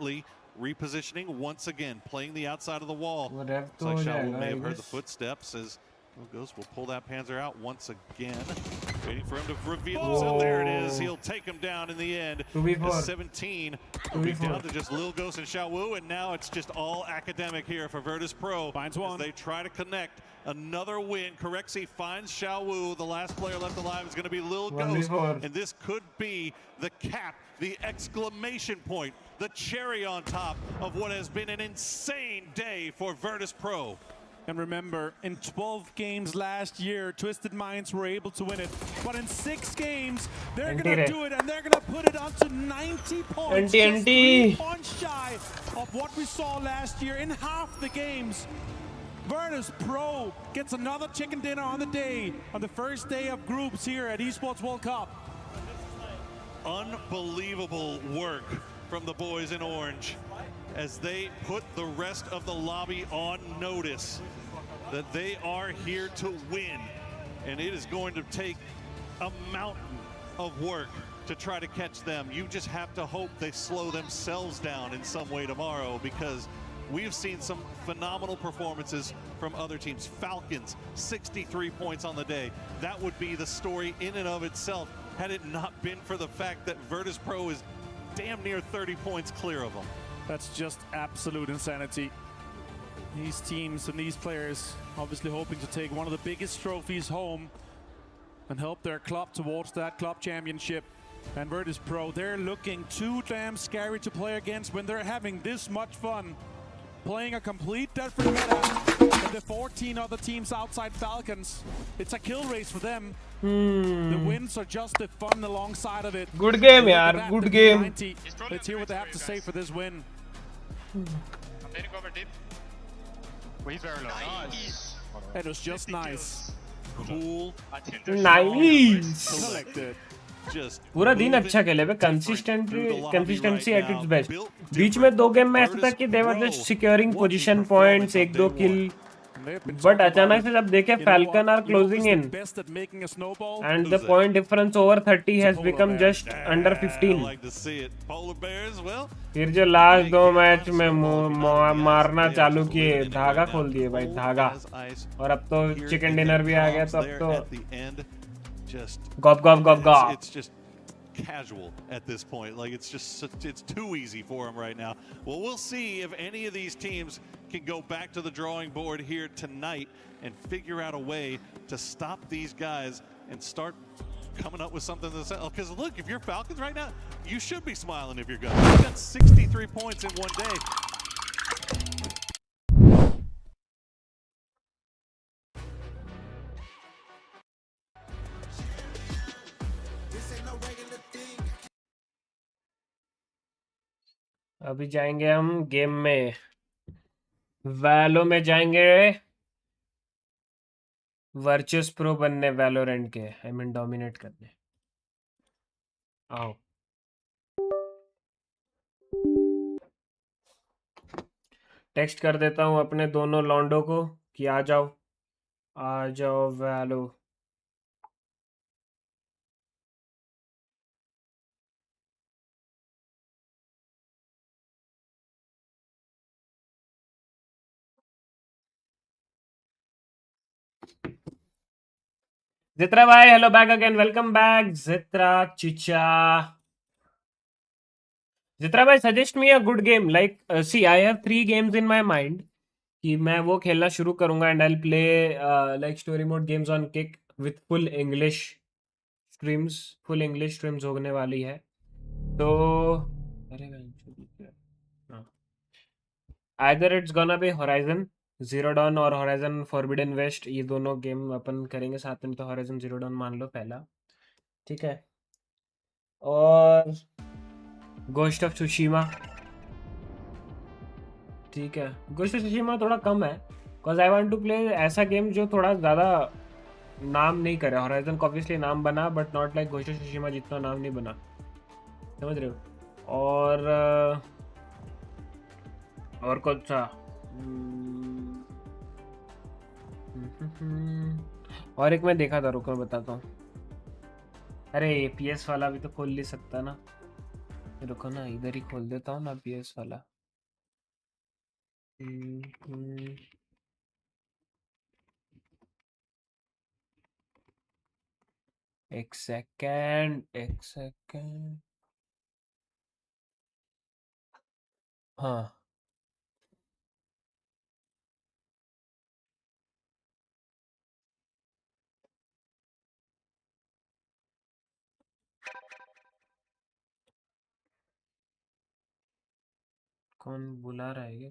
है. Repositioning once again, playing the outside of the wall. Looks like Shaul may have heard the footsteps as Ghost will pull that Panzer out once again. Waiting for him to reveal himself. There it is. He'll take him down in the end. 17 will be down to just Lil Ghost and Xiaowu, and now it's just all academic here for Virtus Pro. Finds one. As they try to connect. Another win. Corexi finds Xiaowu. The last player left alive is going to be Lil Ghost. And this could be the cap, the exclamation point, the cherry on top of what has been an insane day for Virtus Pro. And remember, in 12 games last year, Twisted Minds were able to win it. But in 6 games, they're going to do it, and they're going to put it up to 90 points. Just 3 points shy of what we saw last year in half the games. Virtus Pro gets another chicken dinner on the day, on the first day of groups here at Esports World Cup. Unbelievable work from the boys in orange as they put the rest of the lobby on notice that they are here to win. And it is going to take a mountain of work to try to catch them. You just have to hope they slow themselves down in some way tomorrow, because we've seen some phenomenal performances from other teams. Falcons, 63 points on the day. That would be the story in and of itself had it not been for the fact that Virtus Pro is damn near 30 points clear of them. That's just absolute insanity. These teams and these players obviously hoping to take one of the biggest trophies home and help their club towards that club championship. And Virtus Pro, they're looking too damn scary to play against when they're having this much fun. Playing a complete different meta than the 14 other teams outside Falcons. It's a kill race for them. The wins are just the fun alongside of it. Good game, yaar. Good game. Let's hear what they have to say for this win. I'm letting go over deep. Well, he's very low. Nice. It was just nice. Cool. Nice. Collected. पूरा दिन अच्छा खेले बे, consistency at its best. बीच में 2 game में ऐसा था कि they were just securing position points, 1-2 kill, but अचानक से जब देखे falcon are closing in and the point difference over 30 has become just under 15. फिर जो लास्ट 2 मैच में मारना चालू किए, धागा खोल दिए भाई, धागा. और अब तो चिकन डिनर भी आ गया, तो अब तो Gop, gop, gop, gop. It's just casual at this point. Like, it's too easy for them right now. Well, we'll see if any of these teams can go back to the drawing board here tonight and figure out a way to stop these guys and start coming up with something to say. Because look, if you're Falcons right now, you should be smiling if you're good. You got 63 points in one day. अभी जाएंगे हम game में, वैलो में जाएंगे, virtuous pro बनने Valorant के, I mean dominate करने. आओ टेक्स्ट कर देता हूँ अपने दोनों लॉन्डो को कि आ जाओ वैलो. Zitra bhai, hello back again. Welcome back, Zitra Chicha. Zitra bhai, suggest me a good game. Like, see, I have 3 games in my mind. कि मैं वो खेलना शुरू करूँगा and I'll play like story mode games on Kick with full English streams. Full English streams होने वाली है. तो either it's gonna be Horizon Zero Dawn और Horizon Forbidden West, ये दोनों गेम अपन करेंगे साथ में. तो Horizon Zero Dawn मान लो पहला, ठीक है, और Ghost of Tsushima, ठीक है. Ghost of Tsushima थोड़ा कम है, cause I want to play ऐसा गेम जो थोड़ा ज़्यादा नाम नहीं करे. Horizon को obviously नाम बना, but not like Ghost of Tsushima जितना नाम नहीं बना, समझ रहे हो. और कौन सा, और एक मैं देखा था, रुको मैं बताता हूँ. अरे PS वाला भी तो खोल नहीं सकता ना, रुको ना, इधर ही खोल देता हूँ ना PS वाला. एक सेकेंड. हाँ, कौन बुला रहा है क्या?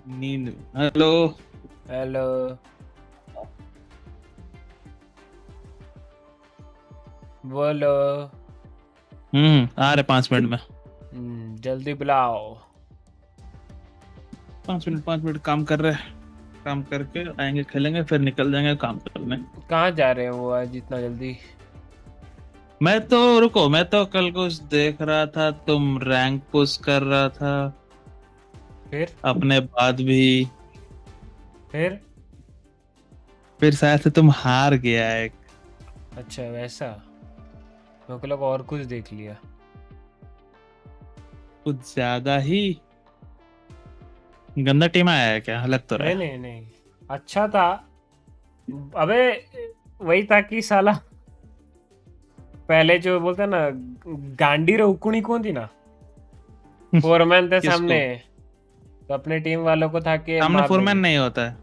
नींद. हेलो हेलो, बोलो. आ रहे 5 मिनट में. जल्दी बुलाओ. 5 मिनट काम कर रहे हैं, काम करके आएंगे, खेलेंगे, फिर निकल जाएंगे काम करने. कहाँ जा रहे हो आज इतना जल्दी? मैं तो कल कुछ देख रहा था, तुम रैंक पुश कर रहा था, फिर अपने बाद भी, फिर शायद से तुम हार गया एक. अच्छा वैसा. मेरे को लगा और कुछ देख लिया। कुछ ज्यादा ही गंदा टीम आया है क्या? लग तो रहा है। नहीं अच्छा था। अबे वही था कि साला पहले जो बोलते ना गांडी रोकुनी कौन थी ना, फोरमैन थे सामने, तो अपने टीम वालों को था कि सामने फोरमैन नहीं होता है।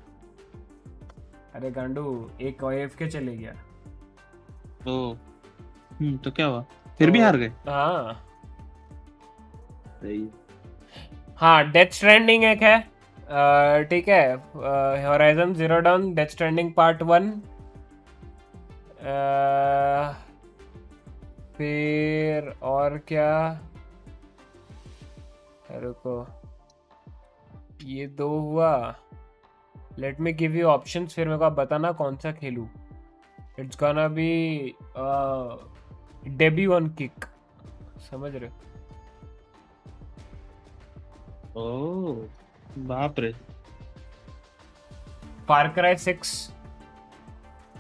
अरे गांडू एक OF के चले गया। तो क्या हुआ? फिर भी हार गए। हाँ सही। हाँ डेथ स्ट्रैंडिंग एक है, ठीक है, Horizon Zero Dawn, Death Stranding part 1, फिर और क्या, रुको, ये 2 हुआ। Let me give you options, फिर मेरे को आप बताना कौन सा खेलूं। It's gonna be debut on Kick, समझ रहे हो? ओह बाप रे। फार क्राई 6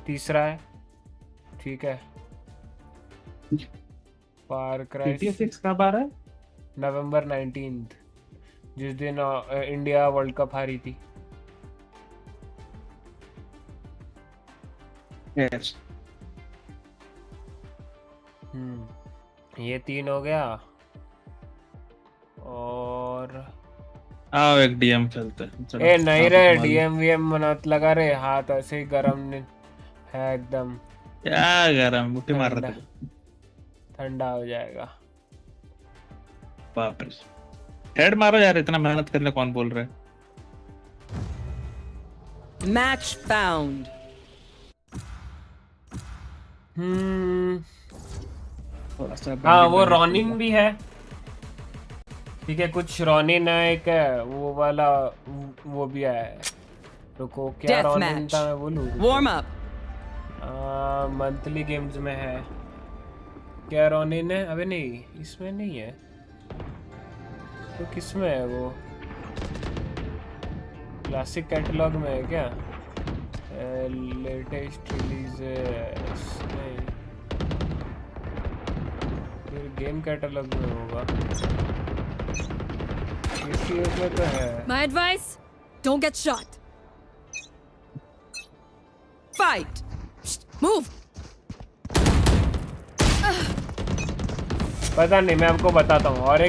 तीसरा है, ठीक है। फार क्राई 6 कब आ रहा है? नवंबर 19th, जिस दिन इंडिया वर्ल्ड कप हारी थी। यस। ये 3 हो गया। और आओ एक डीएम खेलते हैं। ए नहीं रे, डीएम वीएम मत लगा रे, हाथ ऐसे ही गरम है एकदम। क्या गरम, मुट्ठी मार रहा था। ठंडा हो जाएगा। बाप रे, हेड मारो यार, इतना मेहनत करने कौन बोल रहा है? Match found. हाँ वो रॉनिन भी है, ठीक है, कुछ रॉनिन है, एक है वो वाला, वो भी है। रुको क्या रॉनिन था मैं बोलूं? Warm up. मंथली गेम्स में है क्या रॉनिन है? अबे नहीं, इसमें नहीं है तो किसमें है वो? क्लासिक कैटलॉग में है क्या? लेटेस्ट रिलीज नहीं, फिर गेम कैटलॉग में होगा। में तो है। My advice, don't get shot. Fight. Move. पता नहीं, मैं आपको बताता हूँ। और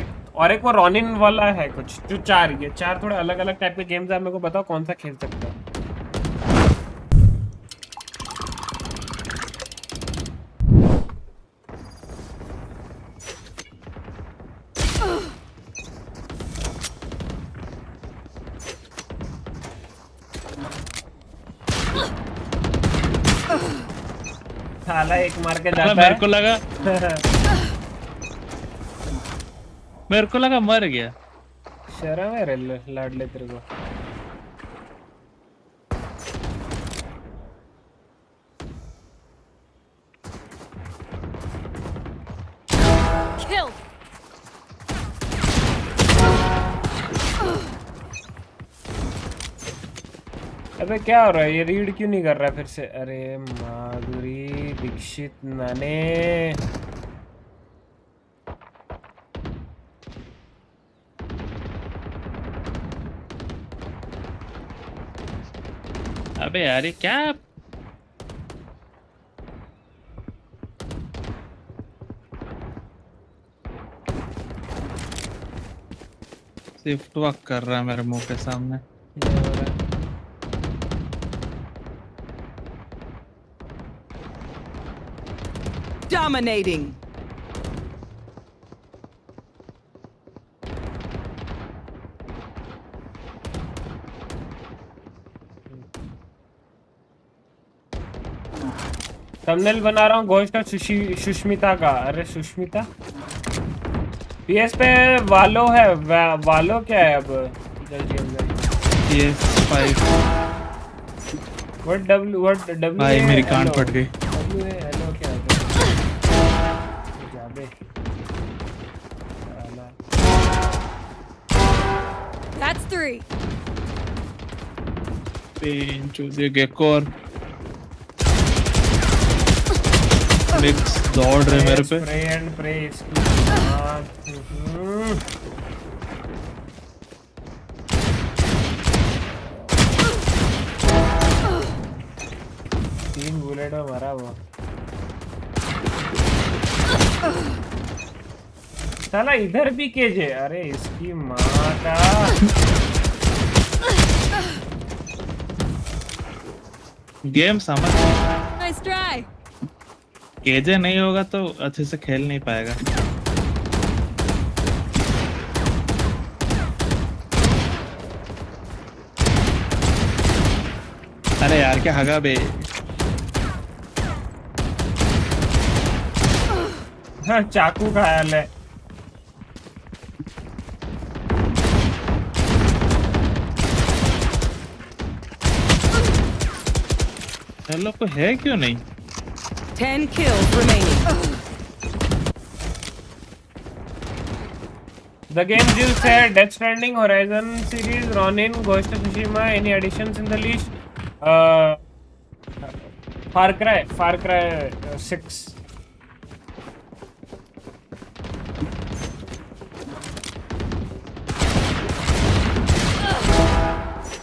एक वो रॉनिन वाला है कुछ, जो 4, ये 4 थोड़े अलग अलग टाइप के गेम्स है। आप मेरे को बताओ कौन सा खेल सकते हो। साला एक मार के जाता है। मेरे को लगा मर गया। शर्म है रे लाडले तेरे को। Kill. अबे क्या हो रहा है? ये रीड क्यों नहीं कर रहा फिर से? अरे माधुरी दीक्षित नाने, अबे यार ये क्या? शिफ्ट वॉक कर रहा है मेरे मुंह के सामने। Dominating. थंबनेल बना रहा हूँ घोस्ट ऑफ सुष्मिता का। अरे सुष्मिता PS पे वालो है, वालो क्या है अब? PS5 What W भाई मेरी कान फट गई। हेलो क्या है? That's 3. पेन चूजे गेकोर मिक्स दौड़ रहे मेरे पे। प्रे एंड प्रे इसकी। 3 बुलेट में मरा वो। साला इधर भी केजे, अरे इसकी माँ का। गेम समझ। Nice try. केजे नहीं होगा तो अच्छे से खेल नहीं पाएगा। अरे यार क्या हगा बे। हाँ, चाकू खाया ले। हेलो को है क्यों नहीं? 10 kills remaining. The games you said: Death Stranding, Horizon series, Ronin, Ghost of Tsushima. Any additions in the list? Far Cry 6.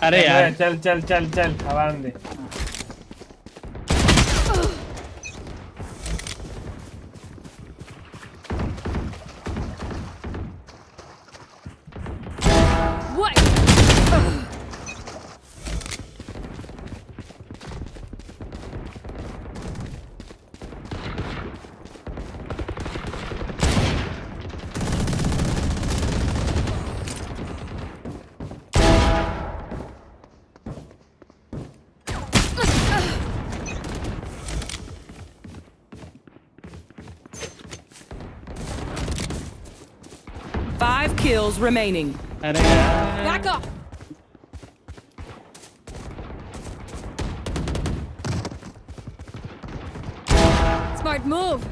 अरे यार चल हवा में दे। What? Five kills remaining. अरे यार। Back up. Smart move.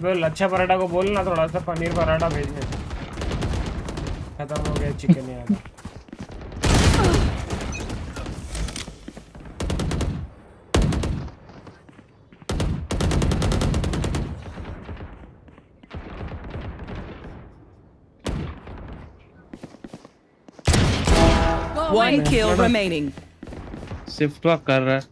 बोल अच्छा पराठा को बोल ना, थोड़ा सा पनीर पराठा भेजने। खत्म हो गया चिकन यार। One kill remaining. Shift walk कर रहा है।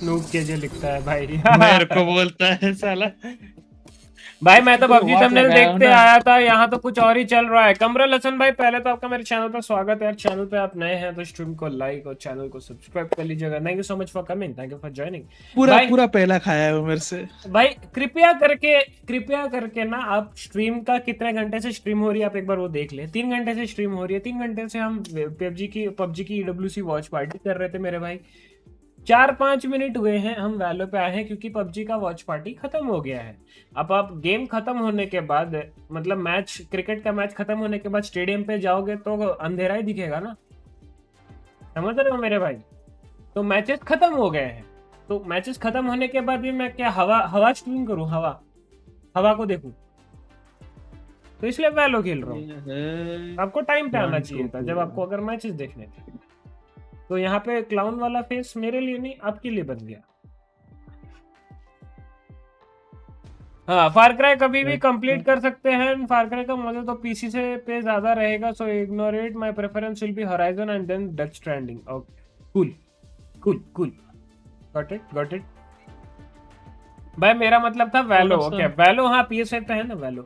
नूब केजे लिखता है भाई। मेरे को बोलता है साला। भाई मैं तो PUBG बहुत थंबनेल लगाया देखते हूं ना। आया था, यहाँ तो कुछ और ही चल रहा है। कमरल हसन भाई, पहले तो आपका मेरे चैनल पर स्वागत है यार। चैनल पे आप नए हैं तो स्ट्रीम को लाइक और चैनल को सब्सक्राइब कर लीजिएगा। Thank you so much for coming, thank you for joining. पूरा पहला खाया है वो मेरे से। भाई कृपया करके ना, आप स्ट्रीम का कितने घंटे से स्ट्रीम हो रही है आप एक बार वो देख ले। 3 घंटे से स्ट्रीम हो रही है। 3 घंटे से हम PUBG की EWC वॉच पार्टी कर रहे थे मेरे भाई। 4-5 मिनट हुए हैं हम वैलो पे आए हैं क्योंकि PUBG का वॉच पार्टी खत्म हो गया है। अब आप गेम खत्म होने के बाद, मतलब मैच, क्रिकेट का मैच खत्म होने के बाद स्टेडियम पे जाओगे तो अंधेरा ही दिखेगा ना, समझ रहे हो मेरे भाई। तो मैचेस खत्म हो गए हैं, तो मैचेस खत्म होने के बाद भी मैं क्या हवा स्ट्रीम करूं, हवा को देखूं, तो इसलिए वैलो खेल रहा हूँ। आपको टाइम पे आना चाहिए था जब आपको अगर मैचेस देखने थे। तो यहाँ पे क्लाउन वाला फेस मेरे लिए नहीं, आपके लिए बन गया। हाँ, फार क्राई कभी भी कंप्लीट कर सकते हैं। फार क्राई का मजा तो पीसी से पे ज्यादा रहेगा, so ignore it. My preference will be Horizon and then Death Stranding. Okay, cool, got it. भाई मेरा मतलब था वैलो। ओके वैलो, हाँ PS5 पे है ना वैलो।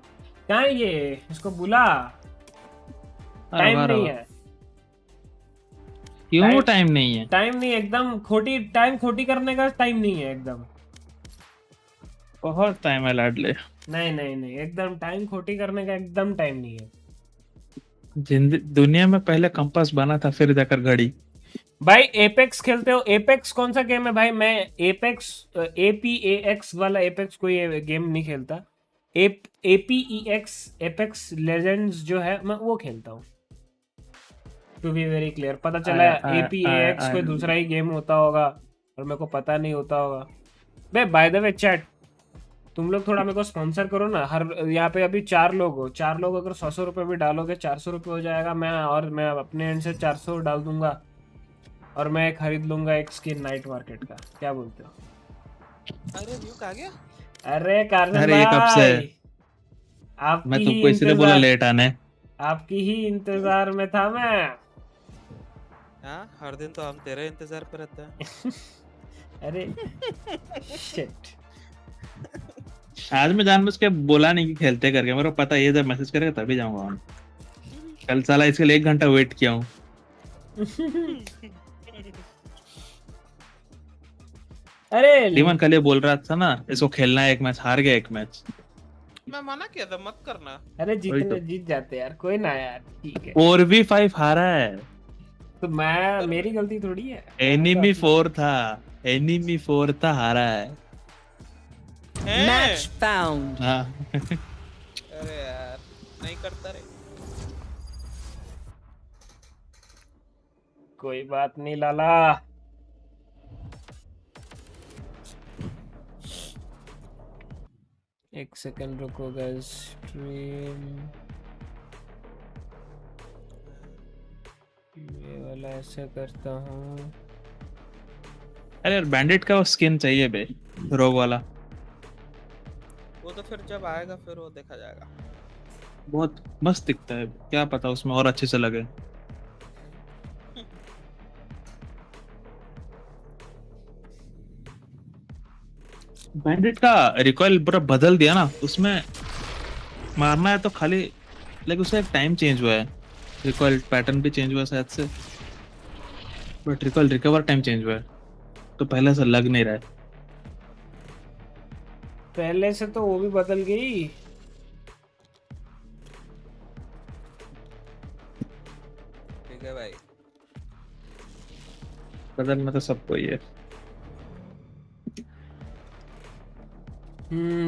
क्या है ये, इसको बुला, टाइम नहीं है। क्यों टाइम नहीं है? टाइम नहीं, एकदम खोटी करने का टाइम नहीं है एकदम। बहुत टाइम है लाडले। नहीं, एकदम टाइम खोटी करने का एकदम टाइम नहीं है। दुनिया में पहले कंपास बना था, फिर जाकर घड़ी। भाई एपेक्स खेलते हो? एपेक्स कौन सा गेम है भाई? मैं एपेक्स APAX वाला एपेक्स कोई गेम नहीं खेलता। APEX एपेक्स लेजेंड्स जो है मैं वो खेलता हूँ। टू बी वेरी क्लियर, पता चला APEX कोई दूसरा ही गेम होता होगा और मेरे को पता नहीं होता होगा। बे बाय द वे चैट, तुम लोग थोड़ा मेरे को स्पॉन्सर करो ना। हर यहाँ पे अभी 4 लोग हो, 4 लोग अगर 100 रुपये भी डालोगे 400 रुपये हो जाएगा। मैं अपने एंड से 400 डाल दूंगा और मैं खरीद लूंगा एक स्किन नाइट मार्केट का। क्या बोलते हो? अरे RyuK आ गया? अरे कार्बन अरे ये कब से? आपकी मैं ही तुमको इसलिए बोला लेट आने। आपकी ही इंतजार में था मैं। हाँ, हर दिन तो हम तेरे इंतजार पर रहते हैं। अरे शिट, आज मैं जानबूझ के बोला नहीं कि खेलते करके, मेरे को पता है जब मैसेज करेगा तभी जाऊंगा ऑन। कल साला इसके लिए 1 घंटा वेट किया हूँ। अरे लीमन कल ये बोल रहा था ना इसको खेलना है 1 मैच, हार गया 1 मैच। मैं मना किया था मत करना। अरे जीतने जीत जाते यार, कोई ना यार, ठीक है। 4v5 हारा है तो मेरी गलती थोड़ी है। एनिमी 4 था हारा है। Match found. हाँ। अरे यार नहीं करता रे। कोई बात नहीं लाला। एक सेकंड रुको गाइस, स्ट्रीम ये वाला ऐसे करता हूँ। अरे यार बैंडिट का वो स्किन चाहिए बे, रोग वाला। वो तो फिर जब आएगा फिर वो देखा जाएगा। बहुत मस्त दिखता है, क्या पता उसमें और अच्छे से लगे। बैंडिट का रिकॉइल पूरा बदल दिया ना, उसमें मारना है तो खाली लाइक उसका एक टाइम चेंज हुआ है, रिकॉइल पैटर्न भी चेंज हुआ है शायद से, but recoil recover time change हुआ है तो पहले से लग नहीं रहा है। पहले से तो वो भी बदल गई। ठीक है भाई, बदलना तो सबको ही है।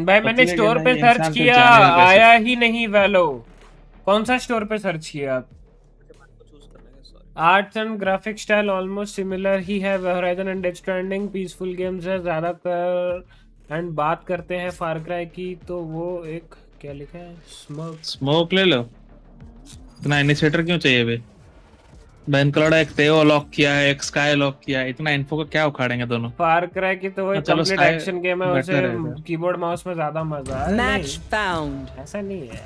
भाई मैंने स्टोर पे सर्च किया, आया ही नहीं वैलो। कौन सा स्टोर पे सर्च किया आप? Arts and graphic style almost similar ही है, Horizon and Death Stranding peaceful games है ज्यादातर। एंड बात करते हैं फार क्राई की तो वो एक क्या लिखा है, स्मोक ले लो। इतना इनिशिएटर क्यों चाहिए बे? बेनक्लॉड एक तेओ लॉक किया है, एक स्काई लॉक किया है, इतना इन्फो का क्या उखाड़ेंगे दोनों? फार क्राई की तो वही कंप्लीट एक्शन गेम है, उसे कीबोर्ड माउस में ज्यादा मजा है। Match found. ऐसा नहीं है,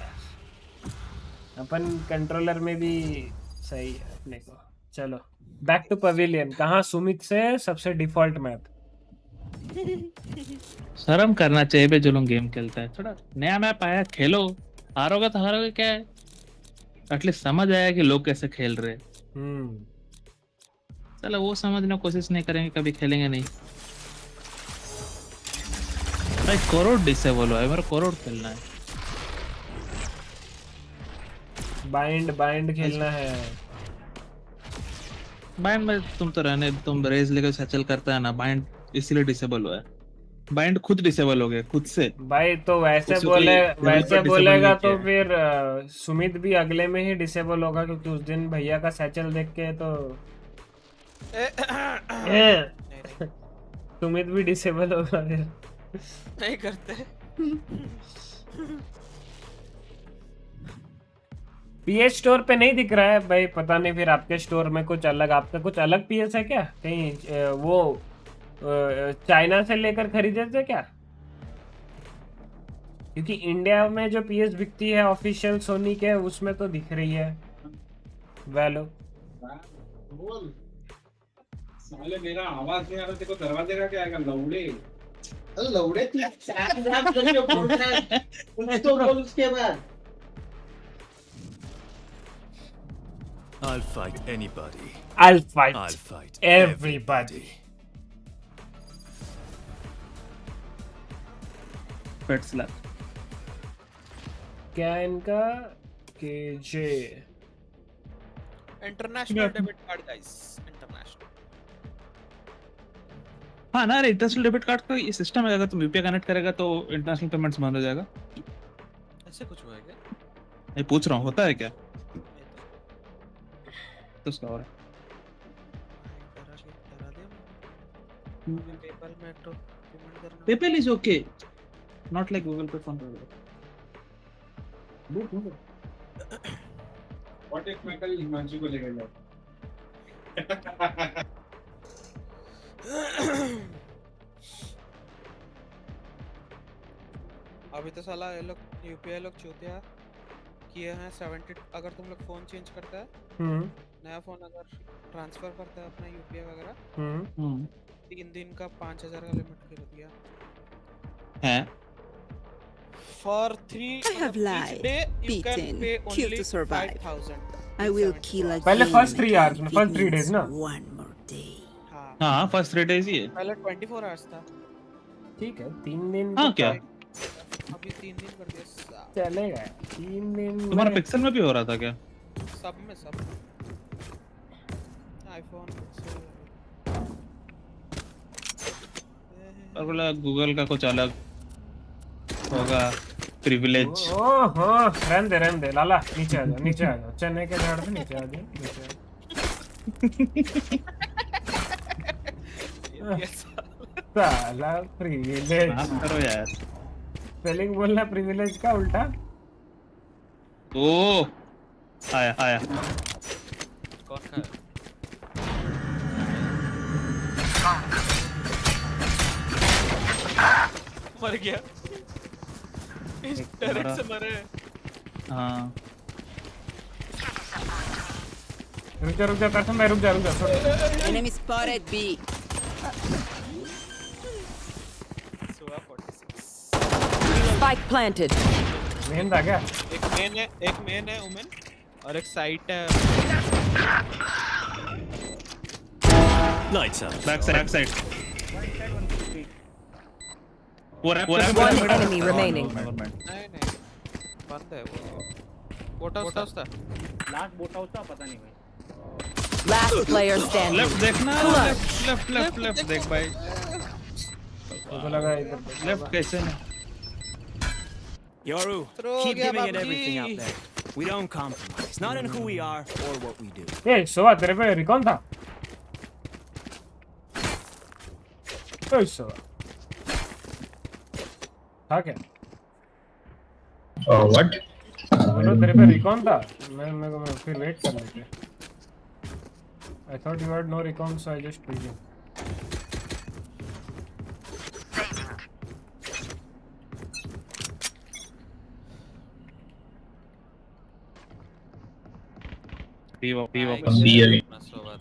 अपन कंट्रोलर में भी सही है अपने को। चलो बैक टू पवेलियन। कहाँ सुमित से सबसे डिफॉल्ट मैप। शर्म करना चाहिए बे जो लोग गेम खेलता है। थोड़ा नया मैप आया, खेलो। हारोगे तो हारोगे, क्या है, एटलीस्ट समझ आया कि लोग कैसे खेल रहे हैं। चलो वो समझने की कोशिश नहीं करेंगे, कभी खेलेंगे नहीं। भाई करोड़ डिसेबल है, मेरा करोड़ खेलना है। बाइंड खेलना है। बाइंड में तुम तो तुम रेज लेकर सचल करता है ना, बाइंड इसलिए डिसेबल हुआ है। बाइंड खुद डिसेबल हो गया खुद से भाई, तो वैसे बोलेगा तो फिर सुमित भी अगले में ही डिसेबल होगा, क्योंकि उस दिन भैया का सैचल देख के तो सुमित भी डिसेबल होगा फिर। नहीं करते। पीएस स्टोर पे नहीं दिख रहा है भाई, पता नहीं फिर आपके स्टोर में कुछ अलग, आपका कुछ अलग पीएस है क्या? कहीं वो चाइना से लेकर खरीदे थे क्या? क्योंकि इंडिया में जो पीएस बिकती है ऑफिशियल सोनी के, उसमें तो दिख रही है वैलो। बोल साले, मेरा आवाज नहीं आ रहा, तेरे को दरवाजे का क्या आएगा? लौड़े लौड़े तू साफ करके बोल रहा है, कुछ तो बोल उसके बाद। I'll fight anybody. I'll fight everybody. Pet slap क्या इनका KJ international debit card guys, international. हाँ ना रे, इंटरनेशनल डेबिट कार्ड का ये सिस्टम है, अगर तुम यूपीआई कनेक्ट करेगा तो इंटरनेशनल पेमेंट्स बंद हो जाएगा। से कुछ हुआ है क्या? मैं पूछ रहा हूँ होता है क्या? तो उसका और पेपल में तो पेमेंट करना। PayPal is okay, not like Google Pay, Phone Pay. What if मैं कल हिमांशु को लेकर जाऊँ? अभी तो साला ये लोग यूपीआई लोग चूतिया किए हैं 70 अगर तुम लोग फोन चेंज करता है नया फोन अगर ट्रांसफर करता है अपना यूपीआई वगैरह 3 दिन का 5000 का लिमिट कर दिया है for 3 I have lied, beaten, killed to survive. 5000 I will kill again. पहले first 3 hours में first 3 days ना One more day. हाँ first 3 days ही है। पहले 24 hours था। ठीक है 3 दिन हाँ क्या अभी 3 दिन कर दिया चलेगा 3 दिन तुम्हारा पिक्सल में भी हो रहा था क्या? सब में आईफोन और बोला गूगल का कुछ अलग होगा प्रिविलेज। ओहो रहने दे लाला नीचे आ जाओ चने के झाड़ पे नीचे आ जाओ साला प्रिविलेज माफ करो यार स्पेलिंग बोलना प्रिविलेज का उल्टा ओ आया कौन खा मर गया इस डायरेक्ट से मरे हाँ रुक जा कसम मैं रुक जा Enemy spotted B. Spike planted. Main था क्या? एक मेन है वुमेन और एक साइट है Lights out. Back side One enemy remaining. नहीं बंद है वो बोट था लास्ट बोट हाउस था पता नहीं भाई। Last player standing. लेफ्ट देखना लेफ्ट देख भाई मुझे लगा इधर लेफ्ट कैसे नहीं Yoru, keep giving it everything out there. We don't compromise, not in who we are or what we do. ए सोवा तेरे पे रिकॉन था ओए सोवा था क्या व्हाट बोलो तेरे पे रिकॉन था मैं फिर वेट कर लेते I thought you had no recon so I just killed you पीवा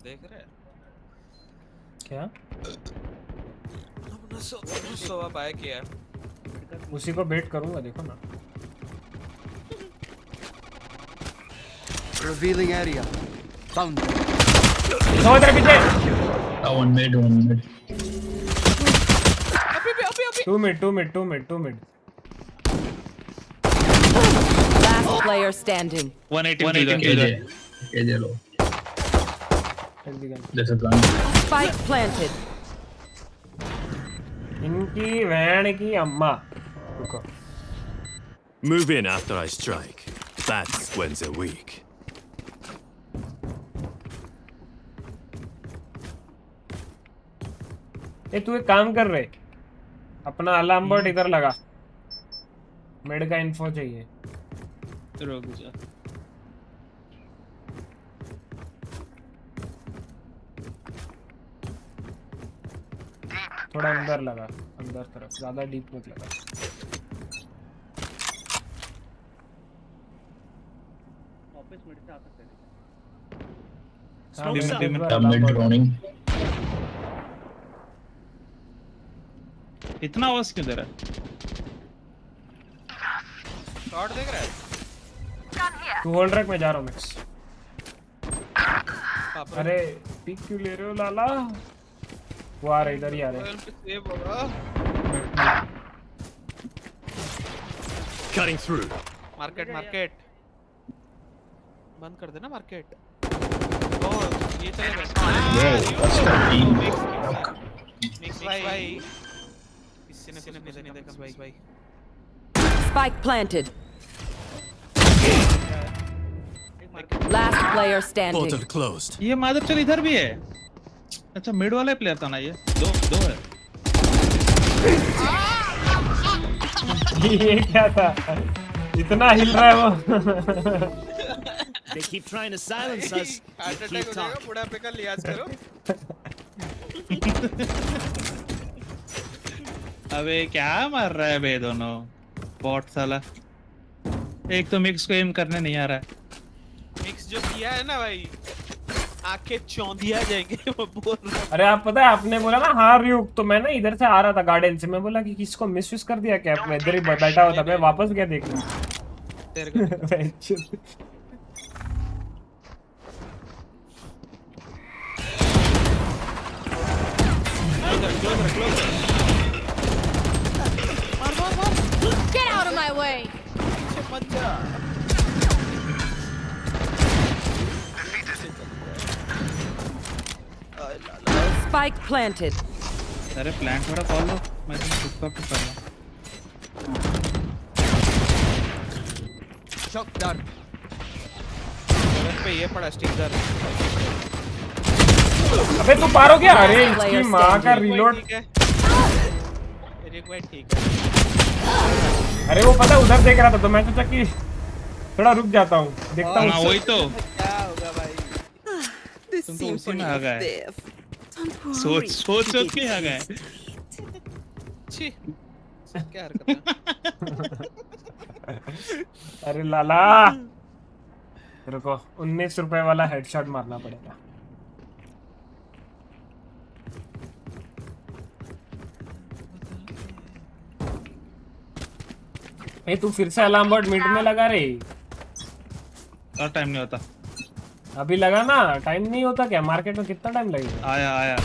देख रहे क्या अपना सोवा बाय किया उसी को बेट करूंगा देखो ना Revealing area. Found. समझ रहे पीछे one mid two mid Last player standing. 180 There's a gun. Spike planted. इनकी वैन की अम्मा रुको Move in after I strike. That's when they're weak. ए तू एक काम कर रहे अपना अलार्म बॉट इधर लगा मेड का इन्फो चाहिए रुक जा थोड़ा अंदर लगा अंदर तरफ ज्यादा डीप मत लगा ऑफिस मिड से आ सकते हैं mid running. इतना आवाज क्यों दे रहा है शॉट देख रहा है तू होल्ड रख मैं जा रहा हूं मिक्स अरे पिक क्यों ले रहे हो लाला वो आ रहे इधर ही आ रहे सेव होगा Cutting through. मार्केट बंद कर देना मार्केट ओ ये चलेगा मिक्स भाई किसी ने देखा भाई Spike planted. Last player standing. Portal closed. ये माधव चल इधर भी है। अच्छा मिड वाला प्लेयर था ना ये। दो है। ये क्या था? इतना हिल रहा है वो। They keep trying to silence us. We keep talking. बुढ़ापे का लिहाज करो। अबे क्या मार रहा है बे दोनों? बॉट साला। एक तो मिक्स को एम करने नहीं आ रहा है। मिक्स जो किया है ना भाई, आंखें चौंधिया जाएंगे वो बोल रहा। अरे आप पता है आपने बोला ना हाँ RyuK, तो मैं ना इधर से आ रहा था गार्डन से, मैं बोला कि किसको मिसयूज कर दिया क्या, मैं इधर ही बैठा हुआ था, मैं वापस गया देखने। तेरे को Get out of my way! Spike planted. अरे प्लांट वाला कॉल लो, मैं तुम खुद का कर रहा हूँ। Shot done. पे ये पड़ा स्टिकर। अबे तू पारो क्या? अरे इसकी माँ का रीलोड। ठीक है। अरे वो पता उधर देख रहा था तो मैं सोचा कि थोड़ा रुक जाता हूँ, देखता हूँ। वही तो। क्या होगा भाई? तुम तो उसी में आ गए। सोच के आ गए। छी, क्या हरकत है? अरे लाला, तेरे को 19 रुपए वाला हेडशॉट मारना पड़ेगा। ए तू फिर से अलार्म बॉट मिड में लगा रे। और टाइम नहीं होता। अभी लगा ना, टाइम नहीं होता क्या? मार्केट में कितना टाइम लगेगा? आया।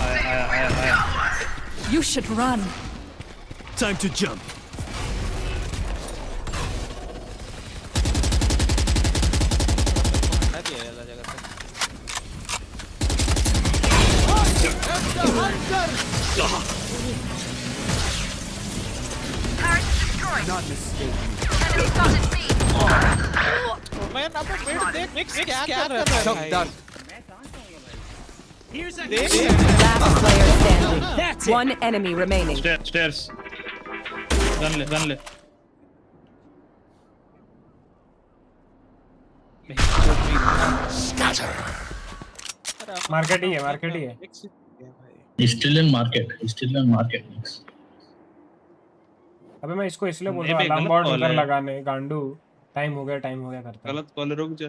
You should run. Time to jump. Not mistaken. मैं ना तो मिक्स क्या कर रहा है? Shot done. Last player standing. One enemy remaining. Stairs. Gun ले. Scatter. मार्केट ही है। Still in market. अबे मैं इसको इसलिए बोल रहा हूँ अलार्म बॉट उधर लगाने, गांडू टाइम हो गया करता है। गलत कॉल, रुक जा।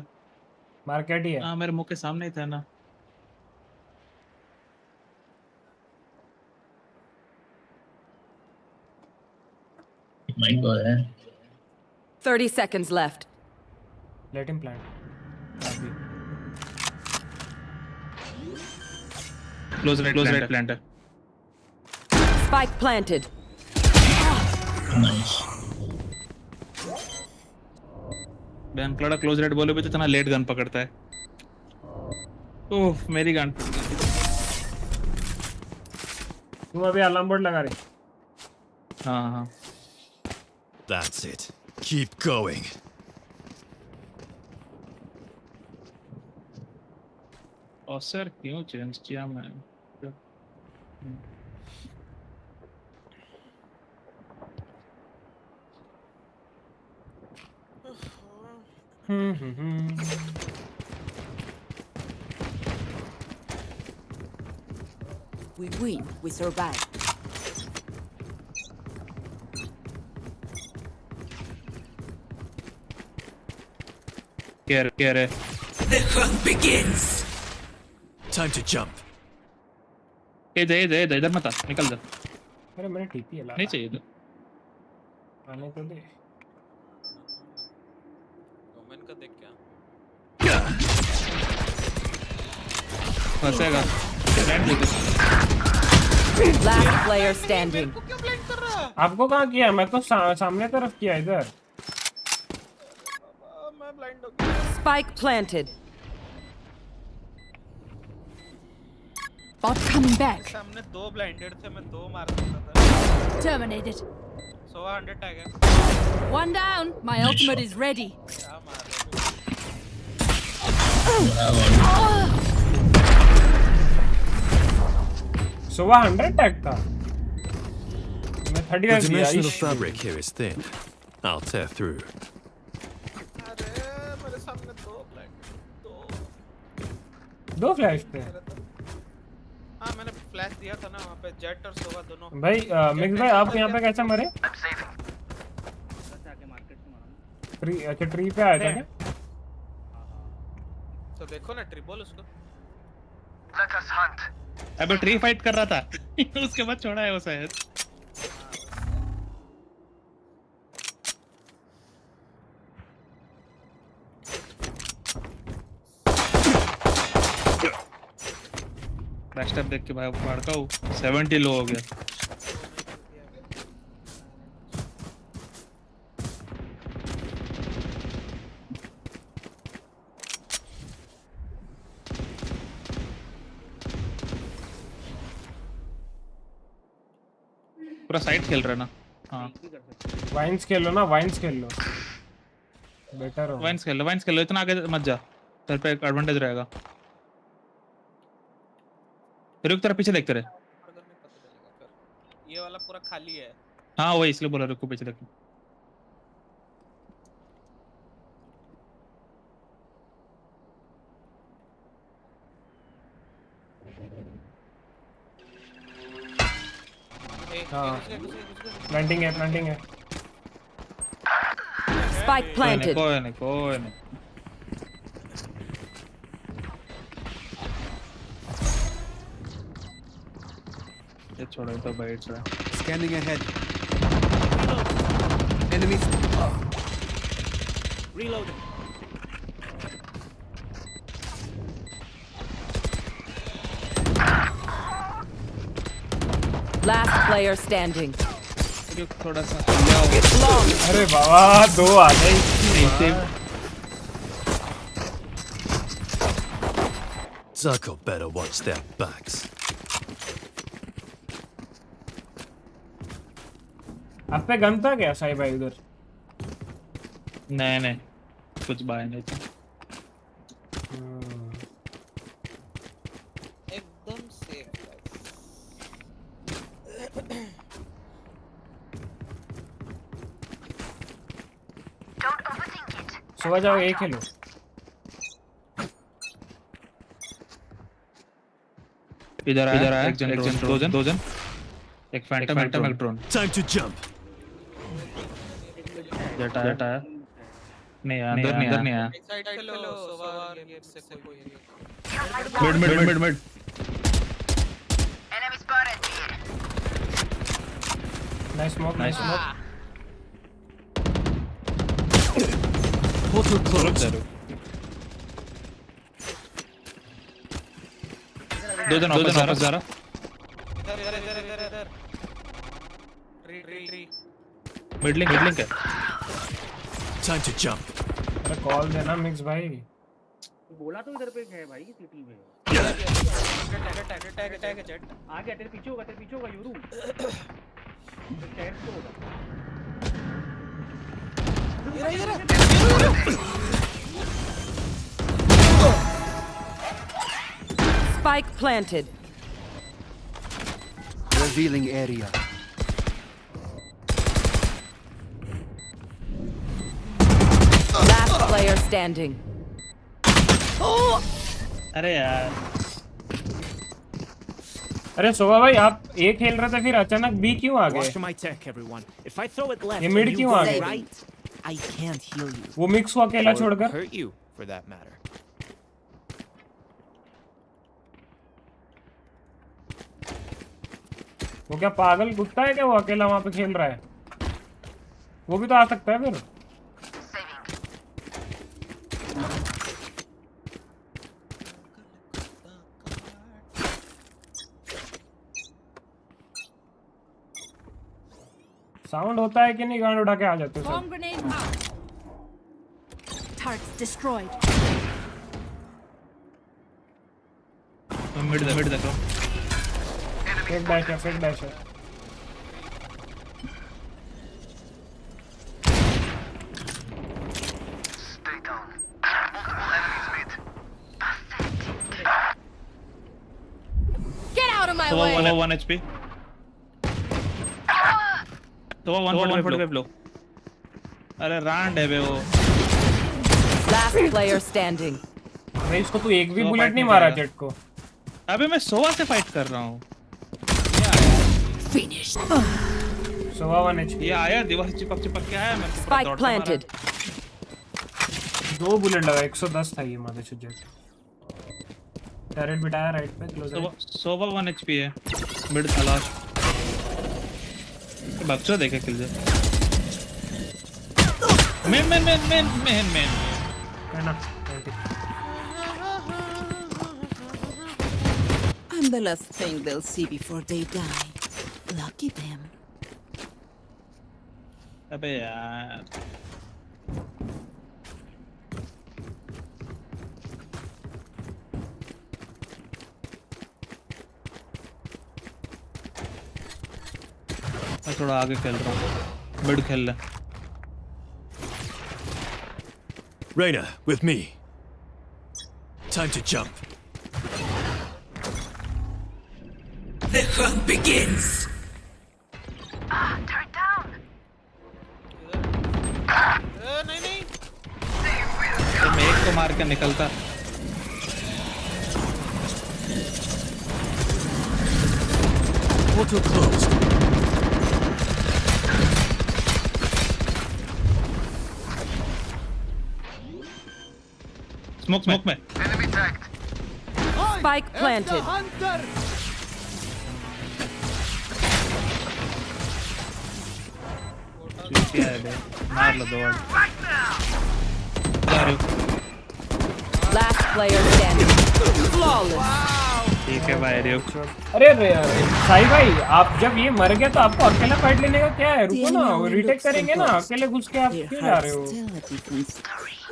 मार्केट ही है। हाँ मेरे मुंह के सामने ही था ना। Might go there. 30 seconds left. Let him plant. Close right planter. Spike planted. Nice. बैन क्लड़ा क्लोज रेड बोले भी तो इतना लेट गन पकड़ता है। ओह मेरी गन। तुम अभी अलार्म बोर्ड लगा रहे? हाँ। That's it. Keep going. और सर क्यों चेंज किया मैं? We win, we survive. Care. The hunt begins. Time to jump. इधर मत आ, निकल जा। अरे मैंने टीपी है। नहीं चाहिए तो। आने तो दे। कमेंट का देख क्या? फंसेगा। Last player standing. आपको कहाँ किया? मैं तो सामने तरफ किया इधर। Spike planted. Bot coming back. सामने दो ब्लाइंडेड थे, मैं दो मार देता था। Terminated. 100 टैग है। One down. My ultimate is ready. क्या मार So 100 tag था. मैं 30 The dimensional fabric here is thin. I'll tear through. अरे मेरे सामने दो फ्लैश थे. हाँ मैंने फ्लैश दिया था ना वहाँ पे जेट और सोवा दोनों. भाई मिक्स भाई आप यहाँ पे कैसे मरे? ट्री अच्छा ट्री पे आया था क्या? तो देखो ना ट्रिबल उसको. अबे ट्री फाइट कर रहा था उसके बाद छोड़ा है वो शायद. बैकस्टेप देख के भाई मारता हूँ 70 लो हो गया. पूरा साइड खेल रहा है ना. हाँ वाइन्स खेल लो ना. वाइन्स खेल लो बेटर हो. वाइन्स खेल लो इतना आगे मत जा. तेरे पे एक एडवांटेज रहेगा. रुक तेरा पीछे देखते रहे. ये वाला पूरा खाली है. हाँ वही इसलिए बोला रुको पीछे देखो. प्लांटिंग है. Spike planted. कोई नहीं. ये छोड़ो तो बैठ रहा. Scanning ahead. Enemies. Reloading. Last player standing. थोड़ा सा अरे बाबा दो आ गए. Zucker better watch their backs. आप पे गन था क्या साई भाई उधर? नहीं कुछ बाय नहीं था. एकदम सेफ गाइस. सुबह जाओ एक खेलो. इधर आया एक जन दो जन एक फैंटम एक drone. Time to jump. Jet आया नहीं आया. साइड खेलो सोवा और ये से कोई. Mid. Enemy spotted. Nice smoke. Portal closed. दो जन वापस जा रहा. इधर. री. मिडलिंग है. Time to jump. अरे कॉल देना मिक्स भाई. बोला तो इधर पे है भाई सिटी में. Tag jet. आ गया तेरे पीछे होगा यूरू. टैग तो होगा. Spike planted. Revealing area. Last player standing. अरे यार. अरे सोवा भाई आप ए खेल रहे थे फिर अचानक बी क्यों आ गए? Watch my tech, everyone. If I throw it left, ये मिड and you क्यों go आ गए? right, I can't heal you. वो मिक्स को अकेला Or छोड़कर. hurt you, for that matter. वो क्या पागल कुत्ता है क्या? वो अकेला वहां पे खेल रहा है. वो भी तो आ सकता है फिर. साउंड होता है कि नहीं? गांड उठा के आ जाते हो सब. Targets destroyed. मिड देखो. फेक डैश है. of my So way. 1 HP. So 145 लो. अरे रांड है बे वो. Last player standing. भाई इसको तू एक भी बुलेट नहीं मारा जेट को. अबे मैं सोवा से फाइट कर रहा हूँ. Finished. सोवा 1 HP. ये आया दीवार चिपक के आया मेरे को. Spike planted. 2 बुलेट लगा 110 था ये मादे से जेट. टैरेट बिठाया राइट पे क्लोज. सोवा 1 HP है. मिड तलाश. बच्चा देखे किल जा. Man I'm the last thing they'll see before they die. Lucky them. अबे यार. मैं थोड़ा आगे खेल रहा हूँ. मिड खेल ले. Reyna, with me. Time to jump. The hunt begins. Turn down. नहीं. तो मैं एक को मार के निकलता. Portal closed. Smoke में. Enemy tagged. Spike planted. क्या है बे? मार लो 2 बार. Last player standing. Flawless. ठीक है भाई RyuK. अरे साई भाई आप जब ये मर गए तो आपको अकेला फाइट लेने का क्या है? रुको ना रीटेक करेंगे ना. अकेले घुस के आप क्यों जा रहे हो?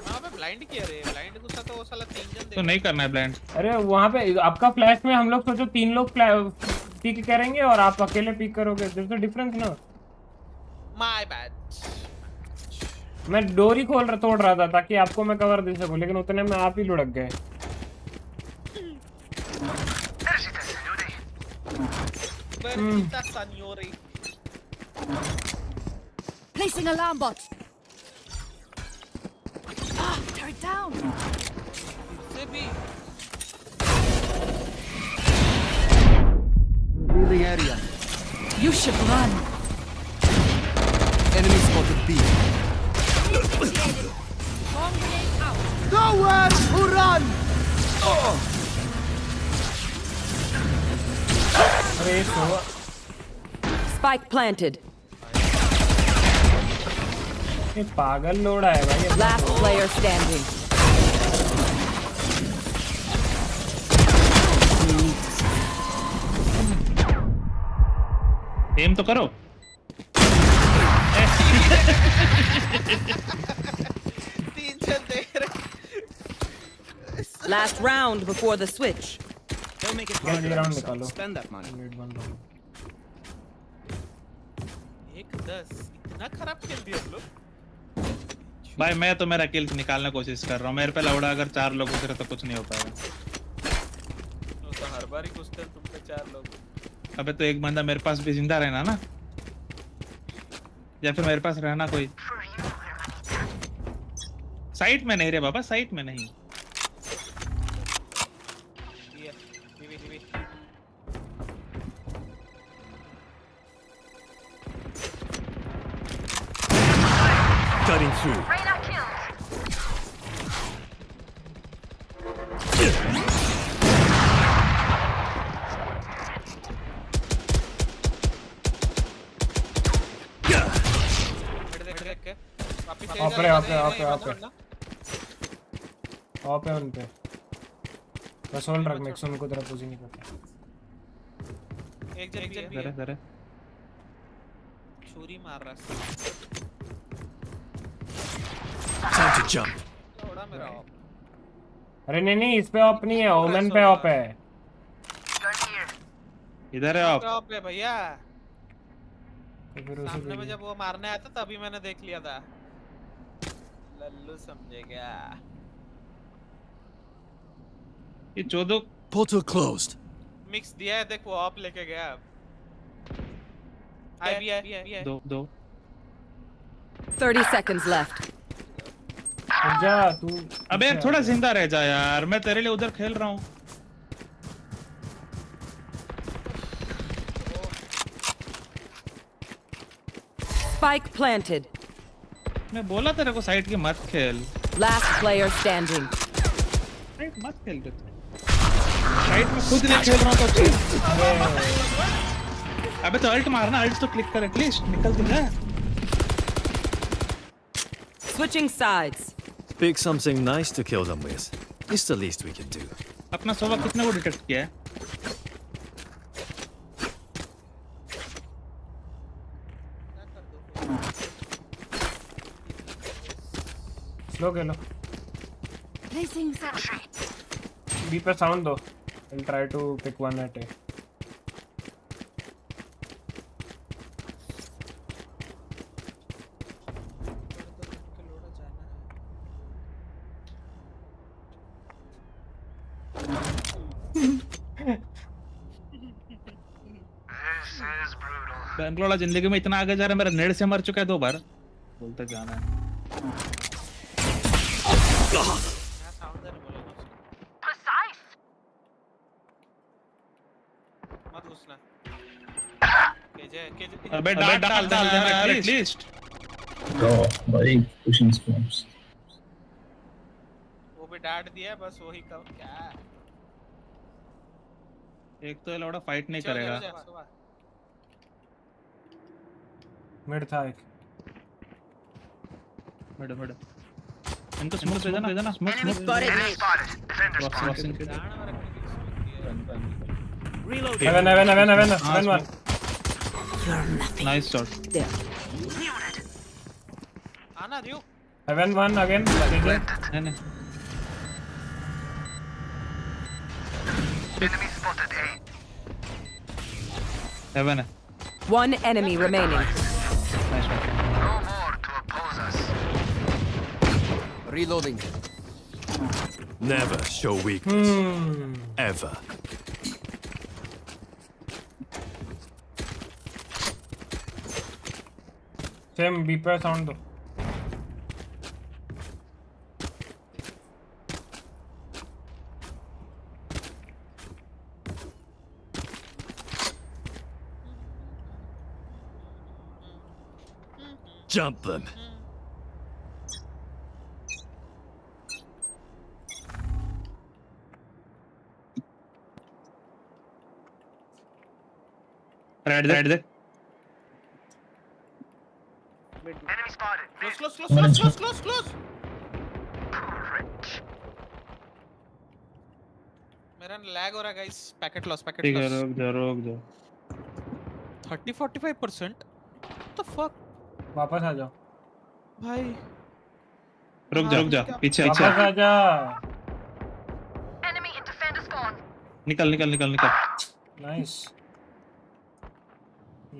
हां मैं ब्लाइंड किया रे. ब्लाइंड घुसा तो वो साला 3 जन तो नहीं करना है ब्लाइंड. अरे वहां पे आपका फ्लैश में हम लोग सोचो 3 लोग पिक करेंगे और आप अकेले पिक करोगे. देयर इज अ डिफरेंस ना. My bad. मैं डोर ही तोड़ रहा था ताकि आपको मैं कवर दे सकूं लेकिन उतने में आप ही लुढ़क गए. Placing alarm bot. Turret down. Revealing area. You should run. Enemy spotted B. Nowhere to run. Spike planted. ये पागल लोड़ा है भाई. Last player standing. एम तो करो. Last round before the switch. Don't make it hard. Spend that money. 1-10 इतना खराब खेल दिया हम लोग. भाई मैं तो मेरा किल निकालने की कोशिश कर रहा हूँ. मेरे पे लौड़ा अगर 4 लोग उतरे तो कुछ नहीं हो पाएगा. तो हर बार ही घुसते तुम पे 4 लोग. अबे तो एक बंदा मेरे पास भी जिंदा रहना ना. या फिर मेरे पास रहना कोई. साइट में नहीं रे बाबा. साइट में नहीं. Cutting through. आप है उन पे. बस होल्ड रख. मैक्स उनको तरफ पुश नहीं करता. एक जन भी जरा छुरी मार रहा है. Time to jump. थोड़ा मेरा ऑफ. अरे नहीं इस पे ऑफ नहीं है. ओमेन पे ऑफ है. इधर है ऑफ. ऑफ है भैया. तो फिर उसे सामने में जब वो मारने आया था तभी मैंने देख लिया था. लल्लू समझेगा. ये 14 Portal closed. मिक्स दिया है देख वो आप लेके गया अब आई भी है दो 30 seconds left. जा तू अबे यार थोड़ा जिंदा रह जा यार, मैं तेरे लिए उधर खेल रहा हूँ। Spike planted. मैं बोला तेरे को साइड की मत खेल। Last player standing. साइड मत खेल रे। साइड में खुद नहीं खेल रहा हूँ तो अबे तो अल्ट मारना, अल्ट तो क्लिक कर एटलीस्ट, निकल तो जा। Switching sides. Pick something nice to kill them with. It's the least we can do. अपना सोवा कितने को डिटेक्ट किया है? स्लो खेलो। बी पे साउंड दो। I'll try to pick one at a. बैंकलोला जिंदगी में इतना आगे जा रहा है, मेरा नेट से मर चुका है 2 बार। बोलते जाना है। मत घुसना केजे अबे डाल देना at least. Go, buddy, pushing spawns. वो भी डांट दिया बस वही का क्या है? एक तो ये लौड़ा फाइट नहीं करेगा। मिड था एक। मिड इनको स्मोक दे देना स्मोक क्रॉसिंग के Heaven. Nice shot. आना रियो Heaven one again. नहीं Enemy spotted A. हेवन है। One enemy remaining. Nice shot. No more to oppose us. Reloading. Never show weakness. Ever. Same B पे sound दो। Jump them. Right there. Enemy spotted. Close. मेरा lag हो रहा है guys. Packet loss ठीक है, रुक जा। 30-45%? What the fuck? वापस आ जाओ भाई। रुक जा पीछे वापस आ जा। Enemy in defender spawn. निकल। नाइस।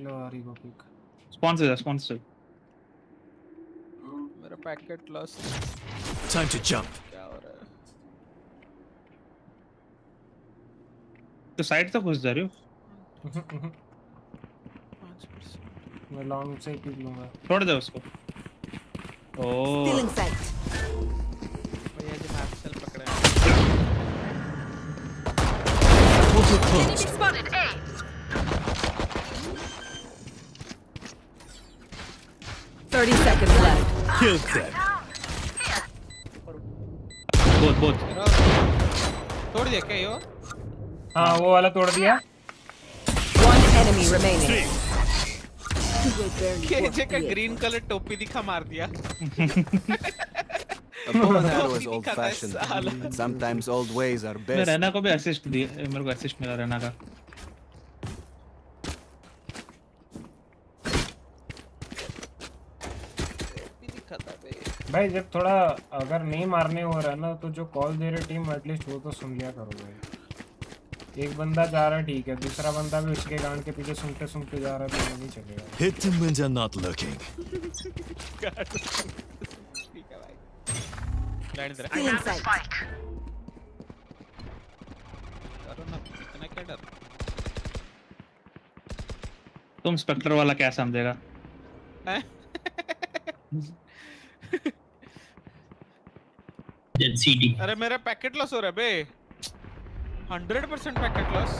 लो RyuK पिक। स्पॉन्सर मेरा packet loss. Time to jump. क्या हो रहा है? तो साइड तक घुस जा रही हो। 5%। मैं लॉन्ग से पिक लूंगा। छोड़ दे उसको। ओह Still in sight. भैया जी मैप सेल पकड़े हैं। Enemy spotted A. Thirty seconds left. Killed them. Both तोड़ दिया क्या यो? हाँ वो वाला तोड़ दिया। One enemy remaining. केजे का ग्रीन कलर टोपी दिखा मार दिया। A bow and arrow is old fashioned. Sometimes old ways are मैं best. रैना को भी असिस्ट दिया, मेरे को असिस्ट मिला रैना का। भाई जब थोड़ा अगर नहीं मारने हो रहा ना तो जो कॉल दे रहे टीम एटलीस्ट वो तो सुन लिया करो भाई। एक बंदा जा रहा है ठीक है, दूसरा बंदा भी उसके गांड के पीछे सुनते जा रहा है तो वो नहीं चलेगा। Hit them when they're not looking. ठीक है भाई। लाइन इधर। Still in sight. करो ना, इतना क्या डर? तुम स्पेक्टर वाला क्या समझेगा? CD. अरे मेरा पैकेट लॉस हो रहा है बे 100% packet loss.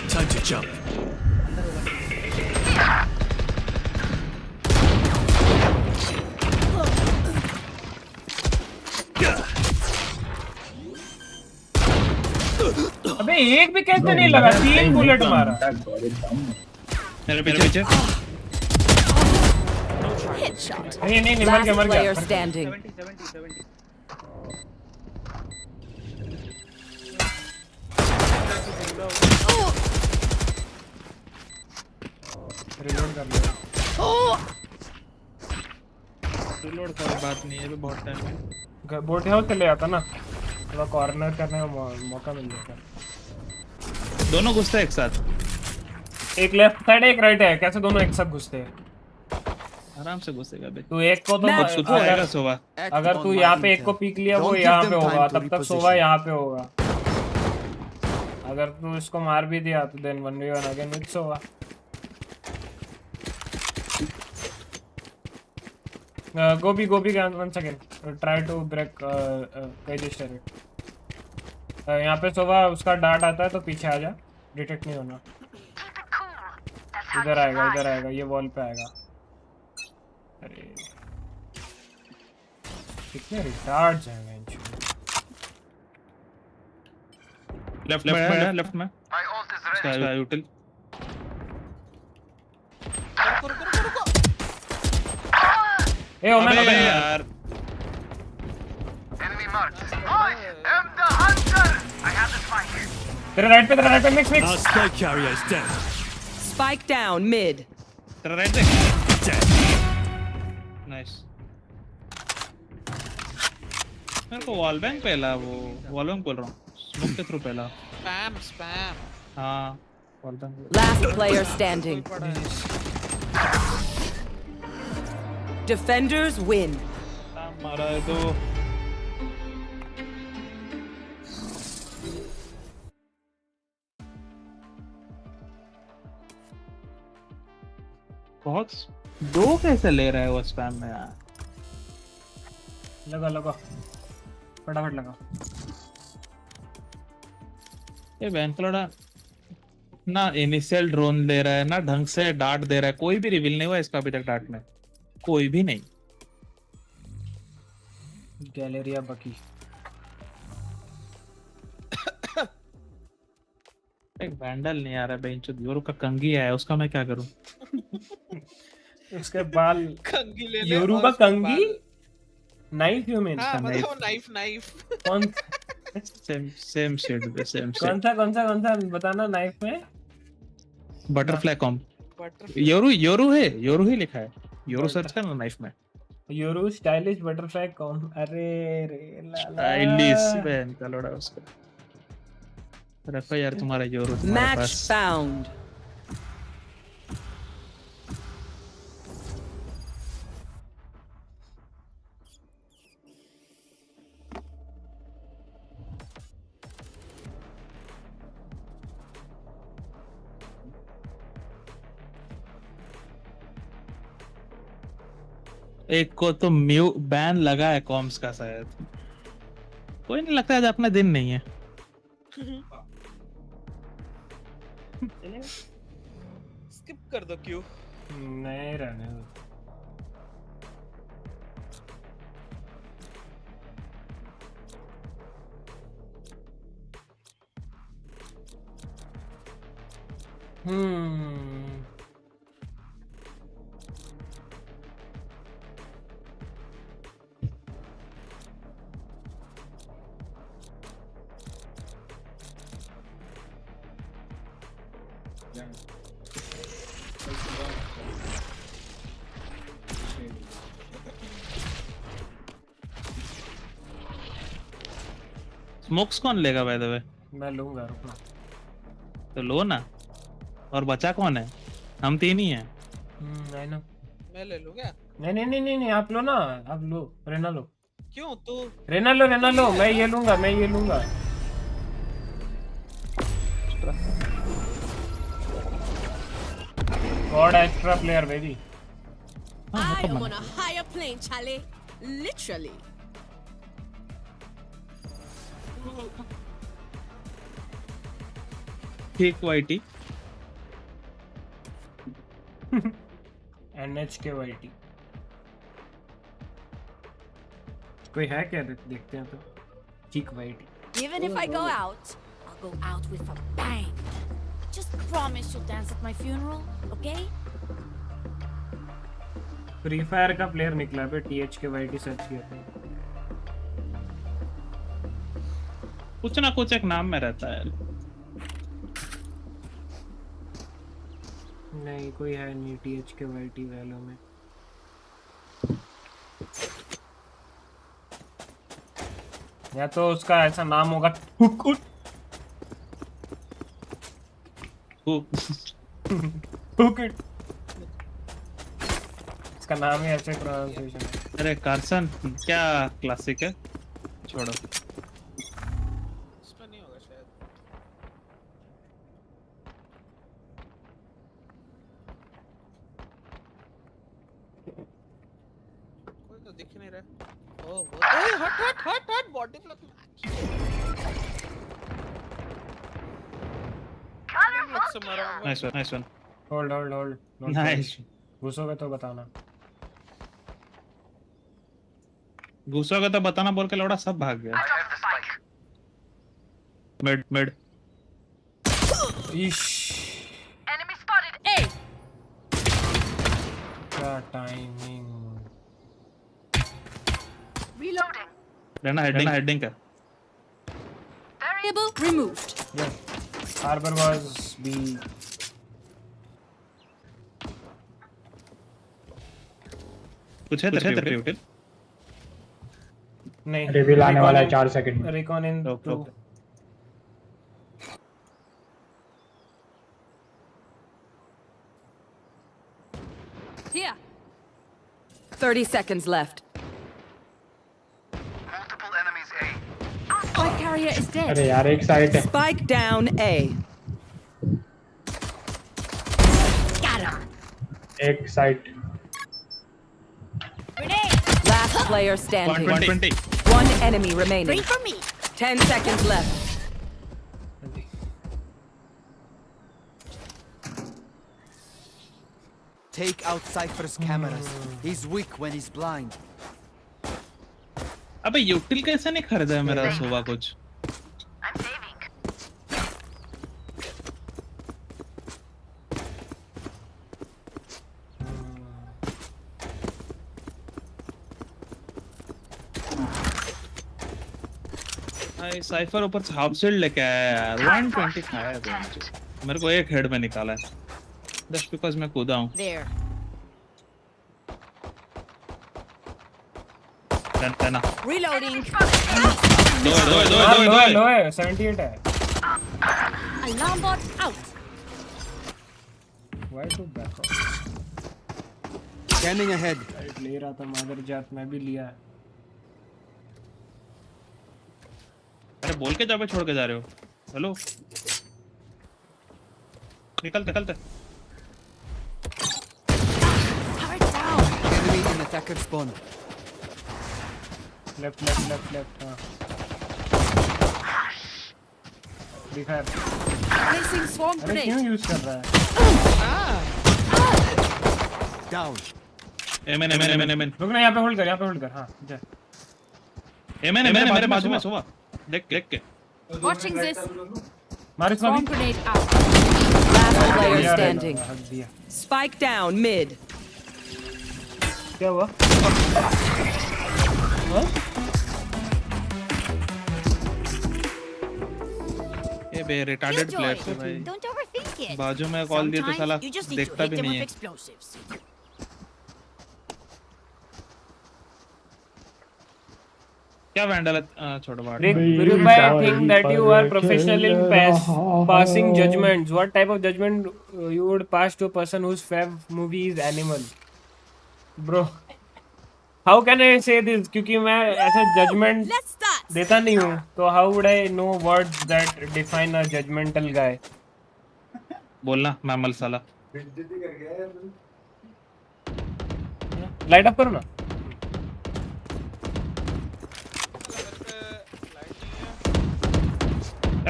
Time to jump. अबे एक भी कैसे नहीं लगा, 3 बुलेट मारा। मेरे पीछे नहीं मर गया Player standing. रिलोड कर लिया। रिलोड का बात नहीं है, बहुत टाइम है। बोट हाउस चले आता ना, थोड़ा कॉर्नर करने का मौका मिल जाता। दोनों घुसते हैं एक साथ, एक लेफ्ट साइड एक राइट है, कैसे दोनों एक साथ घुसते हैं? आराम से घुसेगा बे। तू एक को तो आएगा सोवा। अगर तू यहाँ पे एक को पीक लिया वो यहाँ पे होगा, तब तक सोवा यहाँ पे होगा। अगर तू इसको मार भी दिया तो then 1v1 again with Sova. Gobi, once again. Try to break Kaji's turret. यहाँ पे सोवा उसका डार्ट आता है तो पीछे आ जा, डिटेक्ट नहीं होना। इधर आएगा, ये वॉल पे आएगा। अरे कितने रिटार्ड्स हैं बेंच। लेफ्ट में उसका यूटिल। ए ओ मैन यार तेरे राइट पे mix. Spike carrier is dead. Spike down mid. तेरा राइट पे Dead. नाइस। मेरे को वॉल बैंक पहला, वो वॉल बैंक बोल रहा हूँ, स्मोक के थ्रू पहला। स्पैम हाँ wall bank. Last player standing. Defenders win. मारा है तो बहुत दो कैसे ले रहा है वो स्पैम में यार। लगा फटाफट लगा। ये बैंकलोड़ा ना इनिशियल ड्रोन दे रहा है ना ढंग से डार्ट दे रहा है, कोई भी रिवील नहीं हुआ इसका अभी तक डार्ट में, कोई भी नहीं। गैलेरिया बकी एक वैंडल नहीं आ रहा है बेंच, यूरो का कंगी आया, उसका मैं क्या करूं? उसके बाल कंगी ले ले। यूरो का कंगी नाइफ यू मीन? हां मतलब नाइफ कौन सेम शेड पे सेम शेड। कौन सा बताना नाइफ में? बटरफ्लाई कॉम योरू है, योरू ही लिखा है, योरू सर्च करना नाइफ में। Yoru stylish butterfly com. अरे रे स्टाइलिश बहन का लोड़ा उसका रखो यार तुम्हारा योरू तुम्हारे पास। Match found. एक को तो म्यू बैन लगा है कॉम्स का शायद, कोई नहीं लगता है अपना दिन नहीं है। स्किप कर दो क्यों? नहीं रहने दो। स्मोक्स कौन लेगा बाय द वे? मैं लूंगा, रुकना। तो लो ना। और बचा कौन है? हम तीन ही हैं। I know. मैं ले लूं क्या? नहीं आप लो ना, आप लो, रेना लो। क्यों तू? रेना लो मैं ये लूंगा। God extra player baby. I am on a higher plane, Charlie. Literally. ठीक YT NHKYT कोई है क्या? देखते हैं तो। ठीक YT. Even if I go out, I'll go out with a bang. Just promise you'll dance at my funeral, okay? Free fire का player निकला बे, THKYT सर्च किया था। कुछ ना कुछ एक नाम में रहता है। नहीं कोई है नहीं THKYT वैलो में। या तो उसका ऐसा नाम होगा हुकुट। हुकुट इसका नाम ही ऐसे प्रोनाउंसिएशन है। अरे कार्सन क्या क्लासिक है, छोड़ो। इसमें नहीं होगा शायद। कोई तो दिख नहीं रहा। ओह हट body block. Nice one. Hold nice. घुसोगे तो बताना। घुसोगे तो बताना बोल के लौड़ा सब भाग गया। मिड इश Enemy spotted A. क्या टाइमिंग। Reloading. रहना हेडिंग का। Variable removed. Yes. Harbor was B. कुछ है तेरे पे होटल? नहीं रिवील आने वाला है 4 सेकंड में। Recon in two. Here. 30 seconds left. Multiple enemies A. Spike carrier is dead. अरे यार एक साइड है। Spike down A. Got him. एक side. Last player standing. 120. One enemy remaining. Bring for me. 10 seconds left. Take out Cypher's cameras. He's weak when he's blind. अबे यूटिल कैसे नहीं खरीदा है मेरा सोवा कुछ? I'm saving. भाई साइफर ऊपर से हाफ शील्ड लेके आया यार। 120 खाया है तो मेरे को एक हेड में निकाला है जस्ट बिकॉज़ मैं कूदा हूं। There. Done Reloading. दो 78 है। Alarm bot out. Why to back off? Scanning ahead. ले रहा था मादर जात, मैं भी लिया। अरे बोल के जब छोड़ के जा रहे हो? हेलो निकलते Enemy in attacker spawn. Left हाँ। दिखा। Placing swarm अरे grenade. क्यों यूज कर रहा है? Down. एमएन रुक ना, यहाँ पे होल्ड कर हाँ जा। एमएन मेरे बाजू में सोवा देख के। Watching this. मार इसको Swarm भी। grenade out. Last player standing. हक दिया। Spike down mid. क्या हुआ? ये बे रिटार्डेड प्लेयर है भाई। Don't overthink it. बाजू में कॉल दिया तो साला Sometimes you just need to देखता hit भी them नहीं with है। explosives. क्या वैंडल छोड़ बात। PewDiePie, I think that you are professional in passing judgments. What type of judgment you would pass to a person whose fav movie is Animal? Bro how can I से this, क्योंकि मैं ऐसा judgement देता नहीं हूँ, तो how would I know words that define a judgemental guy? बोलना mammal साला। लाइट ऑफ करो ना।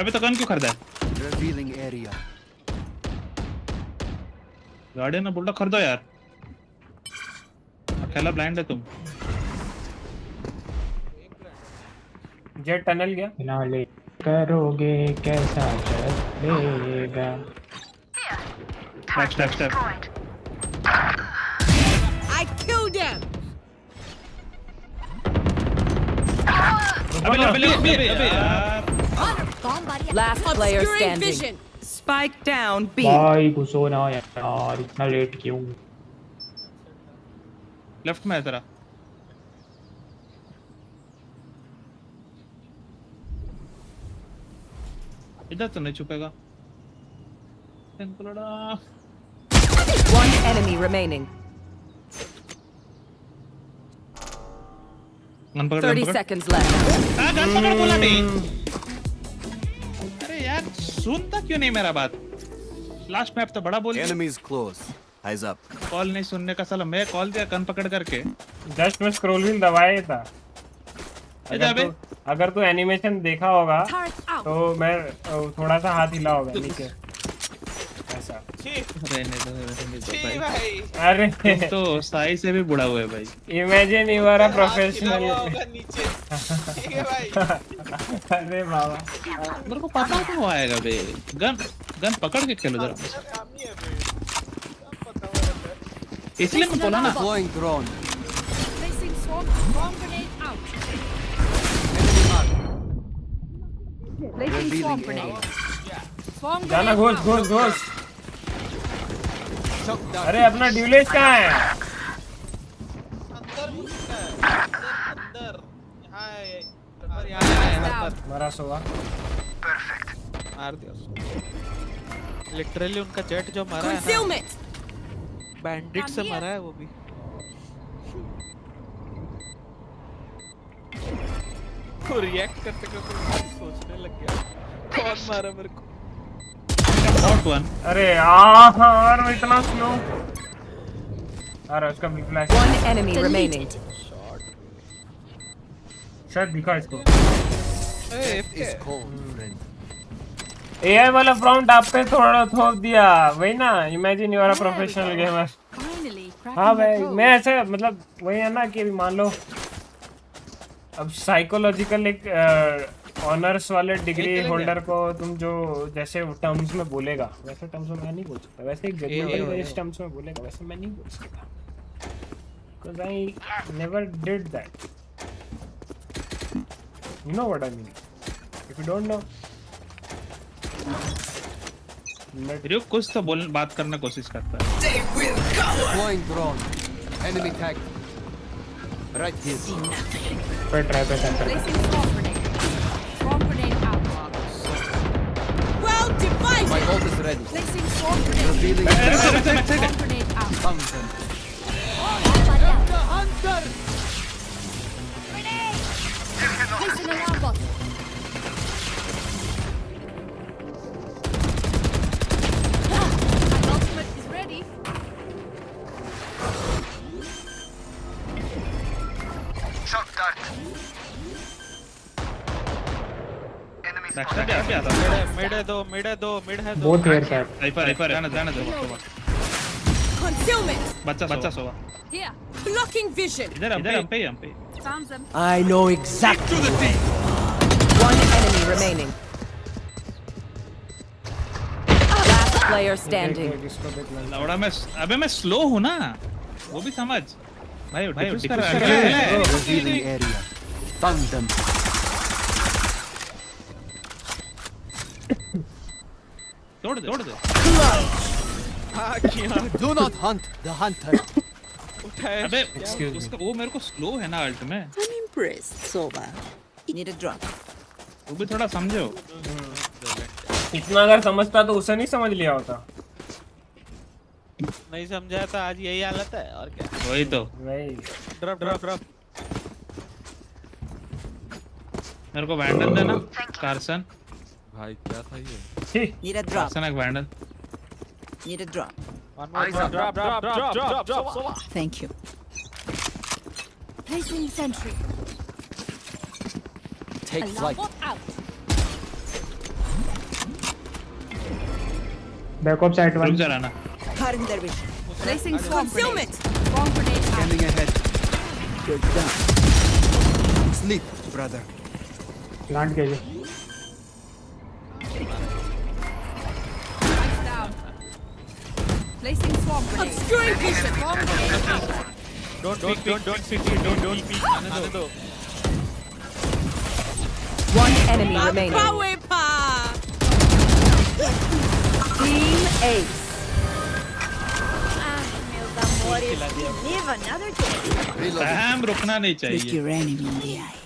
अबे तो गन क्यों खरीदा है? Revealing area. गाड़ी ना बुल्डा खरीदो यार, अकेला ब्लाइंड है तुम। जेट टनल गया ना ले करोगे कैसा चलेगा। Step I killed him. अबे यार। Last player Obscuring standing. vision. Spike down B. भाई घुसो ना यार, इतना लेट क्यों? लेफ्ट में है तेरा। इधर तो नहीं छुपेगा। One enemy remaining. 30 seconds left. Gun पकड़ बोला नहीं। अरे यार सुनता क्यों नहीं मेरा बात? लास्ट मैप तो बड़ा बोल। Enemies close. Eyes up. Call नहीं सुनने का साला, मैं कॉल दिया गन पकड़ करके। जस्ट मैं स्क्रॉल व्हील दबाया था। अगर तू एनिमेशन देखा होगा तो मैं थोड़ा सा हाथ हिला होगा नीचे ऐसा। रहने दो भाई। अरे तो साई से भी बुढ़ा हुआ है भाई। Imagine you are a professional. अरे बाबा मेरे को पता क्यों आएगा बे? गन पकड़ के खेलो जरा। इसलिए मैं बोला ना। Deploying drone. Placing swarm grenade out. Placing swarm grenade. जाना घोष। अरे अपना ड्यूलेज कहाँ है? अंदर मरा सोवा। मार दिया लिटरली। उनका जेट जो मरा है ना, बैंडिट से मरा है वो भी। वो रिएक्ट करते करते सोचने लग गया कौन मारा मेरे को। अरे यार इतना स्लो। अरे उसका भी फ्लैश। One enemy remaining. शायद दिखा इसको। AI वाला प्रॉम्प्ट आप पे थोड़ा थोप दिया वही ना। Imagine you are a professional gamer. हाँ भाई मैं ऐसे मतलब वही है ना कि मान लो अब साइकोलॉजिकल एक ऑनर्स वाले डिग्री होल्डर को तुम जो जैसे टर्म्स में बोलेगा वैसे टर्म्स में मैं नहीं बोल सकता। वैसे एक जजमेंटल बेस्ड टर्म्स में बोलेगा वैसे मैं नहीं बोल सकता। Because I never did that. You know what I mean? If you don't know. RyuK कुछ तो बात करने की कोशिश करता है। Deploying drone. Enemy tag. Right here. पे ट्राई पे centre. Swarm grenade out. Well divided. My ult is ready. Placing swarm grenade. Revealing Swarm grenade out. Found them. Hunter. Grenade. Placing alarm bot. My ultimate is ready. Shock dart. Mid है दो mid है दो। बहुत देर तक। Hyper जाने दो। Concealment. बच्चा सोवा। Here. Blocking vision. इधर हम पे। Found them. I know exactly. One enemy remaining. Last player standing. लौड़ा मैं अबे मैं स्लो हूँ ना, वो भी समझ भाई। Revealing area. Found them. तोड़ दे। Do not hunt the hunter. अबे उसका वो मेरे को स्लो है ना अल्ट में। I'm impressed, Sova. You need a drop. वो भी थोड़ा समझो। इतना अगर समझता तो उसे नहीं समझ लिया होता। नहीं समझा था आज यही हालत है और क्या। वही तो ड्रॉप ड्रॉप ड्रॉप मेरे को वैंडल देना कार्सन भाई क्या था ये Need a drop. कार्सन एक vandal Need a drop. One more drop. Thank you. Placing sentry. Take flight. Out. Back up side रुक one. जा रहना Cutting their vision. Placing swamp Concealment. Swamp grenade out. Scanning ahead. You're done. Sleep, brother. Plant कीजिए. Down. Placing swamp grenade. Obscuring vision. Swamp grenade out. Don't peek. आने दो. One enemy remaining. Team Ace. Meus amores, live another day. Spam रुकना नहीं Look चाहिए your enemy in the eye.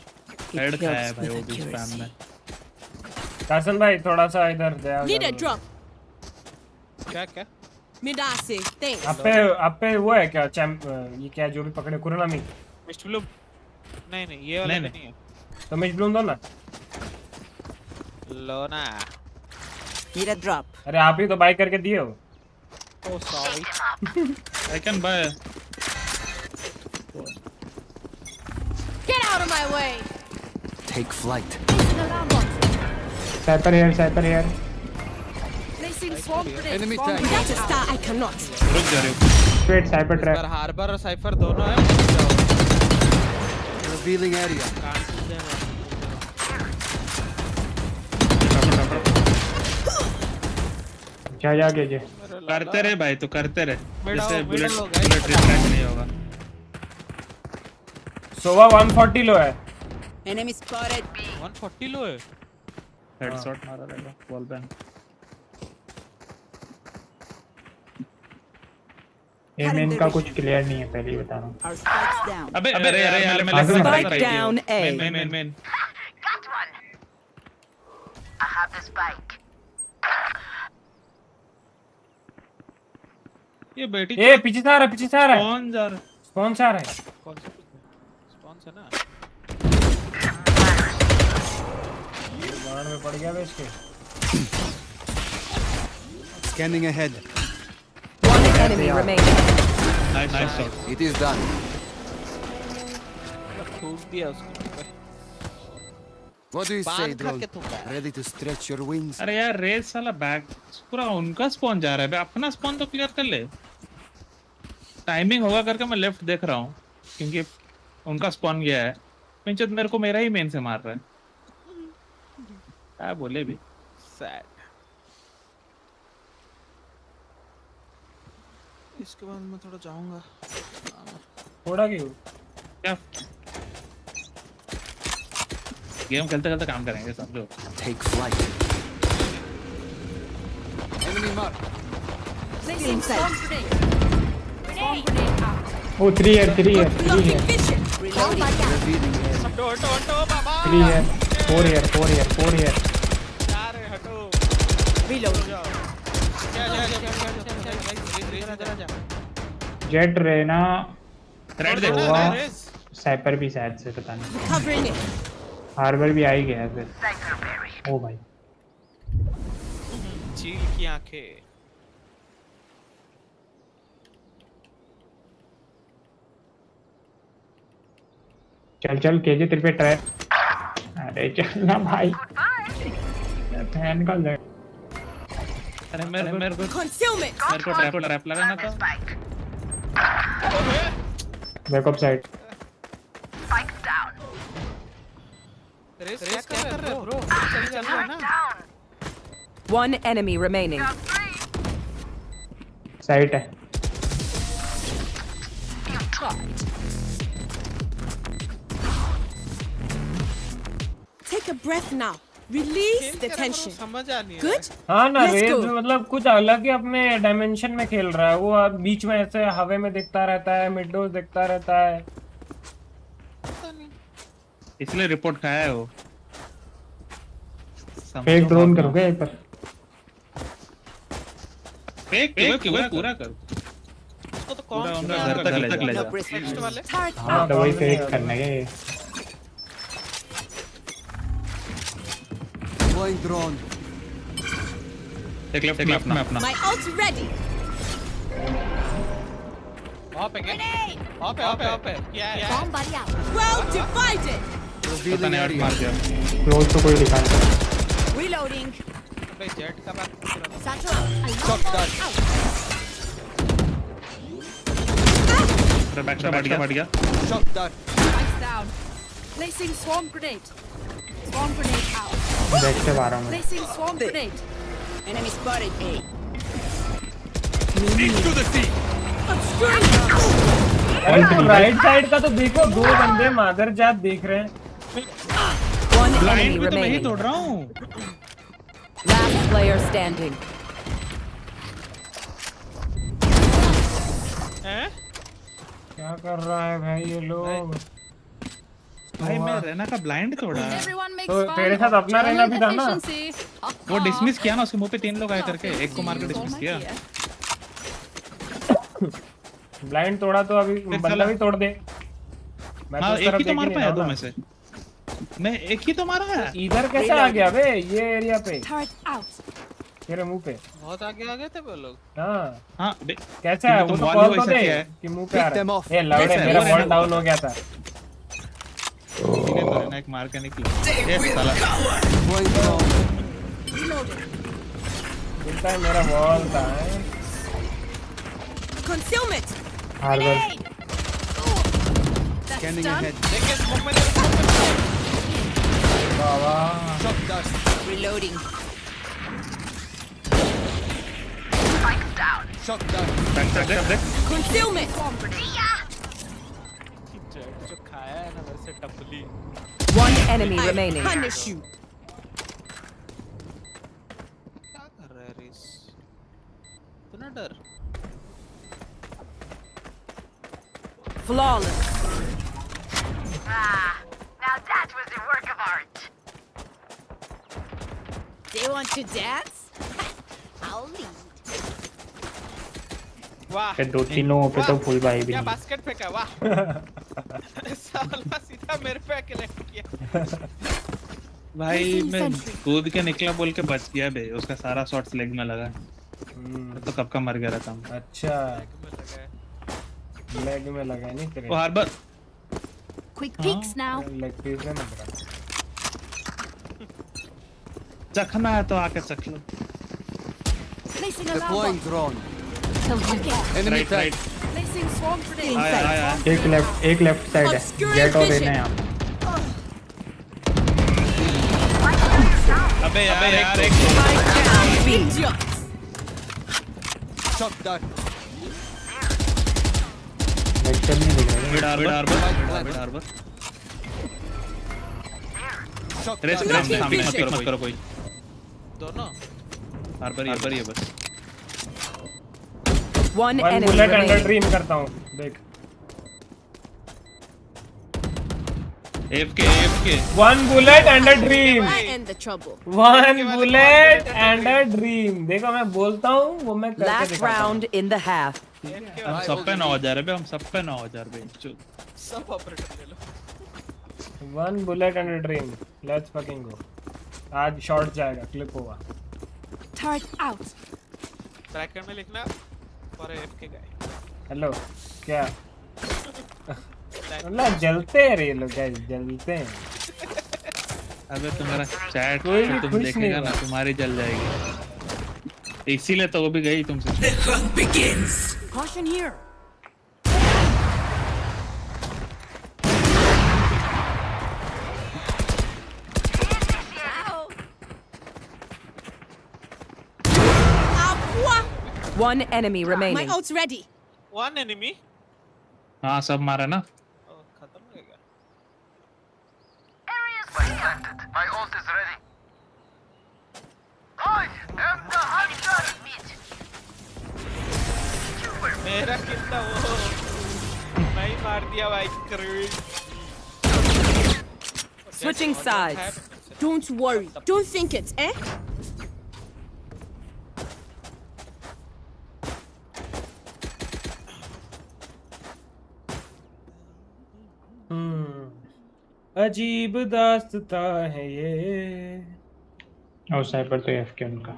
Head It खाया है helps भाई वो with भी स्पैम accuracy. में कार्सन भाई थोड़ा सा इधर दे आओ Need a जरा। drop. क्या Midase. Thanks. आप पे वो है क्या चैंप ये क्या जो भी पकड़े कुरनामी मिस्ट ब्लूम नहीं ये वाला नहीं, नहीं है तो मैं ब्लूम दो ना लो ना Need a drop. अरे आप ही तो बाय करके दिए हो Oh sorry. I can buy Get out of my way. Take flight. Sniper here, sniper here. Placing swamp grenade. Enemy Swamp tag. grenade That's a out. star I cannot. रुक जा रहे हो Wait, sniper इस trap. बार harbour और cipher दोनों है Revealing area. जा कीजिए. करते रहे भाई तो करते रहे जैसे मिड बुलेट हो गया। बुलेट रिट्रैक्ट नहीं होगा सोवा 140 लो है Enemy spotted. 140 लो है हेडशॉट मारा रहेगा वॉल बैंग एम इनका कुछ क्लियर नहीं है पहले ही बता रहा हूँ. Our spikes down. अबे अरे यार मैं आगे लेफ्ट बढ़ में down A. Main Got one. I have the spike. ये बेटी ए पीछे से आ रहा है कौन जा रहा है कौन सा आ रहा है कौन सा स्पॉन्स है ना गार्ड में पड़ गया बे इसके Scanning ahead. One enemy remaining. Nice shot It is done. थूक दिया उसको What do you say, पान खा drone? के थूका Ready to stretch your wings? अरे यार रेस साला बैक पूरा उनका स्पॉन जा रहा है बे अपना स्पॉन तो क्लियर कर ले टाइमिंग होगा करके मैं लेफ्ट देख रहा हूँ क्योंकि उनका स्पॉन गया है पिंचत मेरे को मेरा ही मेन से मार रहा है क्या बोले भी सैड इसके बाद मैं थोड़ा जाऊंगा थोड़ा क्यों क्या गेम खेलते खेलते काम करेंगे समझो Take flight. Enemy mark. Placing swamp grenade. Swamp grenade out. Oh, 3 here. Blocking vision. Reloading. Revealing area. हटो बाबा 3 here. 4 here. जा रहे हटो Reloading. जा जेट रहना. थ्रेड दे सोवा स्नाइपर भी शायद से पता नहीं. Covering it. हार्बर भी आ ही गया फिर. ओ भाई चील की आंखें चल केजे तेरे पे ट्रैप. अरे चल ना भाई फैन का लड़. अरे मेरे को Concealment. ट्रैप लगाना था backup side. Spikes down. Raze क्या कर रहे हो ब्रो चल रहा है ना One enemy remaining. साइड है. Take a breath now. Release the tension. समझ आ नहीं Good. हाँ ना Let's रेस go. मतलब कुछ अलग ही अपने डायमेंशन में खेल रहा है वो अब बीच में ऐसे हवा में दिखता रहता है मिड डोज दिखता रहता है इसलिए रिपोर्ट खाया है वो फेक ड्रोन करोगे एक बार. फेक पूरा कर उसको तो कौन पूरा सी उनका आ घर रहा तक ले जा नेक्स्ट वाले हाँ तो वही फेक करना है ये Deploying drone. एक लेफ्ट में अपना My ult's ready. वहाँ पे क्या है Bomb buddy out. Well divided. पता नहीं आउट मार दिया क्लोज तो कोई दिखा नहीं Reloading. अबे जेट का बात Satchel out. Shot done. Back से बढ़ गया Shot done. Spikes down. Placing swarm grenade. Swarm grenade out. Back से बाहर हूँ मैं Placing swarm grenade. Enemy spotted A. Into the sea. Right side का तो देखो दो बंदे मादर जात देख रहे हैं One ब्लाइंड enemy भी तो मैं ही remaining. तोड़ रहा हूँ Last player standing. क्या कर रहा है भाई ये लोग भाई मैं रहना का ब्लाइंड तोड़ा है Everyone makes तो fun तेरे of साथ अपना रहना भी था ना efficiency. वो डिसमिस किया ना उसके मुंह पे 3 लोग आए करके एक को मार के डिसमिस किया ब्लाइंड तोड़ा तो अभी बंदा भी तोड़ दे मैं हाँ उस एक तरफ ही तो देख मार नहीं पाया रहा दो हूँ में से मैं एक ही तो मारा है इधर कैसे आ गया बे ये एरिया पे Turret out. तेरे मुंह पे बहुत आगे थे वो लोग हाँ हाँ कैसा है वो तो कॉल तो दे कि मुंह पे आ रहा है ये लौड़े मेरा बॉल डाउन हो गया था ठीक है तो रहना एक मार के निकला ये साला Deploying drone. इतना मेरा बॉल था Concealment. Harbor That's Scanning done. ahead. देखे स्मोक में बाबा Shot done. Reloading. Shot done. देख Concealment. जेट जो खाया है ना वैसे टपली One enemy I remaining. punish you. क्या कर रहा है रेस इतना डर Flawless. Now that was a work of art. They want to dance? I'll lead. वाह फिर दो तीन लोगों पे तो फुल भाई भी क्या नहीं बास्केट फेंका वाह साला सीधा मेरे पे अकेले किया भाई मैं कूद के निकला बोल के बच गया बे उसका सारा शॉट्स लेग में लगा तो कब का मर गया रहता हूँ अच्छा लेग में लगा नहीं तेरे वो Harbor Quick peeks now. Leg piece में मत रहा चखना है तो आके चख लो Placing alarm Deploying bomb. drone. Okay. Enemy right tag. Right Placing swarm grenade. आया एक लेफ्ट साइड है जेट और रेना यहाँ अबे यार एक Idiots. Shot done. वेक्टर नहीं दिख रहा mid Harbor Shot Raze done. Raze सामने मत करो कोई दोनों हार्बर ही है बस One one enemy bullet under remaining. Dream करता हूँ देख AFK one bullet and a dream I end the trouble. One bullet and a dream देखो मैं बोलता हूँ वो मैं करके Last दिखाता हूँ round in the half. हम सब पे 9000 है बे हम सब पे 9000 बे सब ऑपरेटर ले लो one bullet and a dream let's fucking go आज शॉट जाएगा क्लिप होगा Turret out. ब्रैकेट में लिखना फॉर एफके गाय हेलो क्या मतलब जलते हैं रे ये लोग guys, जलते हैं अबे तुम्हारा चैट कोई भी तुम खुश देखेगा नहीं ना हुआ। तुम्हारी जल जाएगी इसीलिए तो वो भी गई तुमसे Caution here. Ow. One enemy My remaining. ult's ready. One enemy हाँ सब मारा ना खत्म हो गया Areas planted. My ult is ready. I am the hunter. मेरा कितना वो मैं ही मार दिया भाई cruise Switching sides. Don't worry. Don't think it, eh? अजीब दास्ता है ये। और साइपर तो एफके उनका।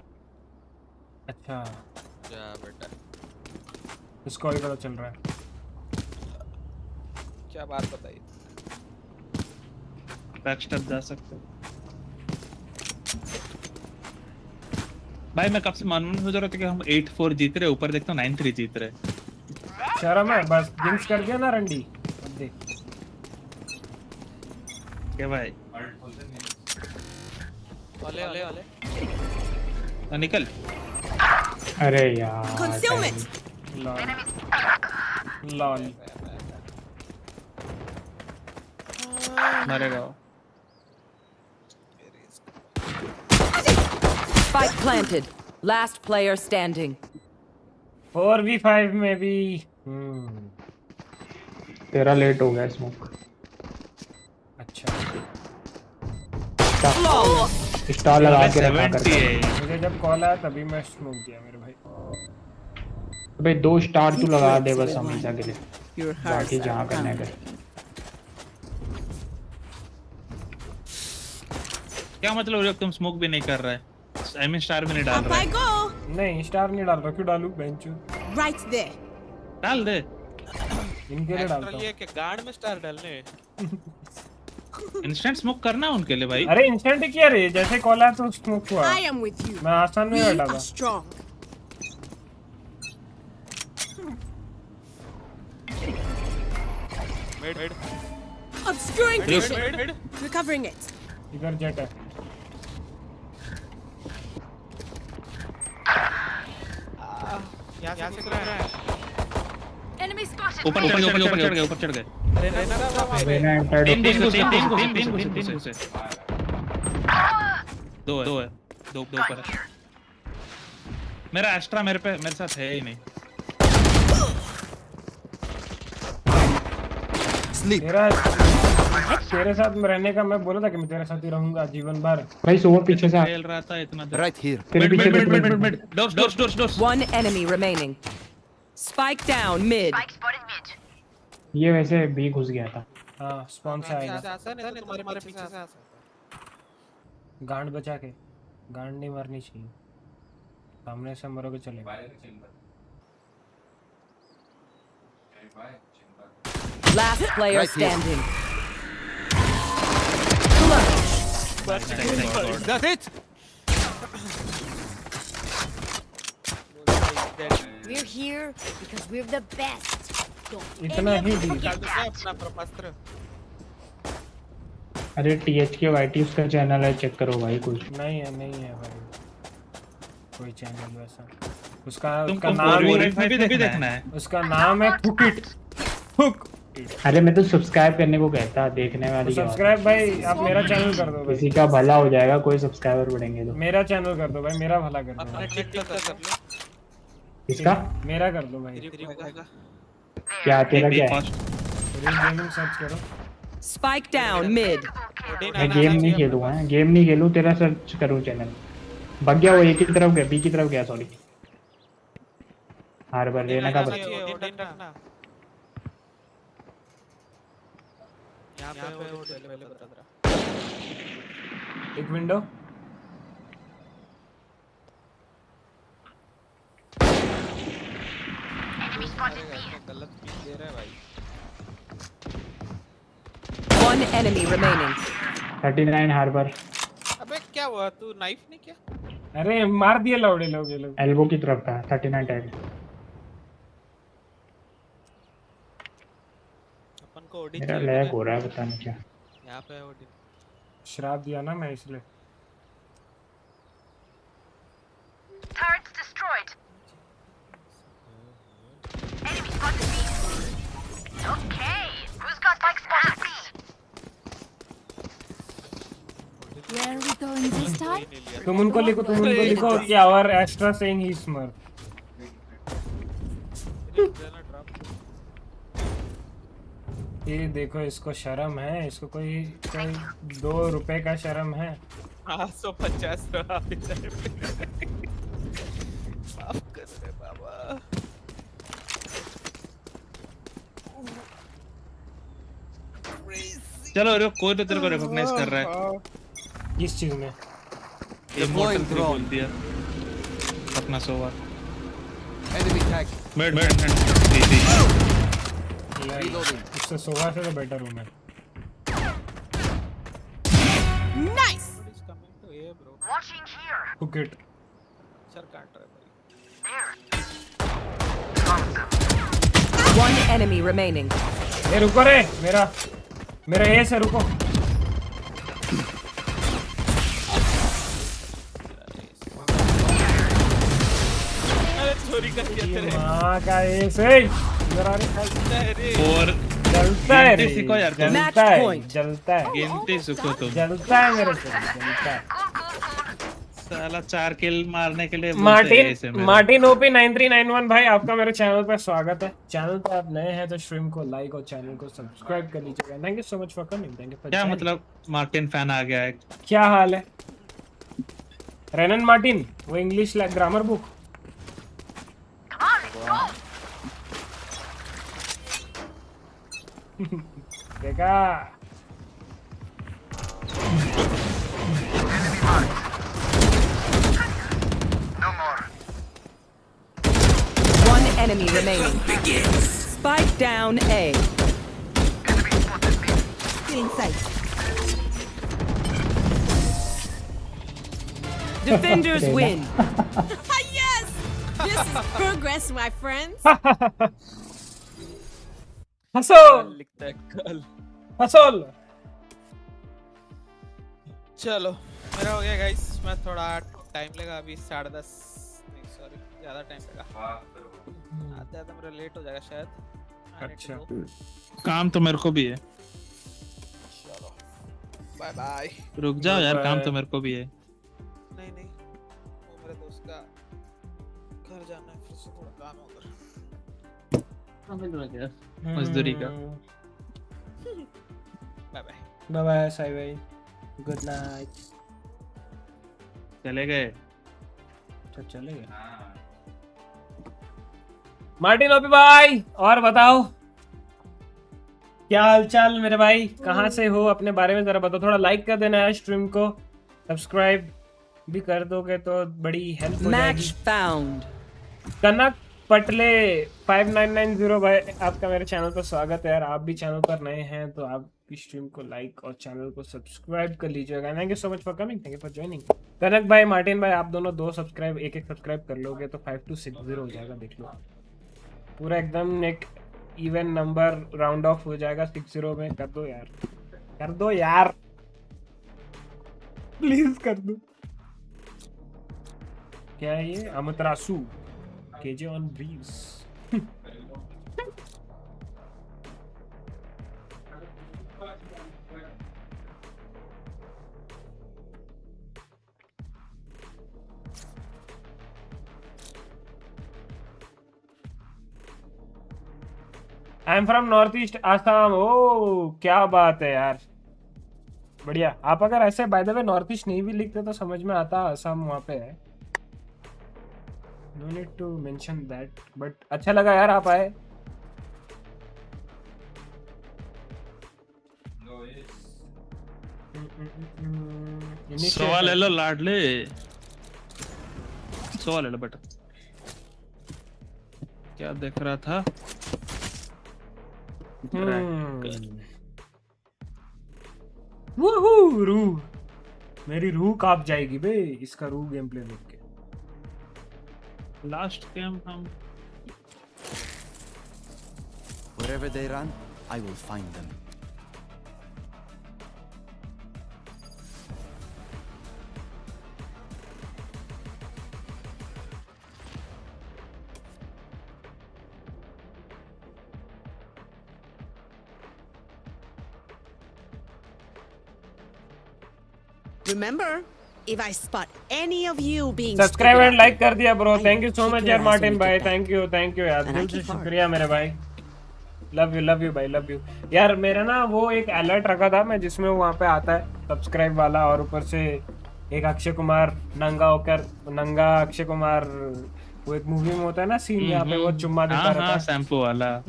अच्छा क्या बेटा इसको ही पता चल रहा है। क्या बात बताइए। बैकस्टेप जा सकते हो भाई। मैं कब से मानूं हो जा रहा था कि हम 8-4 जीत रहे, ऊपर देखता हूं 9-3 जीत रहे। शर्म है बस, जिंक्स कर दिया ना रंडी। अब देख क्या भाई ओले निकल। अरे यार Concealment. लॉल मरेगा। Spike planted. Last player standing. 4v5 में भी तेरा लेट हो गया स्मोक। अच्छा स्टार लगा के रखा करके। मुझे जब कॉल आया तभी मैं स्मोक दिया मेरे भाई। भाई 2 स्टार तू लगा दे बस हमेशा के लिए, बाकी जहाँ करने का। क्या मतलब तुम स्मोक भी नहीं कर रहा है? आई मीन स्टार भी नहीं डाल रहा है। नहीं स्टार नहीं डाल रहा, क्यों डालूं बेंचू? Right there. डाल दे। इनके लिए डालता हूं। ये कि गार्ड में स्टार डालने। इंस्टेंट स्मोक करना है उनके लिए भाई। अरे इंस्टेंट ही किया रे, जैसे कॉल आया तो स्मोक हुआ। I am with you. मैं आसान में बैठा था। Strong. Mid. Obscuring Mid. vision. Recovering it. इधर जेट है। यहाँ से निकल रहा है। Enemy spotted. ऊपर चढ़ गए। रेना एंटर्ड। तीन घुसे। दो है दो ऊपर है। मेरा एस्ट्रा मेरे साथ है ही नहीं। तेरे साथ में रहने का मैं बोला था कि मैं तेरे साथ ही रहूंगा जीवन भर। भाई सोवर पीछे से खेल रहा था इतना देर। Right here. तेरे पीछे mid doors. One enemy remaining. Spike down mid. Spike spotted mid. ये वैसे भी घुस गया था। हाँ स्पॉन से आएगा। तुम्हारे पीछे से गांड बचा के, गांड नहीं मारनी चाहिए, सामने से मरोगे चलेगा। Last player standing. That's it. We're here because we're the best. इतना ही दी। अपना ब्रह्मास्त्र। अरे THK YT उसका चैनल है, चेक करो भाई। कुछ नहीं है भाई कोई चैनल वैसा। उसका देखना है। उसका नाम है फुकिट। अरे मैं तो सब्सक्राइब करने को कहता, देखने वाली क्या बात है। सब्सक्राइब भाई आप मेरा चैनल कर दो भाई। किसी का भला हो जाएगा, कोई सब्सक्राइबर बढ़ेंगे तो। मेरा चैनल कर दो भाई, मेरा भला कर दो। इसका मेरा कर दो भाई। क्या तेरा क्या है? गेमिंग सर्च करो। Spike down mid. मैं गेम नहीं खेलूंगा, गेम नहीं खेलूं, तेरा सर्च करूं चैनल। भाग गया वो, एक की तरफ गया, बी की तरफ गया, सॉरी। हार्बर लेना का बच्चा। यहाँ पे वो पहले बता रहा। एक विंडो। Enemy spotted B. गलत पिक दे रहा है भाई। One enemy remaining. 39 हार्बर। अबे क्या हुआ, तू नाइफ नहीं किया? अरे मार दिए लौड़े लोग ये लोग। एल्बो की तरफ था 39 टैग। अपन को ओडी मेरा लैग हो रहा है, पता नहीं क्या। यहाँ पे ओडी श्राप दिया ना मैं इसलिए। Turrets destroyed. Enemy spotted B. Okay, who's got spike spotted B? Where are we going this time? तुम उनको लिखो कि our Astra saying he smart. ये देखो इसको शर्म है, इसको कोई 2 रुपए का शर्म है। 850 माफ कर रे बाबा। Crazy. चलो अरे कोई तो तेरे को रिकॉग्नाइज कर रहा है। किस चीज में? ये मॉडल बोल दिया अपना सोवा। Enemy tag. मिड इससे सोवा से तो बेटर हूं मैं। Nice. Watching here. Hookit. Sir काट रहा है भाई। One enemy remaining. ये रुको रे, मेरा ये से रुको। चोरी कर दिया तेरे। माँ का ये से इधर आ रे। और जलता है रे, सीखो यार, जलता है गिनती सीखो तुम। जलता है मेरे से, जलता है। साला 4 किल मारने के लिए बोलते हैं ऐसे में। मार्टिन ओपी 9391 भाई, आपका मेरे चैनल पर स्वागत है। चैनल पे आप नए हैं तो स्ट्रीम को लाइक और चैनल को सब्सक्राइब कर लीजिएगा। Thank you so much for coming. Thank you for क्या मतलब मार्टिन फैन आ गया है? क्या हाल है रेनन मार्टिन? वो इंग्लिश ग्रामर बुक। देखा One enemy remaining. Spike down A. Inside. Defenders win. Yes. This is progress, my friends. हंसो लिखता है कल। हंसोल। चलो मेरा हो गया गाइस। मैं थोड़ा टाइम लगा अभी 10:30 नहीं सॉरी ज्यादा टाइम लगा। आते आते मेरा लेट हो जाएगा शायद। अच्छा काम तो मेरे को भी है। चलो बाय बाय। रुक जाओ यार, काम तो मेरे को भी है। नहीं नहीं वो मेरे दोस्त का घर जाना है, फिर से थोड़ा काम है उधर। मजदूरी का। Bye bye. Bye bye Sai भाई, गुड नाइट। चले गए? चले गए। मार्टिन ओपी भाई और बताओ क्या हालचाल मेरे भाई, कहाँ से हो, अपने बारे में जरा बताओ। थोड़ा लाइक कर देना है स्ट्रीम को, सब्सक्राइब भी कर दोगे तो बड़ी हेल्प हो जाएगी। Match found. कनक पटले 5990 भाई, आपका मेरे चैनल पर स्वागत है यार। आप भी चैनल पर नए हैं तो आप स्ट्रीम को लाइक और चैनल को सब्सक्राइब कर लीजिएगा। Thank you so much for coming, thank you for joining. Kanak भाई, मार्टिन भाई, आप दोनों एक सब्सक्राइब कर लोगे तो 5260 हो जाएगा। देख लो पूरा एकदम एक इवन नंबर राउंड ऑफ हो जाएगा 60 में। कर दो यार, कर दो यार, प्लीज कर दो। क्या है ये? Amaterasu KJ on Breeze. I am from North East Assam. ओ क्या बात है यार, बढ़िया। आप अगर ऐसे by the way North East नहीं भी लिखते तो समझ में आता, आसाम वहाँ पे है। No need to mention that, but अच्छा लगा यार आप आए। सवाल ले लो लाडले, सवाल ले लो बेटा। क्या देख रहा था? रूह, मेरी रूह कांप जाएगी बे इसका रूह गेम प्ले देख के। लास्ट गेम हम Wherever they run, I will find them. Remember, if I spot any of you being subscribe and like कर दिया bro. Thank you so much यार मार्टिन भाई, थैंक यू यार, दिल से शुक्रिया मेरे भाई। लव यू भाई, लव यू यार। मेरा ना वो एक अलर्ट रखा था मैं जिसमें वहाँ पे आता है सब्सक्राइब वाला, और ऊपर से एक अक्षय कुमार नंगा होकर, नंगा अक्षय कुमार, वो एक मूवी में होता है ना सीन, यहाँ पे वो चुम्मा देता रहता है, शैम्पू वाला।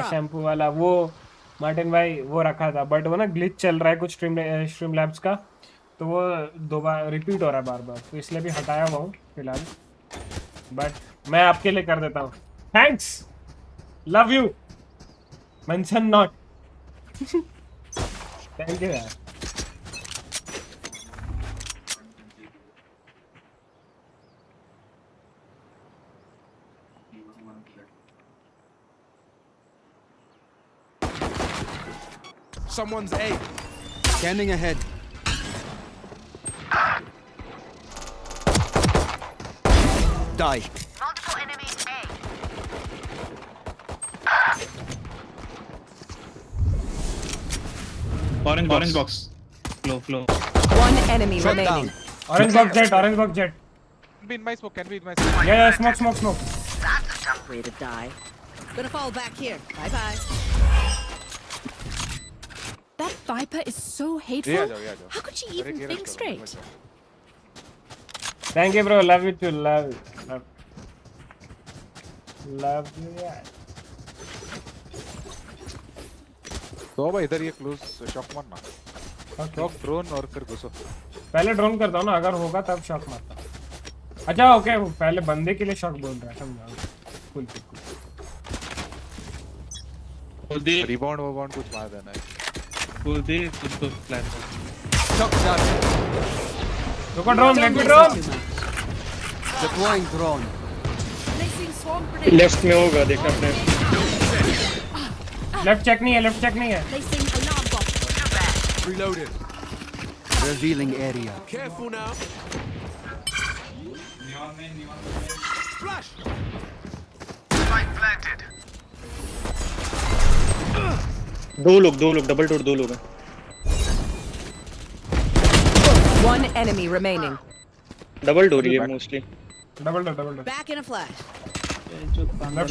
शैम्पू वाला वो मार्टिन भाई वो रखा था, बट वो ना ग्लिच चल रहा है कुछ स्ट्रीम लैब्स का, तो वो दोबारा रिपीट हो रहा है बार बार, तो इसलिए भी हटाया हुआ हूँ फिलहाल, बट मैं आपके लिए कर देता हूँ। Thanks, love you, mention not. Thank you यार। Someone's A. Scanning ahead. Die. Multiple enemies A. Orange box. Flow. One enemy remaining. Orange box jet. Can be in my smoke. Yeah, smoke. That's a tough way to die. Gonna fall back here. Bye. That Viper is so hateful. Yeah. How could she even think straight? Thank you bro, love you too, love you यार। तो भाई इधर ये close shock मारना, shock drone और फिर घुसो। पहले drone करता हूँ ना, अगर होगा तब शॉक मारता हूँ। अच्छा ओके, पहले बंदे के लिए शॉक बोल रहा है, समझा। कुल रिबाउंड कुछ मार देना है। कुछ प्लान रुको, drone let me drone. Deploying drone. Left में होगा, देखना अपने। लेफ्ट चेक नहीं है। Reloaded. Revealing area. Careful now. Flash. Spike planted. दो लोग डबल डोर, 2 लोग हैं। One enemy remaining. Double door ही है mostly. Double door. Back in a flash.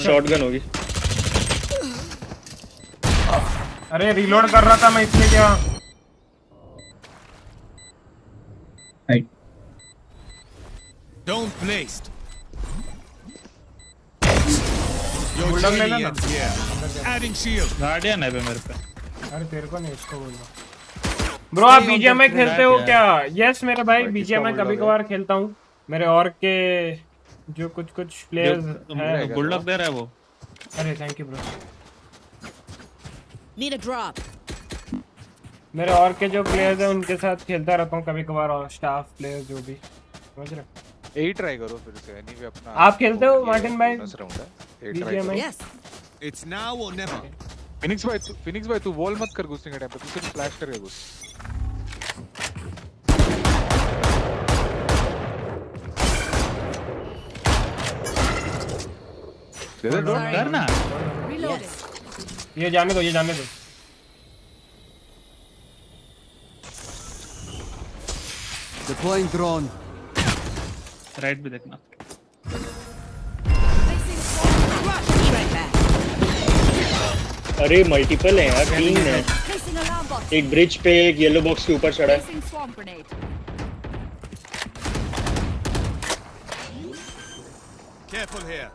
Shotgun होगी। अरे रीलोड कर रहा था मैं, इसमें क्या। Don't placed. बुलडॉग लेना ना। Adding shield. गार्डियन है बे मेरे पे। अरे तेरे को नहीं, इसको बोल रहा। ब्रो आप बीजीएमआई खेलते हो क्या? यस मेरे भाई, बीजीएमआई कभी-कभार खेलता हूँ। मेरे और के जो कुछ प्लेयर्स हैं, बुलडॉग दे रहा है वो। अरे thank you bro. Need a drop. मेरे और के जो प्लेयर्स हैं उनके साथ खेलता रहता हूँ कभी-कभार, और स्टाफ प्लेयर्स जो भी, समझ रहे। ए ट्राई करो फिर से, एनीवे अपना। आप खेलते हो मार्टिन भाई? Yes, It's now or never. Phoenix भाई तू वॉल मत कर घुसने के टाइम पे, तू सिर्फ फ्लैश करके घुस। करना। ये जाने दो। Deploying drone. राइट भी देखना। अरे मल्टीपल है यार, 3 है। एक ब्रिज पे, एक येलो बॉक्स के ऊपर चढ़ा है। Careful here.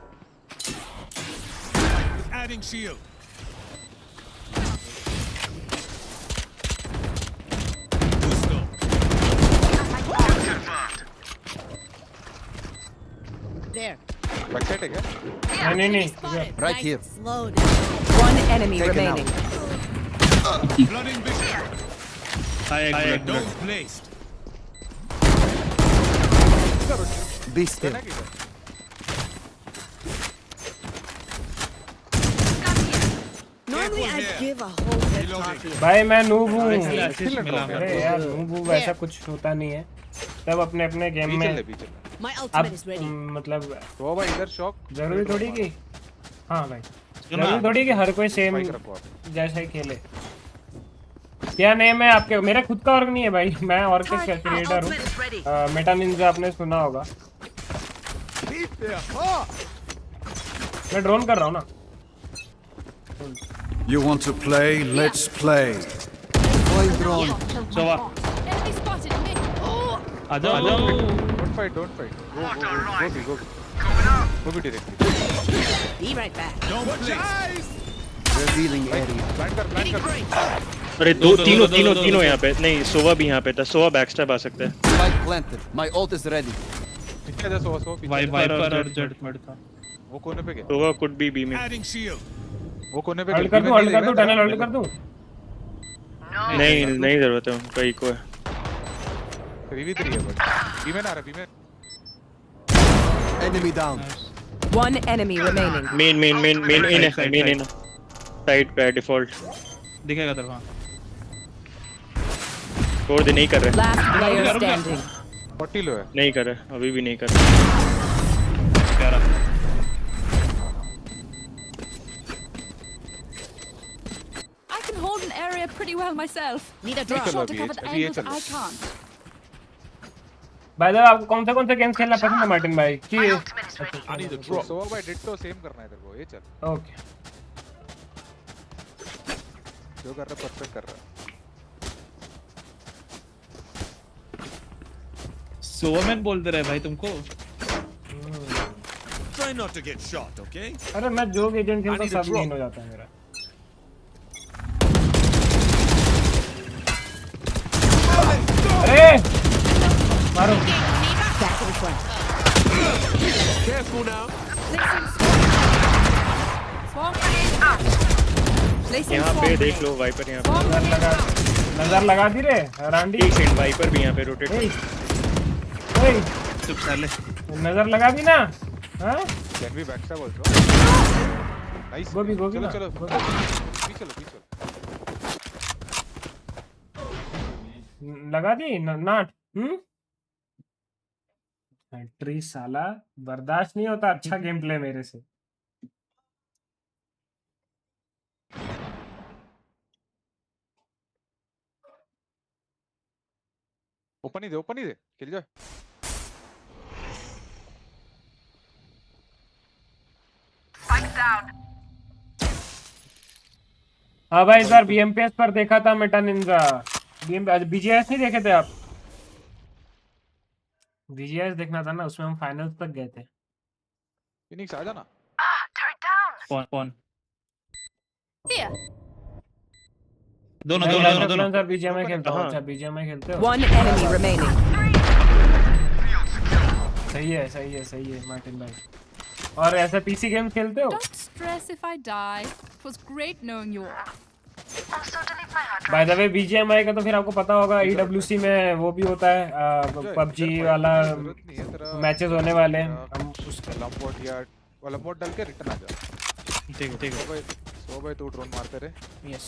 Adding shield. There. Backside है क्या? नहीं। Right here. Slow down. One enemy remaining. Flooding vision. Don't placed. Be still. Normally I'd give a whole head copy. भाई मैं नूब हूँ। मिला अरे यार नूब हूँ, वैसा कुछ होता नहीं है। सब अपने गेम में। My अब ultimate is ready. मतलब तो भाई इधर शॉक जरूरी थोड़ी कि, हाँ भाई जरूरी थोड़ी कि हर कोई सेम जैसा ही खेले। क्या नेम है आपके? मेरा खुद का ऑर्ग नहीं है भाई, मैं ऑर्ग का क्रिएटर हूँ। मेटा निंजा आपने सुना होगा। मैं ड्रोन कर रहा हूँ ना। You want to play? Let's play. Deploying drone. Enemy spotted me. आ जाओ। Don't fight. Go be directly. Be right back. Don't place. Revealing area. अरे दो तीनों यहाँ पे नहीं सोवा भी यहाँ पे था सोवा बैकस्टैब आ सकता है Spike planted. My ult is ready. Viper और जेट मड था वो कोने पे गया सोवा कुड बी बी में वो कोने पे होल्ड कर दूं टनल होल्ड कर दूं नहीं जरूरत है उनका इको है 3v3 है बट बी में ना रहा बी में Enemy down. One enemy remaining. Main इन साइड पे डिफॉल्ट दिखेगा तेरे वहां छोड़ दे नहीं कर रहे Last player standing. 40 लो है नहीं कर रहे अभी भी नहीं कर रहे क्या रहा I can hold an area pretty well myself. Need a drop shot to cover the angles I can't. भाई आपको कौन से गेम्स खेलना पसंद है मार्टिन भाई कि I need a drop. So भाई डिट्टो सेम करना है तेरे को ये चल ओके जो कर रहा परफेक्ट कर रहा सोवरमैन बोलते रहे भाई तुमको Try not to get shot, okay? अरे मैं जो एजेंट खेलता हूं सब गेम हो जाता है मेरा अरे मारो Careful now. यहाँ पे देख लो वाइपर यहाँ पे नजर लगा दी रे रांडी एक सेकंड वाइपर भी यहाँ पे रोटेट चुप साले नजर लगा दी ना हां can be backstab also nice गोभी चलो लगा दी नाट ट्री साला बर्दाश्त नहीं होता अच्छा गेम प्ले मेरे से ओपन ही दे खेल जा Spike down. हाँ भाई इस बार बीएमपीएस पर देखा था मेटा निंजा बीजीएस नहीं देखे थे आप बीजीएस देखना था ना उसमें हम फाइनल्स तक गए थे फिनिक्स आ जाना Turret down. कौन Here. दोनों सर बीजीएमआई खेलता हूं अच्छा बीजीएमआई खेलते हो One enemy remaining. सही है मार्टिन भाई और ऐसे पीसी गेम खेलते हो Don't stress if I die. It was great knowing you all. Bye the way BGMI का तो फिर आपको पता होगा ईडब्ल्यूसी में वो भी होता है पबजी वाला मैचेस होने वाले हैं हम उसका लंपोट डाल के रिटर्न आ जा ठीक है भाई तू ड्रोन मारते रहे यस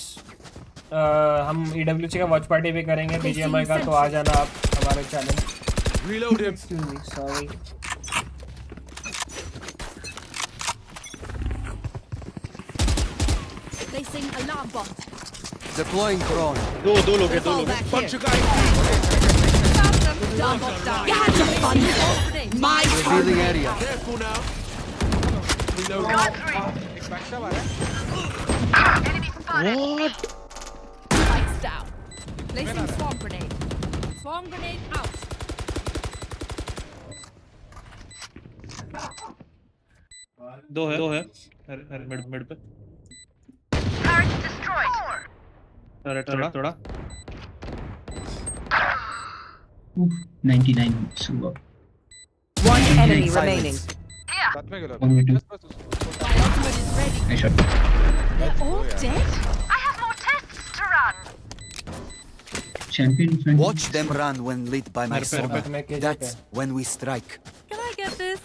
हम ईडब्ल्यूसी का वॉच पार्टी भी करेंगे बीजीएमआई का तो आ जाना आप हमारे channel Reload him. Sorry Placing alarm bot. Deploying drone. दो लोग हैं Bunch of guys. Alarm bot down. You had some fun. My Revealing area. Careful now. Reload. एक बैकस्टैब आ रहा है What? spikes down. Placing swarm grenade. Swarm grenade out. दो है mid पे Turret destroyed. थोड़ा 99 super. One enemy remaining. साथ में गेलो One minute. My ultimate is ready. I shot. They're all dead. I have more tests to run. Champion friend. Watch them run when lit by my sword. That's when we strike. Can I get this?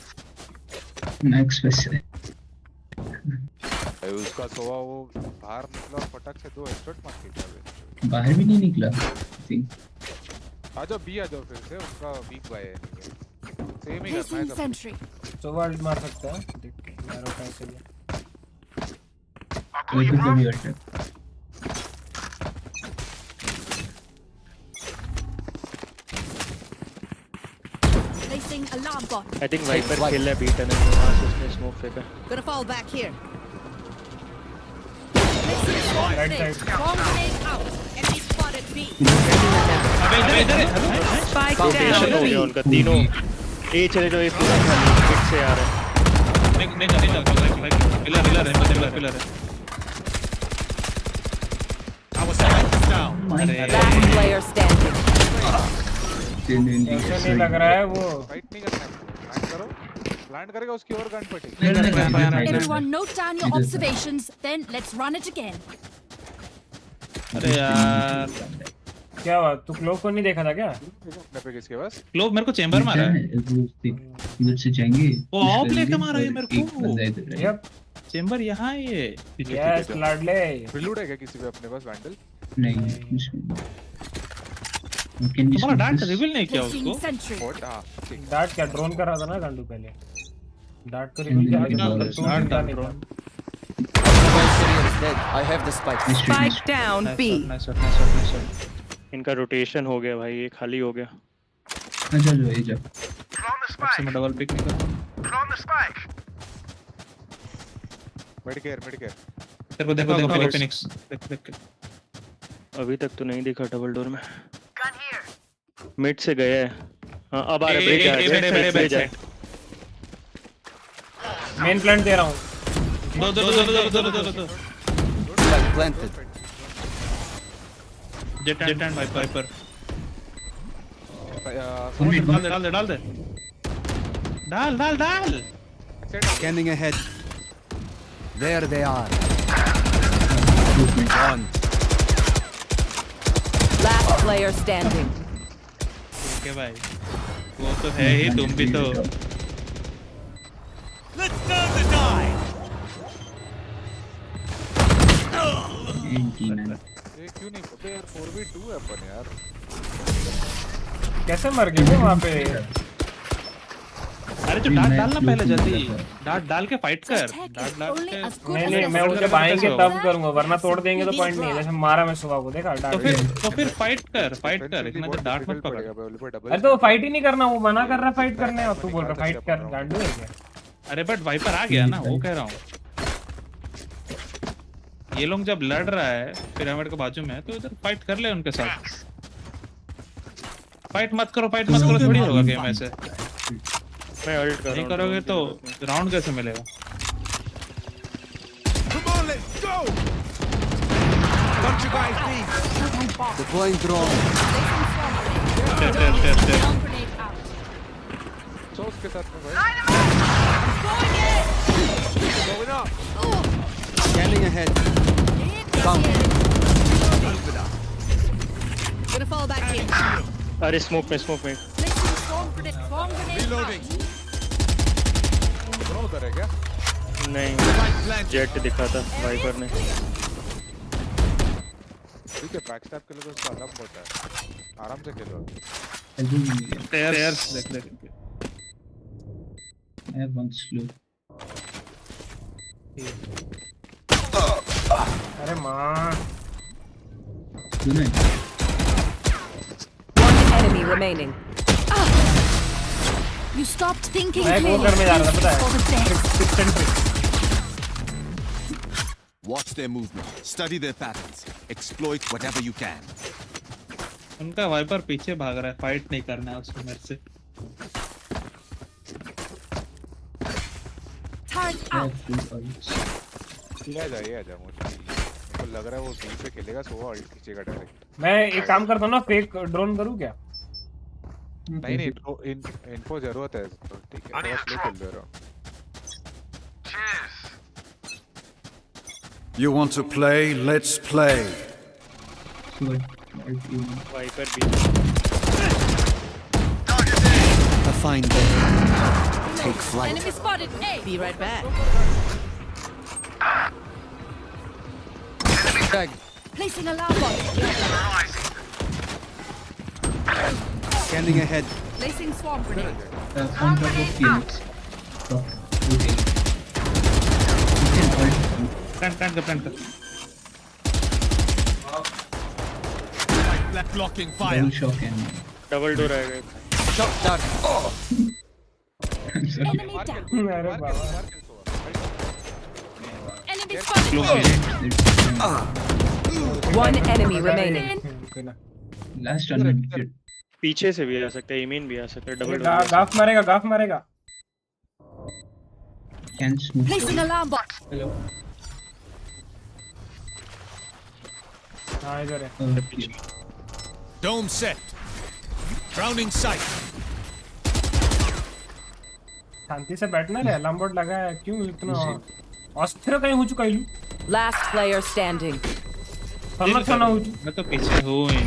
Max वैसे उसका सोवा वो बाहर निकला और फटक से 2 headshot मार के गया बाहर भी नहीं निकला think. आ जाओ फिर से उसका वीक बाय है सेम ही करना है Placing सब sentry. तो वर्ल्ड मार सकता है मारो कैसे भी कोई तो भी attack Placing alarm bot. I think Viper खेल रहा है बीट है वहां से उसने स्मोक फेंका Gonna fall back here. Placing swarm Right grenade. side. Swarm grenade out. Enemy spotted B. इधर Spike रोटेशन हो गया down. उनका तीनों ए चले जाओ ये पूरा खाली पिट से आ रहा है नहीं पिलर है Last player standing. ऐसा नहीं लग रहा है वो फाइट नहीं करना है, लैंड करो, लैंड करेगा उसकी और गन पटी। Everyone note down your observations, then let's run it again. अरे यार क्या हुआ, तू क्लोव को नहीं देखा था क्या? पे किसके पास? क्लोव मेरे को चेंबर मारा है। इधर से जाएंगे। वो ऑफ लेके मारा है मेरे को। यप चेंबर यहाँ है ये। यस लाडले। रिलोड है क्या किसी पे अपने पास वैंडल? नहीं तुम्हारा डार्ट रिवील नहीं किया उसको? डार्ट क्या ड्रोन कर रहा था ना गांडू पहले। डार्ट को रिवील किया था। I have the spike. Spike down B. इनका रोटेशन हो गया भाई, ये खाली हो गया। अच्छा जो ये जा। अब से मैं डबल पिक नहीं करता। Mid care. तेरे को देखो फिनिक्स देख। अभी तक तो नहीं देखा डबल डोर में। मिड से गया है। हाँ अब आ रहा है, ब्रेक आ। मेन प्लांट दे रहा हूँ। दो Planted. Jet and wiper. डाल दे। Scanning ahead. There they are. Gone. Last player standing. ठीक है भाई, वो तो है ही, तुम भी तो। Let's turn the tide. ये क्यों नहीं पता यार? 4v2 है अपन यार। कैसे मर गए थे वहाँ पे? अरे जो डार्ट डालना पहले जल्दी, डार्ट डाल के फाइट कर। डार्ट डाल के नहीं मैं उसे आएंगे तब करूंगा, वरना तोड़ देंगे तो पॉइंट नहीं है। जैसे मारा मैं सुबह को देखा डार्ट। तो फिर फाइट कर इतना तो डार्ट मत पकड़। अरे तो फाइट ही नहीं करना, वो मना कर रहा फाइट करने, और तू बोल रहा फाइट कर। गांडू है क्या? अरे बट वाइपर आ गया ना, वो कह रहा हूँ। ये लोग जब लड़ रहा है पिरामिड के बाजू में, तो इधर फाइट कर ले उनके साथ। फाइट मत करो थोड़ी होगा गेम ऐसे। मैं अल्ट कर रहा हूं। नहीं करोगे तो राउंड कैसे मिलेगा? Come on, let's go. Bunch of guys leave. Deploying drone. सोच के साथ में भाई। Scanning ahead. Down. Gonna fall back in. अरे स्मोक में। Reloading. उधर है क्या? नहीं, जेट दिखा था वाइपर ने। ठीक है, बैकस्टैप के लिए तो उसका अलग होता है। आराम से खेलो। Stairs देख। I have one slow. अरे माँ। One enemy remaining. You stopped thinking मैं वो करने जा रहा था, पता है? Watch their movement. Study their patterns. Exploit whatever you can. उनका वाइपर पीछे भाग रहा है, फाइट नहीं करना है उसको मेरे से। Turret out. ये आ जा मुझे लग रहा है वो बी पे खेलेगा, सोवा अल्ट खींचेगा डायरेक्ट। मैं एक काम करता हूँ ना, फेक ड्रोन करूँ क्या? नहीं इन्फो जरूरत है, ठीक है थोड़ा स्लो खेल दे रहा हूं। You want to play? Let's play. Viper भी। A fine day. Take flight. Enemy spotted. A. Be right back. Tag. Placing alarm bot. Scanning ahead. Placing swarm grenade. On top of Phoenix. Plant कर। Blocking fire. Double shock and double door आएगा। Shot down. Enemy down. अरे बाबा। Enemy spotted. One enemy remaining. last unlimited. पीछे से भी आ सकता है, ईमेन भी आ सकता है, डबल गाफ मारेगा। Can smooth. Placing alarm bot. Hello. हाँ इधर है। Dome set. Drowning sight. शांति से बैठना रे, अलार्म बोर्ड लगा है, क्यों इतना अस्थिर कहीं हो चुका है? Last player standing. समझना हो। मैं तो पीछे हूँ ही।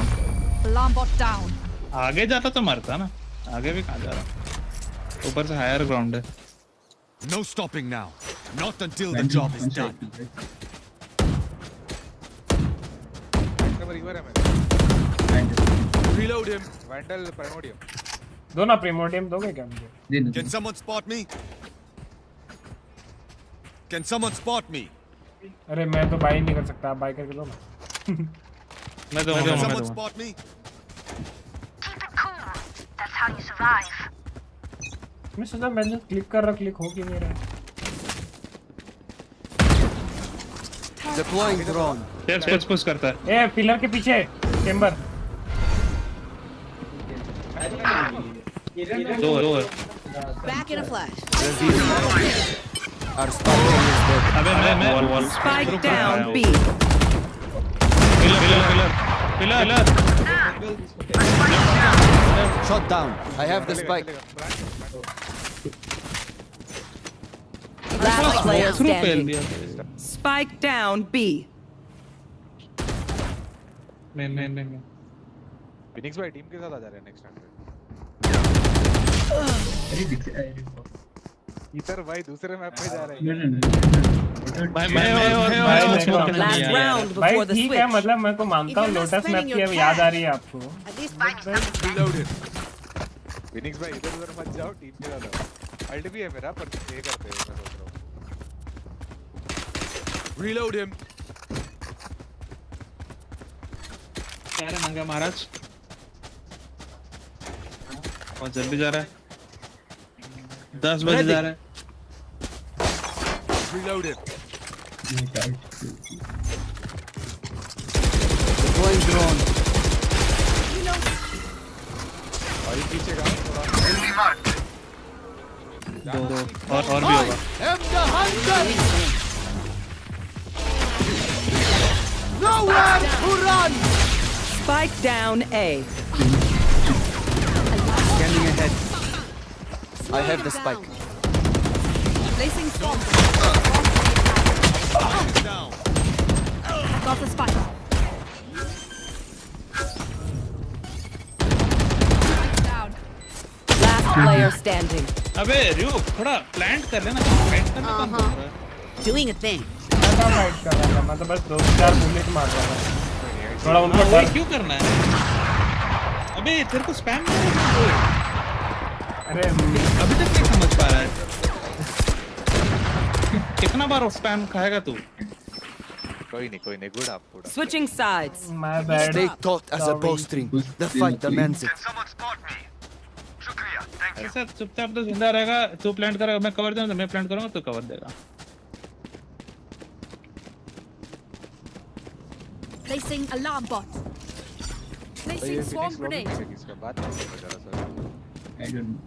Alarm bot down. आगे जाता तो मरता ना, आगे भी कहाँ जा रहा? ऊपर से हायर ग्राउंड है। No stopping now. Not until the job is done. Reload him. Vandal Primordium. दो ना Primordium दोगे क्या मुझे? Can someone spot me? Can someone spot me? अरे मैं तो बाई नहीं कर सकता, आप बाई करके दो ना। मैं तो Can someone spot me? Keep it cool. That's how you survive. मैं सोचा मैंने क्लिक कर रहा, क्लिक हो क्यों नहीं रहा? Deploying drone. पुश करता है। ए पिलर के पीछे चेंबर। दो। Back in a flash. Our spot is dead. अबे मैं Spike down B. Pillar. Shot down. I have the spike. Last player थ्रू पेल standing. दिया। Spike down B. नहीं। फिनिक्स भाई टीम के साथ आ जा रहे हैं नेक्स्ट राउंड पे। इधर भाई दूसरे मैप पे जा रहे हैं। भाई Last round भाई before the ठीक है, switch. मतलब मैं को मानता हूँ लोटस मैप की अब याद आ रही है आपको। Reloaded. फिनिक्स भाई इधर उधर मत जाओ, टीम के साथ आओ। अल्ट भी है मेरा, पर ये करते हैं मैं सोच रहा हूँ। Reload him. क्या रे मंगा महाराज? और जल्दी जा रहा है। 10 बजे जा रहा है। Reloaded. Deploying drone. भाई पीछे का थोड़ा दो और भी होगा। am the hunter. Nowhere to run. Spike down A. Scanning ahead. I have the spike. Placing bomb. Down. Got the spike. Down. Last player standing. अबे रियो थोड़ा प्लांट कर लेना, प्लांट करना कम कर रहा है। Doing a thing. मैं फाइट कर रहा था, मैं तो बस 2-4 बुलेट मार रहा था। थोड़ा उनको डर क्यों करना है? अबे तेरे को स्पैम नहीं करना। अरे अभी तक नहीं समझ पा रहा है। कितना बार स्पैम खाएगा तू? कोई नहीं गुड आप good. Switching sides. My bad. Stay taut as a bowstring. The fight demands it. ऐसा चुपचाप तो जिंदा रहेगा। तू प्लांट करेगा, मैं कवर दूंगा, तो मैं प्लांट करूंगा, तू कवर देगा। Placing alarm bot. Placing swarm grenade. इसका बात नहीं जरा सा। I don't know.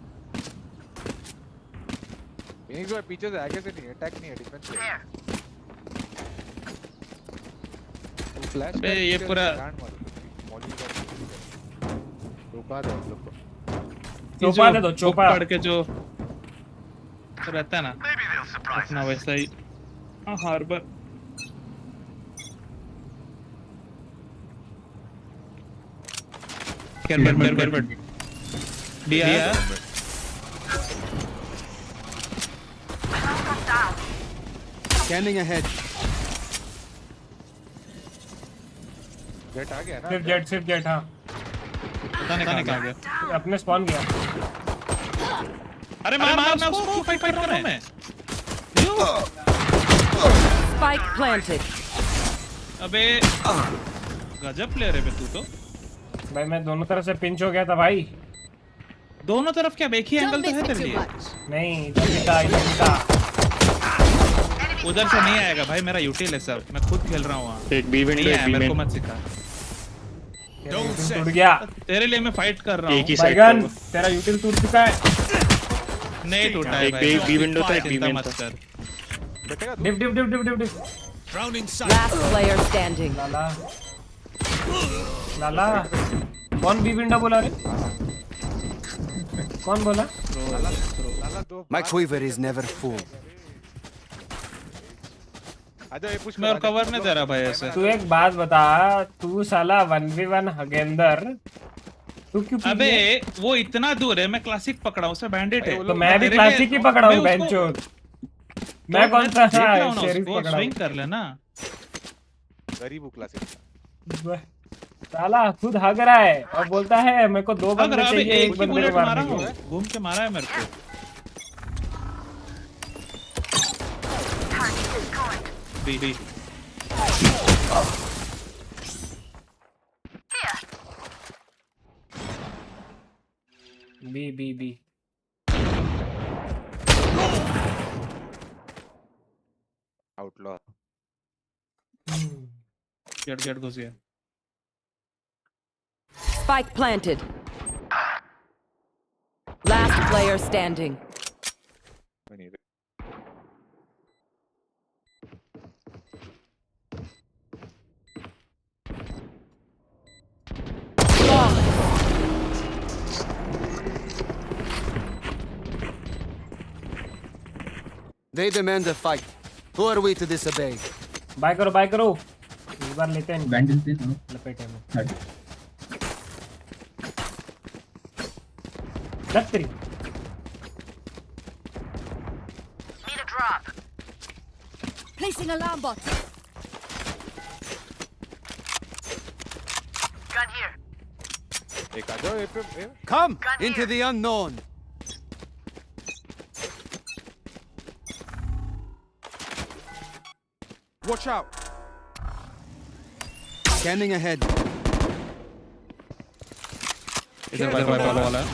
फिनिक्स भाई पीछे से आगे से नहीं, अटैक नहीं है, डिफेंस है। फ्लैश अबे ये पूरा रुका दो लोग को। चोपा दे दो, चोपा पढ़ के जो रहता है ना अपना वैसा ही। हाँ हार्बर केयर दिया। Scanning ahead. जेट आ गया ना? सिर्फ जेट हाँ। पता नहीं कहाँ गया। अपने स्पॉन गया। अरे मार उसको, फाइट कर रहा हूँ मैं। Spike planted. अबे गजब प्लेयर है बे तू तो। भाई मैं दोनों तरफ से पिंच हो गया था भाई। दोनों तरफ क्या एक ही एंगल तो है तेरे लिए? नहीं इधर भी था। उधर से नहीं आएगा भाई, मेरा यूटिल है सब, मैं खुद खेल रहा हूँ वहाँ। एक बी विंडो, एक बी मेरे को मेन। मत सिखा। टूट गया। तेरे लिए मैं फाइट कर रहा हूँ। भाईगन तेरा यूटिल टूट चुका है। नहीं टूटा है भाई। एक बी विंडो था, एक बी मेन था। डिप। Last player standing. लाला लाला कौन बी विंडो बोला रे? कौन बोला? My quiver is never full. मैं और कवर नहीं दे रहा भाई ऐसे। तू एक बात बता, तू साला 1v1 हगेंदर तू क्यों? अबे वो इतना दूर है, मैं क्लासिक पकड़ा हूँ, उसमें बैंडिट है। तो मैं भी क्लासिक ही पकड़ा हूँ बेंचोद। मैं कौन सा शेरिफ पकड़ा हूँ? स्विंग कर लेना। गरीब क्लासिक साला खुद हग रहा है और बोलता है मेरे को 2 बंदे चाहिए, एक बंदे को मारने को। घूम के मारा है मेरे को। B B B B outlaw gate घुस गया। Spike planted. Last player standing. They demand a fight. Who are we to disobey? Bye करो इस बार लेते हैं बैंडल पे ना लपेटे में। लत्तरी Need a drop. Placing alarm bot. Gun here. एक आ जाओ Come into the unknown. Watch out. Scanning ahead. इधर वाला है।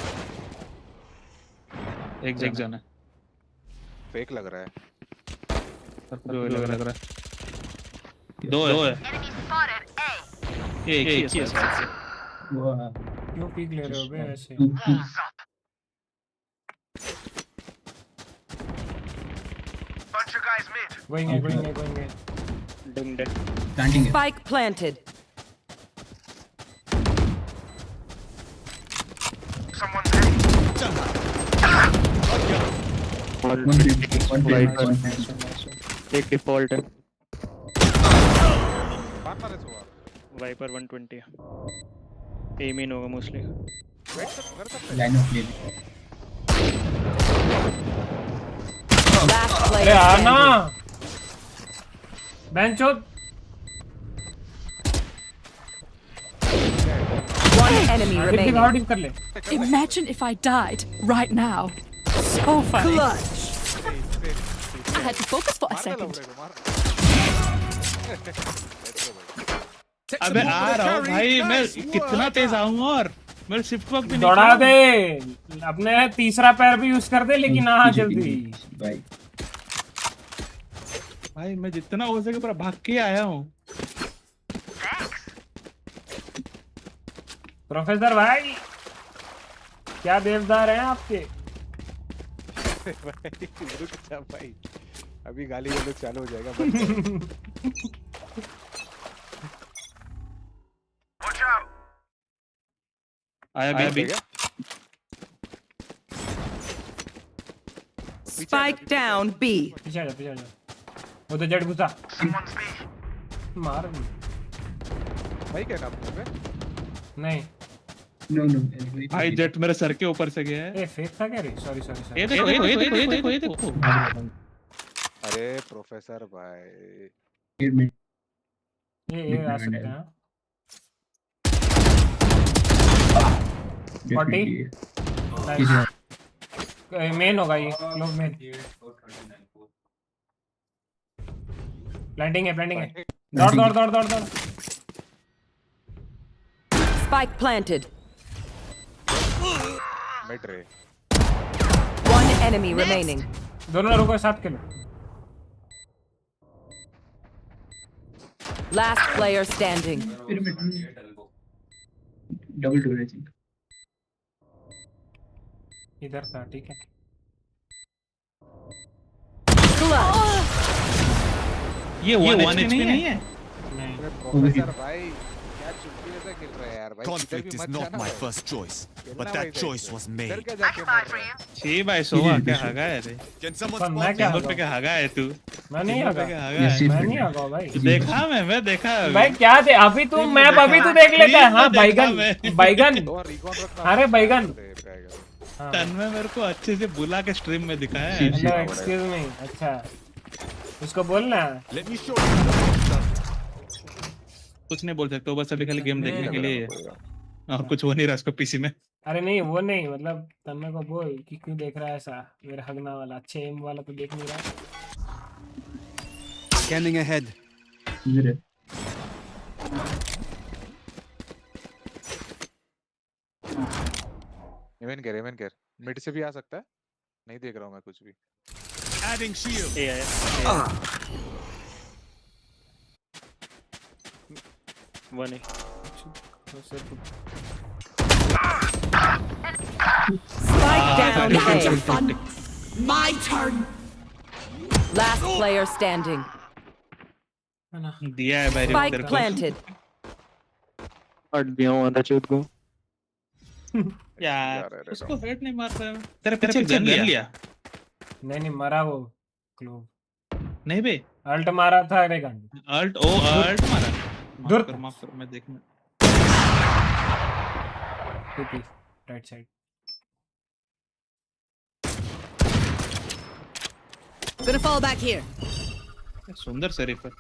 एक जन है। फेक लग रहा है। दो लग रहा है। दो है। Enemy spotted. A. एक ही है। क्यों पीक ले रहे हो बे ऐसे? Bunch of guys mid. Going. Spike planted. Someone's there. एक डिफॉल्ट है। वाइपर 120 एम इन होगा मोस्टली। अरे आना बेंचोद। One enemy remaining. कर ले। Imagine if I died right now. So funny. Kludge. I had to focus for a second. अबे आ रहा हूँ भाई, मैं कितना तेज आऊंगा और मेरे शिफ्ट वर्क भी दौड़ा दे। अपने तीसरा पैर भी यूज कर दे, लेकिन आ जल्दी भाई मैं जितना हो सके पूरा भाग के आया हूँ। प्रोफेसर भाई क्या देवदार हैं आपके? रुक जा भाई, अभी गाली गलौज चालू हो जाएगा। Watch out. आया भी। Spike down B. पीछे आ जा। वो तो जड़ घुसा। मार भाई क्या नाम है? नहीं नो भाई जेट मेरे सर के ऊपर से गया है। ए फेक था क्या रे? सॉरी ये देखो। अरे प्रोफेसर भाई ये आ सकते हैं। 40 मेन होगा ये, लोग मेन। प्लांटिंग है। दौड़। Spike planted. मिड रे। One enemy remaining. दोनों रुको, साथ खेलो। Last player standing. Double door है। इधर था, ठीक है। ये 1 HP नहीं है। प्रोफेसर भाई क्या चुप कैसा खेल रहा है यार भाई? Conflict is not my first choice, but that choice was made. छी भाई सोवा क्या हगा है रे? Can someone पर मैं क्या पे क्या हगा है तू? मैं नहीं हगा मैं नहीं हगा भाई। देखा मैं देखा भाई क्या दे अभी तू मैप अभी तू देख लेता है। हाँ बैगन बैगन अरे बैगन तन्मय मेरे को अच्छे से बुला के स्ट्रीम में दिखाया है। Hello excuse me. अच्छा उसको बोलना। Let me show you. कुछ नहीं बोल सकते, वो बस अभी खाली गेम देखने के लिए और कुछ हो नहीं रहा उसको पीसी में। अरे नहीं वो नहीं मतलब तन्मय को बोल कि क्यों देख रहा है ऐसा मेरा हगना वाला अच्छे एम वाला तो देख नहीं रहा। Scanning ahead. इवेंट कर मिड से भी आ सकता है, नहीं देख रहा हूँ मैं कुछ भी। Adding shield. One A. Spike down A. My turn. Last player standing. दिया है भाई Spike planted. हट दिया हूँ आधा चौथ को। यार उसको हेड नहीं मार पाया। तेरे पीछे गन लिया? नहीं मरा वो क्लोव नहीं बे अल्ट मारा था। अरे गन अल्ट मारा। माफ कर मैं देखना। Right side Gonna fall back here. सुंदर शरीफ है।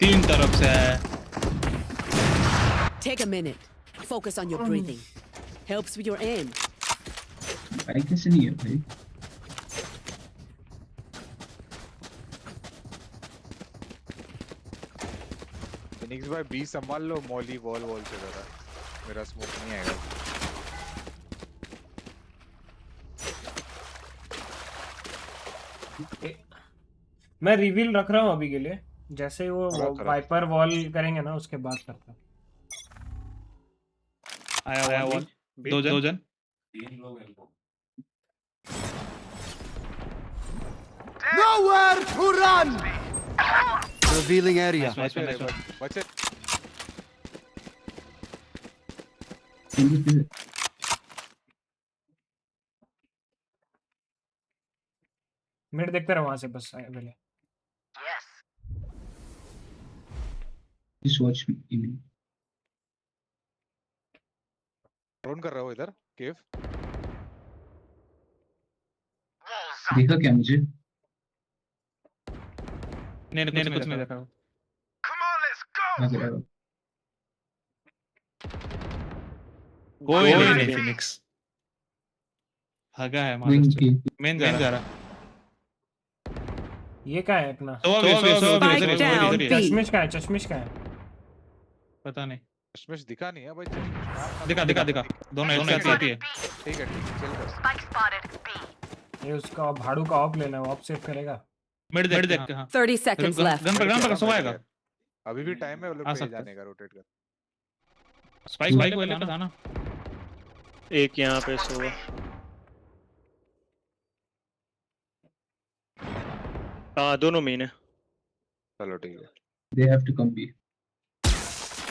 तीन तरफ से है। Take a minute. Focus on your breathing. Helps with your aim. भाई कैसे नहीं है भाई? फिनिक्स भाई बी संभाल लो, मॉली वॉल चल रहा है, मेरा स्मोक नहीं आएगा। मैं रिवील रख रहा हूँ अभी के लिए, जैसे ही वो वाइपर वॉल करेंगे ना उसके बाद करता। आया वॉल दो जन तीन लोग elbow. Nowhere to run. Revealing area. Watch it. Mid देखते रहो वहां से बस पहले। Just watch me. ड्रोन कर रहा हो इधर केव। देखा क्या मुझे? नहीं कुछ नहीं देखा। कोई नहीं फिनिक्स हगा है मेन जा रहा। ये क्या है अपना? चश्मिश का है पता नहीं। चश्मिश दिखा नहीं है भाई। दिखा दोनों एक साथ ही है। ठीक है चल कर। ये उसका भाड़ू का ऑफ लेना है, ऑफ सेव करेगा। मिड देखते हां 30 seconds left. गन पर सोएगा। अभी भी टाइम है वो लोग पे जाने का, रोटेट कर। स्पाइक वाले का था ना एक यहाँ पे सोवा। हाँ दोनों मेन है। चलो ठीक है। They have to come B.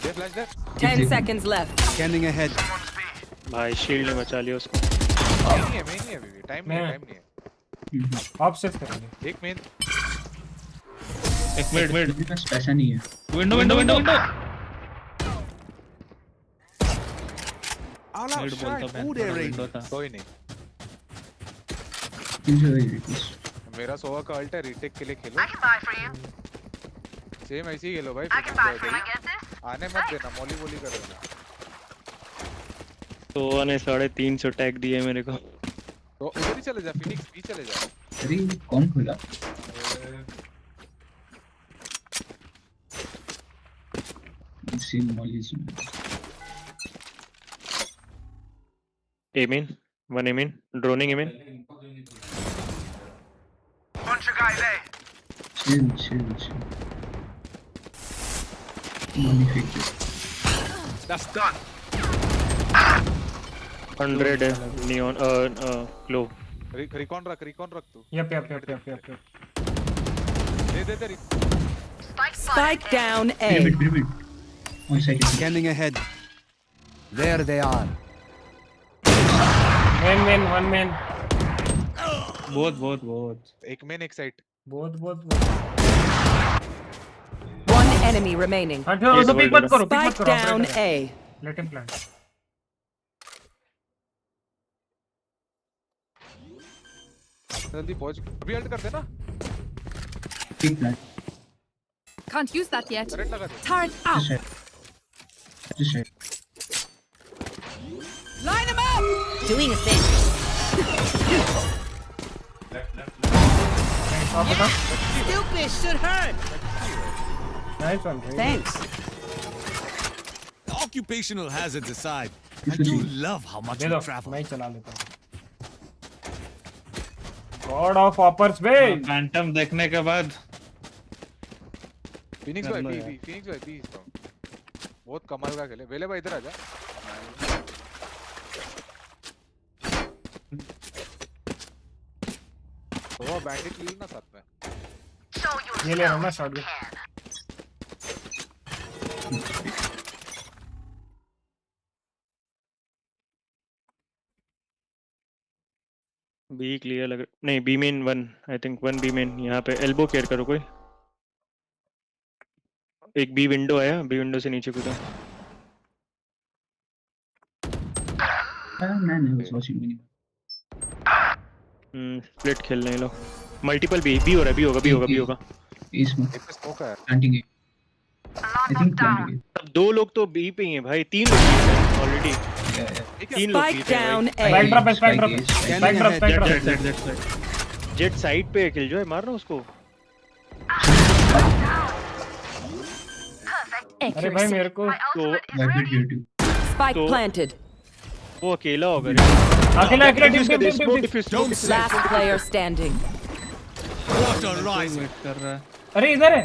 They flash there. 10 seconds left. Scanning ahead. भाई शील्ड ने बचा लिया उसको। नहीं है अभी टाइम नहीं है। ऑफ सेव करेंगे। एक मेन एक मिड मेरे पास पैसा नहीं है। Window I'll outshine all their window था। कोई नहीं। मेरा सोवा का अल्ट है, रीटेक के लिए खेलो। सेम ऐसे ही खेलो भाई। आने मत देना, मॉली कर देना। सोवा ने 350 टैग दिए मेरे को। तो उधर ही चले जा, फिनिक्स भी चले जा। अरे कौन खोला? See mollies. Aiming, one aiming, droning aiming. Bunch of guys, eh? Chill. Molly faked it. That's done. 100 neon, glow. Recon रख तू। यप। दे Spike down A. Pyramid. One side. Scanning ahead. There they are. One man. बहुत एक main एक side बहुत One enemy remaining. तो pick मत करो Spike down A. Let him plant. जल्दी पहुंच अभी अल्ट कर देना Big plant. Can't use that yet. Current लगा दे Turret out. Just side. Line him up. Doing a thing. Stupid should hurt. Nice one. Thanks. Occupational hazards aside, I do love how much they we दो travel. मैं ही चला लेता हूँ God of Hoppers बे Phantom देखने के बाद Phoenix भाई बी बहुत कमाल का खेले वेले भाई इधर आजा तो वो बैंडिट ले ना साथ में ये ले रहा हूँ मैं शॉटगन बी क्लियर लग नहीं B main 1 I think 1 B main यहाँ पे एल्बो केयर करो कोई एक बी विंडो आया बी विंडो से नीचे कूदा नहीं was watching me. स्प्लिट खेल रहे हैं लोग मल्टीपल बी हो रहा है बी होगा East में. एक पे स्मोक है Planting it. I think planting it. अब 2 लोग तो बी पे ही हैं भाई 3 लोग ऑलरेडी 3 लोग Spike down A. Spike drop jet side पे किल जो है मारना उसको अरे भाई मेरे को तो Spike planted. वो अकेला होगा अकेला team Last player standing. What a rise! कर रहा है अरे इधर है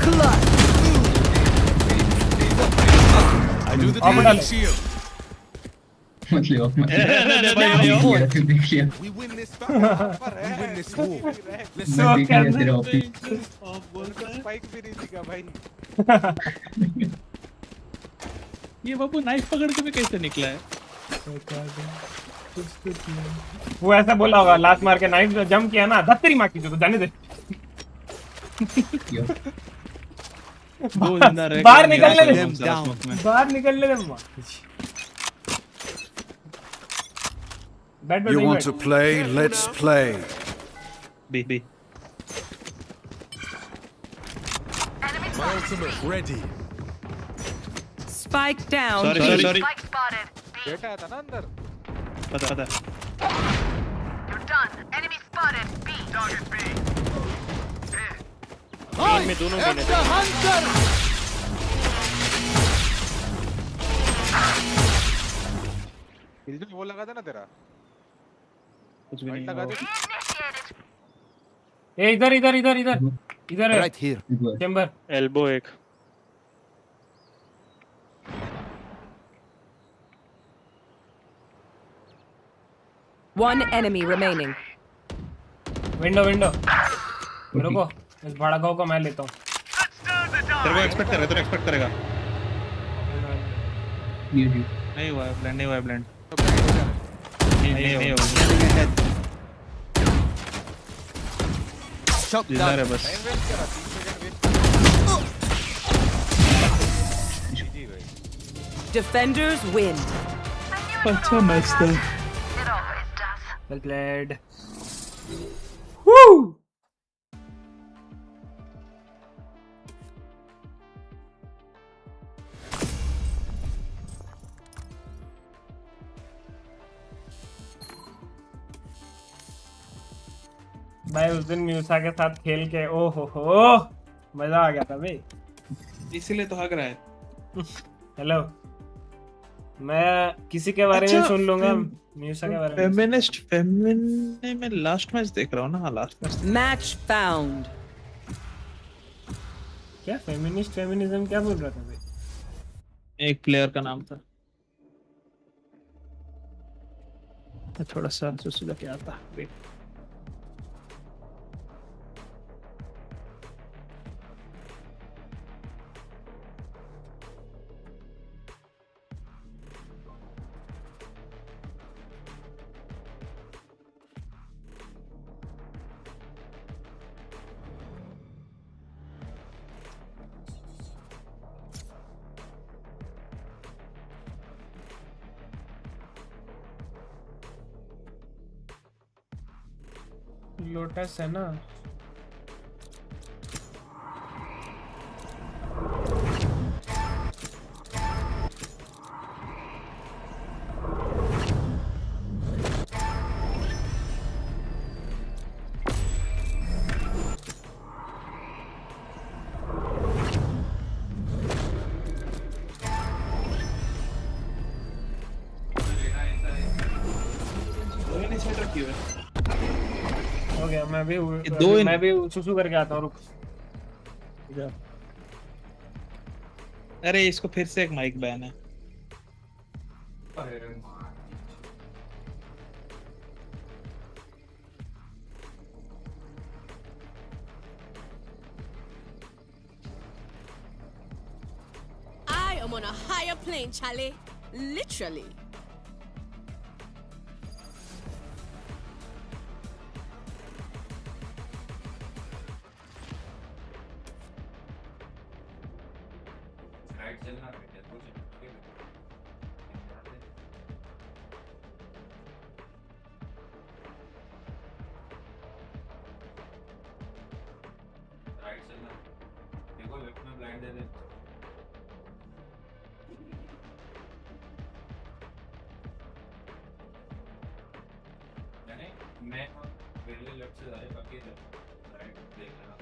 Kludge. I do the damage shield. मतलब We win this battle. We win this war. Let's मैं देख लिया तेरा ऑफिस स्पाइक भी नहीं दिखा भाई ये बाबू नाइफ पकड़ के भी कैसे निकला है वो ऐसा बोला होगा लात मार के नाइफ जंप किया ना धत्तरी मार की जो तो जाने दे बाहर निकलने दे You want to play? Let's play. B. My ultimate ready. Spike down. Sorry. Spike spotted. बेटा था ना अंदर पता You're done. Enemy spotted. B. Target B. में दोनों में किल जो वो लगा था ना तेरा कुछ भी नहीं लगा दे ए इधर है Right here. चेंबर एल्बो एक One enemy remaining. विंडो मेरे को इस बड़ा गांव को मैं लेता हूँ तेरे को एक्सपेक्ट करेगा नहीं हुआ है ब्लेंड नहीं होगा Shot इधर है बस Defenders win. अच्छा मैच था Well played. Woo! भाई उस दिन म्यूसा के साथ खेल के ओ हो मजा आ गया था भाई इसीलिए तो हक रहा है हेलो मैं किसी के बारे में सुन लूंगा म्यूसा के बारे में फेमिनिस्ट में लास्ट मैच देख रहा हूँ ना लास्ट मैच Match found. क्या फेमिनिज्म क्या बोल रहा था भाई एक प्लेयर का नाम था मैं थोड़ा सा सुसु लेके आता वेट लोटस है ना हो गया मैं भी सुसु करके आता हूँ रुक अरे इसको फिर से एक माइक बैन है I am on a higher plane, Charlie. Literally. मैं मेरे लिए लेफ्ट से ज़्यादा पक्के राइट देख लेना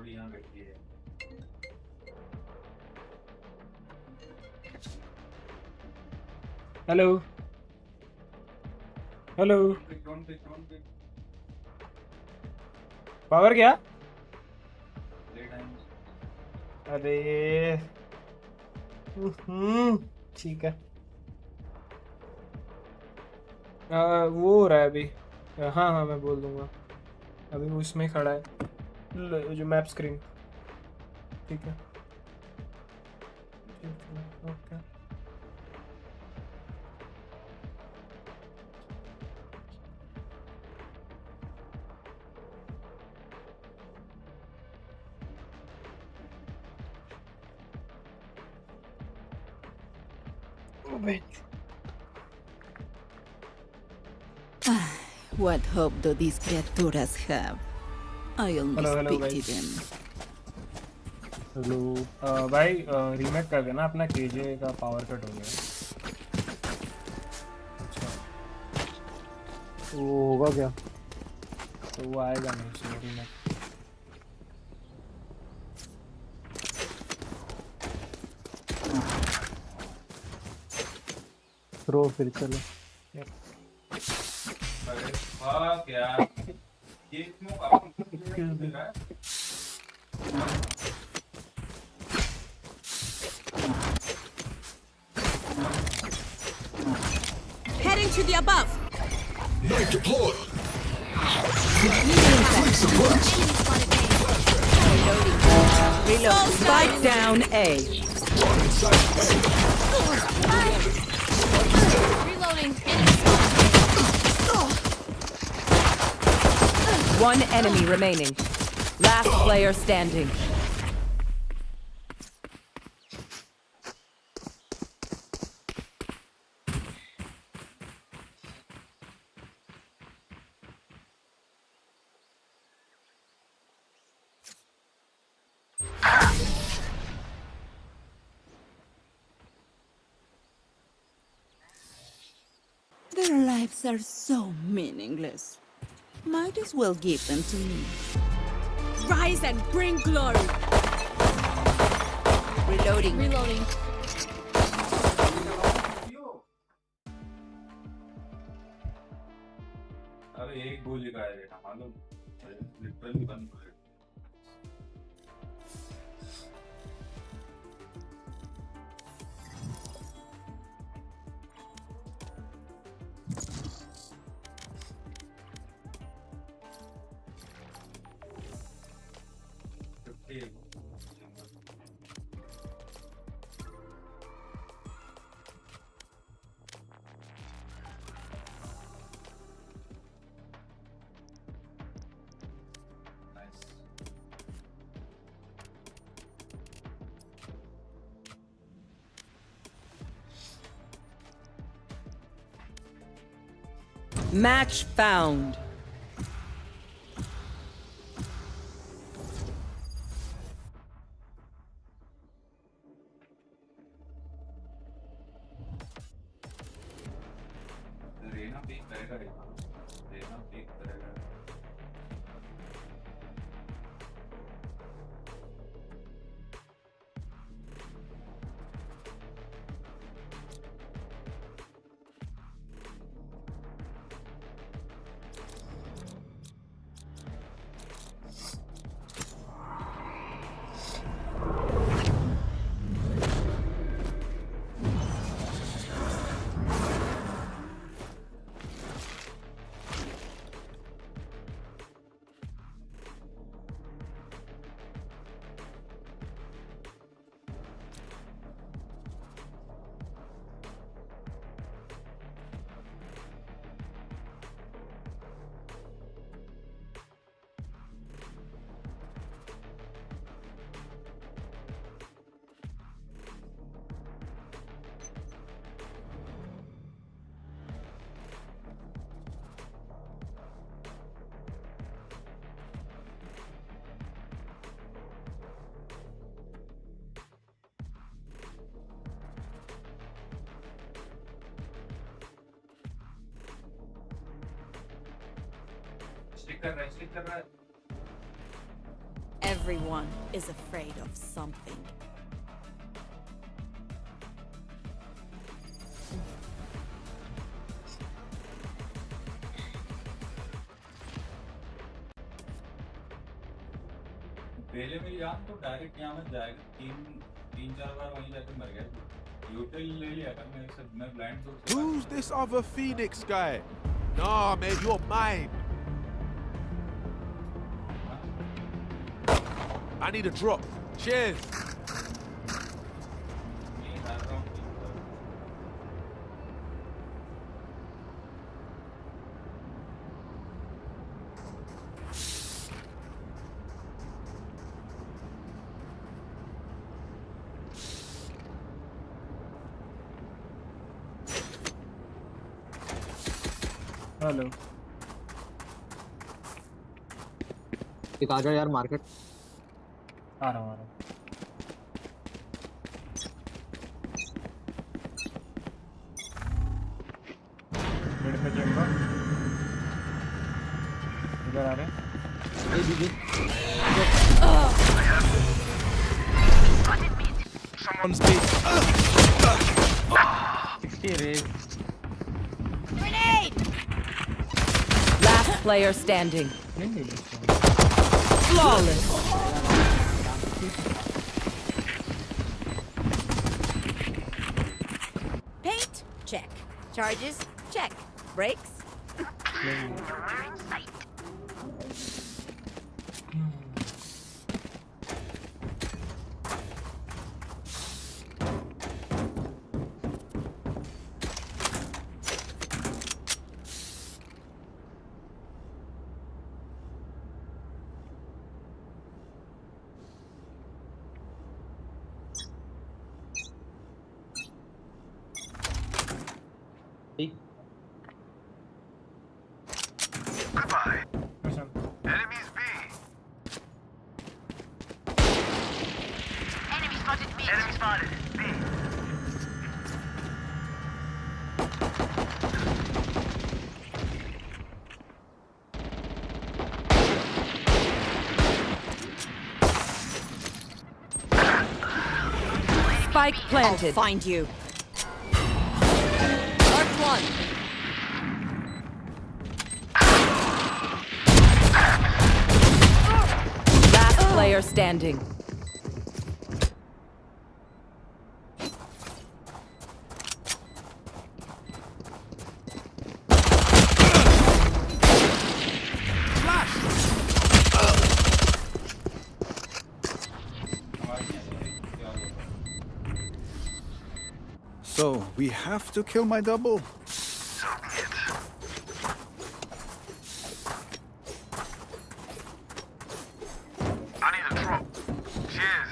यहाँ बैठी है हेलो हेलो पावर क्या अरे ठीक है वो हो रहा है अभी हाँ हाँ मैं बोल दूंगा अभी वो उसमें खड़ा है जो मैप स्क्रीन ठीक है okay What hope do these criaturas have? I almost pity them. Hello भाई रीमेक कर देना अपना केजे का पावर कट हो गया अच्छा वो होगा क्या तो वो आएगा नहीं उसमें रीमेक थ्रो फिर चलो अरे fuck यार ये smoke Heading to the above. Knife deployed. Reload. Spike down A. Reloading. One enemy remaining. Last player standing. Their lives are so meaningless. Might as well give them to me. Rise and bring glory. Reloading. Reloading. अरे एक गोली का है बेटा मालूम literally बंद कर Match found. Raina pick करेगा रेना पिक करेगा Everyone is afraid of something. पहले मेरी याद तो डायरेक्ट यहाँ मत जाएगा तीन चार बार वहीं जाकर मर गया यूटिल ले लिया कर मैं ब्लाइंड सोच Who's this other Phoenix guy? Nah, man, you're mine. I need a drop. Cheers. Hello एक आ जाओ यार मार्केट आ रहा हूँ मिड पे चेंबर इधर आ रहे ए दीदी Someone's dead. 60 raise. Grenade! Last player standing. Flawless. Paint? Check. Charges? Check. Brakes? Spike planted. I'll find you. Mark one. Last player standing. So, we have to kill my double? I need a drop. Cheers.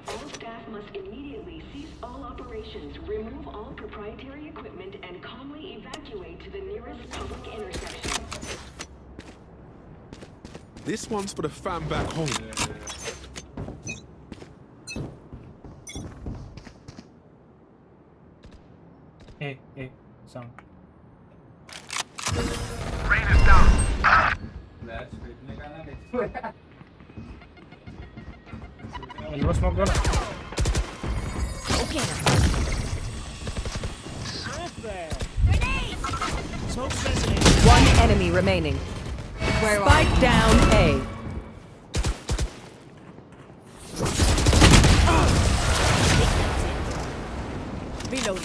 All staff must immediately cease all operations, remove all proprietary equipment, and calmly evacuate to the nearest public intersection. This one's for the fam back home. Hey, sound. Rain is down. Elbow smoke dona. Okay. One enemy remaining. Spike down A. Reload.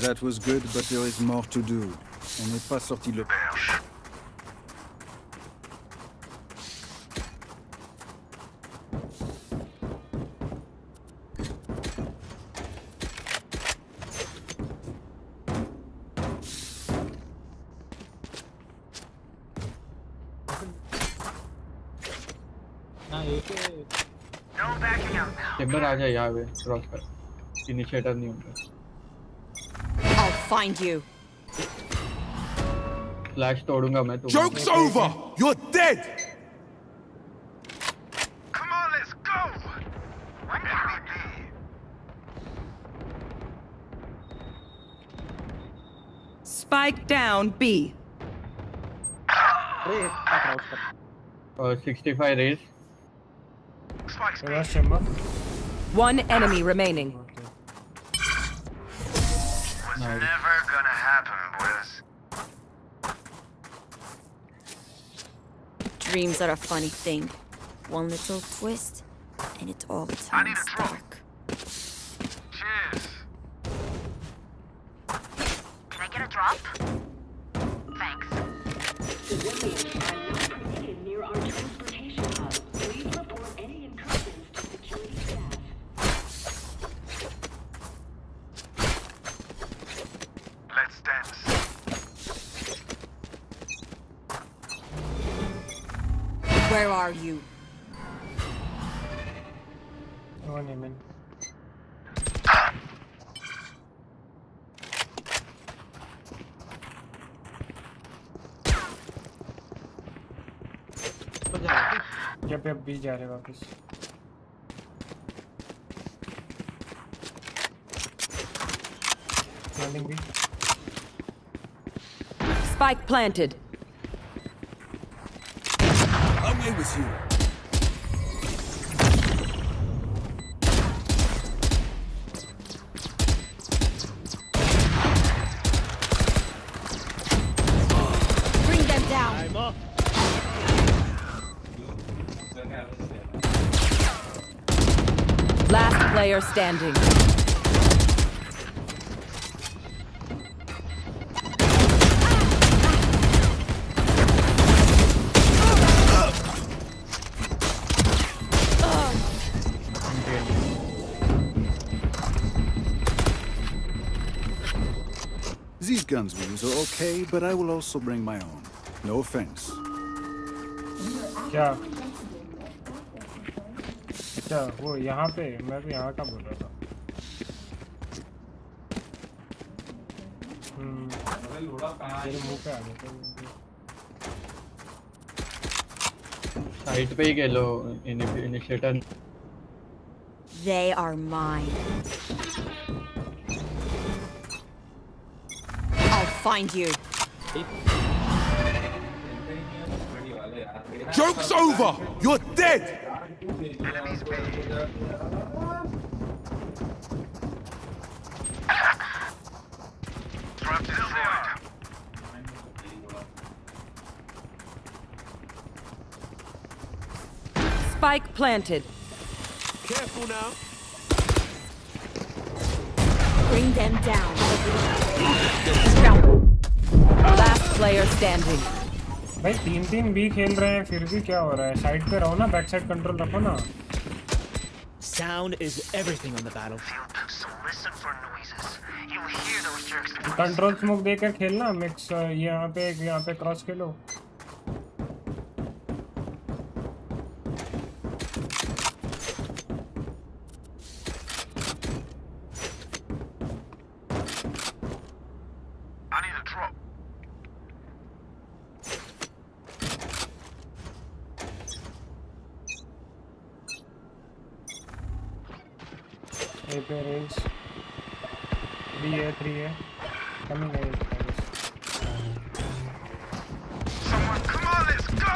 That was good, but there is more to do. On n'est pas sorti le... No backing out now. Chamber आ जाए यहाँ पे cross कर initiator नहीं होगा I'll find you. Flash तोड़ूंगा मैं तुम्हें Joke's over! You're dead! Come on, let's go. When can we be? Spike down B. 65 raise. Rush chamber. One enemy remaining. Was never gonna happen, boys. Dreams are a funny thing. One little twist, and it all turns dark. Cheers. Can I get a drop? Thanks. Civilians are not permitted near our transportation hub. Please report any incursions to security staff. Let's dance. Where are you? One amen. जब अब भी जा रहे वापस Landing B. Spike planted. Away with you. Bring them down. Last player standing. These guns we use are okay, but I will also bring my own. No offense. क्या अच्छा वो यहाँ पे मैं भी यहाँ का बोल रहा था मेरे मुंह पे आ गया साइड पे ही खेलो initiator They are mine. I'll find you. Joke's over! You're dead! Spike planted. Careful now. Bring them down. Last player standing. भाई 3-3 भी खेल रहे हैं फिर भी क्या हो रहा है? साइड पे रहो ना, बैक साइड कंट्रोल रखो ना. Sound is everything on the battlefield. So listen for noises. You'll hear those jerks. Control smoke देकर खेलना. मिक्स यहाँ पे cross Khelo. I need a drop. A पे रेंज 3 है coming है. Someone, come on, let's go.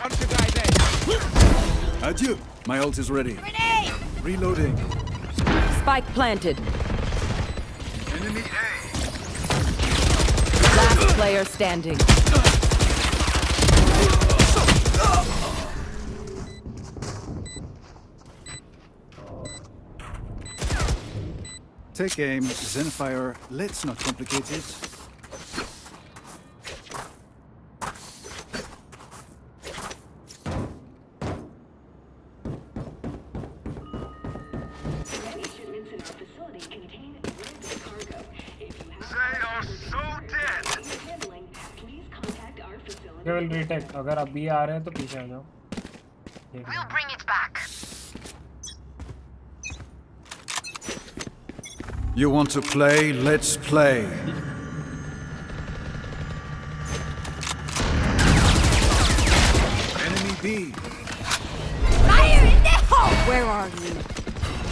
Bunch of guys there. Adieu. My ult is ready. Grenade! Reloading. Spike planted. Enemy A. Last player standing. Take aim, Zenfire. Let's not complicate it. Many shipments in our facility contain random cargo. If you have They are so dead. handling, please contact our facility. केवल retake. अगर अभी आ रहे हैं तो पीछे आ जाओ. We'll bring it back. You want to play? Let's play. Enemy B. Fire in the hole! Where are you?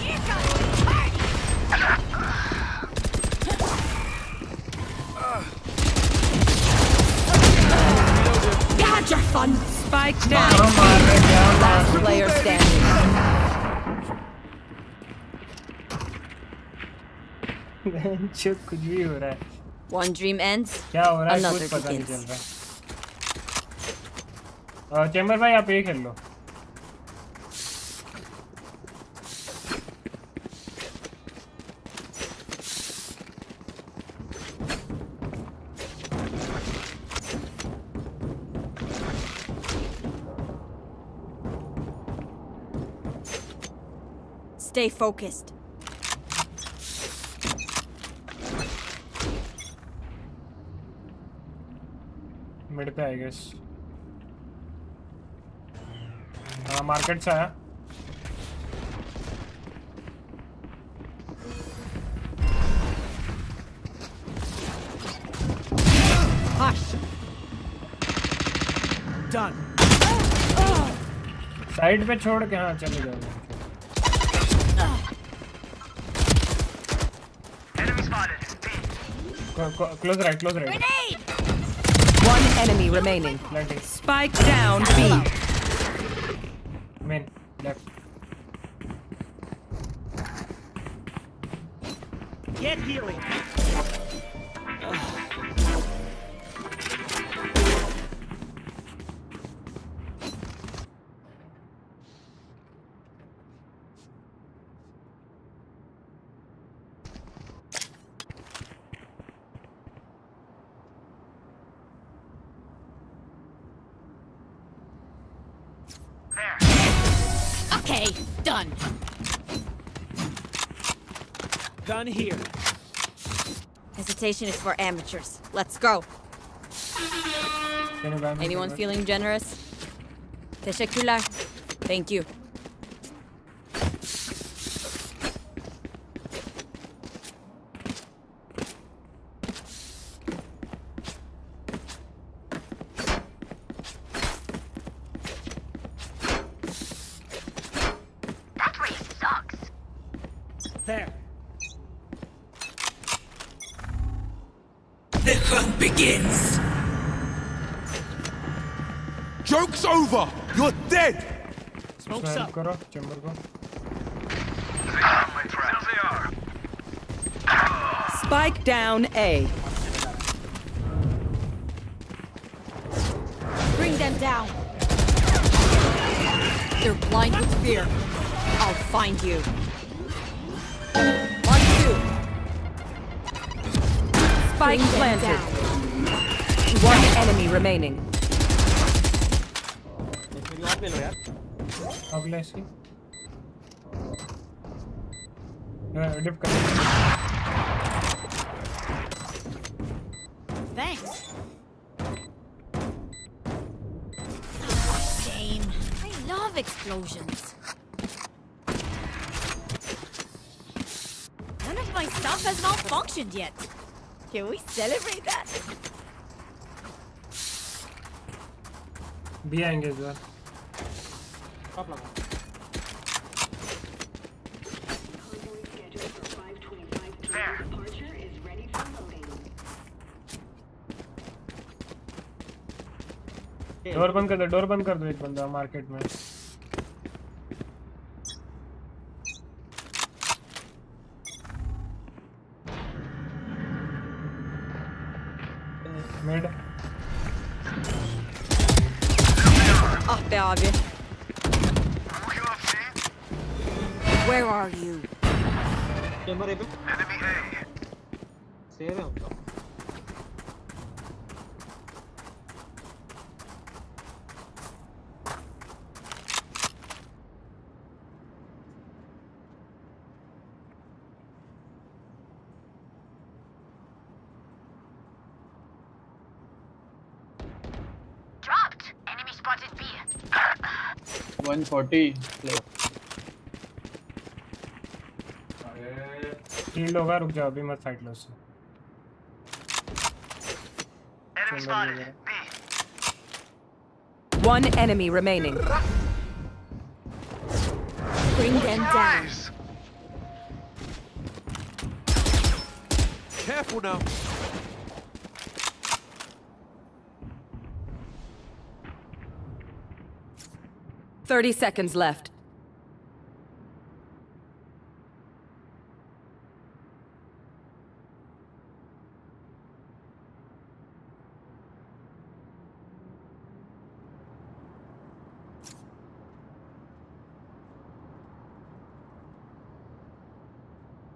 Here comes the party! God, you're fun! Spike down. Last player standing. कुछ भी हो रहा है. One dream ends, क्या हो रहा है another कुछ पता नहीं begins. चल रहा है. चेंबर भाई आप ये खेल लो. Stay focused. मिड पे आई गेस. हाँ मार्केट से आया. Hush. Done. साइड पे छोड़ के हाँ चले जाओ. Enemy spotted. Close right. Grenade! One enemy remaining. Landing. Spike down B. Main left. Get healing. Okay, done. Gun here. Hesitation is for amateurs. Let's go. Anyone feeling generous? Teşekkürler. Thank you. That race sucks. There. hunt begins. Joke's over. You're dead. Smoke's up. करो chamber को. Spike down A. Bring them down. They're blind with fear. I'll find you. 1, 2. Spike planted. One enemy remaining. अगले इसकी. Dip कर. Thanks. Shame. I love explosions. None of my stuff has malfunctioned yet. Can we celebrate that? भी आएंगे इस बार. Door बंद कर दो एक बंदा मार्केट में. Mid. Ah be abi. Where are you? Enemy A. Save him. Dropped. Enemy spotted B. 140. Shield होगा. रुक जाओ अभी मत फाइट लो उससे. Enemy spotted B. One enemy remaining. Bring them down. Careful now. Thirty seconds left.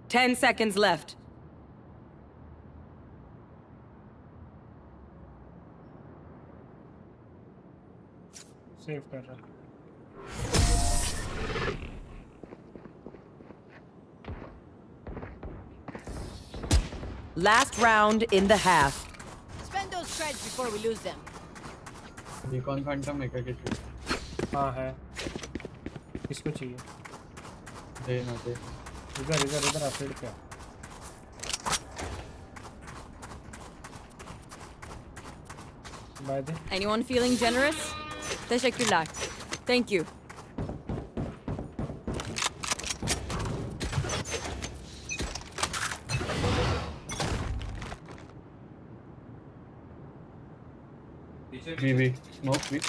Ten seconds left. Save कर रहा. Last round in the half. Spend those creds before we lose them. Recon Phantom एक के to. हाँ है. किसको चाहिए? दे ना दे. इधर अपडेट क्या? By the. Anyone feeling generous? Teşekkürler. Thank you. GV. Smoke B.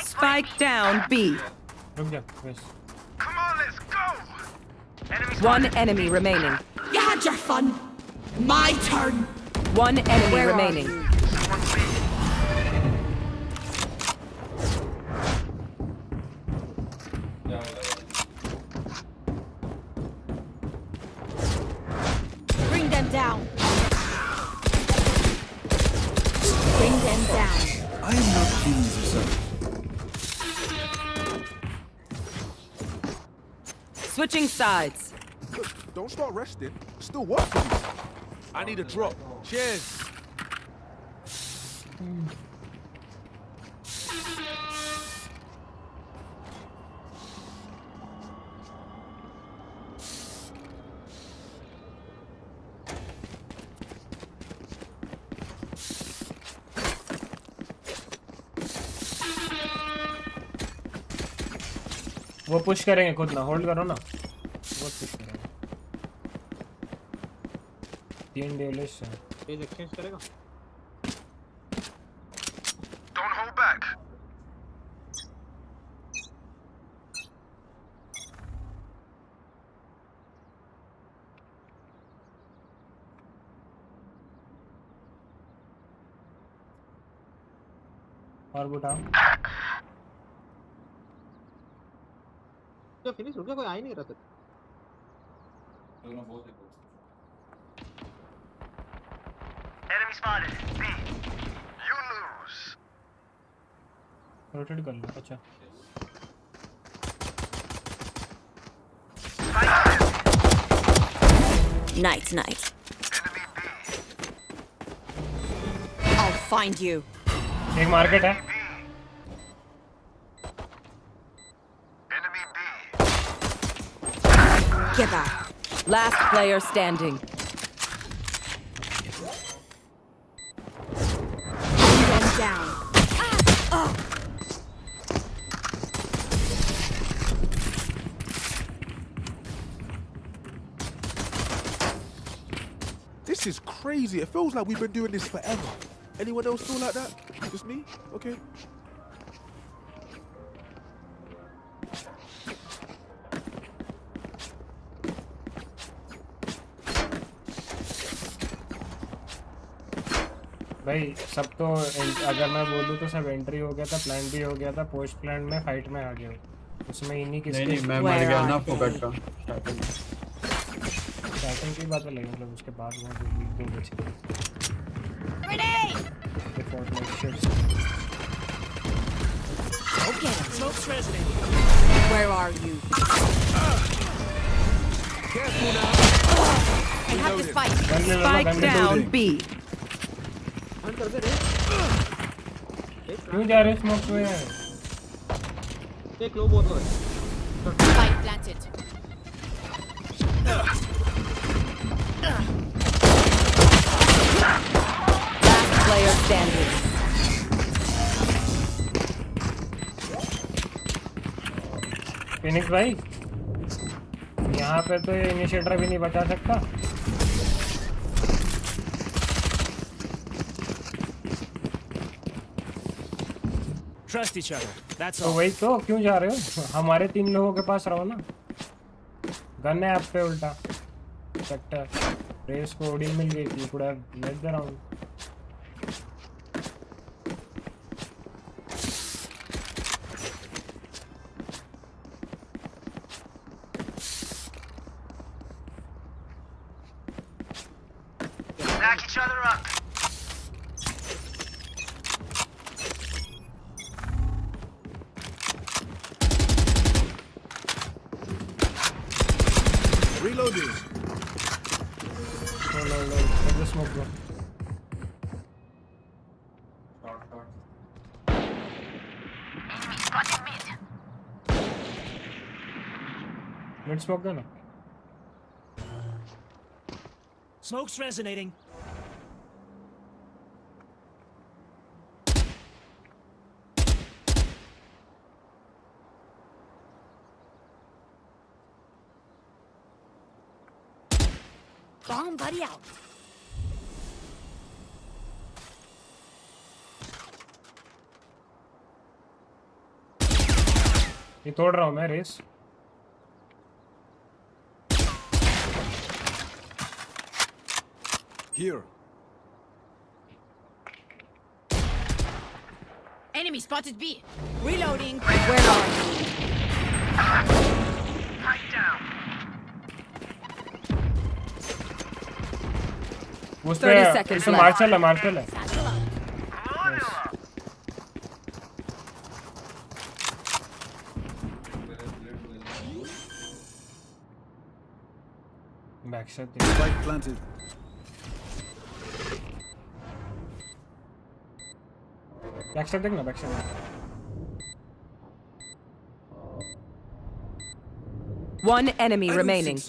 Spike down B. रुक जा. Yes. Come on, let's go. One enemy remaining. You had your fun. My turn. One enemy Where are remaining. Bring them down. Bring them down. I am not pleased, sir. Switching sides. Don't start resting. Still work for me. I need a drop. Cheers. वो push करेंगे खुद ना, hold करो ना, वो push करेंगे। 3 delish है। Page exchange करेगा। Don't hold back. और बुटाओ। क्या फिनिश हो गया? कोई आ ही नहीं रहा था। दोनों बहुत है। Enemy spotted. B. You lose. Rotate कर लो। अच्छा Night, night. I'll find you. एक मार्केट है। Get back. Last player standing. Them down. This is crazy. It feels like we've been doing this forever. Anyone else feel like that? Just me? Okay. भाई सब तो अगर मैं बोलूँ तो सब एंट्री हो गया था, प्लान भी हो गया था, पोस्ट प्लान में फाइट में आ गया उसमें इन्हीं की नहीं मैं मर गया ना फोकट का स्टार्टिंग की बात अलग, मतलब उसके बाद वो 2 बचे Okay. Smoke's resident. Where are you? Careful now. I have the spike. Spike down B. क्यों जा रहे स्मोक में? एक लो बहुत है। Spike planted. Last player standing. Phoenix भाई यहाँ पे तो इनिशिएटर भी नहीं बचा सकता। Trust each other. That's तो all. वही तो, क्यों जा रहे हो? हमारे 3 लोगों के पास रहो ना। गन है आप पे उल्टा सेक्टर। रेस को ओडिन मिल गई थी, पूरा let the round. Back each other up. Reloading. No, let the smoke go. Enemy spotted mid. Mid smoke देना। Smoke's resonating. Bomb buddy out. ये तोड़ रहा हूँ मैं race. Here. Enemy spotted B. Reloading. Where are you? Right down. उस 30 seconds पे left. Martial है। Backshot Spike planted. Backshot देखना, backshot. One enemy remaining.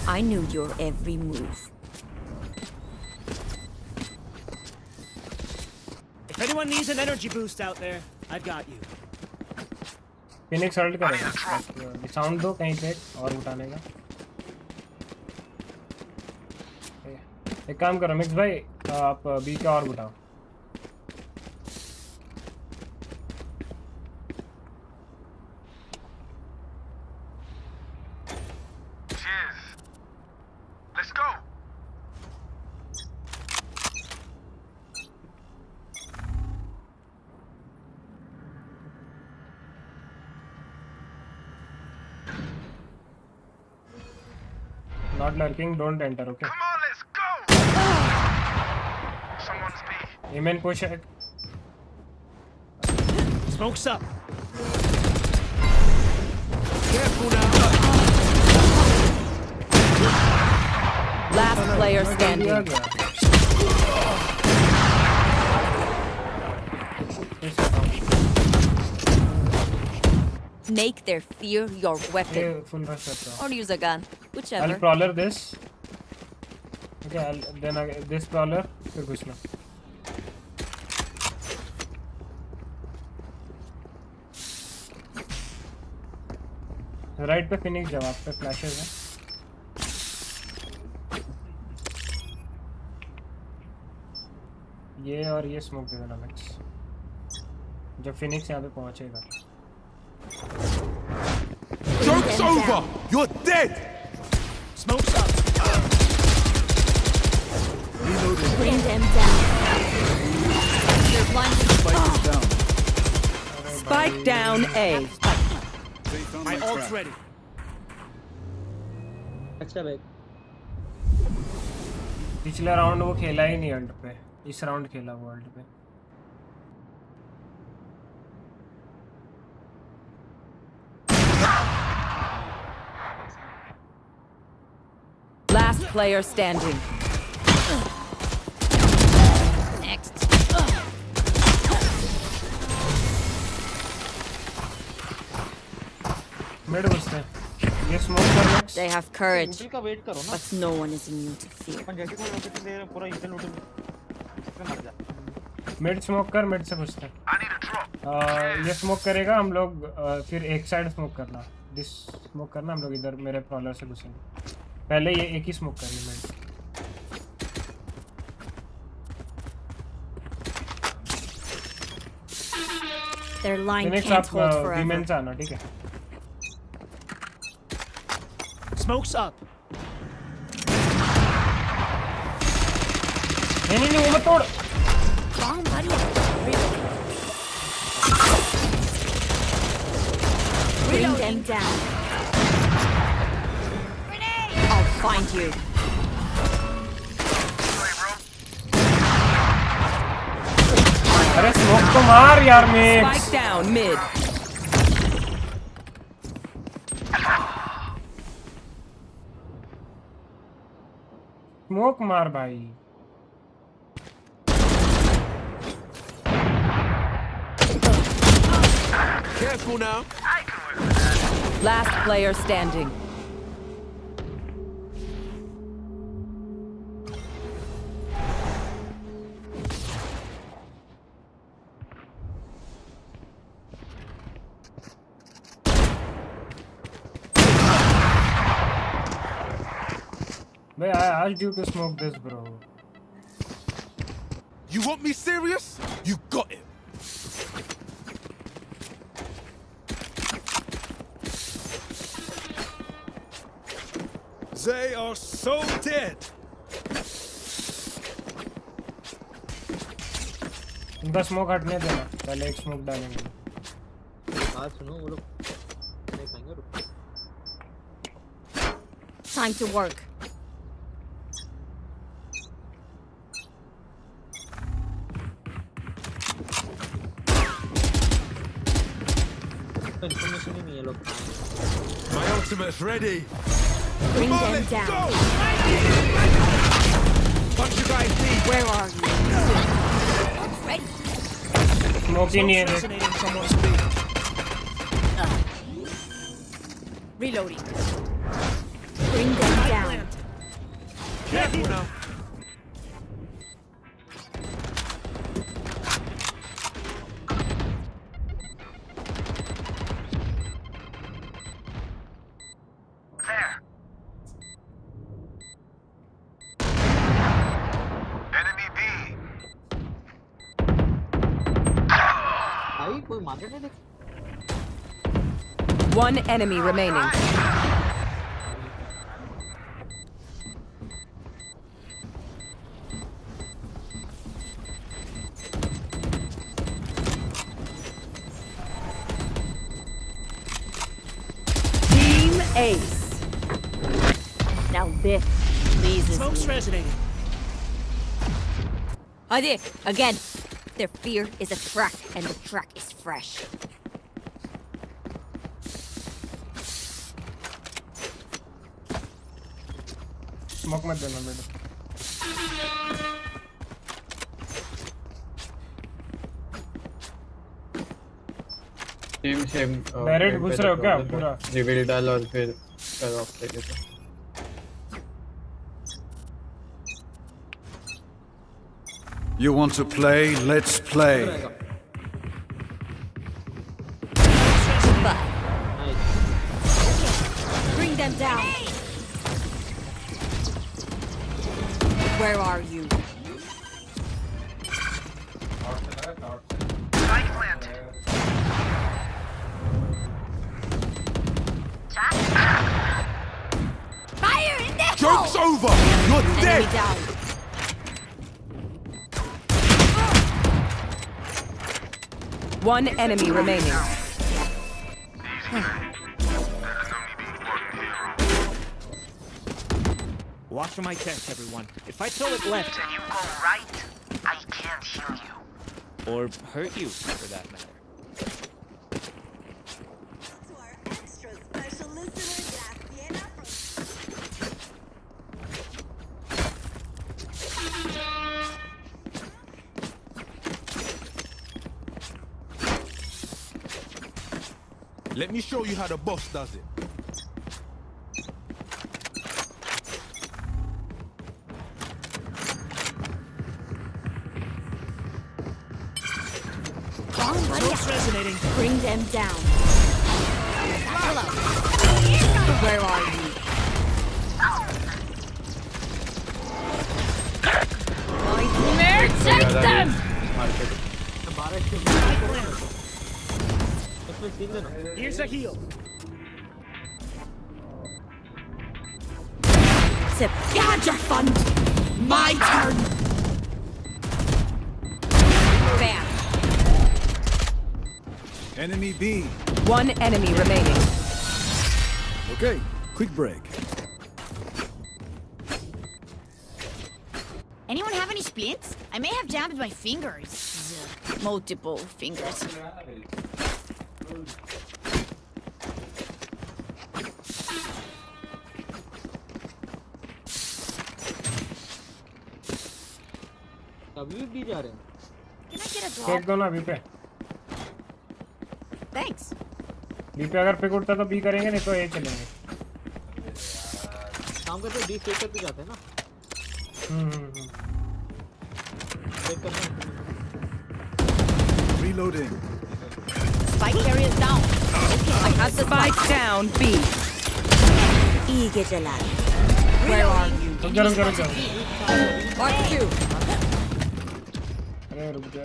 I knew your every move. If anyone needs an energy boost out there, I've got you. Phoenix halt करेगा sound दो कहीं पे और उठाने का एक काम करो मिक्स भाई आप बी का और उठाओ Let's go. Not lurking, don't enter, okay? Come on, let's go. Someone's B. Amen push it. Smoke's up. Careful now. Last player standing. Make their fear your weapon. Or use a gun, whichever. I'll prowler this. Okay, then this prowler. फिर कुछ ना. Right पे Phoenix जवाब पे flashes है. ये और ये स्मोक दे देना मैक्स. जब फिनिक्स यहाँ पे पहुँचेगा. Joke's over! You're dead! Smoke's up! Bring them down. Spike down A. My ult's ready. अच्छा भाई. पिछला राउंड वो खेला ही नहीं एंड पे. इस राउंड खेला वो एंड पे. Last player standing. Next. Mid घुसते हैं. ये स्मोक कर max. They have courage, but no one is immune to fear. Mid smoke कर मिड से घुसते हैं. ये स्मोक करेगा हम लोग फिर एक साइड स्मोक करना. दिस स्मोक करना हम लोग इधर मेरे प्रॉलर से घुसेंगे. पहले ये एक ही स्मोक करिए mid. Their line can't hold forever. Demons आना ठीक है. Smoke's up. नहीं वो मत तोड़. Wrong buddy. Bring them down. I'll find you. अरे स्मोक तो मार यार mix. Spike down mid. Smoke मार भाई. Careful now. Last player standing. I asked you to smoke this, bro. You want me serious? You got it. They are so dead. इनका smoke हटने देना. पहले एक स्मोक डालेंगे. बात सुनो वो लोग नहीं पाएंगे. Time to work. इन्फॉर्मेशन ही नहीं है लोग. My ultimate's ready. Bring them down. Bunch of guys need. Where are you? Ready. Smoke ही नहीं है. Reloading. Bring them down. Careful now. One enemy remaining. Team Ace. Now this pleases Smoke's me. resonating. Hadi, again. Their fear is a track, and the track is fresh. Smoke मत देना बेटा. Same direct घुस रहे हो क्या पूरा? Reveal डाल और फिर कर ऑफ लेके तो. You want to play? Let's play. Bring them down. Where are you? Fire in the Joke's over! You're dead! Enemy down. One enemy remaining. Watch for my text, everyone. If I throw it left, Then you go right, I can't heal you. or hurt you, for that matter. Let me show you how the boss does it. Smoke's resonating. Bring them down. Hello. Where are you? Nightmare, take them! Here's a heal. Scavenger your fun. My turn. Bam. Enemy B. One enemy remaining. Okay, quick break. Anyone have any splints? I may have jammed my fingers. Multiple fingers. अभी भी जा रहे हैं. Can I get a फेंक drop? दो ना B पे. Thanks. B पे अगर पिक उठता तो बी करेंगे, नहीं तो ए चलेंगे. काम करते डी फेक करके जाते हैं ना. फेक करना. Reloading. Spike area is down. Okay, I have the Spike down B. ag.al. Where are you? रुक जा. Mark 2. अरे रुक जा.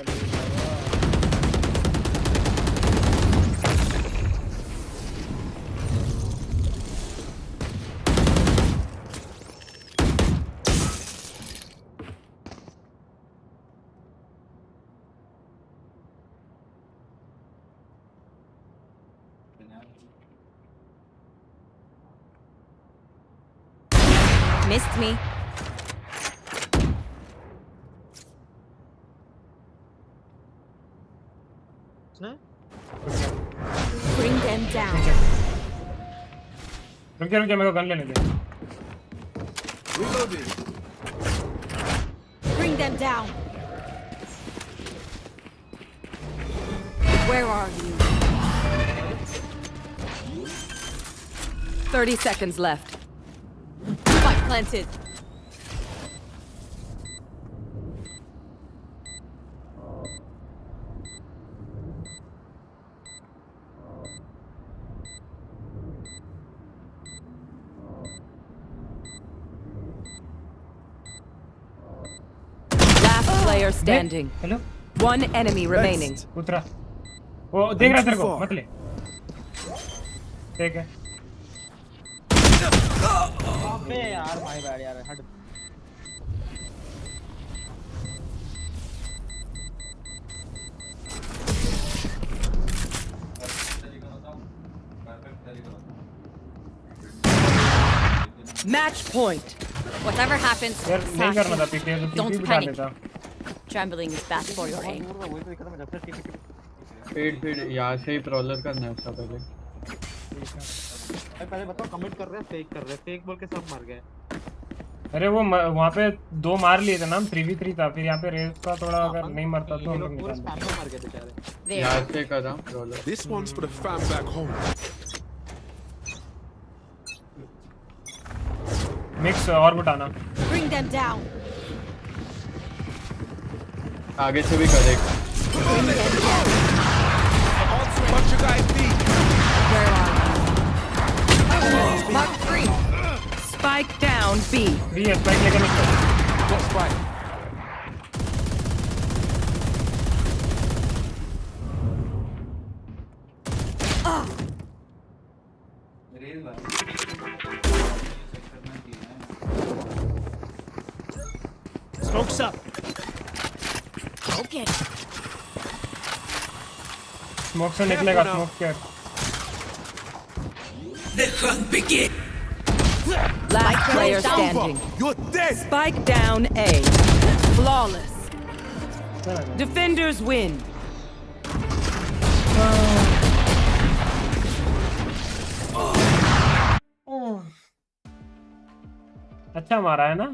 Missed me. Bring them down. रुक जा, मेरे को गन लेने दे. Reloading. Bring them down. Where are you? 30 seconds left. Spike planted. Last player standing. Hello. One enemy remaining. उतरा. वो देख रहा है तेरे को, मत ले। ठीक है। अबे यार माय बैड यार, हट। Match point. Whatever happens, यार नहीं करना था पीके, तो don't पीके बिठा panic. लेता। Trembling is bad for your aim. Feed यहाँ से ही प्रॉलर करना है उसका पहले। पहले बताओ कमिट कर रहे हैं फेक कर रहे हैं, फेक बोल के सब मर गए। अरे वो वहाँ पे 2 मार लिए थे ना हम, 3v3 था, फिर यहाँ पे रेस का थोड़ा अगर नहीं मरता तो हम लोग निकाल लेते। मर गए बेचारे। यहाँ से करा प्रॉलर। This one's for the fam back home. Mix और बताना। Bring them down. आगे से भी करेगा। Bunch of guys B. Mark 3. Spike down B. B है, spike लेकर निकलो। Got spike. Smoke's up. Okay. Smoke से निकलेगा, स्मोक के। The hunt begin. Last player standing. You're dead. Spike down A. Flawless. Defenders win. अच्छा मारा है ना?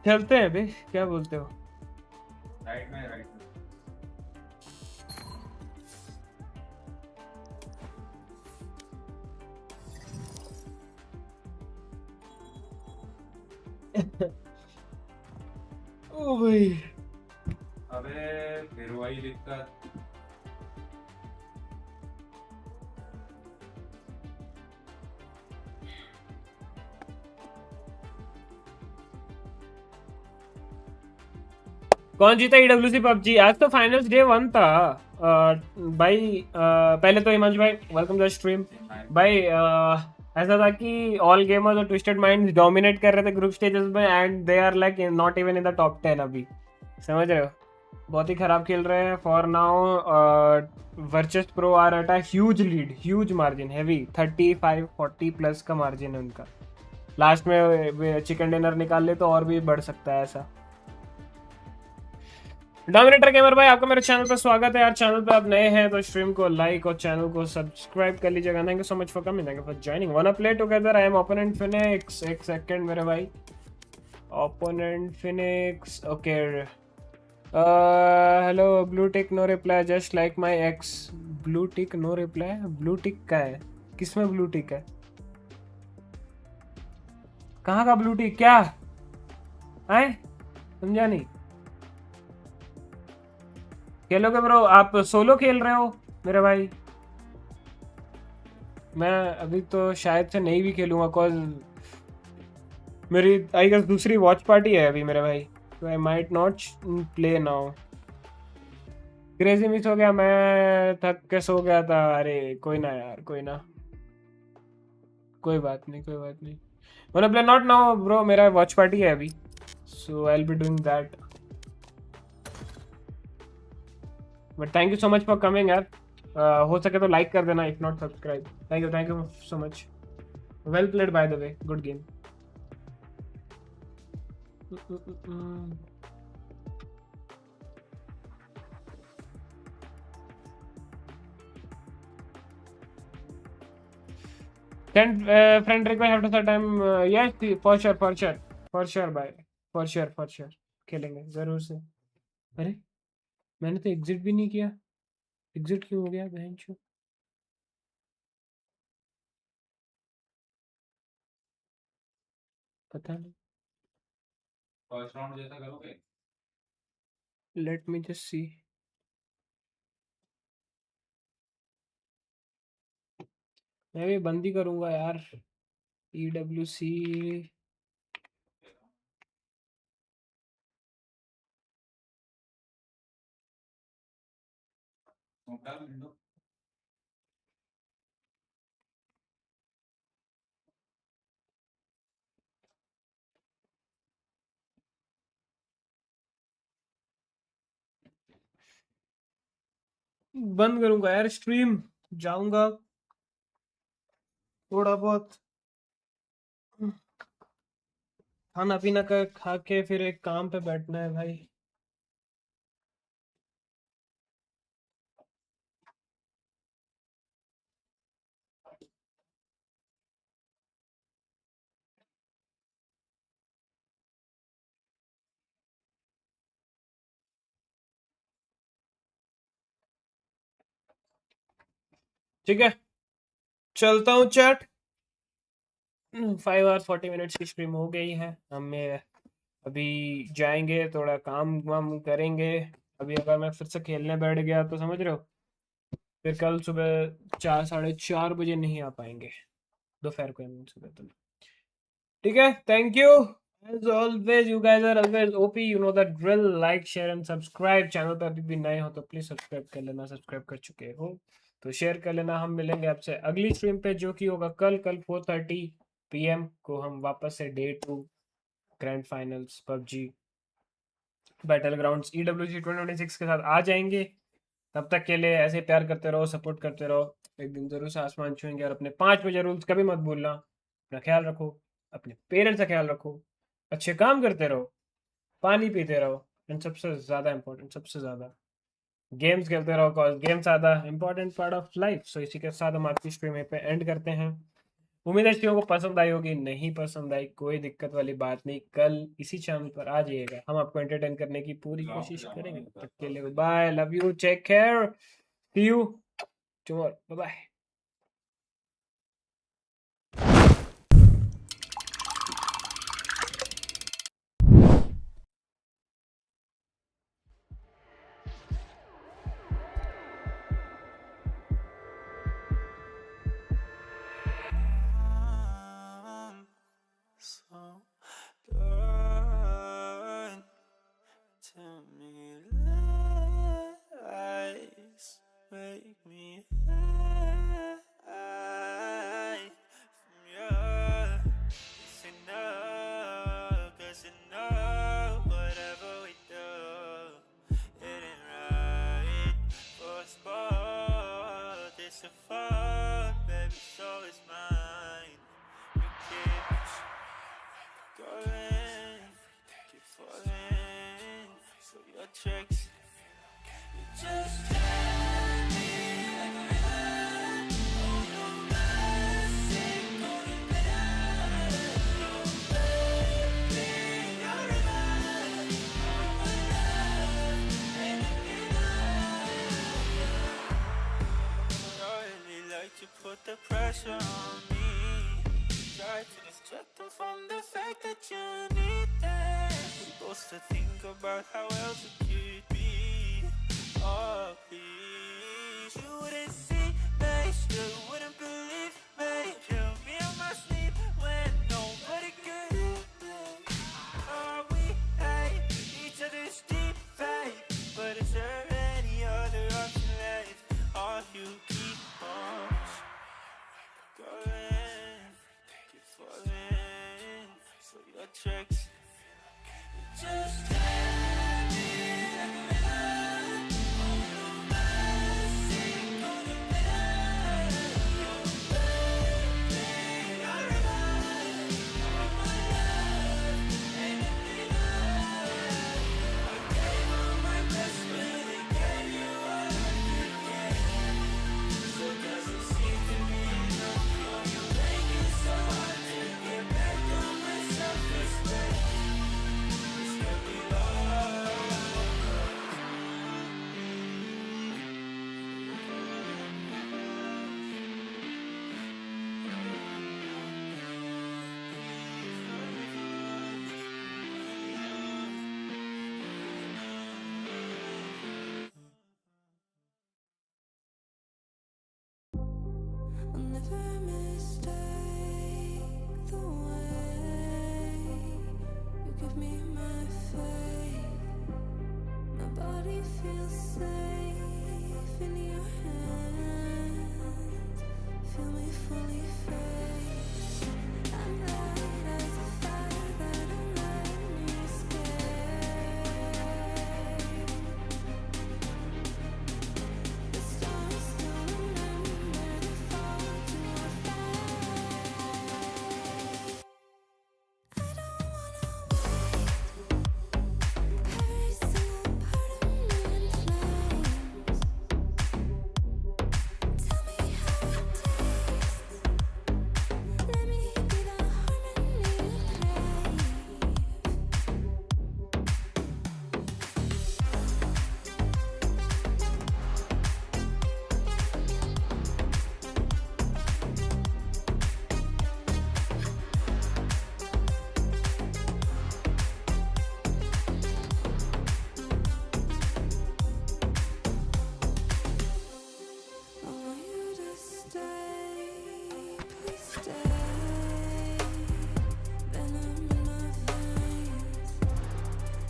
चलते हैं बे, क्या बोलते हो? राइट में ओ भाई, अबे फिर वही दिक्कत। कौन जीता EWC PUBG? आज तो फाइनल्स डे 1 था भाई। पहले तो हिमांशु भाई वेलकम टू द स्ट्रीम भाई। ऐसा था कि ऑल गेमर्स और ट्विस्टेड माइंड्स डोमिनेट कर रहे थे ग्रुप स्टेजेस में, and they are like not even in the top 10 अभी, समझ रहे हो? बहुत ही खराब खेल रहे हैं for now. Versus pro are at a huge lead, huge margin, heavy 35-40 plus का मार्जिन है उनका। लास्ट में चिकन डिनर निकाल ले तो और भी बढ़ सकता है ऐसा। डोमिनेटर गेमर भाई, आपका मेरे चैनल पर स्वागत है यार। चैनल पे आप नए हैं तो स्ट्रीम को लाइक और चैनल को सब्सक्राइब कर लीजिएगा। Thank you so much for coming, thank you for joining. Wanna play together? I am opponent Phoenix. एक सेकंड मेरे भाई, opponent Phoenix, okay. Hello blue tick no reply just like my ex. Blue tick no reply, blue tick का है? किसमें blue tick है? कहाँ का blue tick? क्या है, समझा नहीं। खेलोगे ब्रो? आप सोलो खेल रहे हो मेरे भाई? मैं अभी तो शायद से नहीं भी खेलूंगा, कॉज मेरी आई गेस दूसरी वॉच पार्टी है अभी मेरे भाई, तो I might not play now. Crazy miss हो गया, मैं थक के सो गया था। अरे कोई ना यार, कोई ना, कोई बात नहीं, कोई बात नहीं। wanna play not now bro, मेरा वॉच पार्टी है अभी, so I'll be doing that. But thank you so much for coming यार। हो सके तो लाइक कर देना, if not subscribe। thank you so much। well played by the way, good game। Send friend request after some time। yes for sure भाई, for sure खेलेंगे जरूर से। अरे मैंने तो एग्जिट भी नहीं किया, एग्जिट क्यों हो गया बहनचोद? पता नहीं। फर्स्ट राउंड जैसा करोगे? Let me just see. मैं भी बंद ही करूंगा यार। EWC बंद करूंगा यार स्ट्रीम, जाऊंगा थोड़ा बहुत खाना पीना का खा के फिर एक काम पे बैठना है भाई। ठीक है, चलता हूँ चैट। 5 hours 40 minutes की स्ट्रीम हो गई है। हमें अभी जाएंगे, थोड़ा काम वाम करेंगे। अभी अगर मैं फिर से खेलने बैठ गया तो समझ रहे हो, फिर कल सुबह 4 साढ़े 4 बजे नहीं आ पाएंगे, दोपहर को सुबह। तो ठीक है, thank you as always, you guys are always OP, you know the drill. Like share and subscribe, channel पर अभी भी नए हो तो प्लीज सब्सक्राइब कर लेना, सब्सक्राइब कर चुके हो तो शेयर कर लेना। हम मिलेंगे आपसे अगली स्ट्रीम पे जो कि होगा कल 4:30 PM को। हम वापस से day 2 grand finals PUBG battle grounds EWC 2026 के साथ आ जाएंगे। तब तक के लिए ऐसे प्यार करते रहो, सपोर्ट करते रहो। एक दिन जरूर से आसमान छुएंगे। और अपने 5 बजे रूल्स कभी मत भूलना। अपना ख्याल रखो, अपने पेरेंट्स का ख्याल रखो, अच्छे काम करते रहो, पानी पीते रहो, एंड सबसे ज़्यादा इंपॉर्टेंट, सबसे ज़्यादा गेम्स खेलते रहो, कॉज गेम्स ज़्यादा इंपॉर्टेंट पार्ट ऑफ लाइफ। सो इसी के साथ हम आज की स्ट्रीम पे एंड करते हैं। उम्मीद है स्ट्रीम को पसंद आई होगी। नहीं पसंद आई कोई दिक्कत वाली बात नहीं, कल इसी चैनल पर आ जाइएगा, हम आपको एंटरटेन करने की पूरी कोशिश करेंगे। तब तक के लिए bye, love you, take care, see you tomorrow, bye bye. So done. Tell me lies, make me hide from you. It's enough, 'cause enough, whatever we do, it ain't right for us both. It's a fuck, baby, so it's mine. We keep going, keep falling for your tricks. You just had me like a villain. Oh no mercy, gonna get out of your baby. You're a man, all my life, ain't looking out. I really like to put the pressure on me. Try to distract them from the fact that you need them. We're supposed to think about how else it could be. Oh please, you wouldn't see me, still wouldn't believe me. Kill me on my sleep when nobody could hear me. Oh, we hate each other's deep faith, but is there any other option left? All you keep on going, keep falling for your tricks. You just had me like a Give me my faith. My body feels safe in your hands. Feel me fully fade. I'm light as a fire that don't let me escape. The stars still remember the fall to our fate. I don't wanna wait. Every single part of me in flames. Tell me how it tastes. Let me be the harmony you crave. I want you to stay, please stay. Venom in my veins,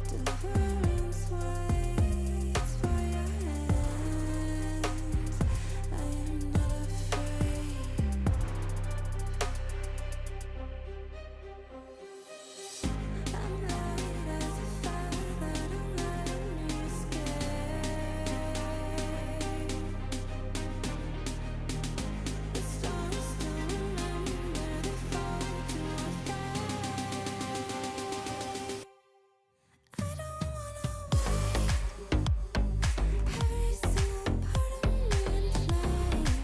deliverance waits for your hands. I am not afraid. I'm light as a fire that don't let me escape. The stars still remember the fall to our fate. I don't wanna wait. Every single part of me in flames.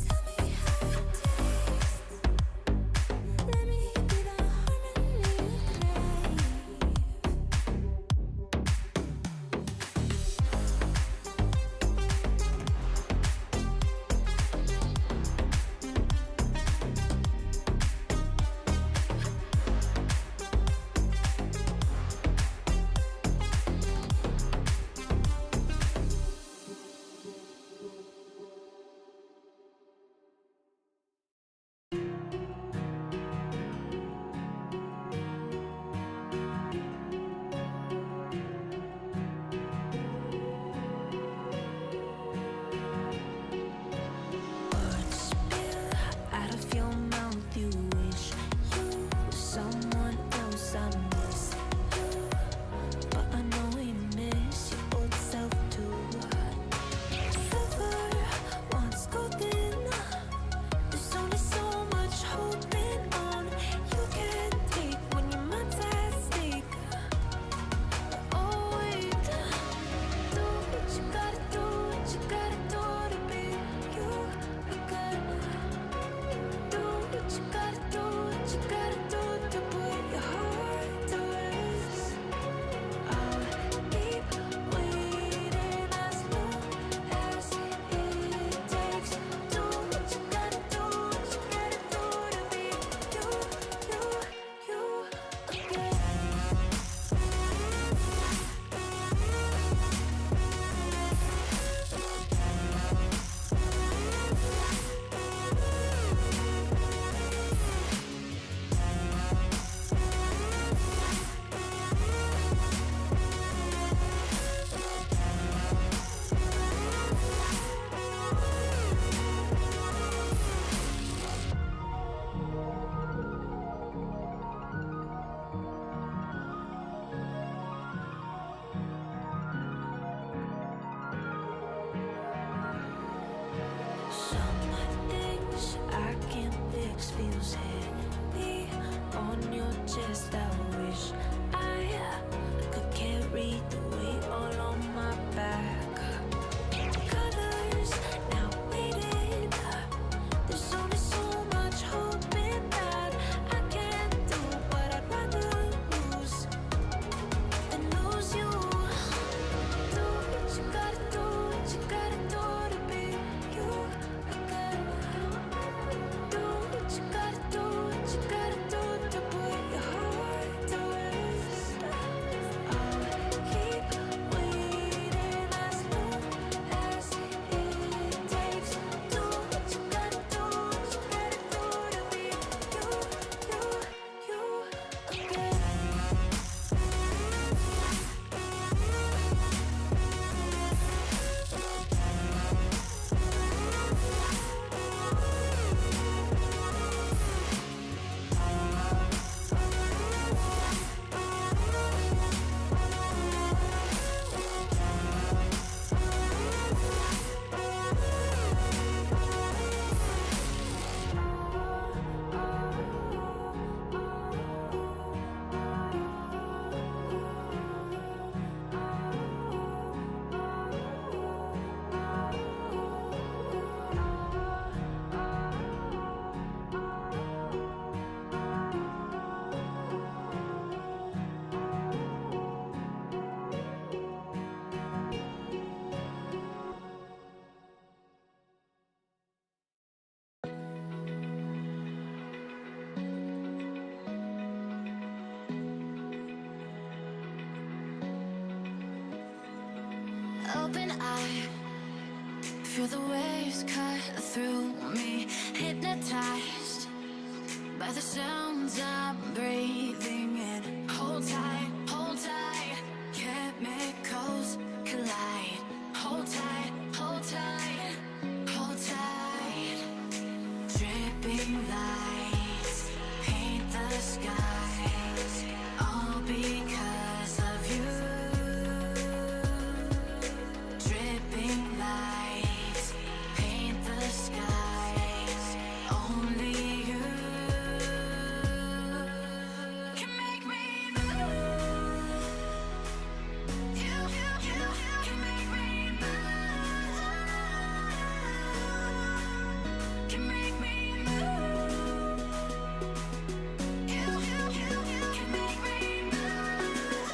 Tell me how it tastes. Let me be the harmony you crave. Words spill out of your mouth. You wish you were someone else. I miss you, but I know we miss your old self too. Silver once golden. There's only so much holding on. You can take when your mind's at stake. Oh wait, do what you gotta do, what you gotta do to be you. I gotta do what you gotta do, what you gotta do to put your heart to rest. I'll keep waiting as long as it takes. Do what you gotta do, what you gotta do to be you, you again. Some things I can't fix feels heavy on your chest. I wish I could carry the weight all on my back. Colors now faded. There's only so much hoping that I can do, but I'd rather lose than lose you. Do what you gotta do, what you gotta do to be you. I gotta do what you gotta do, what you gotta do to put Open eye, feel the waves cut through me. Hypnotized by the sounds I'm breathing in. Hold tight, chemicals collide. Hold tight, hold tight, hold tight. Dripping lights paint the skies, all because of you. Dripping lights paint the skies, only you can make me move. You can make me move. Can make me move. You can make me move.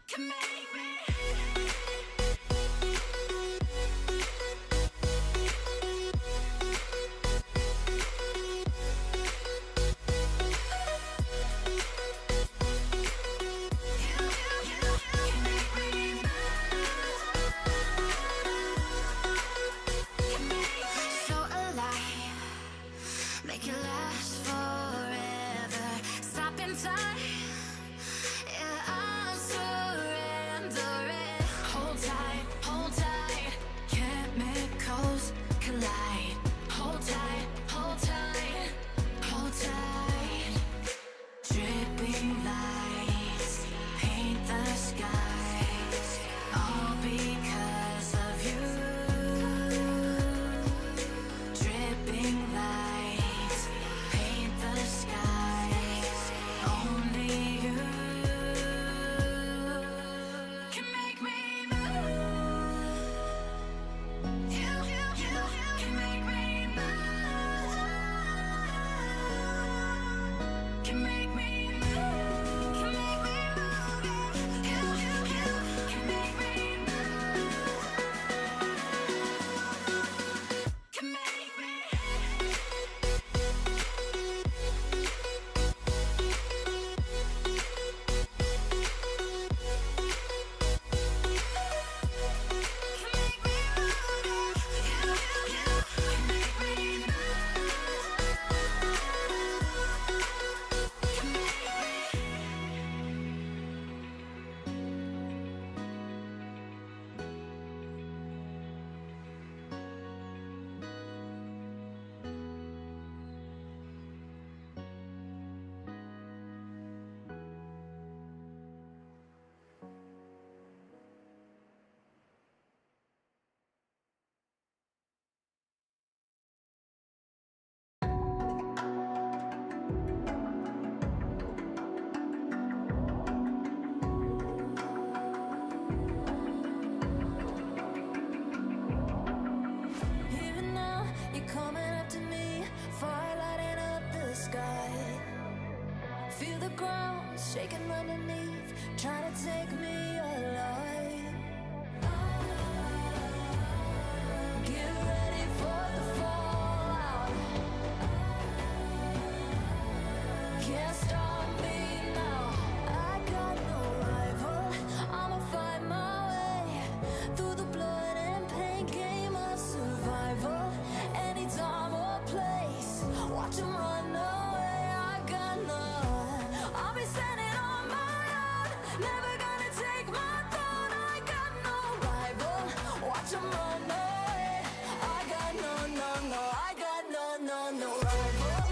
Can make me. So alive, make it last forever. Stop in time, yeah, I'm surrendering. Hold tight, chemicals collide. Hold tight, hold tight, hold tight. Dripping lights paint the skies, all because of you. Dripping lights paint the skies, only you can make me move. You can make me move. Can make me move. Can make me move. You can make me move. Can make me. Even now, you're coming up to me, fire lighting up the sky. Feel the ground shaking underneath, trying to take me alive. Get ready for the fallout. Can't stop me now. I got no rival. I'ma find my way through the blood and pain game of survival. Any time or place, watch 'em run away. I got none. I'll be standing on my own, never gonna take my throne. I got no rival. Watch 'em run away. I got no, I got no rival.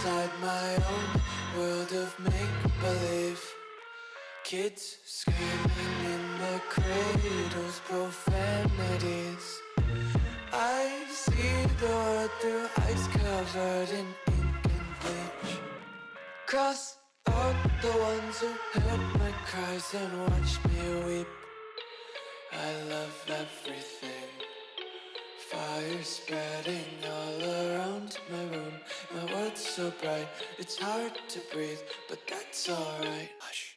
inside my own world of make-believe. Kids screaming in their cradles, profanities. I see the world through ice covered in ink and bleach. Cross out the ones who heard my cries and watched me weep. I love everything. Fire spreading all around my room. My world's so bright, it's hard to breathe, but that's alright. Hush.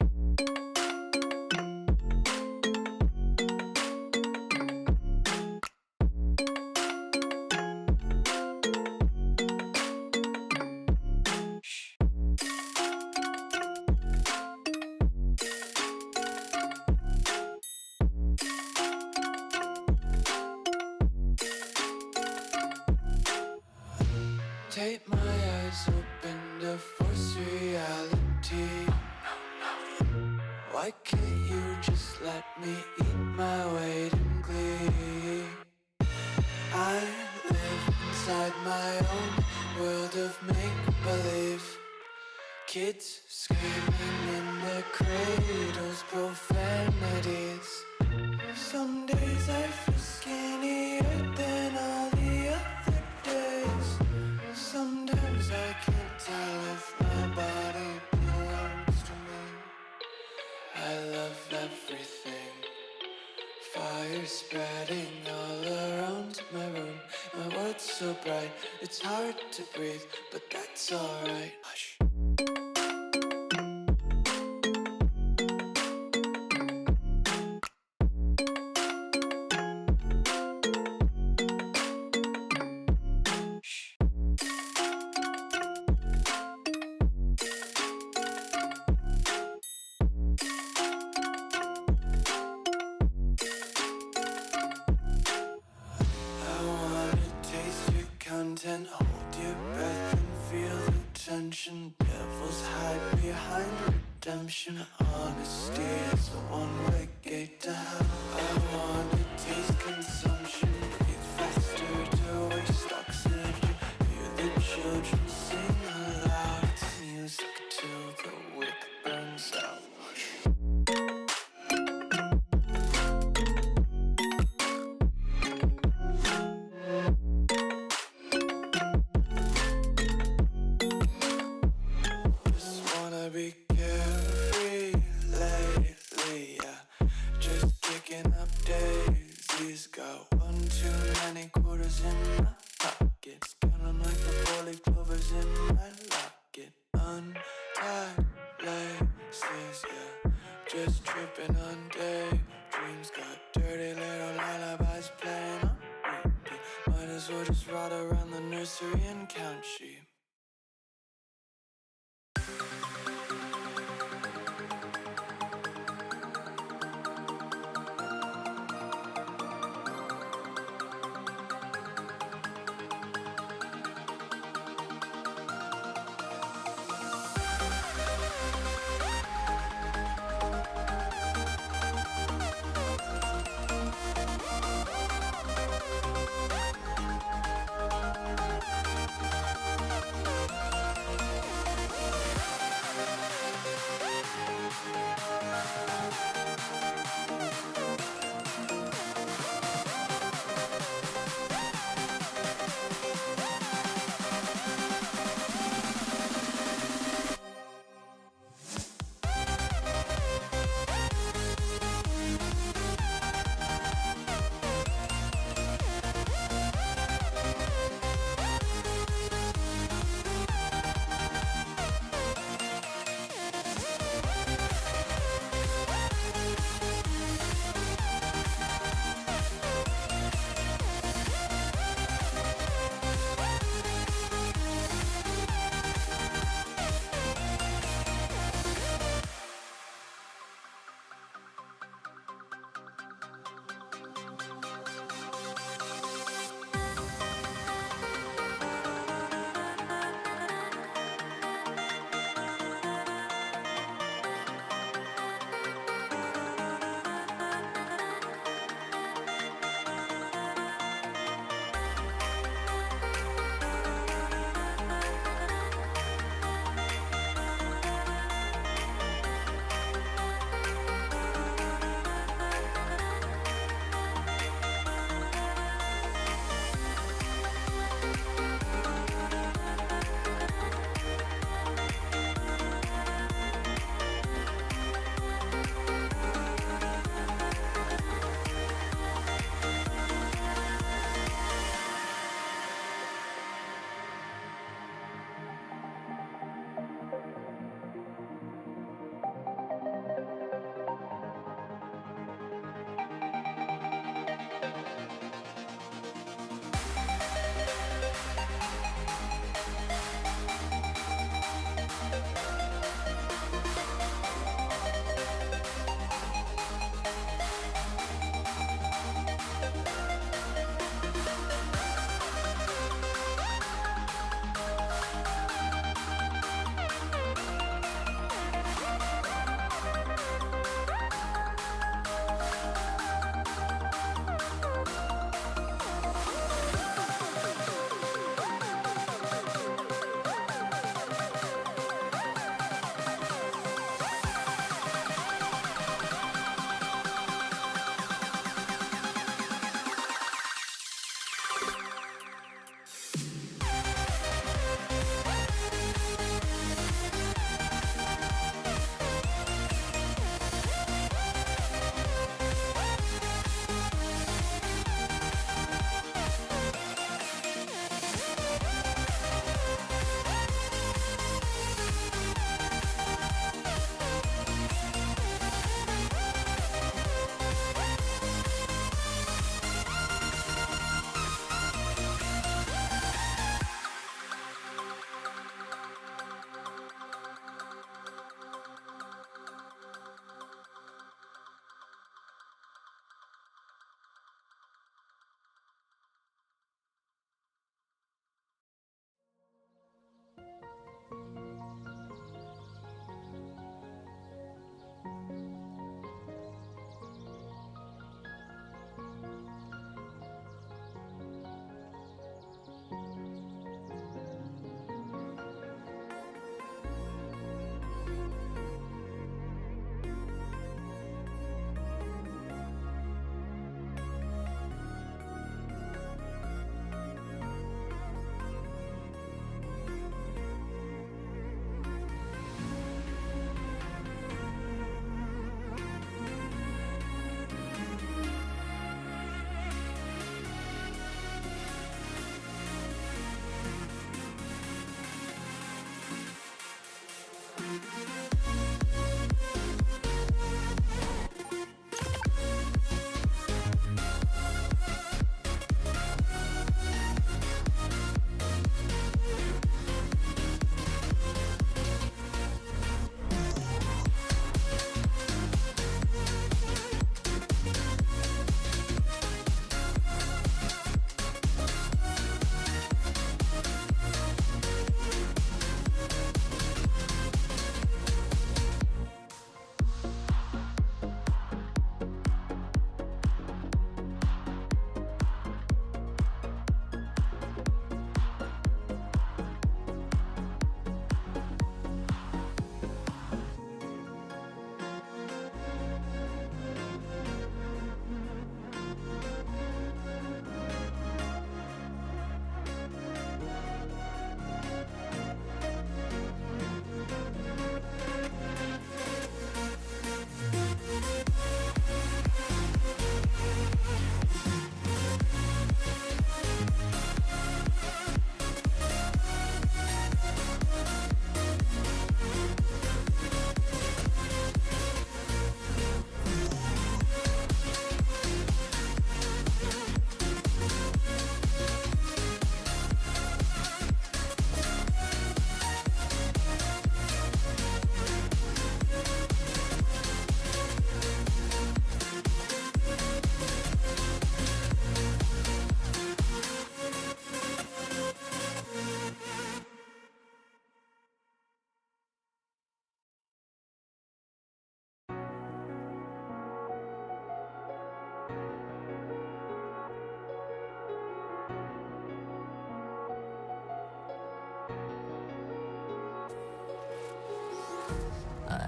Take my eyes open to force reality. Why can't you just let me eat my weight in glee? I live inside my own world of make-believe. Kids screaming in their cradles, profanities. Some days I feel skinnier than all the other days. Sometimes I can't tell if my body belongs to me. I love everything. Fire spreading all around my room. My world's so bright, it's hard to breathe, but that's alright. Hush. Content, hold your breath and feel the tension. Devils hide behind redemption. Honesty is a one-way gate to hell. I wanna taste consumption. Breathe faster to waste oxygen. Hear the children sing aloud. It's music till the wick burns out. Be carefree lately, yeah. Just kicking up daisies. Got one too many quarters in my pockets. Counting like the 4-leaf clovers in my locket. Untied laces, yeah. Just tripping on daydreams. Got dirty little lullabies playing on repeat. Might as well just ride around the nursery and count sheep.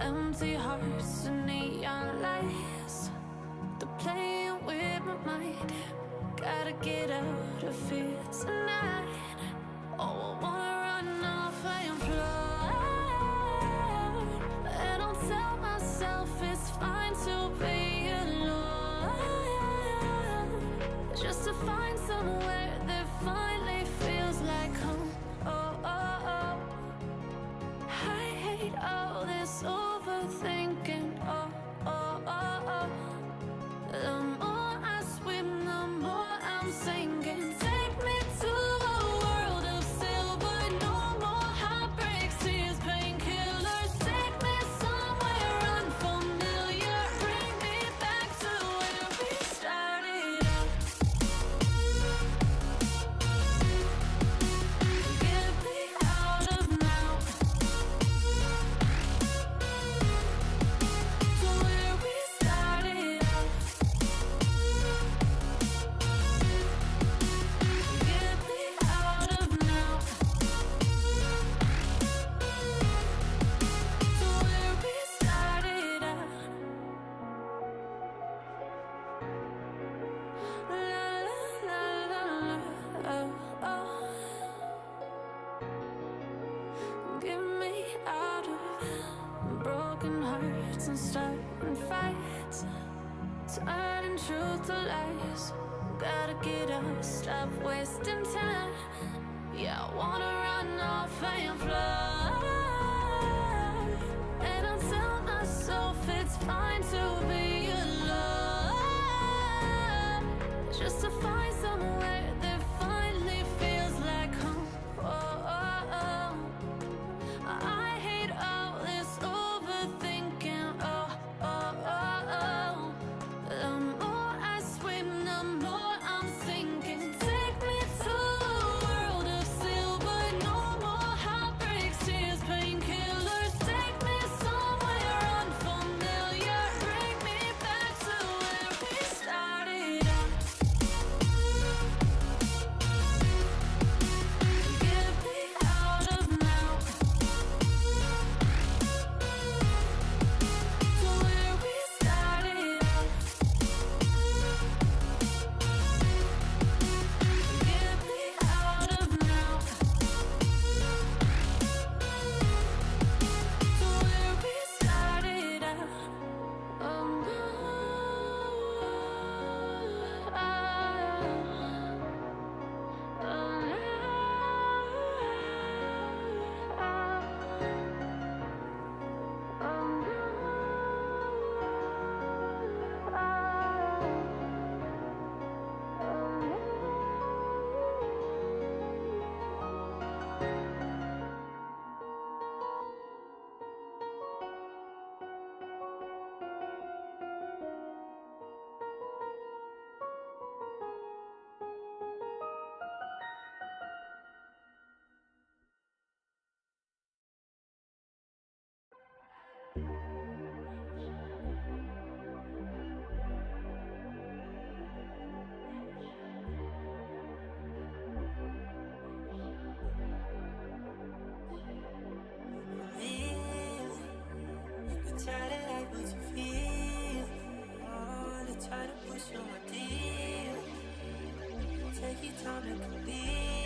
Empty hearts and neon lights. They're playing with my mind. Gotta get out of here tonight. Oh, I wanna run off and fly. And I'll tell myself it's fine to be alone, just to find somewhere that finally feels like home. Oh, oh, oh. I hate all this overthinking. Oh, oh, oh, oh. The more I swim, the more I'm sinking. Take me to a world of silver. No more heartbreaks, tears, painkillers. Take me somewhere unfamiliar. Bring me back to where we started out. Get me out of now. To where we started out. Get me out of now. To where we started out. La la la la la. Oh, oh. Get me out of broken hearts and starting fights. Turning truth to lies. Gotta get up, stop wasting time. Yeah, I wanna run off and fly. And I'll tell myself it's fine to be alone, just to find somewhere that finally feels like home. Oh, oh, oh. I hate all this overthinking. Oh, oh, oh, oh. The more I swim, the more I'm sinking. Take me to a world of silver. No more heartbreaks, tears, painkillers. Take me somewhere unfamiliar. Bring me back to where we started out. Get me out of now. To where we started out. Get me out of now. To where we started out. Oh no. Try to like what you feel. Oh, they try to push you my deal. Take your time to complete.